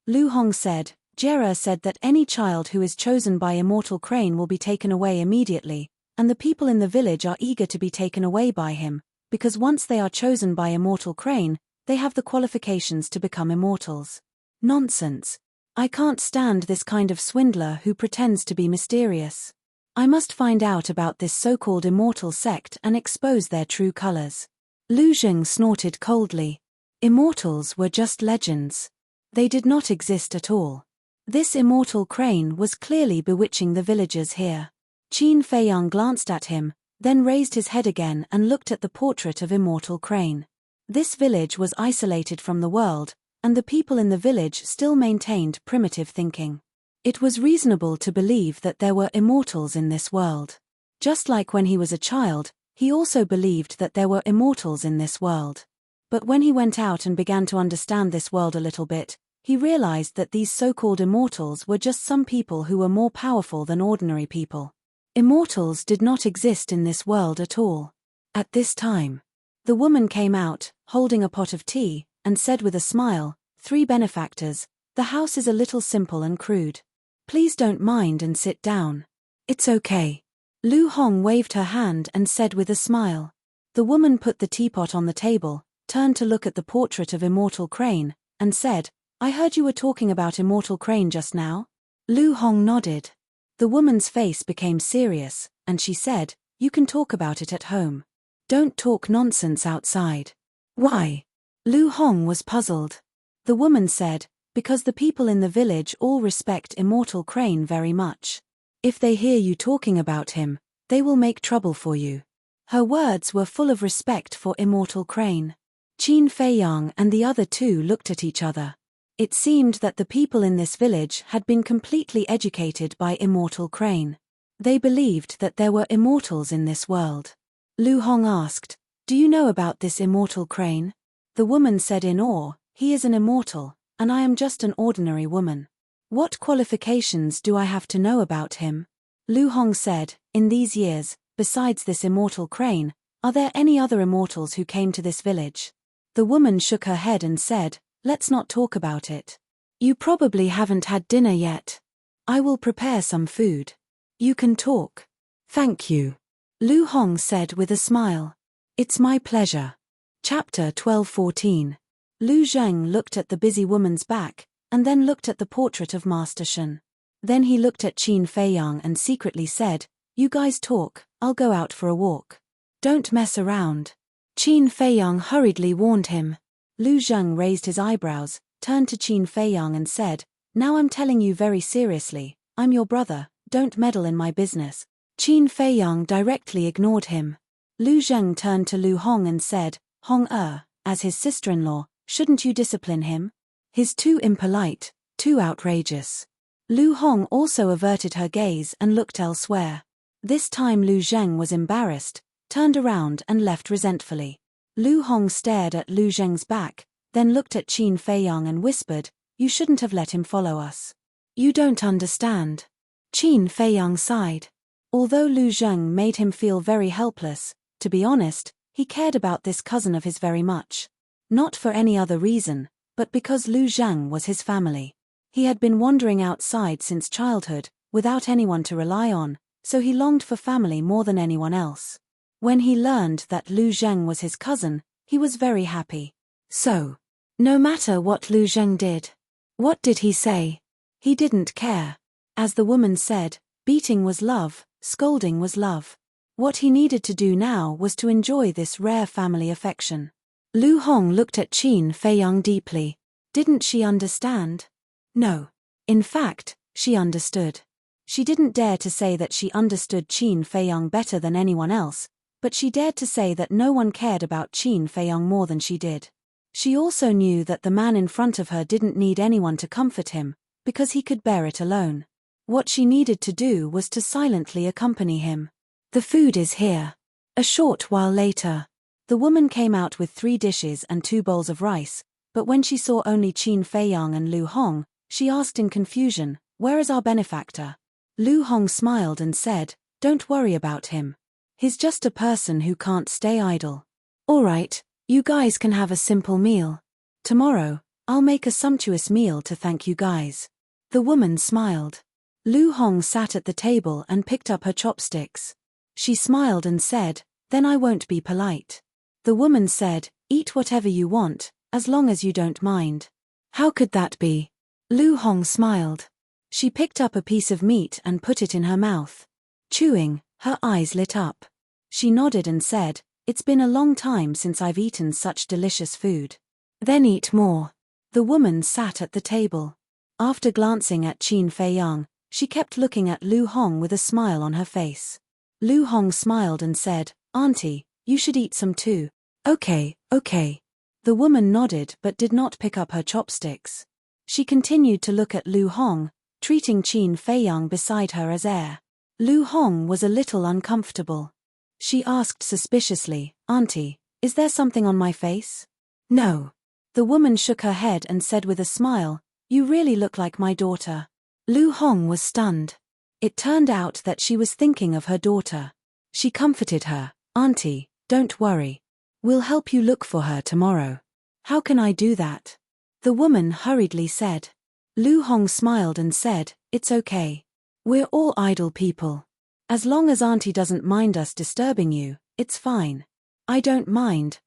Lu Hong said, "Jera said that any child who is chosen by Immortal Crane will be taken away immediately, and the people in the village are eager to be taken away by him, because once they are chosen by Immortal Crane, they have the qualifications to become immortals." Nonsense. I can't stand this kind of swindler who pretends to be mysterious. I must find out about this so-called immortal sect and expose their true colors. Lu Zheng snorted coldly. Immortals were just legends. They did not exist at all. This immortal crane was clearly bewitching the villagers here. Qin Feiyang glanced at him, then raised his head again and looked at the portrait of immortal crane. This village was isolated from the world, and the people in the village still maintained primitive thinking. It was reasonable to believe that there were immortals in this world. Just like when he was a child, he also believed that there were immortals in this world. But when he went out and began to understand this world a little bit, he realized that these so-called immortals were just some people who were more powerful than ordinary people. Immortals did not exist in this world at all. At this time, the woman came out, holding a pot of tea, and said with a smile, "3 benefactors, the house is a little simple and crude. Please don't mind and sit down." "It's okay." Lu Hong waved her hand and said with a smile. The woman put the teapot on the table, turned to look at the portrait of Immortal Crane, and said, "I heard you were talking about Immortal Crane just now?" Lu Hong nodded. The woman's face became serious, and she said, "You can talk about it at home. Don't talk nonsense outside." "Why?" Lu Hong was puzzled. The woman said, "Because the people in the village all respect Immortal Crane very much. If they hear you talking about him, they will make trouble for you. Her words were full of respect for Immortal Crane. Qin Feiyang and the other two looked at each other. It seemed that the people in this village had been completely educated by Immortal Crane. They believed that there were immortals in this world. Lu Hong asked, "Do you know about this Immortal Crane?" The woman said in awe, "He is an immortal, and I am just an ordinary woman. What qualifications do I have to know about him?" Lu Hong said, "In these years, besides this Immortal Crane, are there any other immortals who came to this village?" The woman shook her head and said, "Let's not talk about it. You probably haven't had dinner yet. I will prepare some food. You can talk." "Thank you," Lu Hong said with a smile. "It's my pleasure." Chapter 12:14. Lu Zheng looked at the busy woman's back, and then looked at the portrait of Master Shen. Then he looked at Qin Feiyang and secretly said, "You guys talk, I'll go out for a walk. Don't mess around." Qin Feiyang hurriedly warned him. Lu Zheng raised his eyebrows, turned to Qin Feiyang and said, "Now I'm telling you very seriously, I'm your brother, don't meddle in my business." Qin Feiyang directly ignored him. Lu Zheng turned to Lu Hong and said, As his sister-in-law, shouldn't you discipline him? He's too impolite, too outrageous." Lu Hong also averted her gaze and looked elsewhere. This time Lu Zheng was embarrassed, turned around and left resentfully. Lu Hong stared at Lu Zheng's back, then looked at Qin Feiyang and whispered, "You shouldn't have let him follow us. You don't understand." Qin Feiyang sighed. Although Lu Zheng made him feel very helpless, to be honest, he cared about this cousin of his very much. Not for any other reason, but because Lu Zheng was his family. He had been wandering outside since childhood, without anyone to rely on, so he longed for family more than anyone else. When he learned that Lu Zheng was his cousin, he was very happy. So, no matter what Lu Zheng did, what did he say? He didn't care. As the woman said, beating was love, scolding was love. What he needed to do now was to enjoy this rare family affection. Lu Hong looked at Qin Feiyang deeply. Didn't she understand? No. In fact, she understood. She didn't dare to say that she understood Qin Feiyang better than anyone else, but she dared to say that no one cared about Qin Feiyang more than she did. She also knew that the man in front of her didn't need anyone to comfort him, because he could bear it alone. What she needed to do was to silently accompany him. "The food is here." A short while later, the woman came out with 3 dishes and 2 bowls of rice, but when she saw only Qin Feiyang and Lu Hong, she asked in confusion, "Where is our benefactor?" Lu Hong smiled and said, "Don't worry about him. He's just a person who can't stay idle. All right, you guys can have a simple meal. Tomorrow, I'll make a sumptuous meal to thank you guys." The woman smiled. Lu Hong sat at the table and picked up her chopsticks. She smiled and said, "Then I won't be polite." The woman said, "Eat whatever you want, as long as you don't mind." "How could that be?" Lu Hong smiled. She picked up a piece of meat and put it in her mouth. Chewing, her eyes lit up. She nodded and said, "It's been a long time since I've eaten such delicious food." "Then eat more." The woman sat at the table. After glancing at Qin Feiyang, she kept looking at Lu Hong with a smile on her face. Lu Hong smiled and said, "Auntie, you should eat some too." Okay. The woman nodded but did not pick up her chopsticks. She continued to look at Lu Hong, treating Qin Feiyang beside her as heir. Lu Hong was a little uncomfortable. She asked suspiciously, "Auntie, is there something on my face?" "No." The woman shook her head and said with a smile, "You really look like my daughter." Lu Hong was stunned. It turned out that she was thinking of her daughter. She comforted her, "Auntie, don't worry. We'll help you look for her tomorrow." "How can I do that?" The woman hurriedly said. Lu Hong smiled and said, "It's okay. We're all idle people. As long as Auntie doesn't mind us disturbing you, it's fine." I don't mind."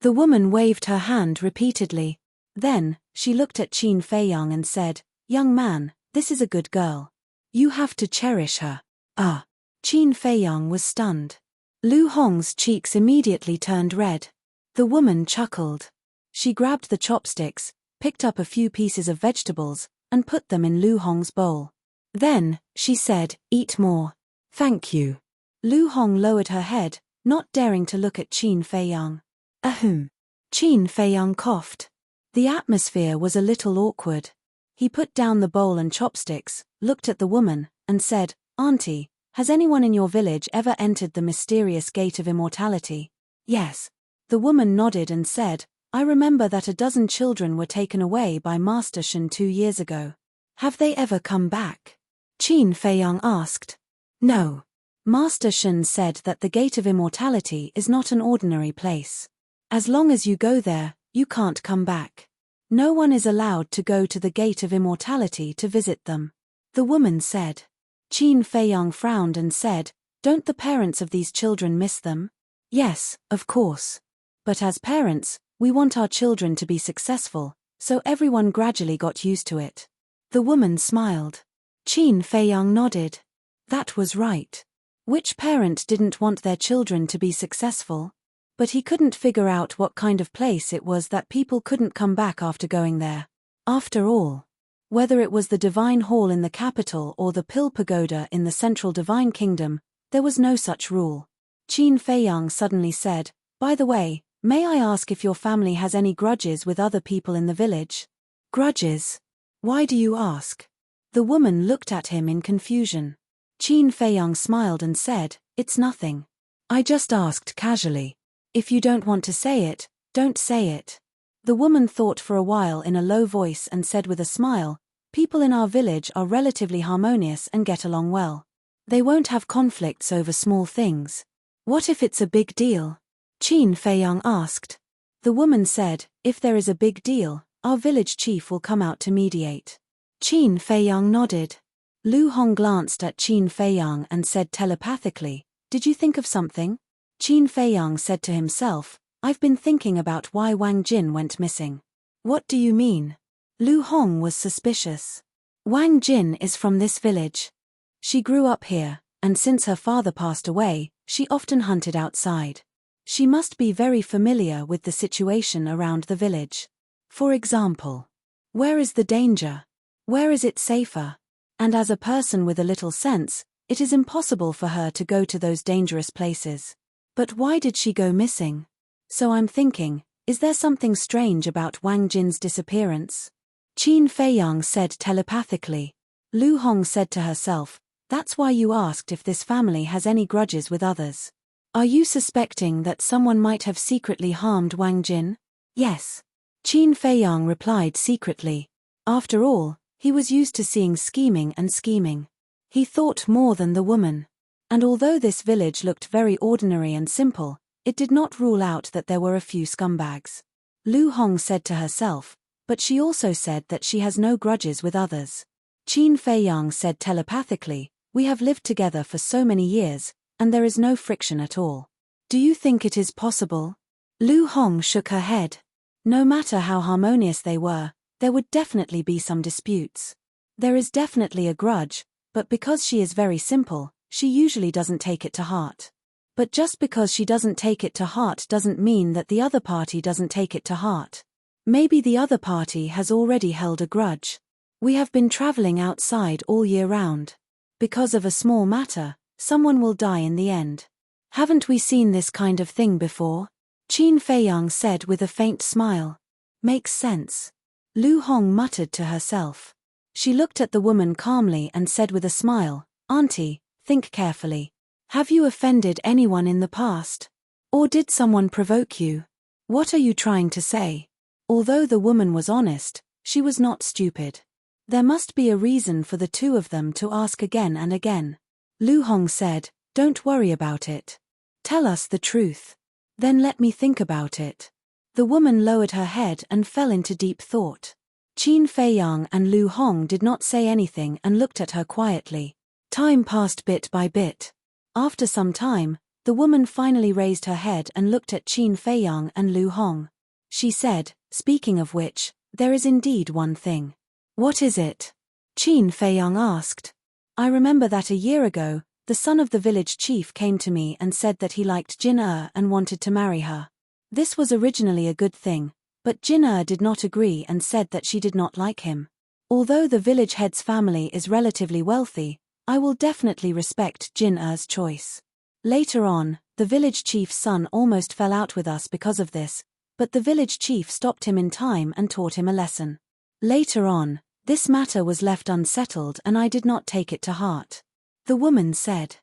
The woman waved her hand repeatedly. Then, she looked at Qin Feiyang and said, "Young man, this is a good girl. You have to cherish her." "Ah." Qin Feiyang was stunned. Lu Hong's cheeks immediately turned red. The woman chuckled. She grabbed the chopsticks, picked up a few pieces of vegetables, and put them in Lu Hong's bowl. Then, she said, "Eat more." "Thank you." Lu Hong lowered her head, not daring to look at Qin Feiyang. "Ahem." Qin Feiyang coughed. The atmosphere was a little awkward. He put down the bowl and chopsticks, looked at the woman, and said, "Auntie, has anyone in your village ever entered the mysterious gate of immortality?" "Yes." The woman nodded and said, "I remember that a dozen children were taken away by Master Shen 2 years ago. Have they ever come back?" Qin Feiyang asked. "No." Master Shen said that the gate of immortality is not an ordinary place. As long as you go there, you can't come back. No one is allowed to go to the gate of immortality to visit them. The woman said. Qin Feiyang frowned and said, "Don't the parents of these children miss them?" "Yes, of course. But as parents, we want our children to be successful, so everyone gradually got used to it." The woman smiled. Qin Feiyang nodded. That was right. Which parent didn't want their children to be successful? But he couldn't figure out what kind of place it was that people couldn't come back after going there. After all, whether it was the Divine Hall in the capital or the Pill Pagoda in the Central Divine Kingdom, there was no such rule. Qin Feiyang suddenly said, "By the way, may I ask if your family has any grudges with other people in the village?" "Grudges? Why do you ask?" The woman looked at him in confusion. Qin Feiyang smiled and said, "It's nothing. I just asked casually. If you don't want to say it, don't say it." The woman thought for a while in a low voice and said with a smile, "People in our village are relatively harmonious and get along well. They won't have conflicts over small things." "What if it's a big deal?" Qin Feiyang asked. The woman said, "If there is a big deal, our village chief will come out to mediate." Qin Feiyang nodded. Lu Hong glanced at Qin Feiyang and said telepathically, "Did you think of something?" Qin Feiyang said to himself, "I've been thinking about why Wang Jin went missing." "What do you mean?" Lu Hong was suspicious. "Wang Jin is from this village. She grew up here, and since her father passed away, she often hunted outside. She must be very familiar with the situation around the village. For example, where is the danger? Where is it safer? And as a person with a little sense, it is impossible for her to go to those dangerous places. But why did she go missing? So I'm thinking, is there something strange about Wang Jin's disappearance?" Qin Feiyang said telepathically. Lu Hong said to herself, "That's why you asked if this family has any grudges with others. Are you suspecting that someone might have secretly harmed Wang Jin?" "Yes." Qin Feiyang replied secretly. After all, he was used to seeing scheming and scheming. He thought more than the woman. And although this village looked very ordinary and simple, it did not rule out that there were a few scumbags. Lu Hong said to herself, but she also said that she has no grudges with others. Qin Feiyang said telepathically, "We have lived together for so many years, and there is no friction at all. Do you think it is possible?" Lu Hong shook her head. No matter how harmonious they were, there would definitely be some disputes. There is definitely a grudge, but because she is very simple, she usually doesn't take it to heart. But just because she doesn't take it to heart doesn't mean that the other party doesn't take it to heart. Maybe the other party has already held a grudge. "We have been traveling outside all year round. Because of a small matter, someone will die in the end. Haven't we seen this kind of thing before?" Qin Feiyang said with a faint smile. "Makes sense." Lu Hong muttered to herself. She looked at the woman calmly and said with a smile, "Auntie, think carefully. Have you offended anyone in the past? Or did someone provoke you? What are you trying to say?" Although the woman was honest, she was not stupid. There must be a reason for the two of them to ask again and again. Lu Hong said, "Don't worry about it. Tell us the truth. Then let me think about it." The woman lowered her head and fell into deep thought. Qin Feiyang and Lu Hong did not say anything and looked at her quietly. Time passed bit by bit. After some time, the woman finally raised her head and looked at Qin Feiyang and Lu Hong. She said, "Speaking of which, there is indeed one thing." "What is it?" Qin Feiyang asked. "I remember that a year ago, the son of the village chief came to me and said that he liked Jin and wanted to marry her. This was originally a good thing, but Jin did not agree and said that she did not like him. Although the village head's family is relatively wealthy, I will definitely respect Jin Er's choice. Later on, the village chief's son almost fell out with us because of this, but the village chief stopped him in time and taught him a lesson. Later on, this matter was left unsettled and I did not take it to heart. The woman said.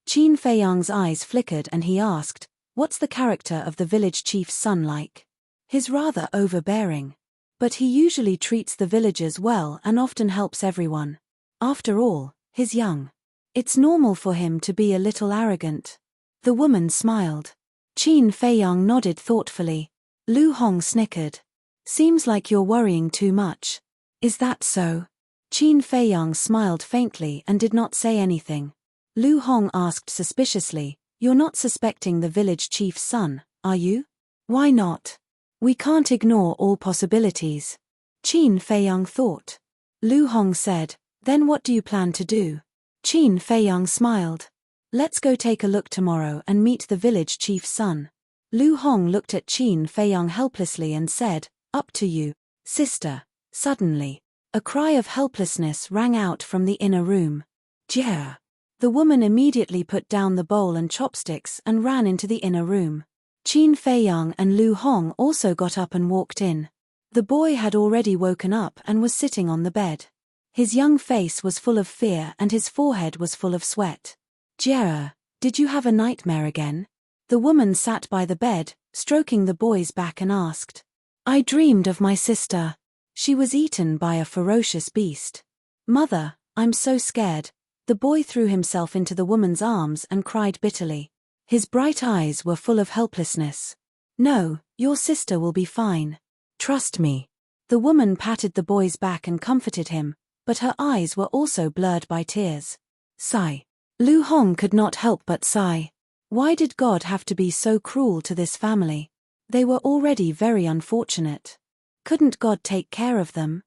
Qin Feiyang's eyes flickered and he asked, "What's the character of the village chief's son like?" "He's rather overbearing. But he usually treats the villagers well and often helps everyone. After all, he's young. It's normal for him to be a little arrogant." The woman smiled. Qin Feiyang nodded thoughtfully. Lu Hong snickered. "Seems like you're worrying too much." "Is that so?" Qin Feiyang smiled faintly and did not say anything. Lu Hong asked suspiciously, "You're not suspecting the village chief's son, are you?" "Why not? We can't ignore all possibilities." Qin Feiyang thought. Lu Hong said, "Then what do you plan to do?" Qin Feiyang smiled. "Let's go take a look tomorrow and meet the village chief's son." Lu Hong looked at Qin Feiyang helplessly and said, "Up to you, sister." Suddenly, a cry of helplessness rang out from the inner room. "Jia!" The woman immediately put down the bowl and chopsticks and ran into the inner room. Qin Feiyang and Lu Hong also got up and walked in. The boy had already woken up and was sitting on the bed. His young face was full of fear and his forehead was full of sweat. "Jia, did you have a nightmare again?" The woman sat by the bed, stroking the boy's back and asked. "I dreamed of my sister. She was eaten by a ferocious beast. Mother, I'm so scared." The boy threw himself into the woman's arms and cried bitterly. His bright eyes were full of helplessness. "No, your sister will be fine. Trust me." The woman patted the boy's back and comforted him, but her eyes were also blurred by tears. Sigh. Lu Hong could not help but sigh. Why did God have to be so cruel to this family? They were already very unfortunate. Couldn't God take care of them?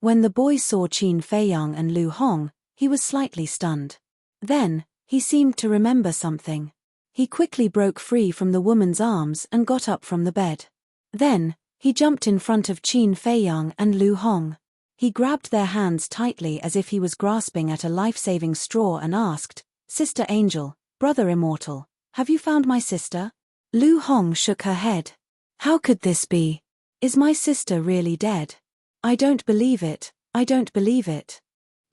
When the boy saw Qin Feiyang and Lu Hong, he was slightly stunned. Then, he seemed to remember something. He quickly broke free from the woman's arms and got up from the bed. Then, he jumped in front of Qin Feiyang and Lu Hong. He grabbed their hands tightly as if he was grasping at a life-saving straw and asked, "Sister Angel, Brother Immortal, have you found my sister?" Lu Hong shook her head. "How could this be? Is my sister really dead? I don't believe it, I don't believe it."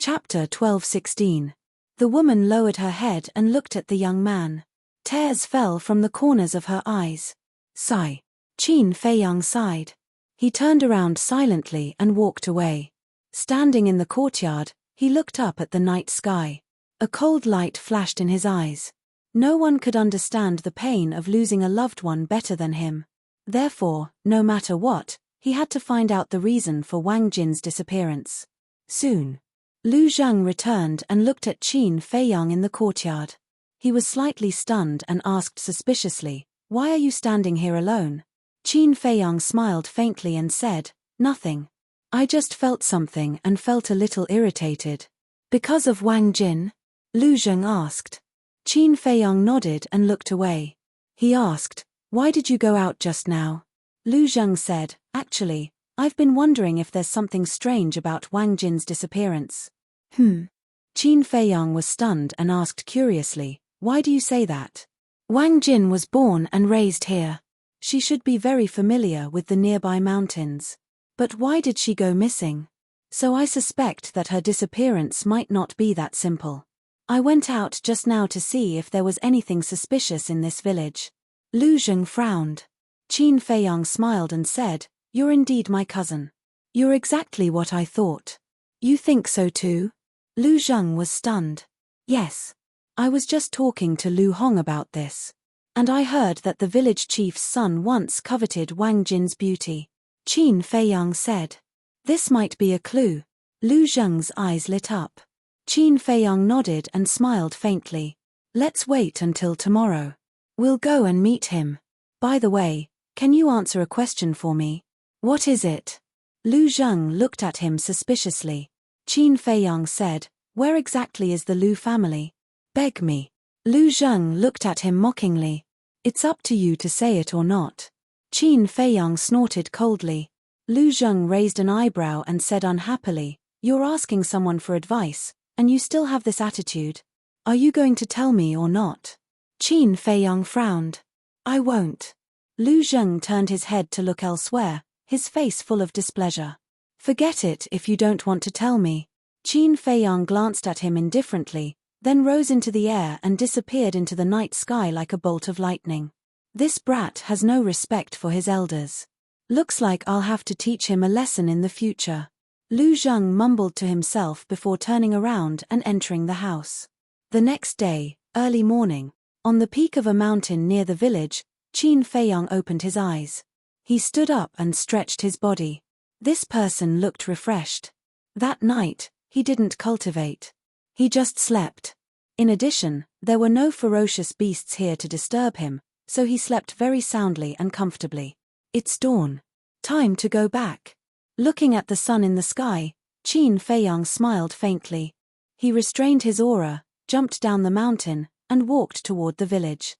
Chapter 12:16. The woman lowered her head and looked at the young man. Tears fell from the corners of her eyes. Sigh. Qin Feiyang sighed. He turned around silently and walked away. Standing in the courtyard, he looked up at the night sky. A cold light flashed in his eyes. No one could understand the pain of losing a loved one better than him. Therefore, no matter what, he had to find out the reason for Wang Jin's disappearance. Soon, Lu Zheng returned and looked at Qin Feiyang in the courtyard. He was slightly stunned and asked suspiciously, "Why are you standing here alone?" Qin Feiyang smiled faintly and said, "Nothing. I just felt something and felt a little irritated." "Because of Wang Jin?" Lu Zheng asked. Qin Feiyang nodded and looked away. He asked, "Why did you go out just now?" Lu Zheng said, "Actually, I've been wondering if there's something strange about Wang Jin's disappearance." Qin Feiyang was stunned and asked curiously, "Why do you say that?" "Wang Jin was born and raised here. She should be very familiar with the nearby mountains. But why did she go missing? So I suspect that her disappearance might not be that simple. I went out just now to see if there was anything suspicious in this village." Lu Zheng frowned. Qin Feiyang smiled and said, "You're indeed my cousin. You're exactly what I thought." "You think so too?" Lu Zheng was stunned. "Yes. I was just talking to Lu Hong about this. And I heard that the village chief's son once coveted Wang Jin's beauty." Qin Feiyang said. "This might be a clue." Lu Zheng's eyes lit up. Qin Feiyang nodded and smiled faintly. "Let's wait until tomorrow. We'll go and meet him. By the way, can you answer a question for me?" "What is it?" Lu Zheng looked at him suspiciously. Qin Feiyang said, "Where exactly is the Lu family?" "Beg me." Lu Zheng looked at him mockingly. "It's up to you to say it or not." Qin Feiyang snorted coldly. Lu Zheng raised an eyebrow and said unhappily, "You're asking someone for advice, and you still have this attitude. Are you going to tell me or not?" Qin Feiyang frowned. "I won't." Lu Zheng turned his head to look elsewhere, his face full of displeasure. "Forget it if you don't want to tell me." Qin Feiyang glanced at him indifferently, then rose into the air and disappeared into the night sky like a bolt of lightning. This brat has no respect for his elders. Looks like I'll have to teach him a lesson in the future. Lu Zheng mumbled to himself before turning around and entering the house. The next day, early morning, on the peak of a mountain near the village, Qin Feiyang opened his eyes. He stood up and stretched his body. This person looked refreshed. That night, he didn't cultivate. He just slept. In addition, there were no ferocious beasts here to disturb him, so he slept very soundly and comfortably. It's dawn. Time to go back. Looking at the sun in the sky, Qin Feiyang smiled faintly. He restrained his aura, jumped down the mountain, and walked toward the village.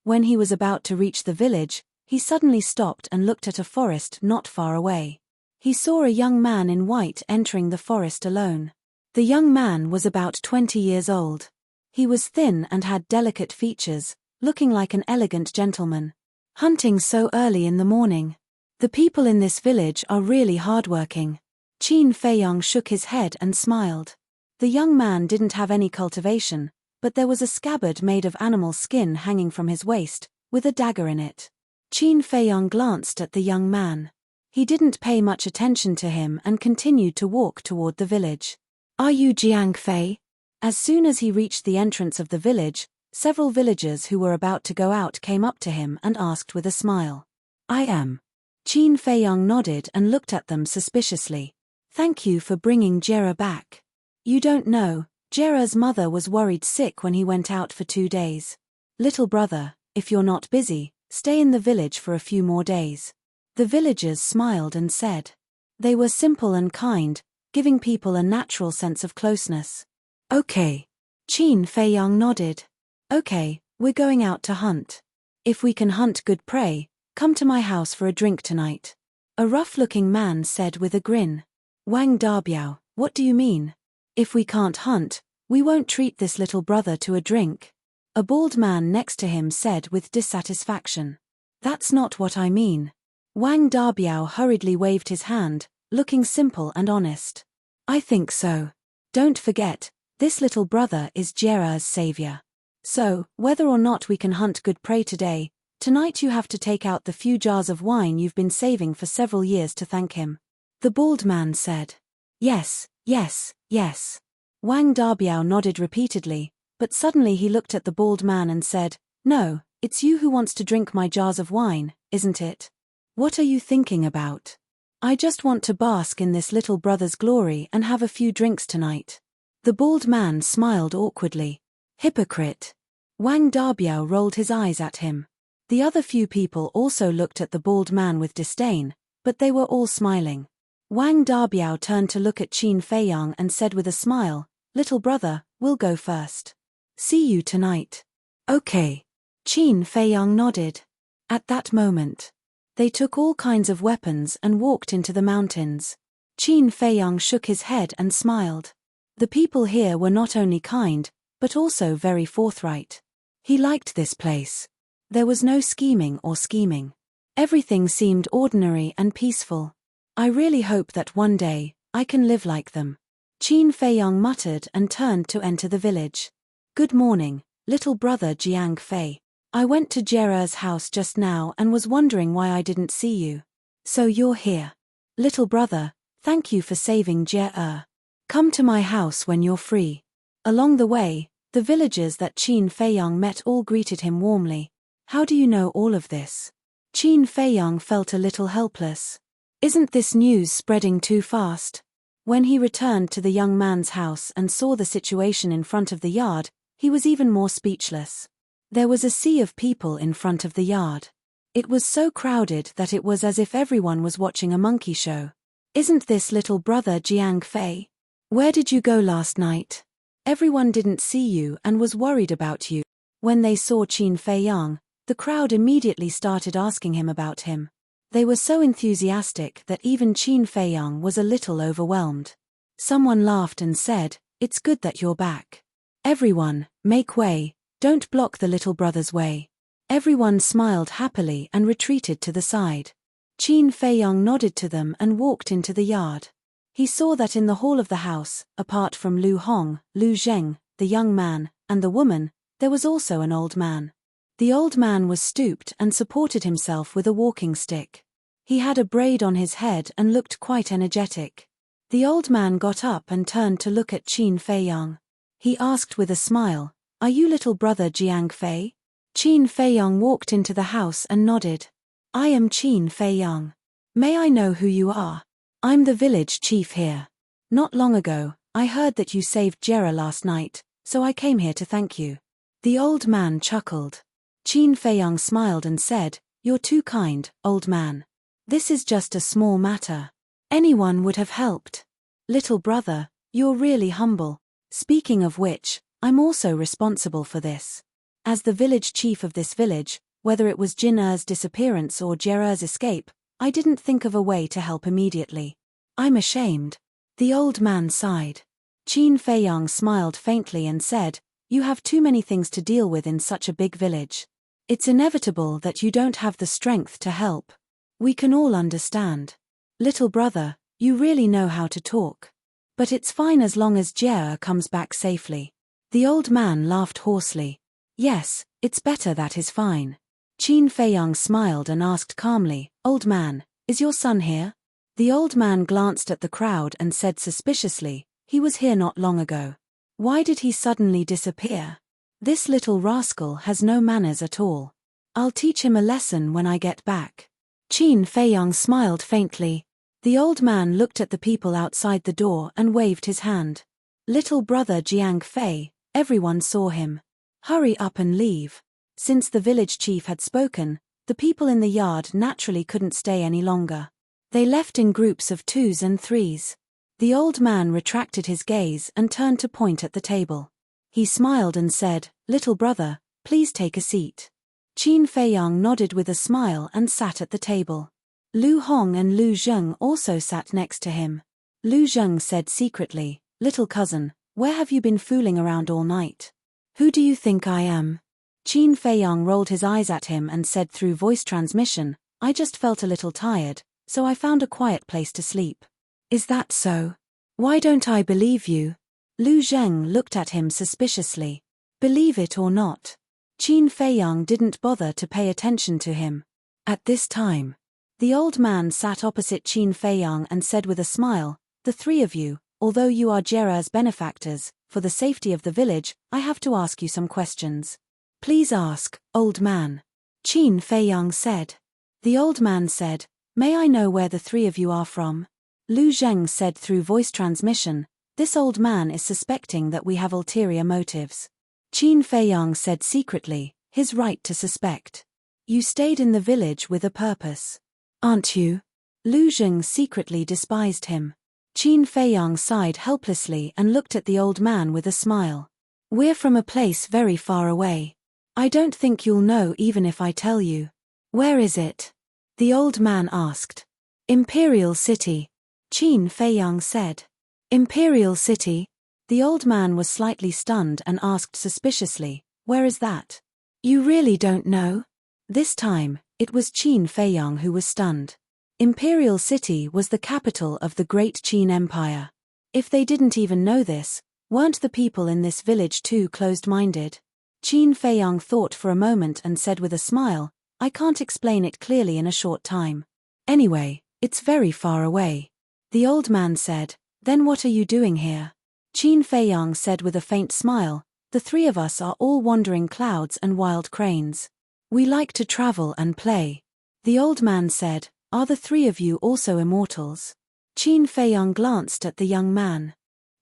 When he was about to reach the village, he suddenly stopped and looked at a forest not far away. He saw a young man in white entering the forest alone. The young man was about 20 years old. He was thin and had delicate features, looking like an elegant gentleman. Hunting so early in the morning. The people in this village are really hardworking. Qin Feiyang shook his head and smiled. The young man didn't have any cultivation, but there was a scabbard made of animal skin hanging from his waist, with a dagger in it. Qin Feiyang glanced at the young man. He didn't pay much attention to him and continued to walk toward the village. "Are you Jiang Fei?" As soon as he reached the entrance of the village, several villagers who were about to go out came up to him and asked with a smile. "I am." Qin Feiyang nodded and looked at them suspiciously. "Thank you for bringing Jera back. You don't know, Jera's mother was worried sick when he went out for 2 days. Little brother, if you're not busy, stay in the village for a few more days." The villagers smiled and said. They were simple and kind, giving people a natural sense of closeness. "Okay." Qin Feiyang nodded. "Okay, we're going out to hunt. If we can hunt good prey, come to my house for a drink tonight." A rough-looking man said with a grin. "Wang Dabiao, what do you mean? If we can't hunt, we won't treat this little brother to a drink." A bald man next to him said with dissatisfaction. "That's not what I mean." Wang Dabiao hurriedly waved his hand, looking simple and honest. "I think so. Don't forget, this little brother is Jera's savior. So, whether or not we can hunt good prey today, tonight you have to take out the few jars of wine you've been saving for several years to thank him." The bald man said. "Yes, yes, yes." Wang Dabiao nodded repeatedly, but suddenly he looked at the bald man and said, "No, it's you who wants to drink my jars of wine, isn't it? What are you thinking about? I just want to bask in this little brother's glory and have a few drinks tonight." The bald man smiled awkwardly. "Hypocrite." Wang Dabiao rolled his eyes at him. The other few people also looked at the bald man with disdain, but they were all smiling. Wang Dabiao turned to look at Qin Feiyang and said with a smile, "Little brother, we'll go first. See you tonight." "Okay." Qin Feiyang nodded. At that moment, they took all kinds of weapons and walked into the mountains. Qin Feiyang shook his head and smiled. The people here were not only kind, but also very forthright. He liked this place. There was no scheming or scheming. Everything seemed ordinary and peaceful. "I really hope that one day, I can live like them." Qin Feiyang muttered and turned to enter the village. "Good morning, little brother Jiang Fei. I went to Jera's house just now and was wondering why I didn't see you. So you're here. Little brother, thank you for saving Jera. Come to my house when you're free." Along the way, the villagers that Qin Feiyang met all greeted him warmly. "How do you know all of this?" Qin Feiyang felt a little helpless. Isn't this news spreading too fast? When he returned to the young man's house and saw the situation in front of the yard, he was even more speechless. There was a sea of people in front of the yard. It was so crowded that it was as if everyone was watching a monkey show. "Isn't this little brother Jiang Fei? Where did you go last night? Everyone didn't see you and was worried about you." When they saw Qin Feiyang, the crowd immediately started asking him about him. They were so enthusiastic that even Qin Feiyang was a little overwhelmed. Someone laughed and said, "It's good that you're back. Everyone, make way, don't block the little brother's way." Everyone smiled happily and retreated to the side. Qin Feiyang nodded to them and walked into the yard. He saw that in the hall of the house, apart from Lu Hong, Lu Zheng, the young man, and the woman, there was also an old man. The old man was stooped and supported himself with a walking stick. He had a braid on his head and looked quite energetic. The old man got up and turned to look at Qin Feiyang. He asked with a smile, "Are you little brother Jiang Fei?" Qin Feiyang walked into the house and nodded. "I am Qin Feiyang. May I know who you are? I'm the village chief here. Not long ago, I heard that you saved Jera last night, so I came here to thank you." The old man chuckled. Qin Feiyang smiled and said, "You're too kind, old man. This is just a small matter. Anyone would have helped. Little brother, you're really humble. Speaking of which, I'm also responsible for this. As the village chief of this village, whether it was Jin Er's disappearance or Jera's escape, I didn't think of a way to help immediately. I'm ashamed." The old man sighed. Qin Feiyang smiled faintly and said, "You have too many things to deal with in such a big village. It's inevitable that you don't have the strength to help. We can all understand. Little brother, you really know how to talk. But it's fine as long as Jera comes back safely." The old man laughed hoarsely. "Yes, it's better that is fine." Qin Feiyang smiled and asked calmly, "Old man, is your son here?" The old man glanced at the crowd and said suspiciously, "He was here not long ago. Why did he suddenly disappear? This little rascal has no manners at all. I'll teach him a lesson when I get back." Qin Feiyang smiled faintly. The old man looked at the people outside the door and waved his hand. "Little brother Jiang Fei," everyone saw him. "Hurry up and leave." Since the village chief had spoken, the people in the yard naturally couldn't stay any longer. They left in groups of 2s and 3s. The old man retracted his gaze and turned to point at the table. He smiled and said, "Little brother, please take a seat." Qin Feiyang nodded with a smile and sat at the table. Lu Hong and Lu Zheng also sat next to him. Lu Zheng said secretly, "Little cousin, where have you been fooling around all night? Who do you think I am?" Qin Feiyang rolled his eyes at him and said through voice transmission, "I just felt a little tired, so I found a quiet place to sleep." "Is that so? Why don't I believe you?" Lu Zheng looked at him suspiciously. "Believe it or not." Qin Feiyang didn't bother to pay attention to him. At this time, the old man sat opposite Qin Feiyang and said with a smile, "The three of you, although you are Jera's benefactors, for the safety of the village, I have to ask you some questions." "Please ask, old man," Qin Feiyang said. The old man said, "May I know where the three of you are from?" Lu Zheng said through voice transmission, "This old man is suspecting that we have ulterior motives." Qin Feiyang said secretly, "His right to suspect. You stayed in the village with a purpose, aren't you?" Lu Zheng secretly despised him. Qin Feiyang sighed helplessly and looked at the old man with a smile. "We're from a place very far away. I don't think you'll know even if I tell you." "Where is it?" the old man asked. "Imperial City," Qin Feiyang said. "Imperial City?" The old man was slightly stunned and asked suspiciously, "Where is that?" "You really don't know?" This time, it was Qin Feiyang who was stunned. Imperial City was the capital of the Great Qin Empire. If they didn't even know this, weren't the people in this village too closed-minded? Qin Feiyang thought for a moment and said with a smile, "I can't explain it clearly in a short time. Anyway, it's very far away." The old man said, "Then what are you doing here?" Qin Feiyang said with a faint smile, "The three of us are all wandering clouds and wild cranes. We like to travel and play." The old man said, "Are the three of you also immortals?" Qin Feiyang glanced at the young man.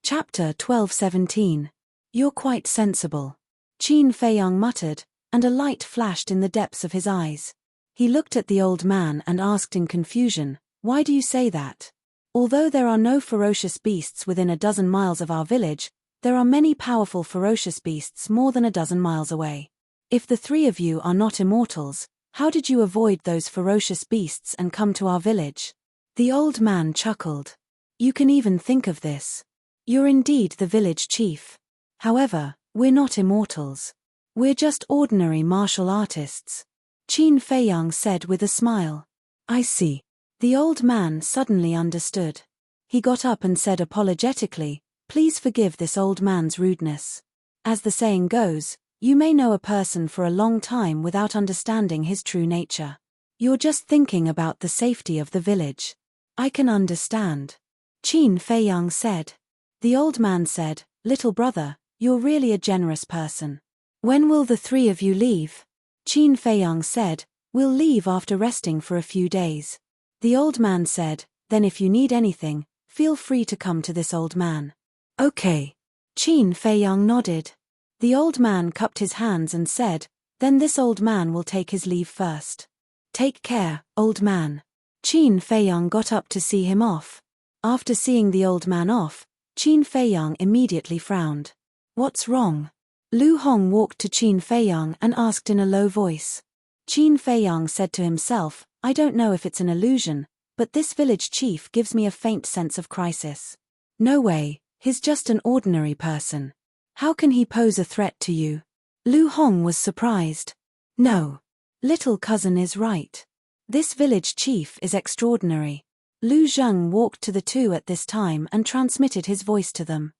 Chapter 12:17. "You're quite sensible," Qin Feiyang muttered, and a light flashed in the depths of his eyes. He looked at the old man and asked in confusion, "Why do you say that? Although there are no ferocious beasts within a dozen miles of our village, there are many powerful ferocious beasts more than a dozen miles away. If the three of you are not immortals, How did you avoid those ferocious beasts and come to our village? The old man chuckled. You can even think of this. You're indeed the village chief. However, we're not immortals. We're just ordinary martial artists. Qin Feiyang said with a smile. I see. The old man suddenly understood. He got up and said apologetically, please forgive this old man's rudeness. As the saying goes, you may know a person for a long time without understanding his true nature. You're just thinking about the safety of the village. I can understand. Qin Feiyang said. The old man said, little brother, you're really a generous person. When will the three of you leave? Qin Feiyang said, we'll leave after resting for a few days. The old man said, then if you need anything, feel free to come to this old man. Okay. Qin Feiyang nodded. The old man cupped his hands and said, then this old man will take his leave first. Take care, old man. Qin Feiyang got up to see him off. After seeing the old man off, Qin Feiyang immediately frowned. What's wrong? Lu Hong walked to Qin Feiyang and asked in a low voice. Qin Feiyang said to himself, I don't know if it's an illusion, but this village chief gives me a faint sense of crisis. No way, he's just an ordinary person. How can he pose a threat to you? Lu Hong was surprised. No. Little cousin is right. This village chief is extraordinary. Lu Zheng walked to the two at this time and transmitted his voice to them.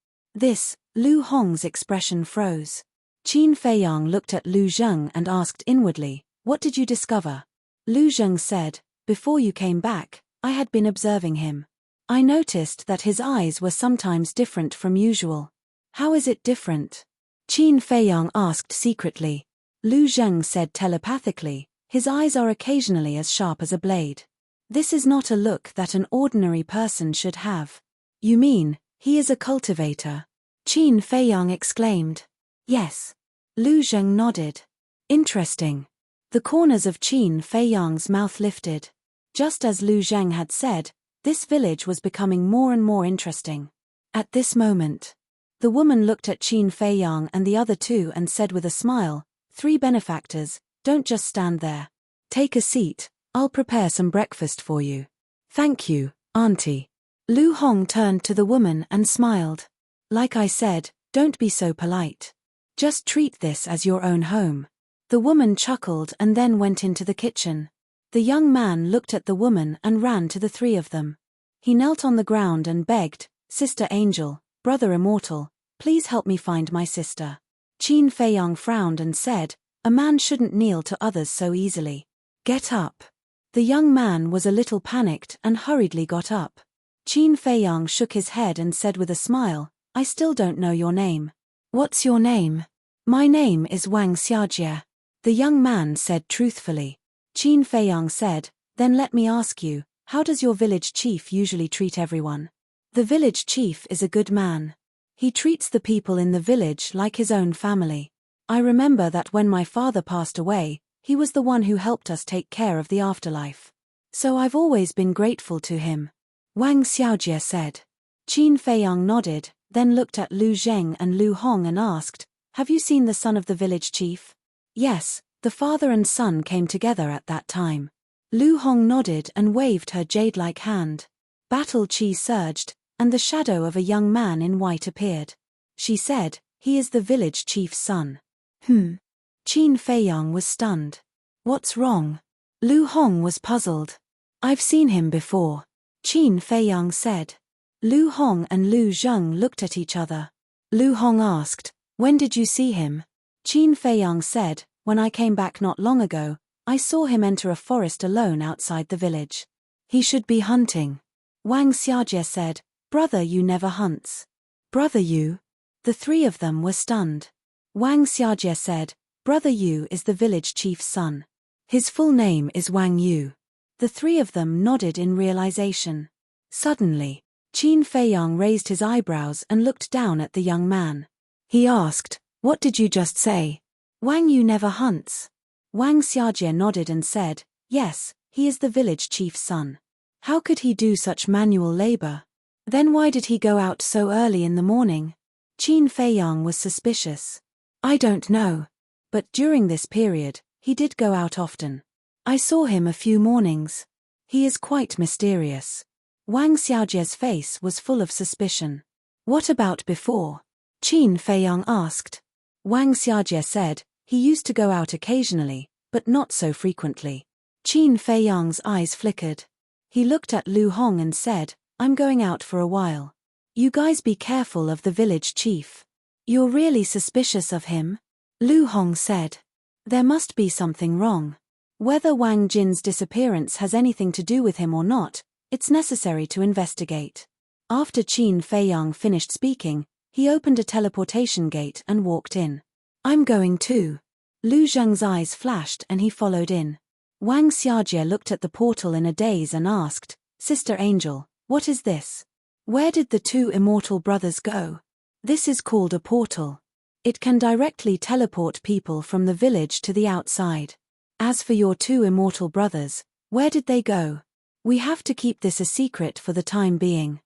Lu Hong's expression froze. Qin Feiyang looked at Lu Zheng and asked inwardly, what did you discover? Lu Zheng said, before you came back, I had been observing him. I noticed that his eyes were sometimes different from usual. How is it different? Qin Feiyang asked secretly. Lu Zheng said telepathically, his eyes are occasionally as sharp as a blade. This is not a look that an ordinary person should have. You mean, he is a cultivator? Qin Feiyang exclaimed. Yes. Lu Zheng nodded. Interesting. The corners of Qin Feiyang's mouth lifted. Just as Lu Zheng had said, this village was becoming more and more interesting. At this moment, the woman looked at Qin Feiyang and the other two and said with a smile, 3 benefactors, don't just stand there. Take a seat, I'll prepare some breakfast for you. Thank you, Auntie. Lu Hong turned to the woman and smiled. Like I said, don't be so polite. Just treat this as your own home. The woman chuckled and then went into the kitchen. The young man looked at the woman and ran to the 3 of them. He knelt on the ground and begged, Sister Angel, Brother Immortal, please help me find my sister. Qin Feiyang frowned and said, a man shouldn't kneel to others so easily. Get up. The young man was a little panicked and hurriedly got up. Qin Feiyang shook his head and said with a smile, I still don't know your name. What's your name? My name is Wang Xiajie. The young man said truthfully. Qin Feiyang said, then let me ask you, how does your village chief usually treat everyone? The village chief is a good man. He treats the people in the village like his own family. I remember that when my father passed away, he was the one who helped us take care of the afterlife. So I've always been grateful to him. Wang Xiaojie said. Qin Feiyang nodded, then looked at Lu Zheng and Lu Hong and asked, have you seen the son of the village chief? Yes, the father and son came together at that time. Lu Hong nodded and waved her jade-like hand. Battle chi surged, and the shadow of a young man in white appeared. She said, he is the village chief's son. Qin Feiyang was stunned. What's wrong? Lu Hong was puzzled. I've seen him before. Qin Feiyang said. Lu Hong and Lu Zheng looked at each other. Lu Hong asked, when did you see him? Qin Feiyang said, when I came back not long ago, I saw him enter a forest alone outside the village. He should be hunting. Wang Xiajie said, brother Yu never hunts. Brother Yu? The 3 of them were stunned. Wang Xiajie said, brother Yu is the village chief's son. His full name is Wang Yu. The 3 of them nodded in realization. Suddenly, Qin Feiyang raised his eyebrows and looked down at the young man. He asked, what did you just say? Wang Yu never hunts. Wang Xiajie nodded and said, yes, he is the village chief's son. How could he do such manual labor? Then why did he go out so early in the morning? Qin Feiyang was suspicious. I don't know. But during this period, he did go out often. I saw him a few mornings. He is quite mysterious. Wang Xiaojie's face was full of suspicion. What about before? Qin Feiyang asked. Wang Xiaojie said, he used to go out occasionally, but not so frequently. Qin Feiyang's eyes flickered. He looked at Lu Hong and said, I'm going out for a while. You guys be careful of the village chief. You're really suspicious of him? Lu Hong said. There must be something wrong. Whether Wang Jin's disappearance has anything to do with him or not, it's necessary to investigate. After Qin Feiyang finished speaking, he opened a teleportation gate and walked in. I'm going too. Lu Zheng's eyes flashed and he followed in. Wang Xiaojie looked at the portal in a daze and asked, Sister Angel, what is this? Where did the two immortal brothers go? This is called a portal. It can directly teleport people from the village to the outside. As for your two immortal brothers, where did they go? We have to keep this a secret for the time being.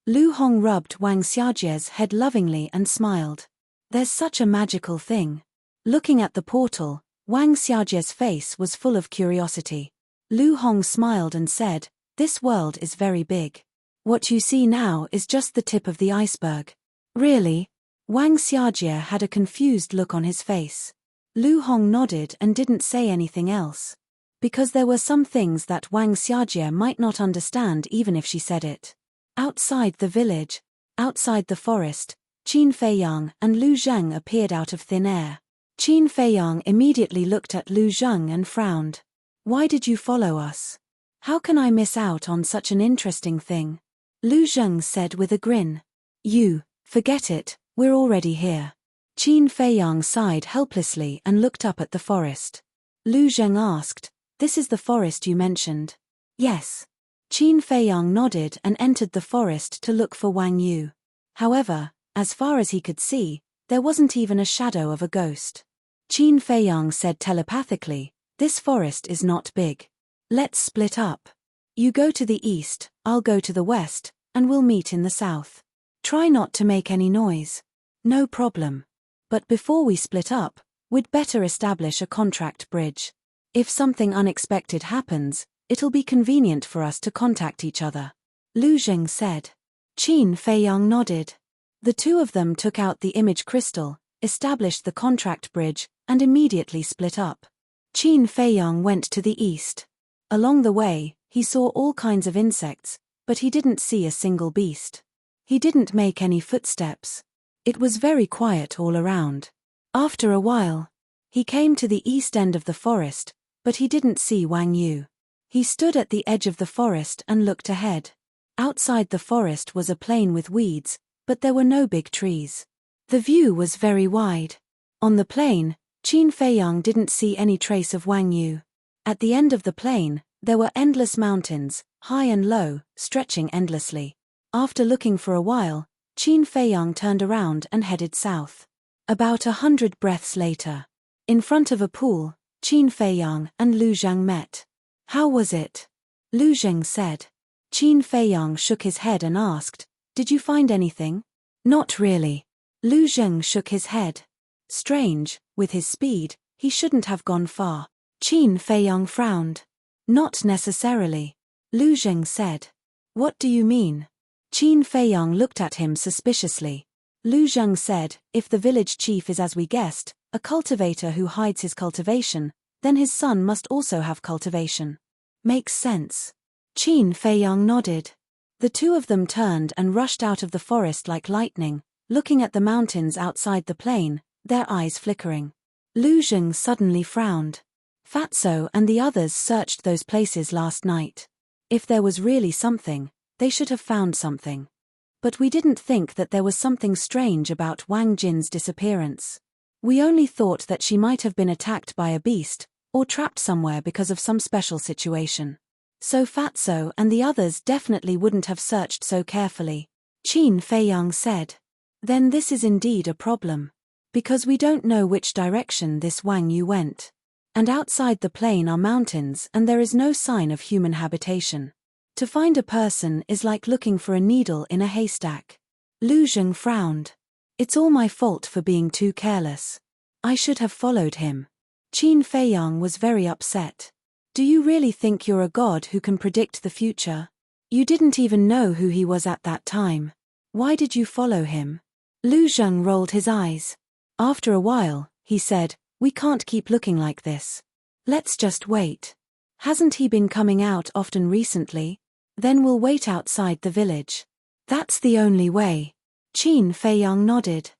Lu Hong rubbed Wang Xiaojie's head lovingly and smiled. There's such a magical thing. Looking at the portal, Wang Xiaojie's face was full of curiosity. Lu Hong smiled and said, this world is very big. What you see now is just the tip of the iceberg. Really? Wang Xiaojie had a confused look on his face. Lu Hong nodded and didn't say anything else. Because there were some things that Wang Xiaojie might not understand even if she said it. Outside the village, outside the forest, Qin Feiyang and Lu Zheng appeared out of thin air. Qin Feiyang immediately looked at Lu Zheng and frowned. Why did you follow us? How can I miss out on such an interesting thing? Lu Zheng said with a grin. Forget it, we're already here. Qin Feiyang sighed helplessly and looked up at the forest. Lu Zheng asked, this is the forest you mentioned? Yes. Qin Feiyang nodded and entered the forest to look for Wang Yu. However, as far as he could see, there wasn't even a shadow of a ghost. Qin Feiyang said telepathically, this forest is not big. Let's split up. You go to the east, I'll go to the west, and we'll meet in the south. Try not to make any noise. No problem. But before we split up, we'd better establish a contract bridge. If something unexpected happens, it'll be convenient for us to contact each other. Lu Zheng said. Qin Feiyang nodded. The two of them took out the image crystal, established the contract bridge, and immediately split up. Qin Feiyang went to the east. Along the way, he saw all kinds of insects, but he didn't see a single beast. He didn't make any footsteps. It was very quiet all around. After a while, he came to the east end of the forest, but he didn't see Wang Yu. He stood at the edge of the forest and looked ahead. Outside the forest was a plain with weeds, but there were no big trees. The view was very wide. On the plain, Qin Feiyang didn't see any trace of Wang Yu. At the end of the plain, there were endless mountains, high and low, stretching endlessly. After looking for a while, Qin Feiyang turned around and headed south. About 100 breaths later, in front of a pool, Qin Feiyang and Lu Zheng met. How was it? Lu Zheng said. Qin Feiyang shook his head and asked, did you find anything? Not really. Lu Zheng shook his head. Strange, with his speed, he shouldn't have gone far. Qin Feiyang frowned. Not necessarily. Lu Zheng said. What do you mean? Qin Feiyang looked at him suspiciously. Lu Zheng said, if the village chief is as we guessed, a cultivator who hides his cultivation, then his son must also have cultivation. Makes sense. Qin Feiyang nodded. The two of them turned and rushed out of the forest like lightning, looking at the mountains outside the plain, their eyes flickering. Lu Zheng suddenly frowned. Fatso and the others searched those places last night. If there was really something, they should have found something. But we didn't think that there was something strange about Wang Jin's disappearance. We only thought that she might have been attacked by a beast, or trapped somewhere because of some special situation. So Fatso and the others definitely wouldn't have searched so carefully. Qin Feiyang said. Then this is indeed a problem. Because we don't know which direction this Wang Yu went. And outside the plain are mountains and there is no sign of human habitation. To find a person is like looking for a needle in a haystack. Lu Zheng frowned. It's all my fault for being too careless. I should have followed him. Qin Feiyang was very upset. Do you really think you're a god who can predict the future? You didn't even know who he was at that time. Why did you follow him? Lu Zheng rolled his eyes. After a while, he said, we can't keep looking like this. Let's just wait. Hasn't he been coming out often recently? Then we'll wait outside the village. That's the only way. Qin Feiyang nodded.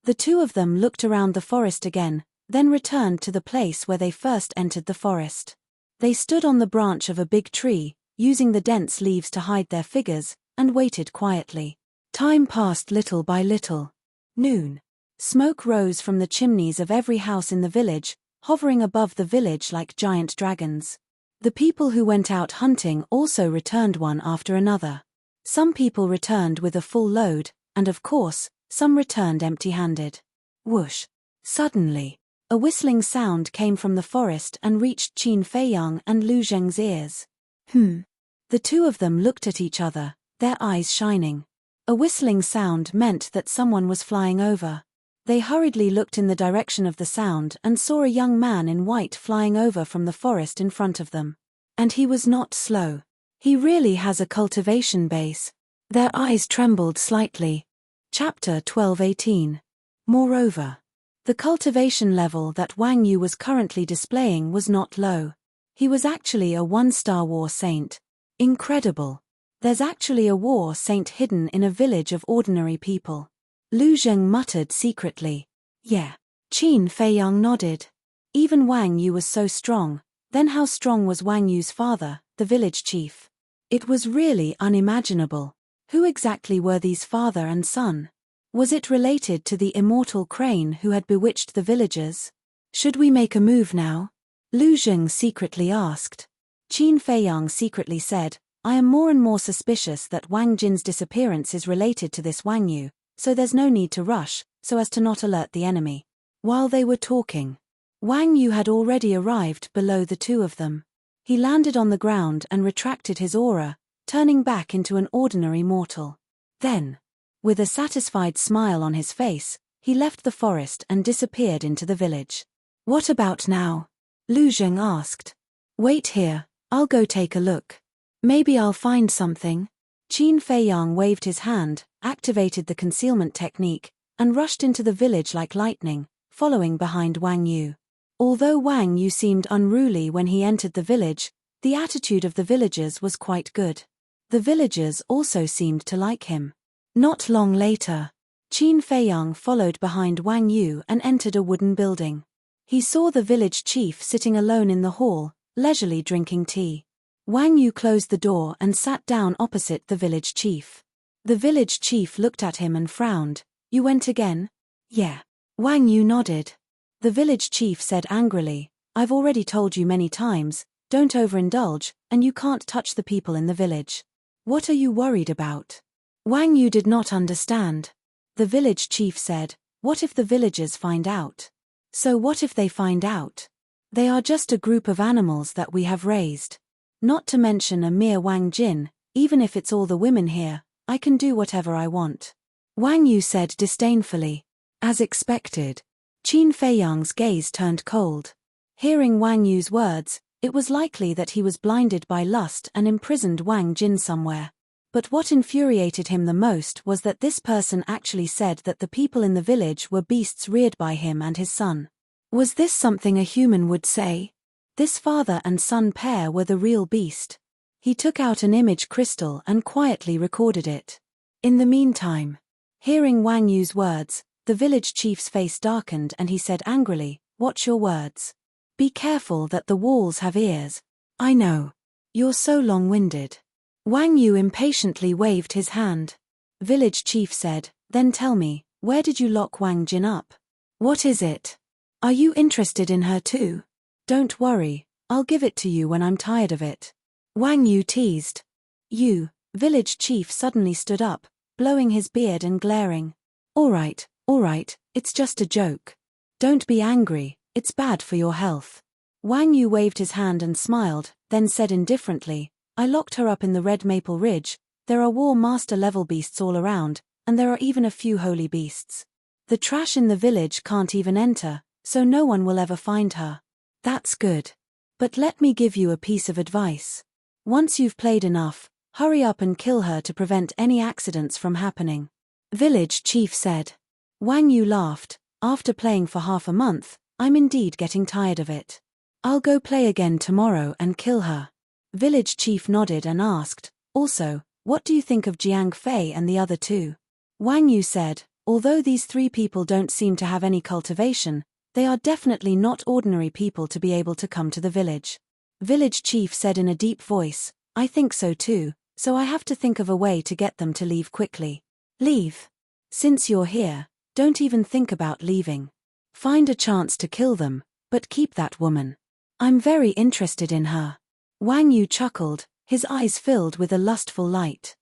The two of them looked around the forest again, then returned to the place where they first entered the forest. They stood on the branch of a big tree, using the dense leaves to hide their figures, and waited quietly. Time passed little by little. Noon. Smoke rose from the chimneys of every house in the village, hovering above the village like giant dragons. The people who went out hunting also returned one after another. Some people returned with a full load, and of course, some returned empty-handed. Whoosh! Suddenly, a whistling sound came from the forest and reached Qin Feiyang and Lu Zheng's ears. The two of them looked at each other, their eyes shining. A whistling sound meant that someone was flying over. They hurriedly looked in the direction of the sound and saw a young man in white flying over from the forest in front of them. And he was not slow. He really has a cultivation base. Their eyes trembled slightly. Chapter 12:18. Moreover, the cultivation level that Wang Yu was currently displaying was not low. He was actually a one-star war saint. Incredible. There's actually a war saint hidden in a village of ordinary people. Lu Zheng muttered secretly. Yeah. Qin Feiyang nodded. Even Wang Yu was so strong, then how strong was Wang Yu's father, the village chief? It was really unimaginable. Who exactly were these father and son? Was it related to the immortal crane who had bewitched the villagers? Should we make a move now? Lu Zheng secretly asked. Qin Feiyang secretly said, I am more and more suspicious that Wang Jin's disappearance is related to this Wang Yu, so there's no need to rush, so as to not alert the enemy. While they were talking, Wang Yu had already arrived below the two of them. He landed on the ground and retracted his aura, turning back into an ordinary mortal. Then, with a satisfied smile on his face, he left the forest and disappeared into the village. What about now? Lu Zheng asked. Wait here, I'll go take a look. Maybe I'll find something. Qin Feiyang waved his hand, activated the concealment technique, and rushed into the village like lightning, following behind Wang Yu. Although Wang Yu seemed unruly when he entered the village, the attitude of the villagers was quite good. The villagers also seemed to like him. Not long later, Qin Feiyang followed behind Wang Yu and entered a wooden building. He saw the village chief sitting alone in the hall, leisurely drinking tea. Wang Yu closed the door and sat down opposite the village chief. The village chief looked at him and frowned. You went again? Yeah. Wang Yu nodded. The village chief said angrily, I've already told you many times, don't overindulge, and you can't touch the people in the village. What are you worried about? Wang Yu did not understand. The village chief said, what if the villagers find out? So what if they find out? They are just a group of animals that we have raised. Not to mention a mere Wang Jin, even if it's all the women here, I can do whatever I want. Wang Yu said disdainfully. As expected. Qin Feiyang's gaze turned cold. Hearing Wang Yu's words, it was likely that he was blinded by lust and imprisoned Wang Jin somewhere. But what infuriated him the most was that this person actually said that the people in the village were beasts reared by him and his son. Was this something a human would say? This father and son pair were the real beast. He took out an image crystal and quietly recorded it. In the meantime, hearing Wang Yu's words, the village chief's face darkened and he said angrily, watch your words. Be careful that the walls have ears. I know. You're so long-winded. Wang Yu impatiently waved his hand. Village chief said, then tell me, where did you lock Wang Jin up? What is it? Are you interested in her too? Don't worry, I'll give it to you when I'm tired of it. Wang Yu teased. You, village chief suddenly stood up, blowing his beard and glaring. All right, it's just a joke. Don't be angry, it's bad for your health. Wang Yu waved his hand and smiled, then said indifferently, I locked her up in the Red Maple Ridge, there are War Master level beasts all around, and there are even a few holy beasts. The trash in the village can't even enter, so no one will ever find her. That's good. But let me give you a piece of advice. Once you've played enough, hurry up and kill her to prevent any accidents from happening. Village chief said. Wang Yu laughed. After playing for half a month, I'm indeed getting tired of it. I'll go play again tomorrow and kill her. Village chief nodded and asked, also, what do you think of Jiang Fei and the other two? Wang Yu said, although these three people don't seem to have any cultivation, they are definitely not ordinary people to be able to come to the village. Village chief said in a deep voice, I think so too, so I have to think of a way to get them to leave quickly. Leave. Since you're here, don't even think about leaving. Find a chance to kill them, but keep that woman. I'm very interested in her. Wang Yu chuckled, his eyes filled with a lustful light.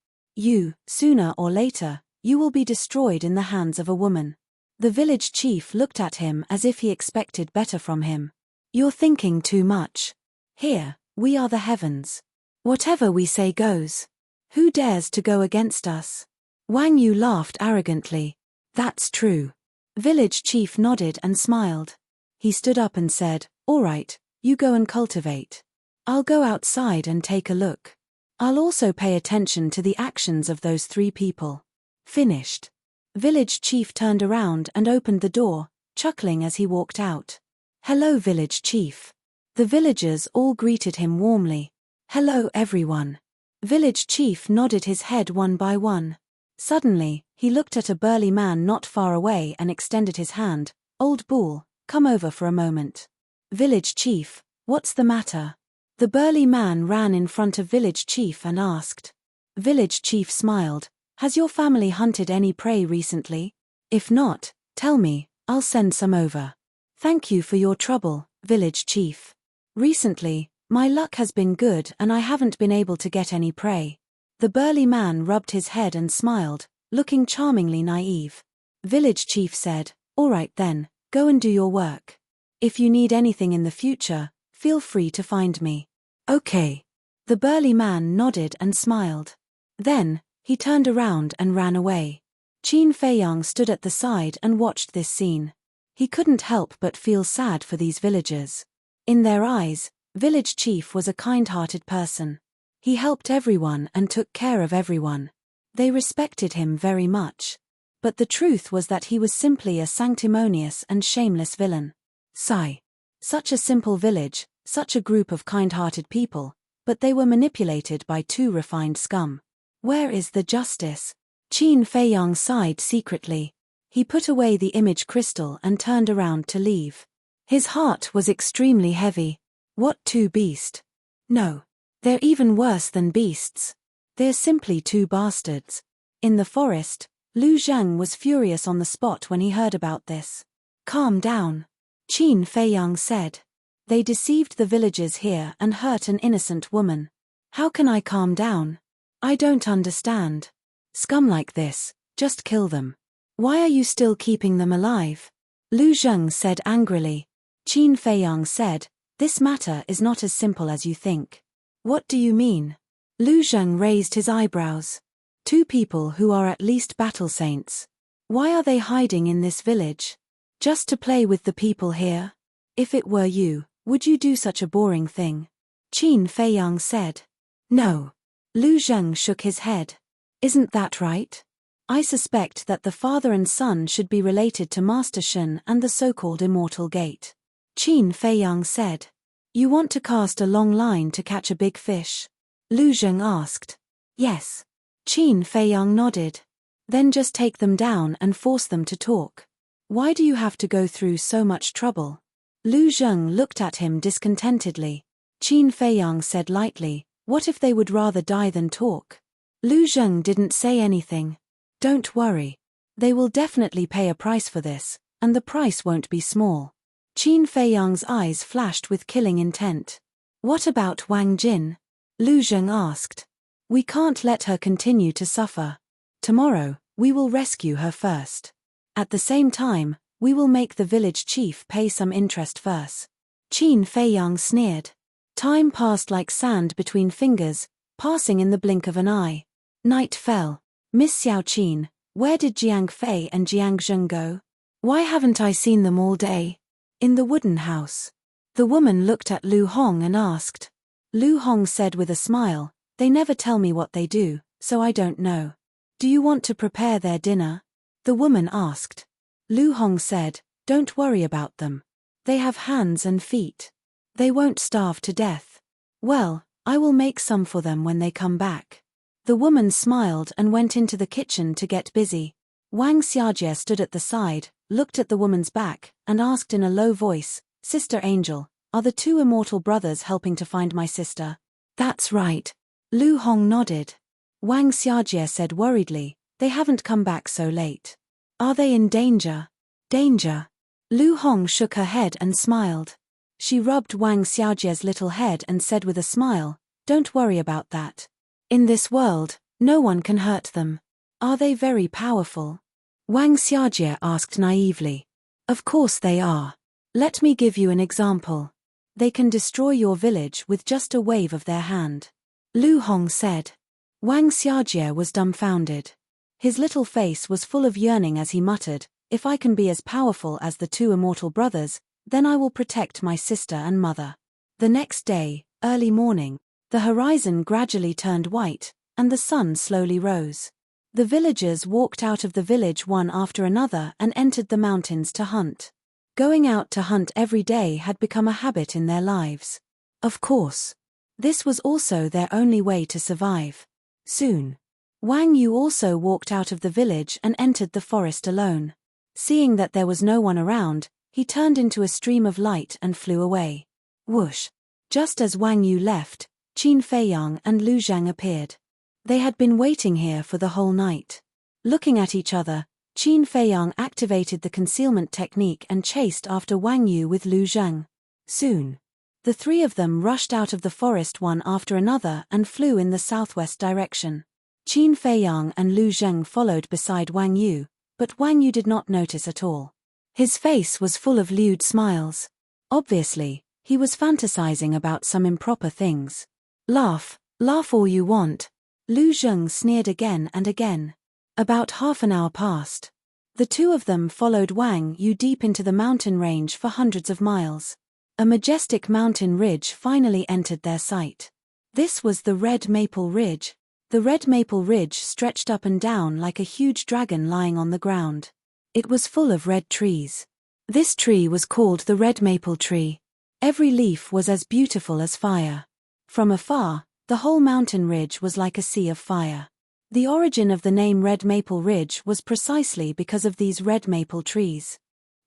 Sooner or later, you will be destroyed in the hands of a woman. The village chief looked at him as if he expected better from him. You're thinking too much. Here, we are the heavens. Whatever we say goes. Who dares to go against us? Wang Yu laughed arrogantly. That's true. Village chief nodded and smiled. He stood up and said, all right, you go and cultivate. I'll go outside and take a look. I'll also pay attention to the actions of those three people. Finished. Village chief turned around and opened the door, chuckling as he walked out. Hello, village chief. The villagers all greeted him warmly. Hello, everyone. Village chief nodded his head one by one. Suddenly, he looked at a burly man not far away and extended his hand. Old bull, come over for a moment. Village chief, what's the matter? The burly man ran in front of village chief and asked. Village chief smiled. Has your family hunted any prey recently? If not, tell me, I'll send some over. Thank you for your trouble, village chief. Recently, my luck has been good and I haven't been able to get any prey. The burly man rubbed his head and smiled, looking charmingly naive. Village chief said, all right then, go and do your work. If you need anything in the future, feel free to find me. Okay. The burly man nodded and smiled. Then, he turned around and ran away. Qin Feiyang stood at the side and watched this scene. He couldn't help but feel sad for these villagers. In their eyes, village chief was a kind-hearted person. He helped everyone and took care of everyone. They respected him very much. But the truth was that he was simply a sanctimonious and shameless villain. Sigh. Such a simple village, such a group of kind-hearted people, but they were manipulated by two refined scum. Where is the justice? Qin Feiyang sighed secretly. He put away the image crystal and turned around to leave. His heart was extremely heavy. What two beasts? No. They're even worse than beasts. They're simply two bastards. In the forest, Lu Zheng was furious on the spot when he heard about this. Calm down. Qin Feiyang said. They deceived the villagers here and hurt an innocent woman. How can I calm down? I don't understand. Scum like this, just kill them. Why are you still keeping them alive? Lu Zheng said angrily. Qin Feiyang said, this matter is not as simple as you think. What do you mean? Lu Zheng raised his eyebrows. Two people who are at least battle saints. Why are they hiding in this village? Just to play with the people here? If it were you, would you do such a boring thing? Qin Feiyang said. No. Lu Zheng shook his head. Isn't that right? I suspect that the father and son should be related to Master Shen and the so-called Immortal Gate. Qin Feiyang said. You want to cast a long line to catch a big fish? Lu Zheng asked. Yes. Qin Feiyang nodded. Then just take them down and force them to talk. Why do you have to go through so much trouble? Lu Zheng looked at him discontentedly. Qin Feiyang said lightly, what if they would rather die than talk? Lu Zheng didn't say anything. Don't worry. They will definitely pay a price for this, and the price won't be small. Qin Feiyang's eyes flashed with killing intent. What about Wang Jin? Lu Zheng asked. We can't let her continue to suffer. Tomorrow, we will rescue her first. At the same time, we will make the village chief pay some interest first. Qin Feiyang sneered. Time passed like sand between fingers, passing in the blink of an eye. Night fell. Miss Xiaoqin, where did Jiang Fei and Jiang Zheng go? Why haven't I seen them all day? In the wooden house. The woman looked at Lu Hong and asked. Lu Hong said with a smile, "They never tell me what they do, so I don't know. Do you want to prepare their dinner?" The woman asked. Lu Hong said, "Don't worry about them. They have hands and feet. They won't starve to death." "Well, I will make some for them when they come back." The woman smiled and went into the kitchen to get busy. Wang Xiajie stood at the side, looked at the woman's back, and asked in a low voice, "Sister Angel, are the two immortal brothers helping to find my sister?" "That's right." Lu Hong nodded. Wang Xiajie said worriedly, "They haven't come back so late. Are they in danger?" "Danger?" Lu Hong shook her head and smiled. She rubbed Wang Xiajie's little head and said with a smile, "Don't worry about that. In this world, no one can hurt them." "Are they very powerful?" Wang Xiajie asked naively. "Of course they are. Let me give you an example. They can destroy your village with just a wave of their hand." Lu Hong said. Wang Xiajie was dumbfounded. His little face was full of yearning as he muttered, "If I can be as powerful as the two immortal brothers, then I will protect my sister and mother." The next day, early morning, the horizon gradually turned white, and the sun slowly rose. The villagers walked out of the village one after another and entered the mountains to hunt. Going out to hunt every day had become a habit in their lives. Of course, this was also their only way to survive. Soon, Wang Yu also walked out of the village and entered the forest alone. Seeing that there was no one around, he turned into a stream of light and flew away. Whoosh! Just as Wang Yu left, Qin Feiyang and Lu Zhang appeared. They had been waiting here for the whole night. Looking at each other, Qin Feiyang activated the concealment technique and chased after Wang Yu with Lu Zhang. Soon, the three of them rushed out of the forest one after another and flew in the southwest direction. Qin Feiyang and Lu Zhang followed beside Wang Yu, but Wang Yu did not notice at all. His face was full of lewd smiles. Obviously, he was fantasizing about some improper things. "Laugh, laugh all you want." Lu Zhang sneered again and again. About half an hour passed. The two of them followed Wang Yu deep into the mountain range for hundreds of miles. A majestic mountain ridge finally entered their sight. This was the Red Maple Ridge. The Red Maple Ridge stretched up and down like a huge dragon lying on the ground. It was full of red trees. This tree was called the Red Maple Tree. Every leaf was as beautiful as fire. From afar, the whole mountain ridge was like a sea of fire. The origin of the name Red Maple Ridge was precisely because of these red maple trees.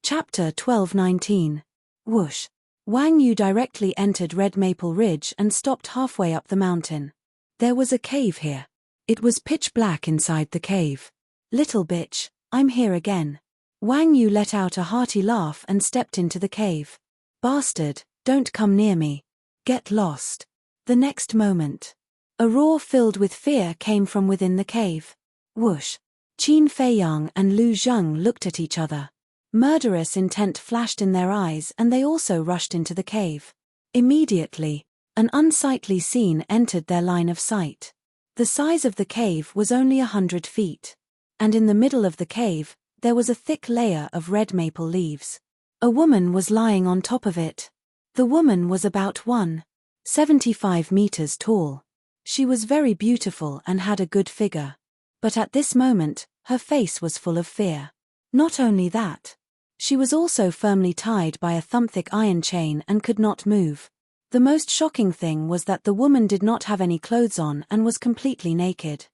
Chapter 12:19. Whoosh! Wang Yu directly entered Red Maple Ridge and stopped halfway up the mountain. There was a cave here. It was pitch black inside the cave. "Little bitch, I'm here again." Wang Yu let out a hearty laugh and stepped into the cave. "Bastard, don't come near me. Get lost." The next moment, a roar filled with fear came from within the cave. Whoosh! Qin Feiyang and Lu Zhang looked at each other. Murderous intent flashed in their eyes and they also rushed into the cave. Immediately, an unsightly scene entered their line of sight. The size of the cave was only 100 feet. And in the middle of the cave, there was a thick layer of red maple leaves. A woman was lying on top of it. The woman was about 1.75 meters tall. She was very beautiful and had a good figure. But at this moment, her face was full of fear. Not only that, she was also firmly tied by a thumpthick iron chain and could not move. The most shocking thing was that the woman did not have any clothes on and was completely naked.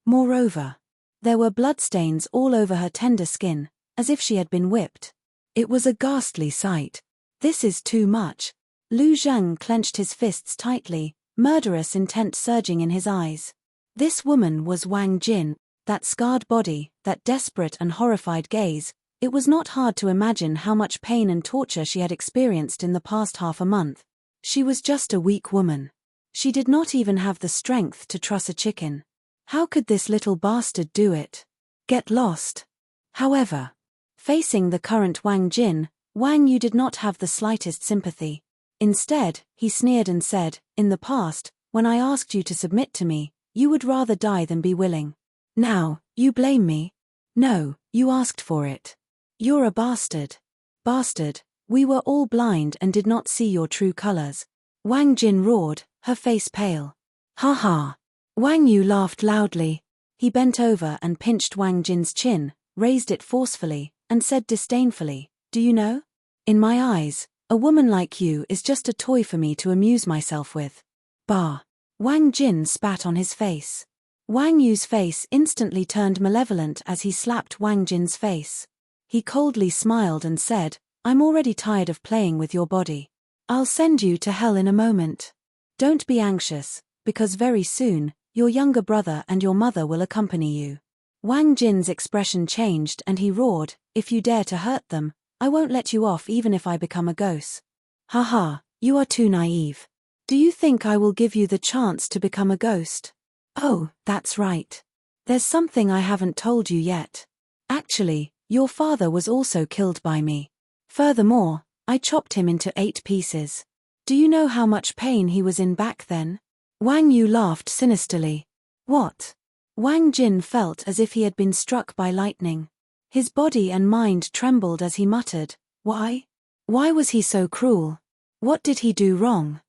Moreover, there were bloodstains all over her tender skin, as if she had been whipped. It was a ghastly sight. "This is too much." Lu Zhang clenched his fists tightly, murderous intent surging in his eyes. This woman was Wang Jin, that scarred body, that desperate and horrified gaze. It was not hard to imagine how much pain and torture she had experienced in the past half a month. She was just a weak woman. She did not even have the strength to truss a chicken. How could this little bastard do it? Get lost. However, facing the current Wang Jin, Wang Yu did not have the slightest sympathy. Instead, he sneered and said, "In the past, when I asked you to submit to me, you would rather die than be willing. Now, you blame me? No, you asked for it. You're a bastard." "Bastard," We were all blind and did not see your true colors. Wang Jin roared, her face pale. Ha ha. Wang Yu laughed loudly. He bent over and pinched Wang Jin's chin, raised it forcefully, and said disdainfully, "Do you know? In my eyes, a woman like you is just a toy for me to amuse myself with." Bah. Wang Jin spat on his face. Wang Yu's face instantly turned malevolent as he slapped Wang Jin's face. He coldly smiled and said, "I'm already tired of playing with your body. I'll send you to hell in a moment. Don't be anxious, because very soon, your younger brother and your mother will accompany you." Wang Jin's expression changed and he roared, "If you dare to hurt them, I won't let you off even if I become a ghost." "Ha ha, you are too naive. Do you think I will give you the chance to become a ghost? Oh, that's right. There's something I haven't told you yet. Actually, your father was also killed by me. Furthermore, I chopped him into 8 pieces. Do you know how much pain he was in back then?" Wang Yu laughed sinisterly. "What?" Wang Jin felt as if he had been struck by lightning. His body and mind trembled as he muttered, "Why? Why was he so cruel? What did he do wrong?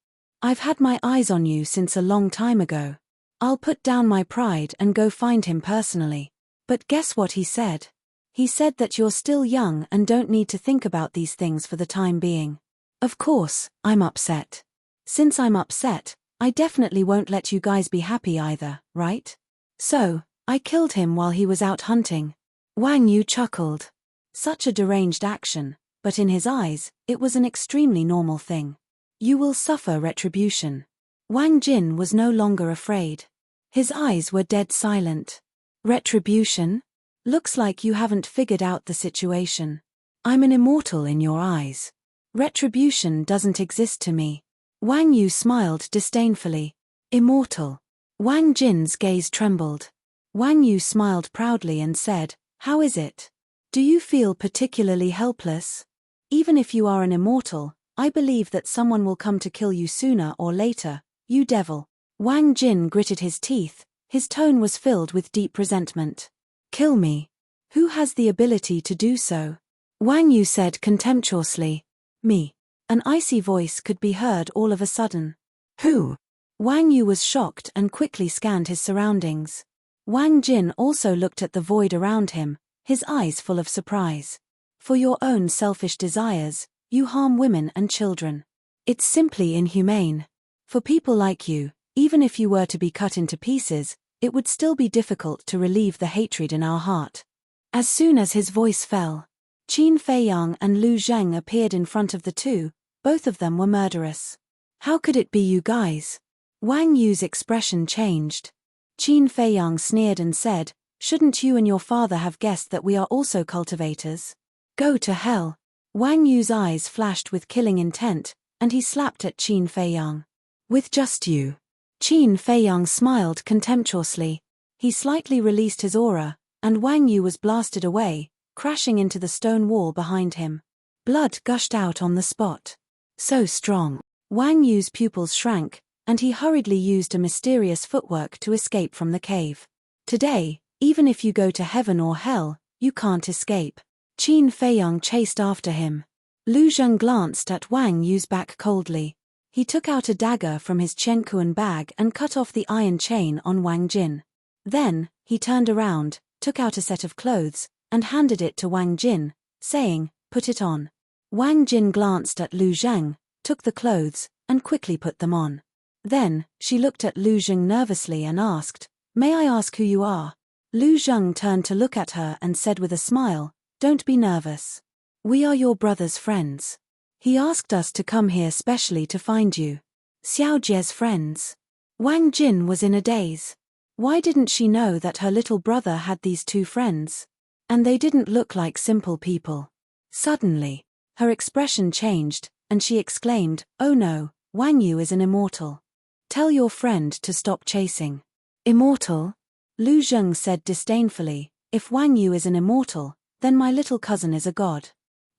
I've had my eyes on you since a long time ago. I'll put down my pride and go find him personally." But guess what he said? He said that you're still young and don't need to think about these things for the time being. Of course, I'm upset. Since I'm upset, I definitely won't let you guys be happy either, right? So, I killed him while he was out hunting. Wang Yu chuckled. Such a deranged action, but in his eyes, it was an extremely normal thing. You will suffer retribution. Wang Jin was no longer afraid. His eyes were dead silent. Retribution? Looks like you haven't figured out the situation. I'm an immortal in your eyes. Retribution doesn't exist to me. Wang Yu smiled disdainfully. Immortal. Wang Jin's gaze trembled. Wang Yu smiled proudly and said, "How is it? Do you feel particularly helpless? Even if you are an immortal, I believe that someone will come to kill you sooner or later, you devil." Wang Jin gritted his teeth, his tone was filled with deep resentment. "Kill me? Who has the ability to do so?" Wang Yu said contemptuously. "Me." An icy voice could be heard all of a sudden. "Who?" Wang Yu was shocked and quickly scanned his surroundings. Wang Jin also looked at the void around him, his eyes full of surprise. "For your own selfish desires, you harm women and children. It's simply inhumane. For people like you, even if you were to be cut into pieces, it would still be difficult to relieve the hatred in our heart." As soon as his voice fell, Qin Feiyang and Lu Zheng appeared in front of the two. Both of them were murderous. "How could it be you guys?" Wang Yu's expression changed. Qin Feiyang sneered and said, "Shouldn't you and your father have guessed that we are also cultivators? Go to hell." Wang Yu's eyes flashed with killing intent, and he slapped at Qin Feiyang. "With just you?" Qin Feiyang smiled contemptuously. He slightly released his aura, and Wang Yu was blasted away, crashing into the stone wall behind him. Blood gushed out on the spot. So strong. Wang Yu's pupils shrank, and he hurriedly used a mysterious footwork to escape from the cave. "Today, even if you go to heaven or hell, you can't escape." Qin Feiyang chased after him. Lu Zheng glanced at Wang Yu's back coldly. He took out a dagger from his Chenkuan bag and cut off the iron chain on Wang Jin. Then, he turned around, took out a set of clothes, and handed it to Wang Jin, saying, "Put it on." Wang Jin glanced at Lu Zheng, took the clothes, and quickly put them on. Then, she looked at Lu Zheng nervously and asked, "May I ask who you are?" Lu Zheng turned to look at her and said with a smile, "Don't be nervous. We are your brother's friends. He asked us to come here specially to find you." Xiao Jie's friends. Wang Jin was in a daze. Why didn't she know that her little brother had these 2 friends? And they didn't look like simple people. Suddenly, her expression changed, and she exclaimed, "Oh no, Wang Yu is an immortal. Tell your friend to stop chasing." "Immortal?" Lu Zheng said disdainfully, "If Wang Yu is an immortal, then my little cousin is a god."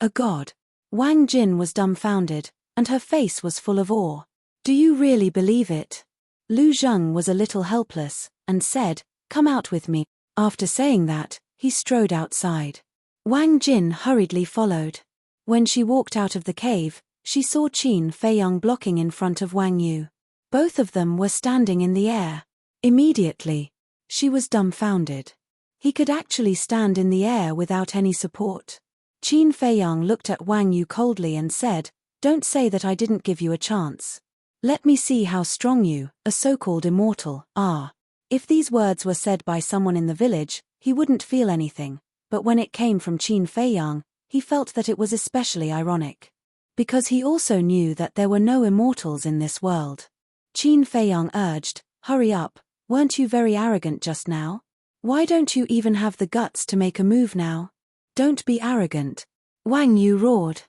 "A god?" Wang Jin was dumbfounded, and her face was full of awe. "Do you really believe it?" Lu Zheng was a little helpless, and said, "Come out with me." After saying that, he strode outside. Wang Jin hurriedly followed. When she walked out of the cave, she saw Qin Feiyang blocking in front of Wang Yu. Both of them were standing in the air. Immediately, she was dumbfounded. He could actually stand in the air without any support. Qin Feiyang looked at Wang Yu coldly and said, "Don't say that I didn't give you a chance. Let me see how strong you, a so-called immortal, are." If these words were said by someone in the village, he wouldn't feel anything, but when it came from Qin Feiyang, he felt that it was especially ironic. Because he also knew that there were no immortals in this world. Qin Feiyang urged, "Hurry up, weren't you very arrogant just now? Why don't you even have the guts to make a move now? Don't be arrogant." Wang Yu roared.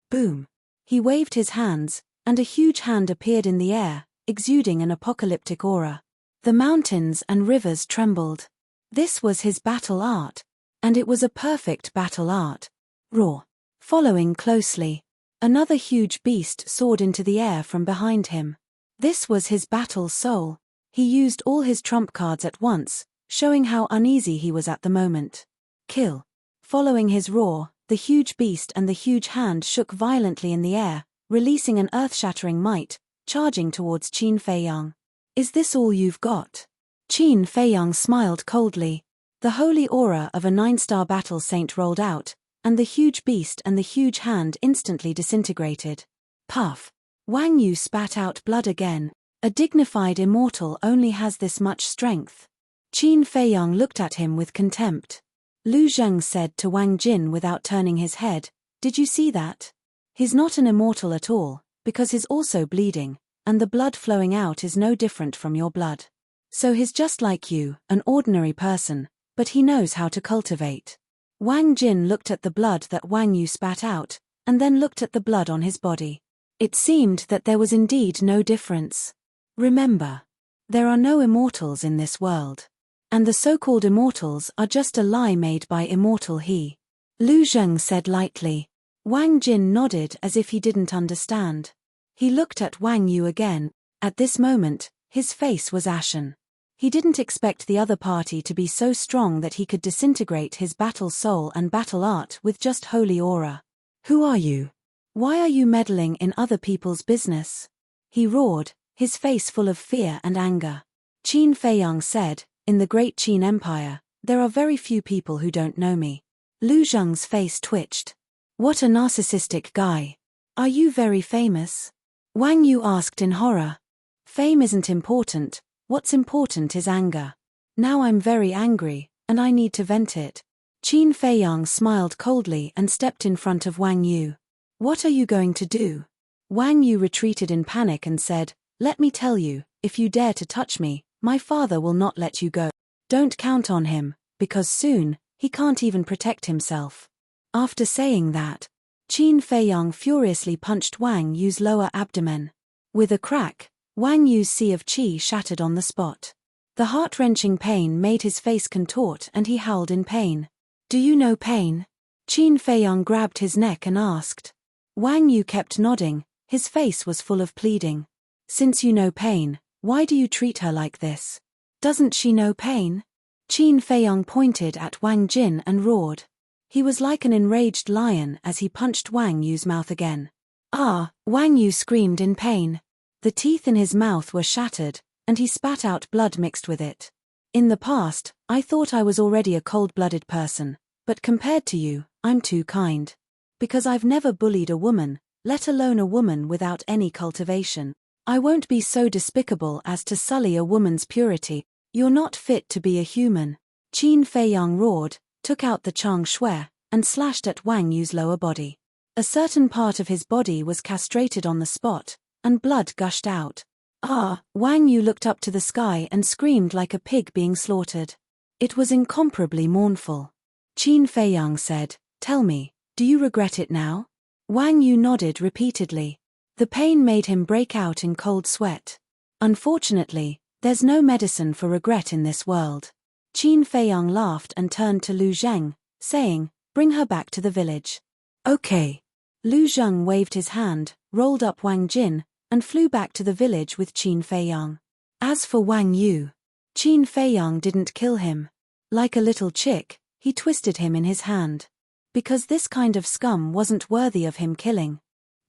Boom. He waved his hands, and a huge hand appeared in the air, exuding an apocalyptic aura. The mountains and rivers trembled. This was his battle art. And it was a perfect battle art. Roar. Following closely, another huge beast soared into the air from behind him. This was his battle soul. He used all his trump cards at once, showing how uneasy he was at the moment. Kill. Following his roar, the huge beast and the huge hand shook violently in the air, releasing an earth-shattering might, charging towards Qin Feiyang. "Is this all you've got?" Qin Feiyang smiled coldly. The holy aura of a 9-star battle saint rolled out, and the huge beast and the huge hand instantly disintegrated. Puff. Wang Yu spat out blood again. A dignified immortal only has this much strength. Qin Feiyang looked at him with contempt. Lu Zheng said to Wang Jin without turning his head, "Did you see that? He's not an immortal at all, because he's also bleeding, and the blood flowing out is no different from your blood. So he's just like you, an ordinary person, but he knows how to cultivate." Wang Jin looked at the blood that Wang Yu spat out, and then looked at the blood on his body. It seemed that there was indeed no difference. Remember, there are no immortals in this world. And the so-called immortals are just a lie made by immortal he. Lu Zheng said lightly. Wang Jin nodded as if he didn't understand. He looked at Wang Yu again. At this moment, his face was ashen. He didn't expect the other party to be so strong that he could disintegrate his battle soul and battle art with just holy aura. "Who are you? Why are you meddling in other people's business?" he roared, his face full of fear and anger. Qin Feiyang said, "In the great Qin Empire, there are very few people who don't know me." Lu Zheng's face twitched. "What a narcissistic guy. Are you very famous?" Wang Yu asked in horror. "Fame isn't important. What's important is anger. Now I'm very angry, and I need to vent it." Qin Feiyang smiled coldly and stepped in front of Wang Yu. "What are you going to do?" Wang Yu retreated in panic and said, "Let me tell you, if you dare to touch me, my father will not let you go. Don't count on him, because soon, he can't even protect himself." After saying that, Qin Feiyang furiously punched Wang Yu's lower abdomen. With a crack, Wang Yu's sea of qi shattered on the spot. The heart-wrenching pain made his face contort and he howled in pain. "Do you know pain?" Qin Feiyang grabbed his neck and asked. Wang Yu kept nodding, his face was full of pleading. "Since you know pain, why do you treat her like this? Doesn't she know pain?" Qin Feiyang pointed at Wang Jin and roared. He was like an enraged lion as he punched Wang Yu's mouth again. "Ah!" Wang Yu screamed in pain. The teeth in his mouth were shattered, and he spat out blood mixed with it. "In the past, I thought I was already a cold-blooded person, but compared to you, I'm too kind. Because I've never bullied a woman, let alone a woman without any cultivation. I won't be so despicable as to sully a woman's purity. You're not fit to be a human." Qin Feiyang roared, took out the Chang Shui, and slashed at Wang Yu's lower body. A certain part of his body was castrated on the spot, and blood gushed out. "Ah!" Wang Yu looked up to the sky and screamed like a pig being slaughtered. It was incomparably mournful. Qin Feiyang said, "Tell me, do you regret it now?" Wang Yu nodded repeatedly. The pain made him break out in cold sweat. "Unfortunately, there's no medicine for regret in this world." Qin Feiyang laughed and turned to Lu Zheng, saying, "Bring her back to the village." "Okay." Lu Zheng waved his hand, rolled up Wang Jin, and flew back to the village with Qin Feiyang. As for Wang Yu, Qin Feiyang didn't kill him. Like a little chick, he twisted him in his hand. because this kind of scum wasn't worthy of him killing.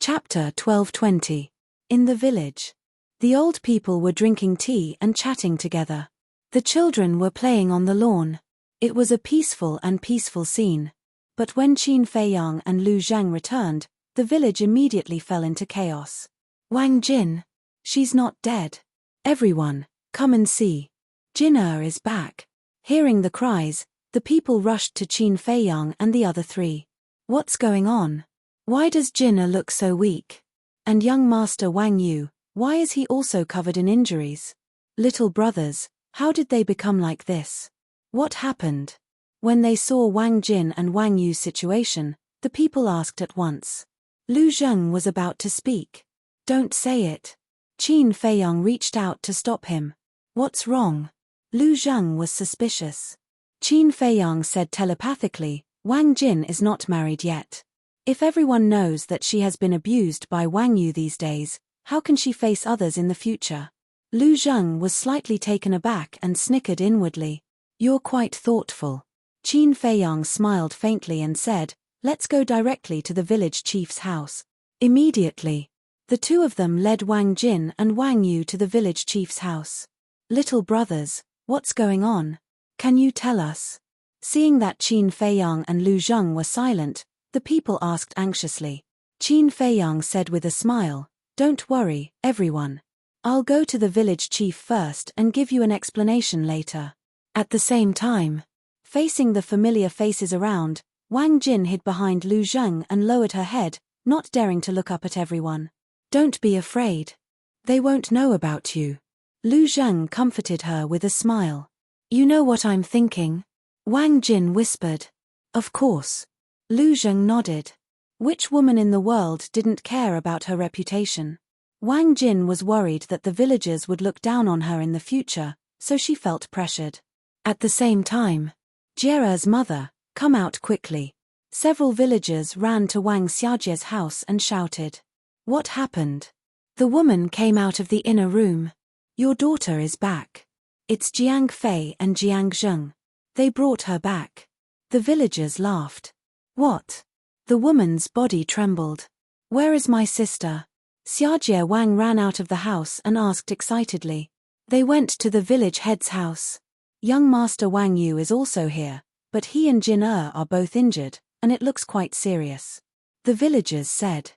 Chapter 12:20. In the village. The old people were drinking tea and chatting together. The children were playing on the lawn. It was a peaceful scene. But when Qin Feiyang and Lu Zhang returned, the village immediately fell into chaos. Wang Jin. She's not dead. Everyone, come and see. Jin is back. Hearing the cries, the people rushed to Qin Feiyang and the other three. What's going on? Why does Jin look so weak? And young master Wang Yu, why is he also covered in injuries? Little brothers, how did they become like this? What happened? When they saw Wang Jin and Wang Yu's situation, the people asked at once. Lu Zheng was about to speak. Don't say it. Qin Feiyang reached out to stop him. What's wrong? Lu Zheng was suspicious. Qin Feiyang said telepathically, Wang Jin is not married yet. If everyone knows that she has been abused by Wang Yu these days, how can she face others in the future? Lu Zheng was slightly taken aback and snickered inwardly. You're quite thoughtful. Qin Feiyang smiled faintly and said, let's go directly to the village chief's house. Immediately. The two of them led Wang Jin and Wang Yu to the village chief's house. Little brothers, what's going on? Can you tell us? Seeing that Qin Feiyang and Lu Zheng were silent, the people asked anxiously. Qin Feiyang said with a smile, don't worry, everyone. I'll go to the village chief first and give you an explanation later. At the same time, facing the familiar faces around, Wang Jin hid behind Lu Zheng and lowered her head, not daring to look up at everyone. Don't be afraid. They won't know about you. Lu Zheng comforted her with a smile. You know what I'm thinking? Wang Jin whispered. Of course. Lu Zheng nodded. Which woman in the world didn't care about her reputation? Wang Jin was worried that the villagers would look down on her in the future, so she felt pressured. At the same time, Jie's mother, come out quickly. Several villagers ran to Wang Xiajie's house and shouted. What happened? The woman came out of the inner room. Your daughter is back. It's Jiang Fei and Jiang Zheng. They brought her back. The villagers laughed. What? The woman's body trembled. Where is my sister? Xiajie Wang ran out of the house and asked excitedly. They went to the village head's house. Young master Wang Yu is also here, but he and Jin are both injured, and it looks quite serious. The villagers said.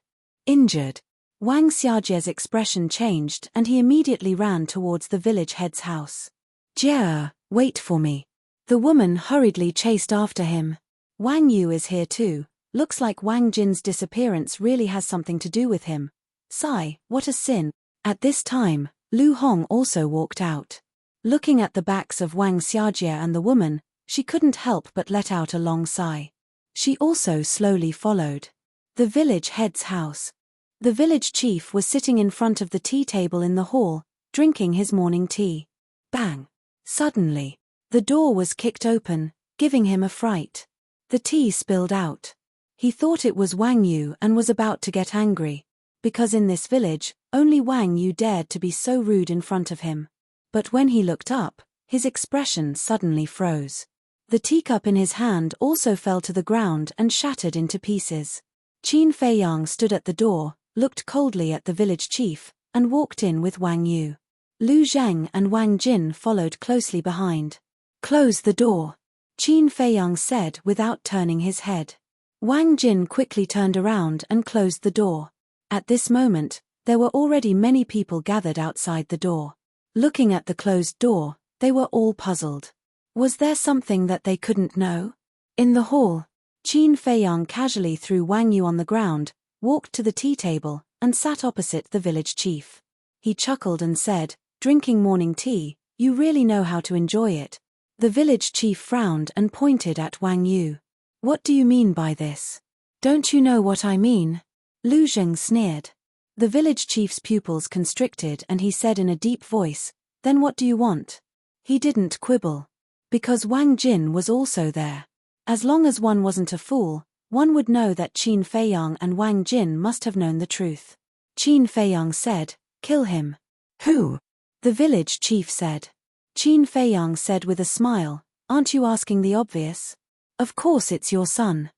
Injured. Wang Xiajie's expression changed and he immediately ran towards the village head's house. Jie, wait for me. The woman hurriedly chased after him. Wang Yu is here too. Looks like Wang Jin's disappearance really has something to do with him. Sigh, what a sin. At this time, Lu Hong also walked out. Looking at the backs of Wang Xiajie and the woman, she couldn't help but let out a long sigh. She also slowly followed. The village head's house. The village chief was sitting in front of the tea table in the hall, drinking his morning tea. Bang! Suddenly, the door was kicked open, giving him a fright. The tea spilled out. He thought it was Wang Yu and was about to get angry. Because in this village, only Wang Yu dared to be so rude in front of him. But when he looked up, his expression suddenly froze. The teacup in his hand also fell to the ground and shattered into pieces. Qin Feiyang stood at the door, looked coldly at the village chief, and walked in with Wang Yu. Lu Zheng and Wang Jin followed closely behind. Close the door, Qin Feiyang said without turning his head. Wang Jin quickly turned around and closed the door. At this moment, there were already many people gathered outside the door. Looking at the closed door, they were all puzzled. Was there something that they couldn't know? In the hall, Qin Feiyang casually threw Wang Yu on the ground, walked to the tea table, and sat opposite the village chief. He chuckled and said, drinking morning tea, you really know how to enjoy it. The village chief frowned and pointed at Wang Yu. What do you mean by this? Don't you know what I mean? Lu Zheng sneered. The village chief's pupils constricted and he said in a deep voice, then what do you want? He didn't quibble. Because Wang Jin was also there. As long as one wasn't a fool, one would know that Qin Feiyang and Wang Jin must have known the truth. Qin Feiyang said, kill him. Who? The village chief said. Qin Feiyang said with a smile, aren't you asking the obvious? Of course it's your son.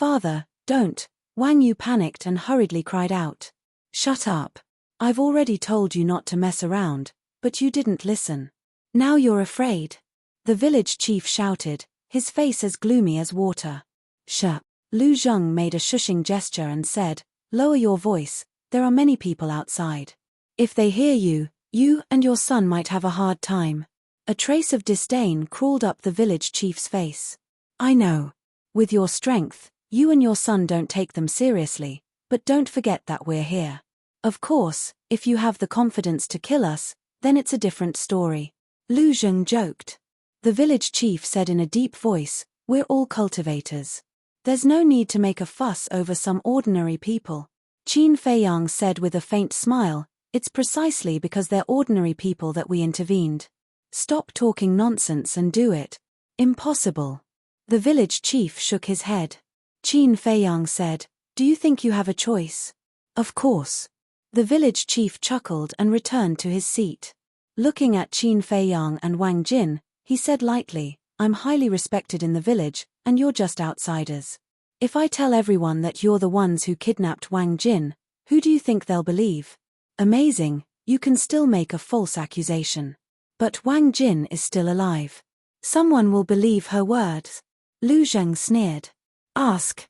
Father, don't. Wang Yu panicked and hurriedly cried out. Shut up. I've already told you not to mess around, but you didn't listen. Now you're afraid. The village chief shouted, his face as gloomy as water. Shh. Lu Zheng made a shushing gesture and said, lower your voice, there are many people outside. If they hear you, you and your son might have a hard time. A trace of disdain crawled up the village chief's face. I know. With your strength, you and your son don't take them seriously, but don't forget that we're here. Of course, if you have the confidence to kill us, then it's a different story. Lu Zheng joked. The village chief said in a deep voice, we're all cultivators. There's no need to make a fuss over some ordinary people. Qin Feiyang said with a faint smile, it's precisely because they're ordinary people that we intervened. Stop talking nonsense and do it. Impossible. The village chief shook his head. Qin Feiyang said, do you think you have a choice? Of course. The village chief chuckled and returned to his seat. Looking at Qin Feiyang and Wang Jin, he said lightly, I'm highly respected in the village, and you're just outsiders. If I tell everyone that you're the ones who kidnapped Wang Jin, who do you think they'll believe? Amazing, you can still make a false accusation. But Wang Jin is still alive. Someone will believe her words. Lu Zheng sneered. Ask.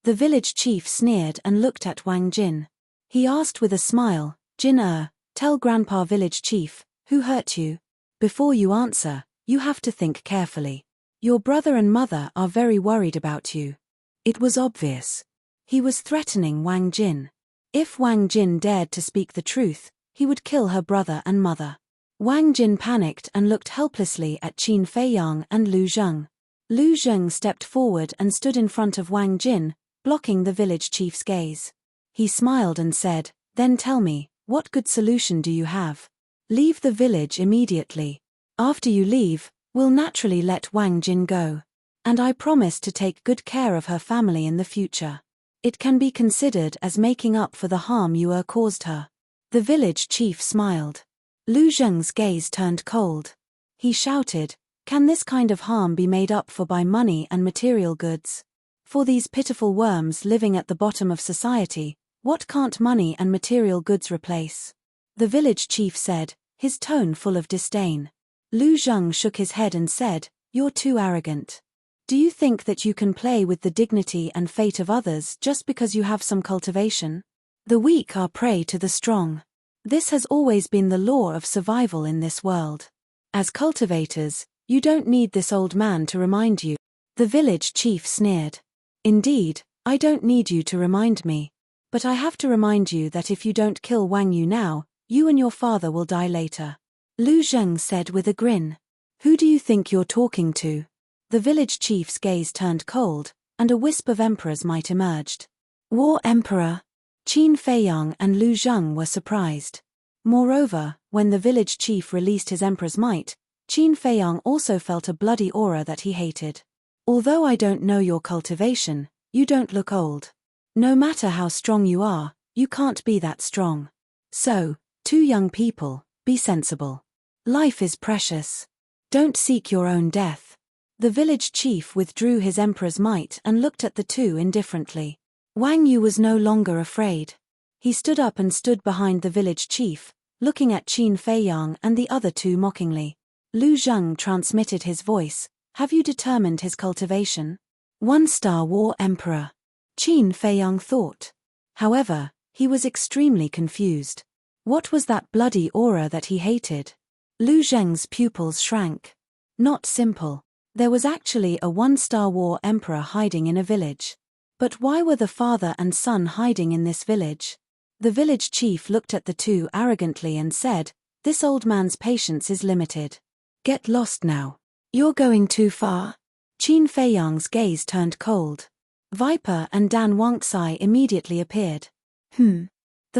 The village chief sneered and looked at Wang Jin. He asked with a smile, Jin tell Grandpa village chief, who hurt you? Before you answer, you have to think carefully. Your brother and mother are very worried about you. It was obvious. He was threatening Wang Jin. If Wang Jin dared to speak the truth, he would kill her brother and mother. Wang Jin panicked and looked helplessly at Qin Feiyang and Lu Zheng. Lu Zheng stepped forward and stood in front of Wang Jin, blocking the village chief's gaze. He smiled and said, then tell me, what good solution do you have? Leave the village immediately. After you leave, we'll naturally let Wang Jin go. And I promise to take good care of her family in the future. It can be considered as making up for the harm you caused her. The village chief smiled. Lu Zheng's gaze turned cold. He shouted, can this kind of harm be made up for by money and material goods? For these pitiful worms living at the bottom of society, what can't money and material goods replace? The village chief said, his tone full of disdain. Lu Zheng shook his head and said, you're too arrogant. Do you think that you can play with the dignity and fate of others just because you have some cultivation? The weak are prey to the strong. This has always been the law of survival in this world. As cultivators, you don't need this old man to remind you. The village chief sneered. Indeed, I don't need you to remind me. But I have to remind you that if you don't kill Wang Yu now, you and your father will die later. Lu Zheng said with a grin. Who do you think you're talking to? The village chief's gaze turned cold, and a wisp of emperor's might emerged. War Emperor? Qin Feiyang and Lu Zheng were surprised. Moreover, when the village chief released his emperor's might, Qin Feiyang also felt a bloody aura that he hated. Although I don't know your cultivation, you don't look old. No matter how strong you are, you can't be that strong. So, two young people, be sensible. Life is precious. Don't seek your own death. The village chief withdrew his emperor's might and looked at the two indifferently. Wang Yu was no longer afraid. He stood up and stood behind the village chief, looking at Qin Feiyang and the other two mockingly. Lu Zheng transmitted his voice, have you determined his cultivation? 1-star War Emperor. Qin Feiyang thought. However, he was extremely confused. What was that bloody aura that he hated? Lu Zheng's pupils shrank. Not simple. There was actually a 1-star War Emperor hiding in a village. But why were the father and son hiding in this village? The village chief looked at the two arrogantly and said, this old man's patience is limited. Get lost now. You're going too far. Qin Feiyang's gaze turned cold. Viper and Dan Wangcai immediately appeared. The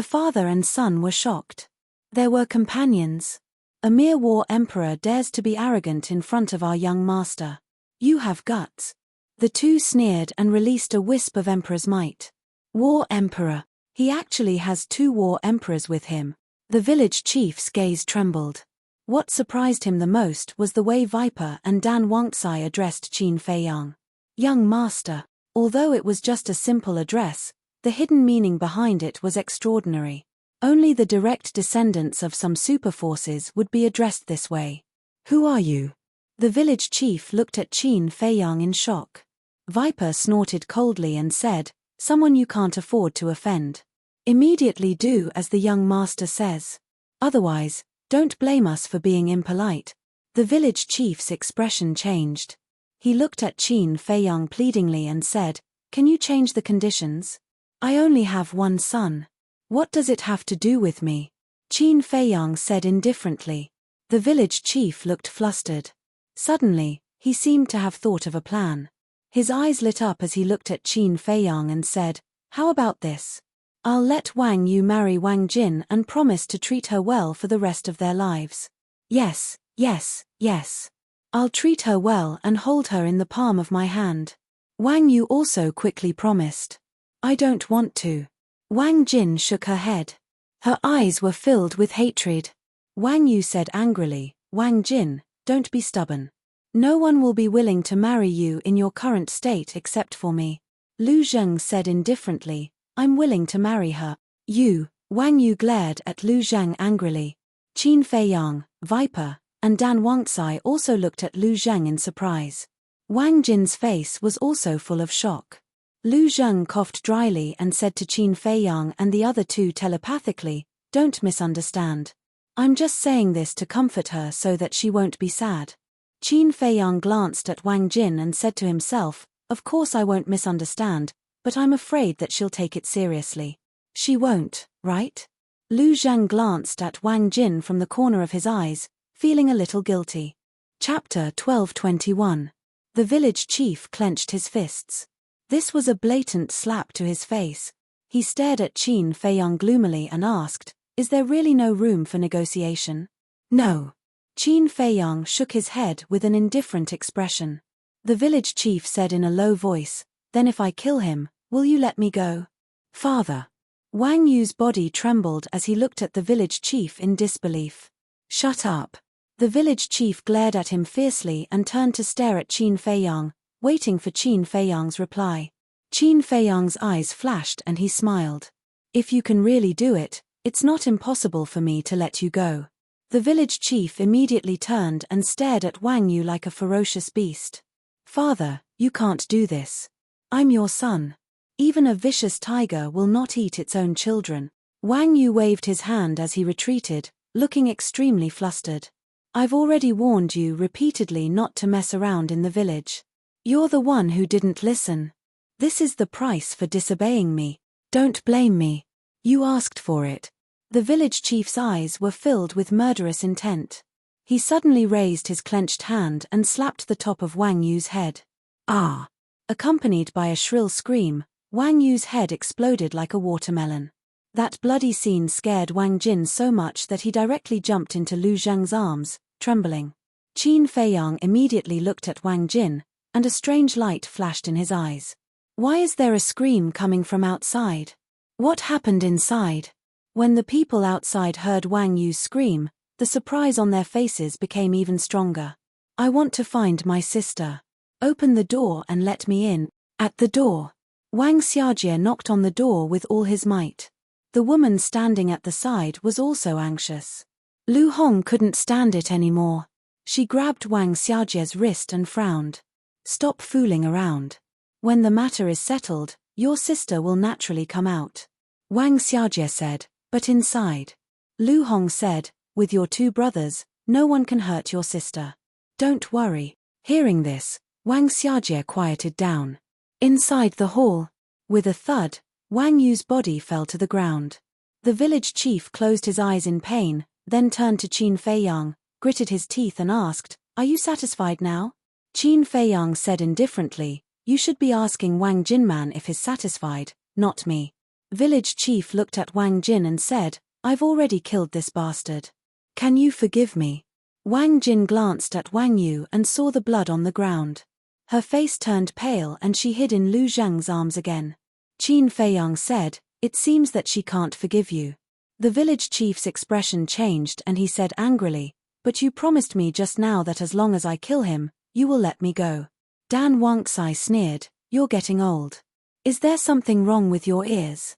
father and son were shocked. There were companions. A mere war emperor dares to be arrogant in front of our young master. You have guts. The two sneered and released a wisp of emperor's might. War emperor. He actually has 2 war emperors with him. The village chief's gaze trembled. What surprised him the most was the way Viper and Dan Wangcai addressed Qin Feiyang. Young master. Although it was just a simple address, the hidden meaning behind it was extraordinary. Only the direct descendants of some superforces would be addressed this way. Who are you? The village chief looked at Qin Feiyang in shock. Viper snorted coldly and said, someone you can't afford to offend. Immediately do as the young master says. Otherwise, don't blame us for being impolite. The village chief's expression changed. He looked at Qin Feiyang pleadingly and said, can you change the conditions? I only have one son. What does it have to do with me? Qin Feiyang said indifferently. The village chief looked flustered. Suddenly, he seemed to have thought of a plan. His eyes lit up as he looked at Qin Feiyang and said, how about this? I'll let Wang Yu marry Wang Jin and promise to treat her well for the rest of their lives. Yes, yes, yes. I'll treat her well and hold her in the palm of my hand. Wang Yu also quickly promised. I don't want to. Wang Jin shook her head. Her eyes were filled with hatred. Wang Yu said angrily, Wang Jin, don't be stubborn. No one will be willing to marry you in your current state except for me. Lu Zheng said indifferently, I'm willing to marry her. You, Wang Yu glared at Lu Zheng angrily. Qin Feiyang, Viper, and Dan Wangcai also looked at Lu Zheng in surprise. Wang Jin's face was also full of shock. Lu Zheng coughed dryly and said to Qin Feiyang and the other two telepathically, don't misunderstand. I'm just saying this to comfort her so that she won't be sad. Qin Feiyang glanced at Wang Jin and said to himself, of course I won't misunderstand, but I'm afraid that she'll take it seriously. She won't, right? Lu Zheng glanced at Wang Jin from the corner of his eyes, feeling a little guilty. Chapter 12:21. The village chief clenched his fists. This was a blatant slap to his face. He stared at Qin Feiyang gloomily and asked, is there really no room for negotiation? No. Qin Feiyang shook his head with an indifferent expression. The village chief said in a low voice, then if I kill him, will you let me go? Father. Wang Yu's body trembled as he looked at the village chief in disbelief. Shut up. The village chief glared at him fiercely and turned to stare at Qin Feiyang, waiting for Qin Feiyang's reply. Qin Feiyang's eyes flashed and he smiled. If you can really do it, it's not impossible for me to let you go. The village chief immediately turned and stared at Wang Yu like a ferocious beast. Father, you can't do this. I'm your son. Even a vicious tiger will not eat its own children. Wang Yu waved his hand as he retreated, looking extremely flustered. I've already warned you repeatedly not to mess around in the village. You're the one who didn't listen. This is the price for disobeying me. Don't blame me. You asked for it. The village chief's eyes were filled with murderous intent. He suddenly raised his clenched hand and slapped the top of Wang Yu's head. Ah! Accompanied by a shrill scream, Wang Yu's head exploded like a watermelon. That bloody scene scared Wang Jin so much that he directly jumped into Lu Zheng's arms, trembling. Qin Feiyang immediately looked at Wang Jin, and a strange light flashed in his eyes. Why is there a scream coming from outside? What happened inside? When the people outside heard Wang Yu's scream, the surprise on their faces became even stronger. I want to find my sister. Open the door and let me in. At the door. Wang Xiajie knocked on the door with all his might. The woman standing at the side was also anxious. Lu Hong couldn't stand it anymore. She grabbed Wang Xiajie's wrist and frowned. Stop fooling around. When the matter is settled, your sister will naturally come out. Wang Xiajie said, but inside. Lu Hong said, with your two brothers, no one can hurt your sister. Don't worry. Hearing this, Wang Xiajie quieted down. Inside the hall. With a thud, Wang Yu's body fell to the ground. The village chief closed his eyes in pain, then turned to Qin Feiyang, gritted his teeth and asked, are you satisfied now? Qin Feiyang said indifferently, you should be asking Wang Jinman if he's satisfied, not me. Village chief looked at Wang Jin and said, I've already killed this bastard. Can you forgive me? Wang Jin glanced at Wang Yu and saw the blood on the ground. Her face turned pale and she hid in Lu Zheng's arms again. Qin Feiyang said, it seems that she can't forgive you. The village chief's expression changed and he said angrily, but you promised me just now that as long as I kill him, you will let me go. Dan Wangcai sneered, You're getting old. Is there something wrong with your ears?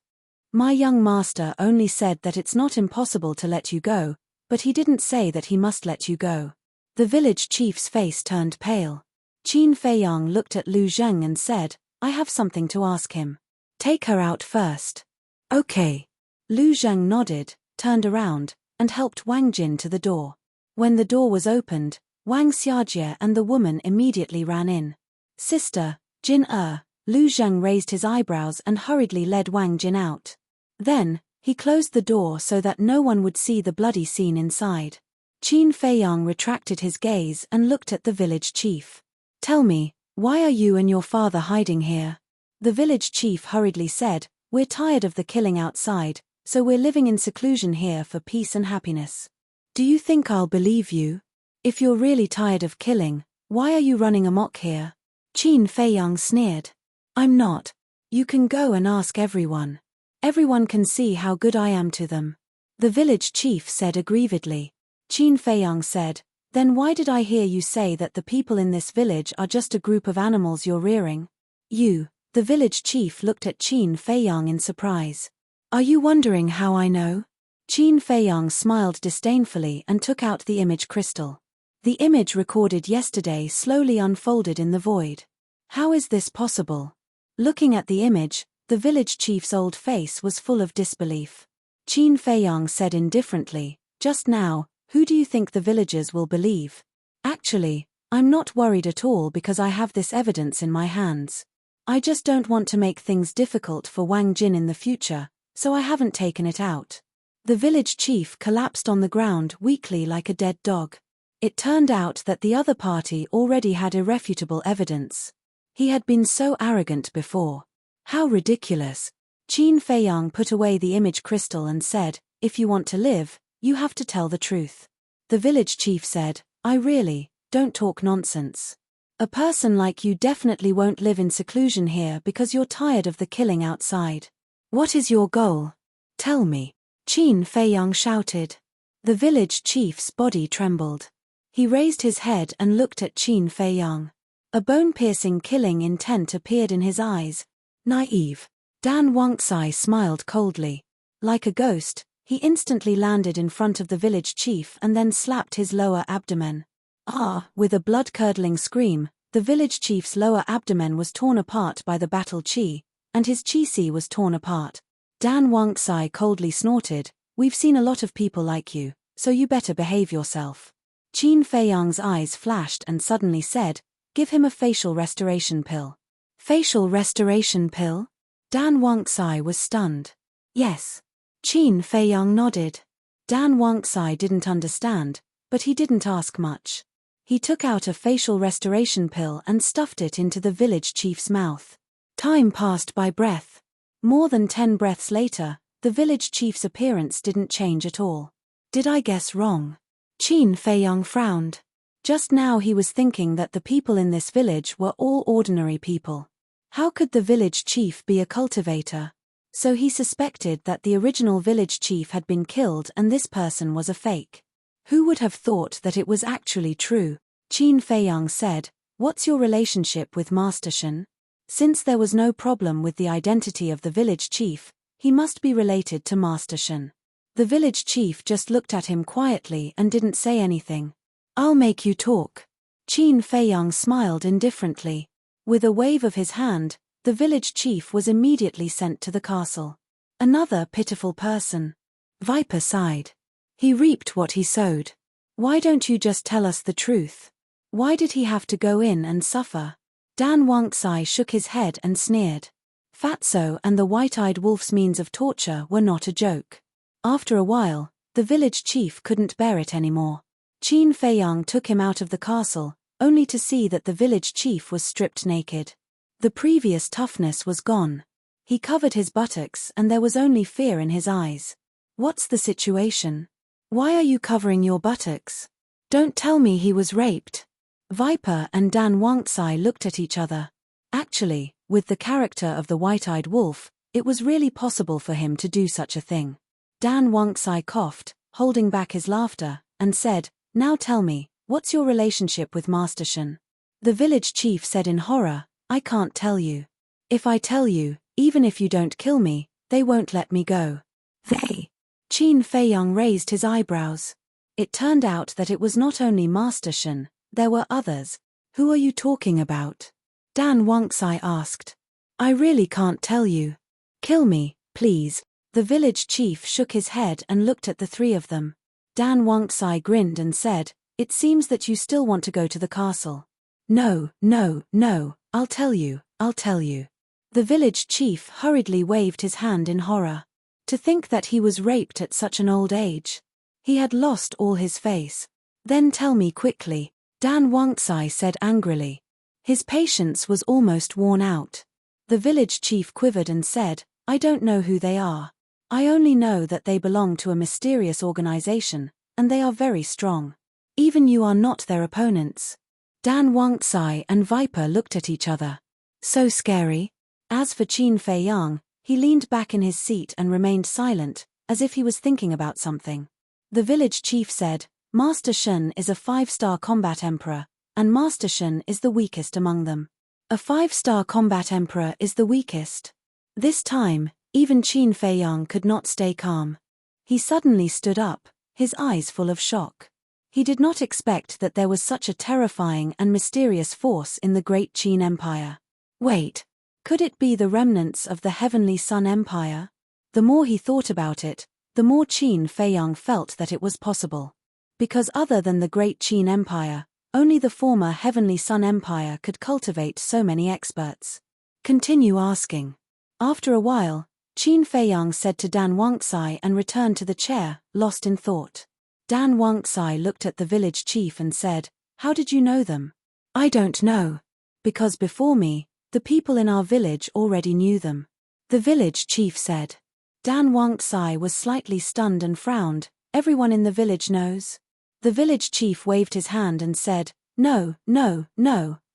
My young master only said that it's not impossible to let you go, but he didn't say that he must let you go. The village chief's face turned pale. Qin Feiyang looked at Lu Zheng and said, I have something to ask him. Take her out first. Okay. Lu Zheng nodded, turned around, and helped Wang Jin to the door. When the door was opened, Wang Xiajie and the woman immediately ran in. Sister, Jin Lu Zheng raised his eyebrows and hurriedly led Wang Jin out. Then, he closed the door so that no one would see the bloody scene inside. Qin Feiyang retracted his gaze and looked at the village chief. Tell me, why are you and your father hiding here? The village chief hurriedly said, We're tired of the killing outside, so we're living in seclusion here for peace and happiness. Do you think I'll believe you? If you're really tired of killing, why are you running amok here? Qin Feiyang sneered. I'm not. You can go and ask everyone. Everyone can see how good I am to them. The village chief said aggrievedly. Qin Feiyang said, Then why did I hear you say that the people in this village are just a group of animals you're rearing? The village chief looked at Qin Feiyang in surprise. Are you wondering how I know? Qin Feiyang smiled disdainfully and took out the image crystal. The image recorded yesterday slowly unfolded in the void. How is this possible? Looking at the image, the village chief's old face was full of disbelief. Qin Feiyang said indifferently, Just now, who do you think the villagers will believe? Actually, I'm not worried at all because I have this evidence in my hands. I just don't want to make things difficult for Wang Jin in the future, so I haven't taken it out. The village chief collapsed on the ground weakly like a dead dog. It turned out that the other party already had irrefutable evidence. He had been so arrogant before. How ridiculous. Qin Feiyang put away the image crystal and said, If you want to live, you have to tell the truth. The village chief said, I really, don't talk nonsense. A person like you definitely won't live in seclusion here because you're tired of the killing outside. What is your goal? Tell me. Qin Feiyang shouted. The village chief's body trembled. He raised his head and looked at Qin Feiyang. A bone-piercing killing intent appeared in his eyes. Naive. Dan Wangxai smiled coldly. Like a ghost, he instantly landed in front of the village chief and then slapped his lower abdomen. With a blood-curdling scream, the village chief's lower abdomen was torn apart by the battle chi, and his chi-si was torn apart. Dan Wangxai coldly snorted, We've seen a lot of people like you, so you better behave yourself. Qin Feiyang's eyes flashed and suddenly said, Give him a facial restoration pill. Facial restoration pill? Dan Wangxai was stunned. Yes. Qin Feiyang nodded. Dan Wangxai didn't understand, but he didn't ask much. He took out a facial restoration pill and stuffed it into the village chief's mouth. Time passed by breath. More than 10 breaths later, the village chief's appearance didn't change at all. Did I guess wrong? Qin Feiyang frowned. Just now he was thinking that the people in this village were all ordinary people. How could the village chief be a cultivator? So he suspected that the original village chief had been killed and this person was a fake. Who would have thought that it was actually true? Qin Feiyang said, What's your relationship with Master Shen? Since there was no problem with the identity of the village chief, he must be related to Master Shen. The village chief just looked at him quietly and didn't say anything. I'll make you talk. Qin Feiyang smiled indifferently. With a wave of his hand, the village chief was immediately sent to the castle. Another pitiful person. Viper sighed. He reaped what he sowed. Why don't you just tell us the truth? Why did he have to go in and suffer? Dan Wangxai shook his head and sneered. Fatso and the white-eyed wolf's means of torture were not a joke. After a while, the village chief couldn't bear it anymore. Qin Feiyang took him out of the castle, only to see that the village chief was stripped naked. The previous toughness was gone. He covered his buttocks and there was only fear in his eyes. What's the situation? Why are you covering your buttocks? Don't tell me he was raped. Viper and Dan Wangxai looked at each other. Actually, with the character of the white-eyed wolf, it was really possible for him to do such a thing. Dan Wangxai coughed, holding back his laughter, and said, Now tell me, what's your relationship with Master Shen? The village chief said in horror, I can't tell you. If I tell you, even if you don't kill me, they won't let me go. They. Qin Feiyang raised his eyebrows. It turned out that it was not only Master Shen, there were others. Who are you talking about? Dan Wangxai asked. I really can't tell you. Kill me, please. The village chief shook his head and looked at the three of them. Dan Wangxai grinned and said, It seems that you still want to go to the castle. No, no, no, I'll tell you. The village chief hurriedly waved his hand in horror. To think that he was raped at such an old age. He had lost all his face. Then tell me quickly, Dan Wangxai said angrily. His patience was almost worn out. The village chief quivered and said, I don't know who they are. I only know that they belong to a mysterious organization, and they are very strong. Even you are not their opponents. Dan Wangxai and Viper looked at each other. So scary. As for Qin Feiyang, he leaned back in his seat and remained silent, as if he was thinking about something. The village chief said, Master Shen is a 5-star combat emperor, and Master Shen is the weakest among them. A 5-star combat emperor is the weakest. This time, even Qin Feiyang could not stay calm. He suddenly stood up, his eyes full of shock. He did not expect that there was such a terrifying and mysterious force in the great Qin Empire. Wait, could it be the remnants of the Heavenly Sun Empire? The more he thought about it, the more Qin Feiyang felt that it was possible. Because other than the great Qin Empire, only the former Heavenly Sun Empire could cultivate so many experts. Continue asking. After a while, Qin Feiyang said to Dan Wangxai and returned to the chair, lost in thought. Dan Wangxai looked at the village chief and said, How did you know them? I don't know. Because before me, the people in our village already knew them. The village chief said. Dan Wangxai was slightly stunned and frowned. Everyone in the village knows. The village chief waved his hand and said, No,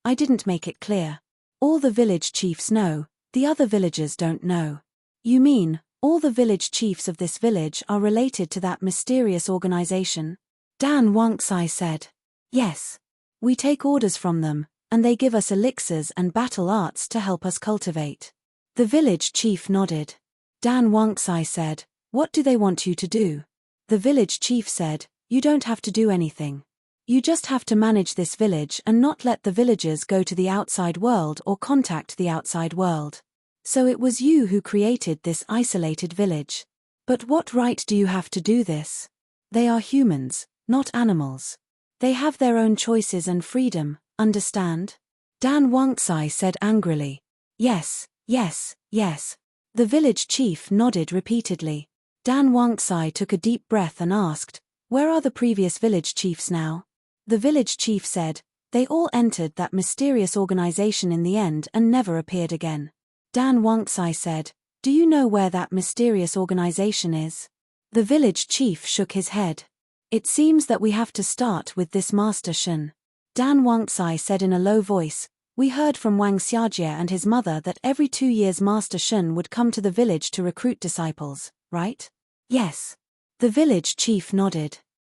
I didn't make it clear. All the village chiefs know, the other villagers don't know. You mean, all the village chiefs of this village are related to that mysterious organization? Dan Wangxai said. Yes. We take orders from them, and they give us elixirs and battle arts to help us cultivate. The village chief nodded. Dan Wangxai said, What do they want you to do? The village chief said, You don't have to do anything. You just have to manage this village and not let the villagers go to the outside world or contact the outside world. So it was you who created this isolated village. But what right do you have to do this? They are humans, not animals. They have their own choices and freedom, understand? Dan Wangxai said angrily. Yes. The village chief nodded repeatedly. Dan Wangxai took a deep breath and asked, Where are the previous village chiefs now? The village chief said, They all entered that mysterious organization in the end and never appeared again. Dan Wangxai said, Do you know where that mysterious organization is? The village chief shook his head. It seems that we have to start with this Master Shen. Dan Wangxai said in a low voice, We heard from Wang Xiajie and his mother that every 2 years Master Shen would come to the village to recruit disciples, right? Yes. The village chief nodded.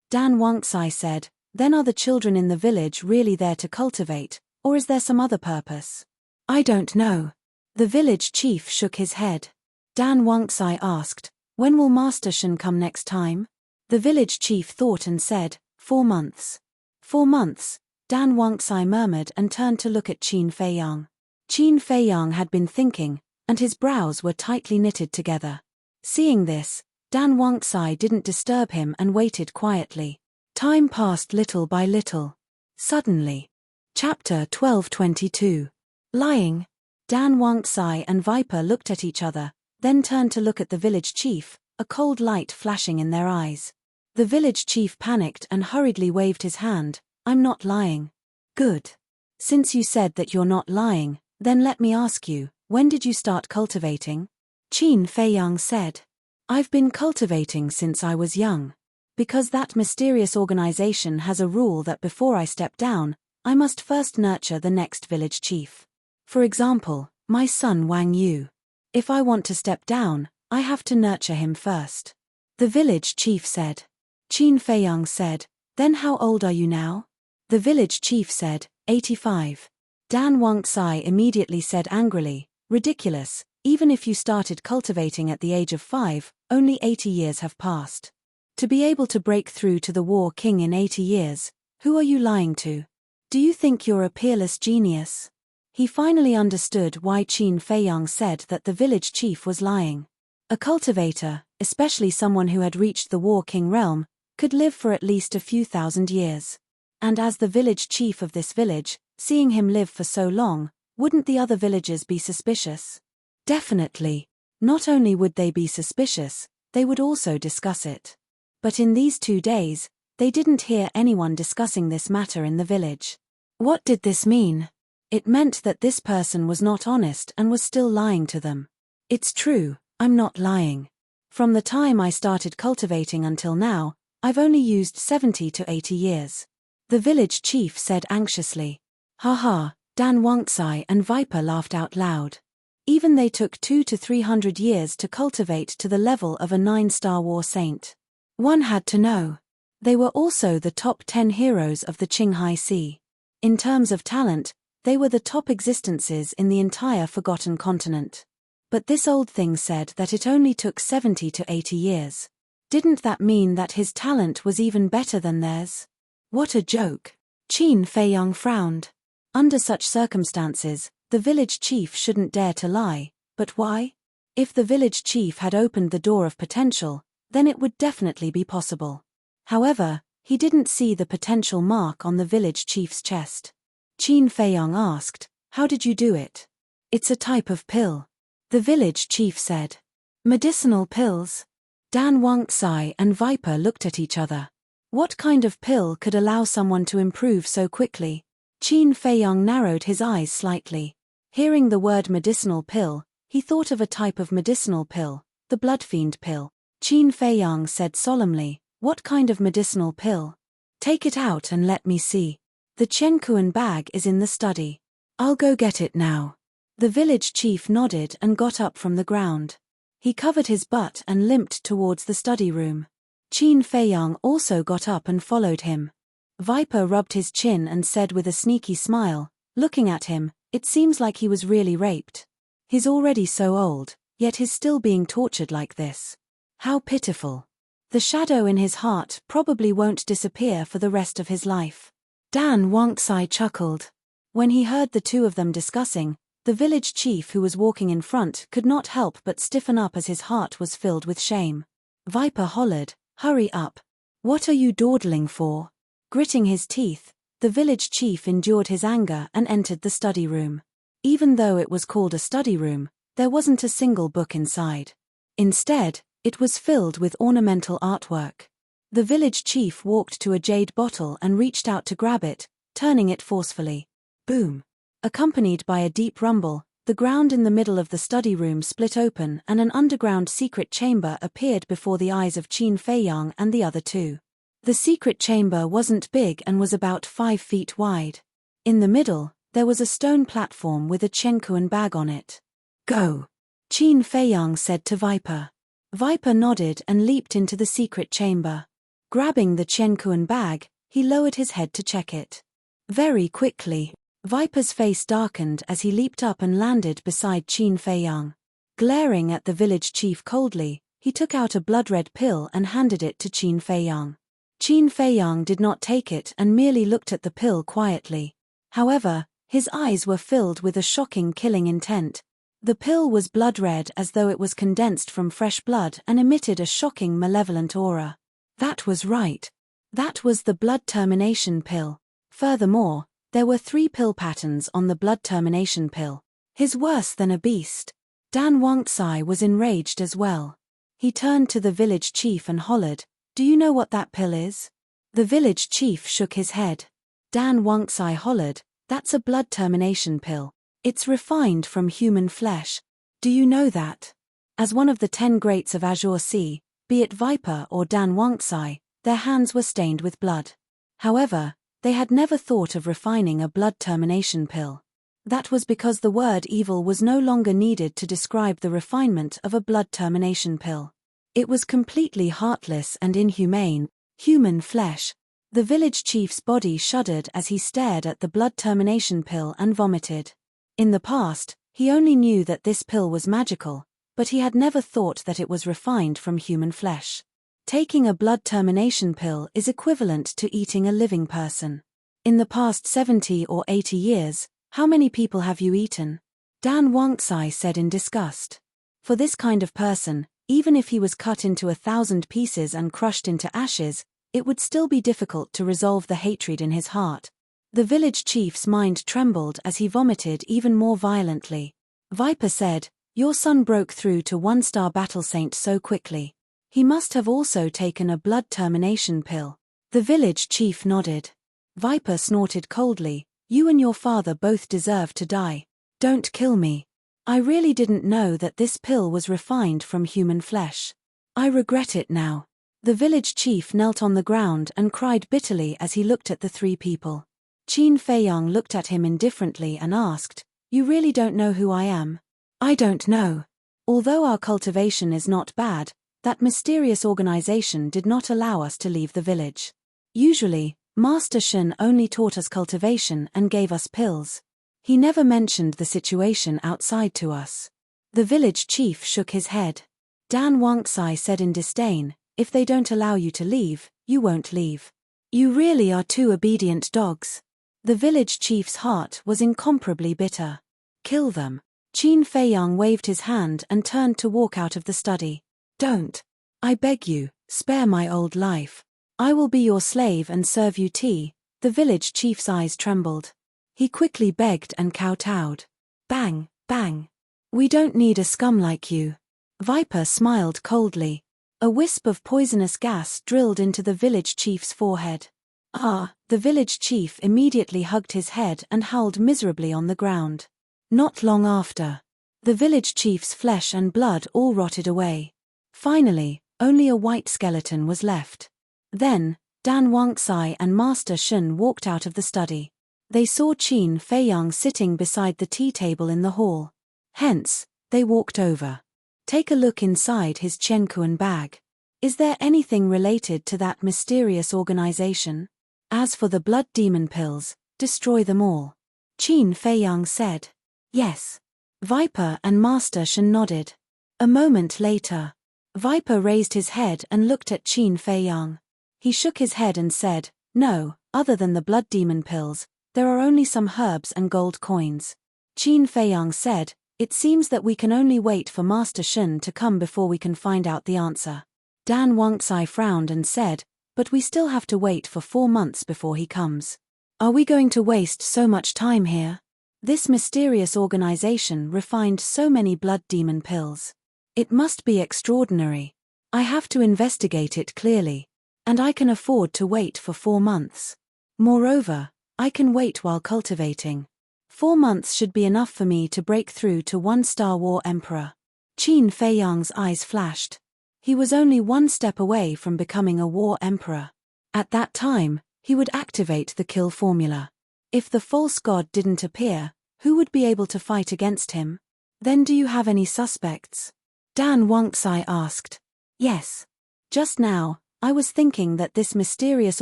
Dan Wangxai said, Then are the children in the village really there to cultivate, or is there some other purpose? I don't know. The village chief shook his head. Dan Wangxai asked, When will Master Shen come next time? The village chief thought and said, 4 months. 4 months, Dan Wangxai murmured and turned to look at Qin Feiyang. Qin Feiyang had been thinking, and his brows were tightly knitted together. Seeing this, Dan Wangxai didn't disturb him and waited quietly. Time passed little by little. Suddenly. Chapter 12:22. Lying. Dan Wangxai and Viper looked at each other, then turned to look at the village chief, a cold light flashing in their eyes. The village chief panicked and hurriedly waved his hand. I'm not lying. Good. Since you said that you're not lying, then let me ask you, when did you start cultivating? Qin Feiyang said. I've been cultivating since I was young. Because that mysterious organization has a rule that before I step down, I must first nurture the next village chief. For example, my son Wang Yu. If I want to step down, I have to nurture him first. The village chief said. Qin Feiyang said, Then how old are you now? The village chief said, 85. Dan Wangtsai immediately said angrily, "Ridiculous, even if you started cultivating at the age of 5, only 80 years have passed. To be able to break through to the War King in 80 years, who are you lying to? Do you think you're a peerless genius?" He finally understood why Qin Feiyang said that the village chief was lying. A cultivator, especially someone who had reached the War King realm, could live for at least a few thousand years. And as the village chief of this village, seeing him live for so long, wouldn't the other villagers be suspicious? Definitely. Not only would they be suspicious, they would also discuss it. But in these 2 days, they didn't hear anyone discussing this matter in the village. What did this mean? It meant that this person was not honest and was still lying to them. It's true, I'm not lying. From the time I started cultivating until now, I've only used 70 to 80 years. The village chief said anxiously. Haha, Dan Wangtsai and Viper laughed out loud. Even they took 200 to 300 years to cultivate to the level of a 9-star war saint. One had to know. They were also the top 10 heroes of the Qinghai Sea. In terms of talent, they were the top existences in the entire Forgotten Continent. But this old thing said that it only took 70 to 80 years. Didn't that mean that his talent was even better than theirs? What a joke. Qin Feiyang frowned. Under such circumstances, the village chief shouldn't dare to lie, but why? If the village chief had opened the door of potential, then it would definitely be possible. However, he didn't see the potential mark on the village chief's chest. Qin Feiyang asked, "How did you do it?" "It's a type of pill," the village chief said. "Medicinal pills?" Dan Wangtsai and Viper looked at each other. What kind of pill could allow someone to improve so quickly? Qin Feiyang narrowed his eyes slightly. Hearing the word medicinal pill, he thought of a type of medicinal pill, the blood fiend pill. Qin Feiyang said solemnly, "What kind of medicinal pill?" "Take it out and let me see. The Chenkuan bag is in the study." "I'll go get it now." The village chief nodded and got up from the ground. He covered his butt and limped towards the study room. Qin Feiyang also got up and followed him. Viper rubbed his chin and said with a sneaky smile, looking at him, "It seems like he was really raped. He's already so old, yet he's still being tortured like this. How pitiful. The shadow in his heart probably won't disappear for the rest of his life." Dan Wangtsai chuckled. When he heard the two of them discussing, the village chief who was walking in front could not help but stiffen up as his heart was filled with shame. Viper hollered, "Hurry up. What are you dawdling for?" Gritting his teeth, the village chief endured his anger and entered the study room. Even though it was called a study room, there wasn't a single book inside. Instead, it was filled with ornamental artwork. The village chief walked to a jade bottle and reached out to grab it, turning it forcefully. Boom! Accompanied by a deep rumble, the ground in the middle of the study room split open and an underground secret chamber appeared before the eyes of Qin Feiyang and the other two. The secret chamber wasn't big and was about 5 feet wide. In the middle, there was a stone platform with a Chenkuan bag on it. "Go," Qin Feiyang said to Viper. Viper nodded and leaped into the secret chamber. Grabbing the Chenkuan bag, he lowered his head to check it. Very quickly, Viper's face darkened as he leaped up and landed beside Qin Feiyang. Glaring at the village chief coldly, he took out a blood-red pill and handed it to Qin Feiyang. Qin Feiyang did not take it and merely looked at the pill quietly. However, his eyes were filled with a shocking killing intent. The pill was blood-red as though it was condensed from fresh blood and emitted a shocking malevolent aura. That was right. That was the blood termination pill. Furthermore, there were 3 pill patterns on the blood termination pill. He's worse than a beast. Dan Wangtsai was enraged as well. He turned to the village chief and hollered, "Do you know what that pill is?" The village chief shook his head. Dan Wangtsai hollered, "That's a blood termination pill. It's refined from human flesh. Do you know that?" As one of the 10 greats of Azure Sea, be it Viper or Dan Wangtsai, their hands were stained with blood. However, they had never thought of refining a blood termination pill. That was because the word evil was no longer needed to describe the refinement of a blood termination pill. It was completely heartless and inhumane. Human flesh. The village chief's body shuddered as he stared at the blood termination pill and vomited. In the past, he only knew that this pill was magical, but he had never thought that it was refined from human flesh. Taking a blood termination pill is equivalent to eating a living person. In the past 70 or 80 years, how many people have you eaten? Dan Wangxai said in disgust. For this kind of person, even if he was cut into 1,000 pieces and crushed into ashes, it would still be difficult to resolve the hatred in his heart. The village chief's mind trembled as he vomited even more violently. Viper said, "Your son broke through to 1-star battle saint so quickly. He must have also taken a blood termination pill." The village chief nodded. Viper snorted coldly, "You and your father both deserve to die. Don't kill me. I really didn't know that this pill was refined from human flesh. I regret it now." The village chief knelt on the ground and cried bitterly as he looked at the three people. Qin Feiyang looked at him indifferently and asked, "You really don't know who I am?" "I don't know. Although our cultivation is not bad, that mysterious organization did not allow us to leave the village. Usually, Master Shen only taught us cultivation and gave us pills. He never mentioned the situation outside to us." The village chief shook his head. Dan Wangxai said in disdain, "If they don't allow you to leave, you won't leave. You really are two obedient dogs." The village chief's heart was incomparably bitter. "Kill them." Qin Feiyang waved his hand and turned to walk out of the study. "Don't. I beg you, spare my old life. I will be your slave and serve you tea." The village chief's eyes trembled. He quickly begged and kowtowed. Bang, bang. "We don't need a scum like you." Viper smiled coldly. A wisp of poisonous gas drilled into the village chief's forehead. "Ah!" The village chief immediately hugged his head and howled miserably on the ground. Not long after, the village chief's flesh and blood all rotted away. Finally, only a white skeleton was left. Then, Dan Wangxai and Master Shen walked out of the study. They saw Qin Feiyang sitting beside the tea table in the hall. Hence, they walked over. "Take a look inside his Chenkuan bag. Is there anything related to that mysterious organization? As for the blood demon pills, destroy them all." Qin Feiyang said. "Yes." Viper and Master Shen nodded. A moment later, Viper raised his head and looked at Qin Feiyang. He shook his head and said, "No, other than the blood demon pills, there are only some herbs and gold coins." Qin Feiyang said, "It seems that we can only wait for Master Shen to come before we can find out the answer." Dan Wangxai frowned and said, "But we still have to wait for 4 months before he comes. Are we going to waste so much time here? This mysterious organization refined so many blood demon pills. It must be extraordinary. I have to investigate it clearly. And I can afford to wait for 4 months. Moreover, I can wait while cultivating. 4 months should be enough for me to break through to 1-star war emperor." Qin Feiyang's eyes flashed. He was only 1 step away from becoming a war emperor. At that time, he would activate the kill formula. If the false god didn't appear, who would be able to fight against him? "Then do you have any suspects?" Dan Wangxai asked. "Yes. Just now, I was thinking that this mysterious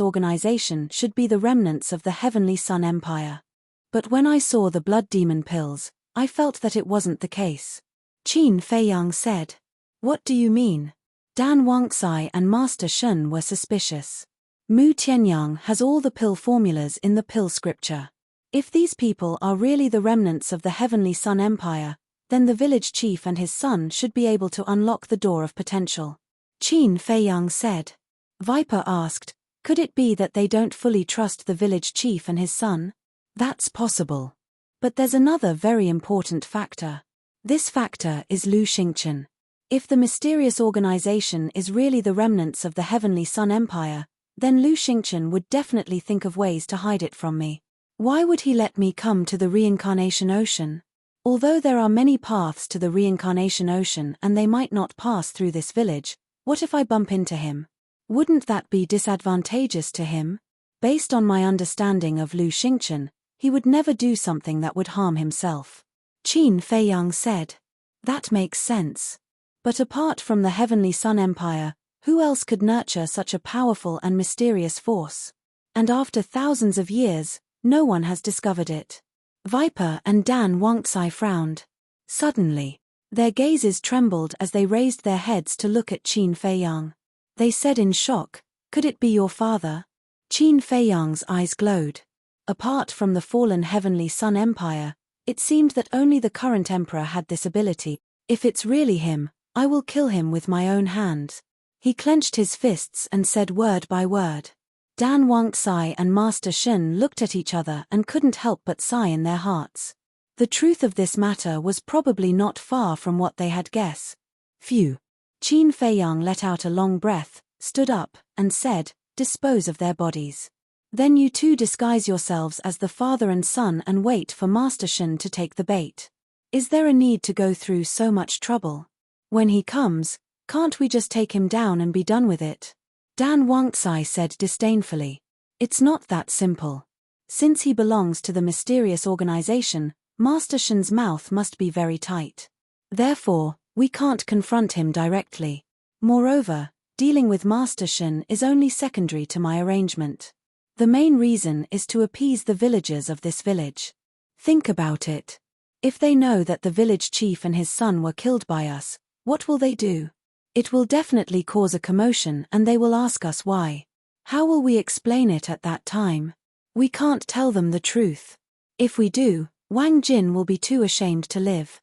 organization should be the remnants of the Heavenly Sun Empire. But when I saw the blood demon pills, I felt that it wasn't the case." Qin Feiyang said. "What do you mean?" Dan Wangxai and Master Shen were suspicious. "Mu Tianyang has all the pill formulas in the pill scripture. If these people are really the remnants of the Heavenly Sun Empire, then the village chief and his son should be able to unlock the door of potential." Qin Feiyang said. Viper asked, "Could it be that they don't fully trust the village chief and his son?" "That's possible. But there's another very important factor. This factor is Lu Xingchen. If the mysterious organization is really the remnants of the Heavenly Sun Empire, then Lu Xingchen would definitely think of ways to hide it from me. Why would he let me come to the reincarnation ocean? Although there are many paths to the reincarnation ocean and they might not pass through this village, what if I bump into him? Wouldn't that be disadvantageous to him? Based on my understanding of Lu Xingchen, he would never do something that would harm himself." Qin Feiyang said. "That makes sense. But apart from the Heavenly Sun Empire, who else could nurture such a powerful and mysterious force?" And after thousands of years, no one has discovered it. Viper and Dan Wangtsai frowned. Suddenly, their gazes trembled as they raised their heads to look at Qin Feiyang. They said in shock, "Could it be your father?" Qin Feiyang's eyes glowed. Apart from the fallen Heavenly Sun Empire, it seemed that only the current emperor had this ability. "If it's really him, I will kill him with my own hands." He clenched his fists and said word by word. Dan Wangtsai and Master Shen looked at each other and couldn't help but sigh in their hearts. The truth of this matter was probably not far from what they had guessed. Phew. Qin Feiyang let out a long breath, stood up, and said, "Dispose of their bodies. Then you two disguise yourselves as the father and son and wait for Master Shen to take the bait. Is there a need to go through so much trouble? When he comes, can't we just take him down and be done with it?" Dan Wangtsai said disdainfully. "It's not that simple. Since he belongs to the mysterious organization, Master Shen's mouth must be very tight. Therefore, we can't confront him directly. Moreover, dealing with Master Shen is only secondary to my arrangement. The main reason is to appease the villagers of this village. Think about it. If they know that the village chief and his son were killed by us, what will they do? It will definitely cause a commotion and they will ask us why. How will we explain it at that time? We can't tell them the truth. If we do, Wang Jin will be too ashamed to live."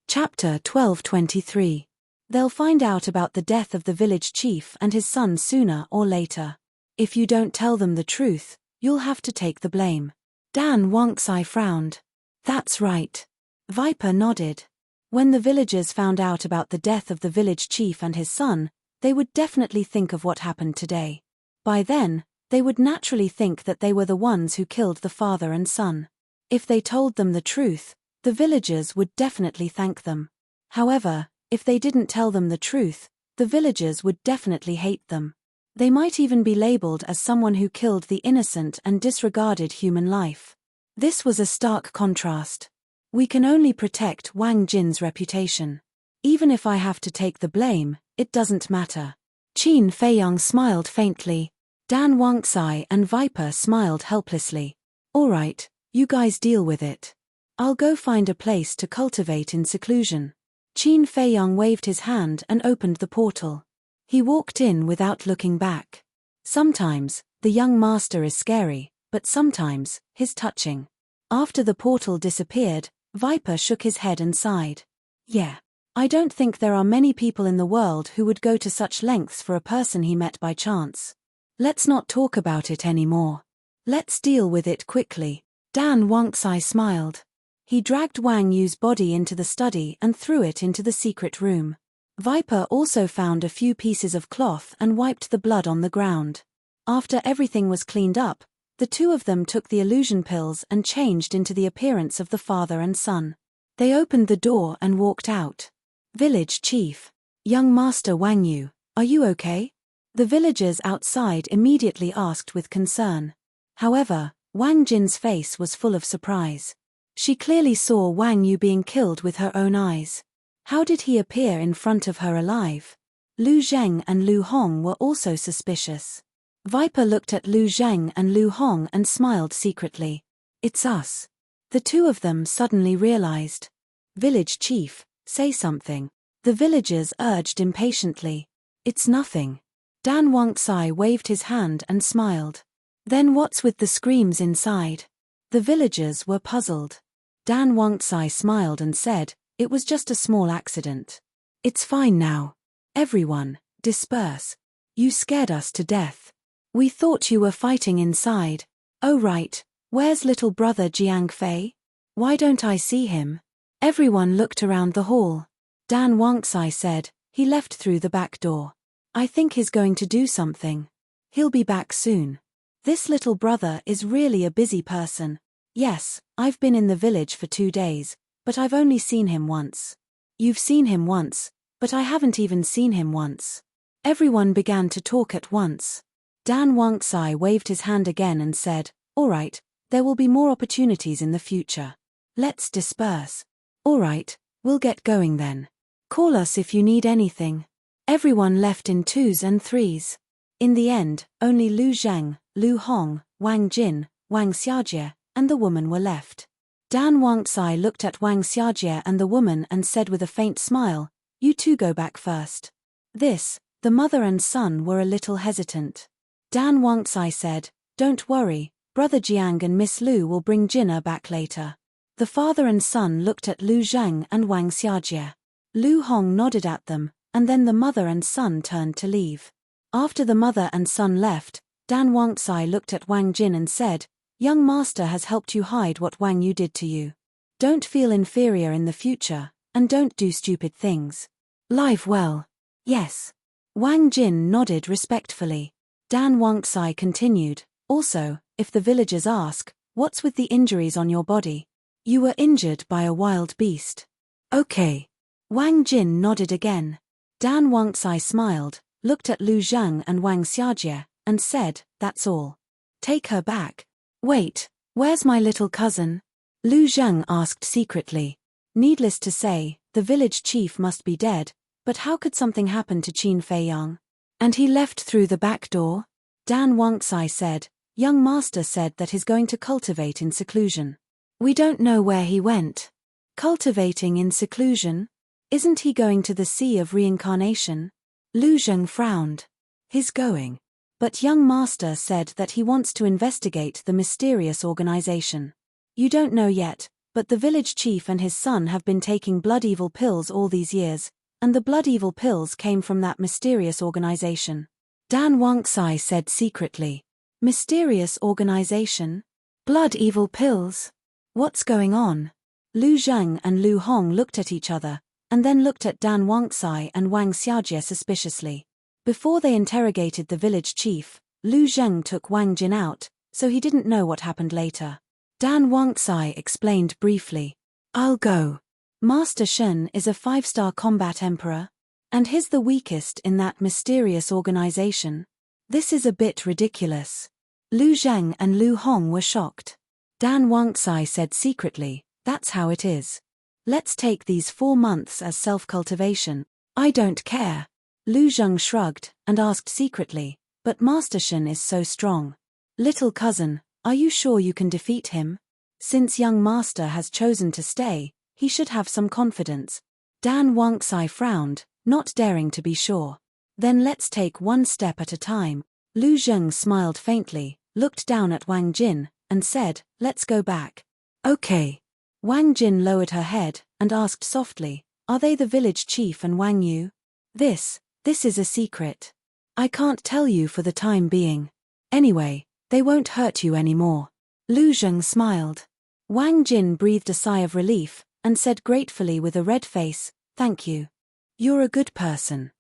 Chapter 12:23. They'll find out about the death of the village chief and his son sooner or later. If you don't tell them the truth, you'll have to take the blame. Dan Wangtsai frowned. "That's right." Viper nodded. When the villagers found out about the death of the village chief and his son, they would definitely think of what happened today. By then, they would naturally think that they were the ones who killed the father and son. If they told them the truth, the villagers would definitely thank them. However, if they didn't tell them the truth, the villagers would definitely hate them. They might even be labeled as someone who killed the innocent and disregarded human life. This was a stark contrast. We can only protect Wang Jin's reputation. Even if I have to take the blame, it doesn't matter. Qin Feiyang smiled faintly. Dan Wangtsai and Viper smiled helplessly. "All right, you guys deal with it. I'll go find a place to cultivate in seclusion." Qin Feiyang waved his hand and opened the portal. He walked in without looking back. Sometimes, the young master is scary, but sometimes, he's touching. After the portal disappeared, Viper shook his head and sighed. "Yeah. I don't think there are many people in the world who would go to such lengths for a person he met by chance. Let's not talk about it anymore. Let's deal with it quickly." Dan Wangtsai smiled. He dragged Wang Yu's body into the study and threw it into the secret room. Viper also found a few pieces of cloth and wiped the blood on the ground. After everything was cleaned up, the two of them took the illusion pills and changed into the appearance of the father and son. They opened the door and walked out. "Village chief. Young Master Wang Yu, are you okay?" The villagers outside immediately asked with concern. However, Wang Jin's face was full of surprise. She clearly saw Wang Yu being killed with her own eyes. How did he appear in front of her alive? Lu Zheng and Lu Hong were also suspicious. Viper looked at Lu Zheng and Lu Hong and smiled secretly. "It's us." The two of them suddenly realized. "Village chief, say something." The villagers urged impatiently. "It's nothing." Dan Wangtsai waved his hand and smiled. "Then what's with the screams inside?" The villagers were puzzled. Dan Wangtsai smiled and said, "It was just a small accident. It's fine now. Everyone, disperse. You scared us to death. We thought you were fighting inside." "Oh right, where's little brother Jiang Fei? Why don't I see him?" Everyone looked around the hall. Dan Wangtsai said, "He left through the back door. I think he's going to do something. He'll be back soon. This little brother is really a busy person. Yes, I've been in the village for 2 days, but I've only seen him once." "You've seen him once, but I haven't even seen him once." Everyone began to talk at once. Dan Wangtsai waved his hand again and said, "All right, there will be more opportunities in the future. Let's disperse." "All right, we'll get going then. Call us if you need anything." Everyone left in 2s and 3s. In the end, only Lu Zheng, Lu Hong, Wang Jin, Wang Xiajie, and the woman were left. Dan Wangcai looked at Wang Xiajie and the woman and said with a faint smile, "You two go back first." The mother and son were a little hesitant. Dan Wangcai said, "Don't worry, Brother Jiang and Miss Lu will bring Jinna back later." The father and son looked at Lu Zheng and Wang Xiajie. Lu Hong nodded at them, and then the mother and son turned to leave. After the mother and son left, Dan Wangcai looked at Wang Jin and said, "Young master has helped you hide what Wang Yu did to you. Don't feel inferior in the future, and don't do stupid things. Live well." "Yes." Wang Jin nodded respectfully. Dan Wangcai continued, "Also, if the villagers ask, what's with the injuries on your body? You were injured by a wild beast." "Okay." Wang Jin nodded again. Dan Wangcai smiled, looked at Lu Zheng and Wang Xiajie, and said, "That's all. Take her back." "Wait, where's my little cousin?" Lu Zheng asked secretly. Needless to say, the village chief must be dead, but how could something happen to Qin Feiyang? "And he left through the back door?" Dan Wangcai said, "Young master said that he's going to cultivate in seclusion. We don't know where he went." "Cultivating in seclusion? Isn't he going to the Sea of Reincarnation?" Lu Zheng frowned. "He's going. But young master said that he wants to investigate the mysterious organization. You don't know yet, but the village chief and his son have been taking blood evil pills all these years, and the blood evil pills came from that mysterious organization." Dan Wangcai said secretly. "Mysterious organization? Blood evil pills? What's going on?" Lu Zheng and Lu Hong looked at each other, and then looked at Dan Wangcai and Wang Xiajie suspiciously. Before they interrogated the village chief, Lu Zheng took Wang Jin out, so he didn't know what happened later. Dan Wangcai explained briefly. "I'll go. Master Shen is a 5-star combat emperor, and he's the weakest in that mysterious organization. This is a bit ridiculous." Lu Zheng and Lu Hong were shocked. Dan Wangcai said secretly, "That's how it is. Let's take these 4 months as self-cultivation." "I don't care." Lu Zheng shrugged and asked secretly, "But Master Shen is so strong. Little cousin, are you sure you can defeat him? Since young master has chosen to stay, he should have some confidence." Dan Wangcai frowned, not daring to be sure. "Then let's take one step at a time." Lu Zheng smiled faintly, looked down at Wang Jin, and said, "Let's go back." "Okay." Wang Jin lowered her head and asked softly, "Are they the village chief and Wang Yu?" This is a secret. I can't tell you for the time being. Anyway, they won't hurt you anymore." Lu Zheng smiled. Wang Jin breathed a sigh of relief, and said gratefully with a red face, "Thank you. You're a good person."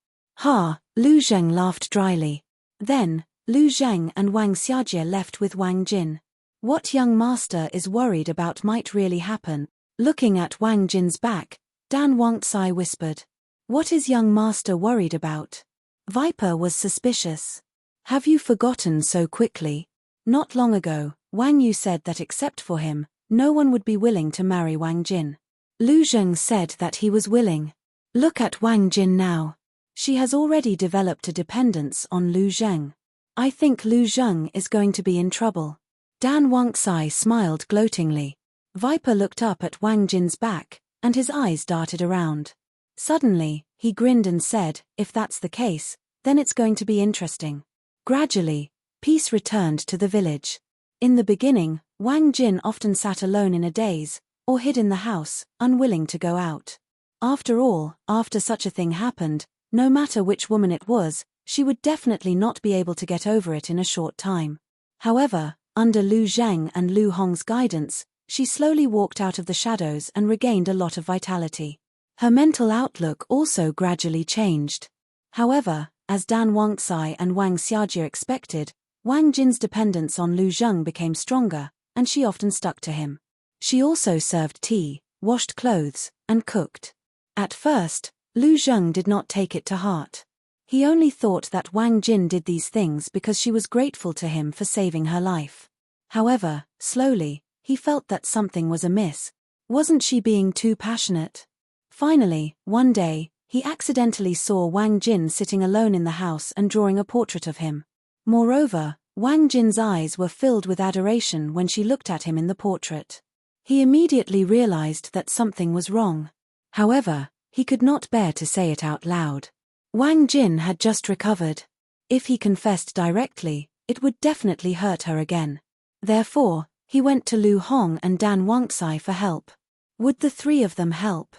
"Ha," Lu Zheng laughed dryly. Then, Lu Zheng and Wang Xiajie left with Wang Jin. What young master is worried about might really happen. Looking at Wang Jin's back, Dan Wangcai whispered, "What is young master worried about?" Viper was suspicious. "Have you forgotten so quickly? Not long ago, Wang Yu said that except for him, no one would be willing to marry Wang Jin. Lu Zheng said that he was willing. Look at Wang Jin now. She has already developed a dependence on Lu Zheng. I think Lu Zheng is going to be in trouble." Dan Wangcai smiled gloatingly. Viper looked up at Wang Jin's back, and his eyes darted around. Suddenly, he grinned and said, "If that's the case, then it's going to be interesting." Gradually, peace returned to the village. In the beginning, Wang Jin often sat alone in a daze, or hid in the house, unwilling to go out. After all, after such a thing happened, no matter which woman it was, she would definitely not be able to get over it in a short time. However, under Lu Zheng and Lu Hong's guidance, she slowly walked out of the shadows and regained a lot of vitality. Her mental outlook also gradually changed. However, as Dan Wangcai and Wang Xiajie expected, Wang Jin's dependence on Lu Zheng became stronger, and she often stuck to him. She also served tea, washed clothes, and cooked. At first, Lu Zheng did not take it to heart. He only thought that Wang Jin did these things because she was grateful to him for saving her life. However, slowly, he felt that something was amiss. Wasn't she being too passionate? Finally, one day, he accidentally saw Wang Jin sitting alone in the house and drawing a portrait of him. Moreover, Wang Jin's eyes were filled with adoration when she looked at him in the portrait. He immediately realized that something was wrong. However, he could not bear to say it out loud. Wang Jin had just recovered. If he confessed directly, it would definitely hurt her again. Therefore, he went to Lu Hong and Dan Wangxi for help. Would the three of them help?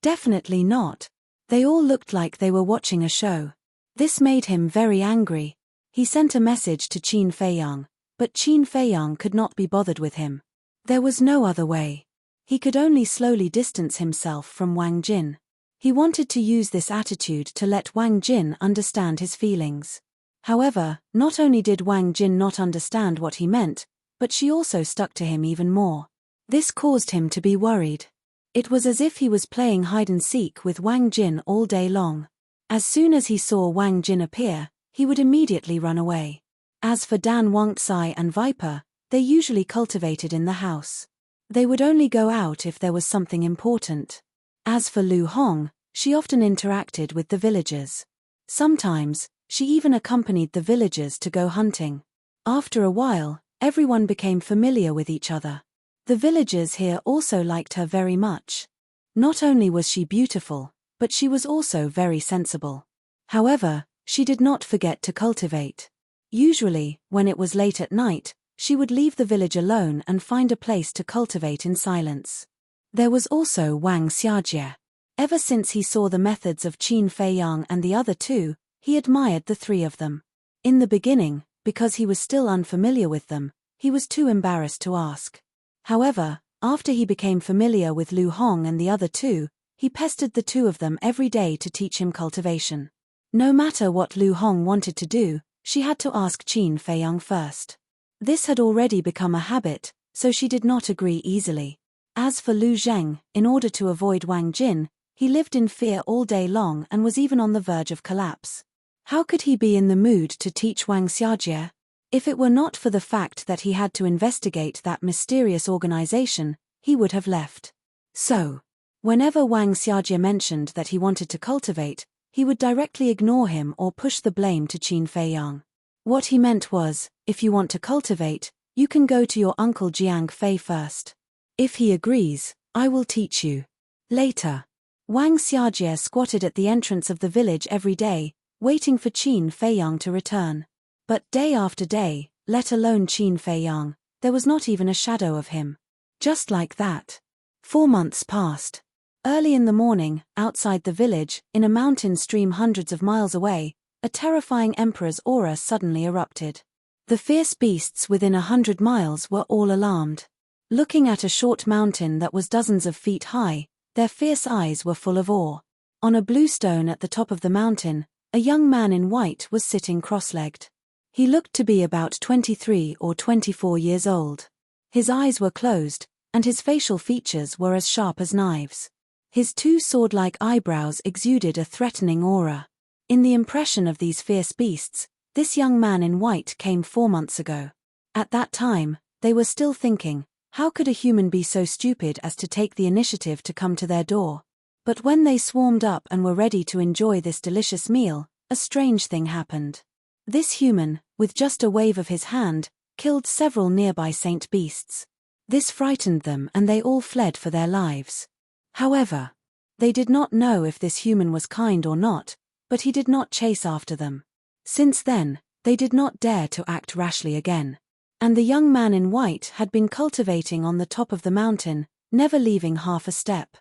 Definitely not. They all looked like they were watching a show. This made him very angry. He sent a message to Qin Feiyang, but Qin Feiyang could not be bothered with him. There was no other way. He could only slowly distance himself from Wang Jin. He wanted to use this attitude to let Wang Jin understand his feelings. However, not only did Wang Jin not understand what he meant, but she also stuck to him even more. This caused him to be worried. It was as if he was playing hide-and-seek with Wang Jin all day long. As soon as he saw Wang Jin appear, he would immediately run away. As for Dan Wangxi and Viper, they usually cultivated in the house. They would only go out if there was something important. As for Lu Hong, she often interacted with the villagers. Sometimes, she even accompanied the villagers to go hunting. After a while, everyone became familiar with each other. The villagers here also liked her very much. Not only was she beautiful, but she was also very sensible. However, she did not forget to cultivate. Usually, when it was late at night, she would leave the village alone and find a place to cultivate in silence. There was also Wang Xiajie. Ever since he saw the methods of Qin Feiyang and the other two, he admired the three of them. In the beginning, because he was still unfamiliar with them, he was too embarrassed to ask. However, after he became familiar with Lu Hong and the other two, he pestered the two of them every day to teach him cultivation. No matter what Lu Hong wanted to do, she had to ask Qin Feiyang first. This had already become a habit, so she did not agree easily. As for Lu Zheng, in order to avoid Wang Jin, he lived in fear all day long and was even on the verge of collapse. How could he be in the mood to teach Wang Xiajie? If it were not for the fact that he had to investigate that mysterious organization, he would have left. So, whenever Wang Xiajie mentioned that he wanted to cultivate, he would directly ignore him or push the blame to Qin Feiyang. What he meant was, if you want to cultivate, you can go to your uncle Jiang Fei first. If he agrees, I will teach you. Later, Wang Xiajie squatted at the entrance of the village every day, waiting for Qin Feiyang to return. But day after day, let alone Qin Feiyang, there was not even a shadow of him. Just like that. 4 months passed. Early in the morning, outside the village, in a mountain stream hundreds of miles away, a terrifying emperor's aura suddenly erupted. The fierce beasts within 100 miles were all alarmed. Looking at a short mountain that was dozens of feet high, their fierce eyes were full of awe. On a blue stone at the top of the mountain, a young man in white was sitting cross-legged. He looked to be about 23 or 24 years old. His eyes were closed, and his facial features were as sharp as knives. His two sword-like eyebrows exuded a threatening aura. In the impression of these fierce beasts, this young man in white came 4 months ago. At that time, they were still thinking, how could a human be so stupid as to take the initiative to come to their door? But when they swarmed up and were ready to enjoy this delicious meal, a strange thing happened. This human, with just a wave of his hand, killed several nearby saint beasts. This frightened them and they all fled for their lives. However, they did not know if this human was kind or not, but he did not chase after them. Since then, they did not dare to act rashly again. And the young man in white had been cultivating on the top of the mountain, never leaving half a step.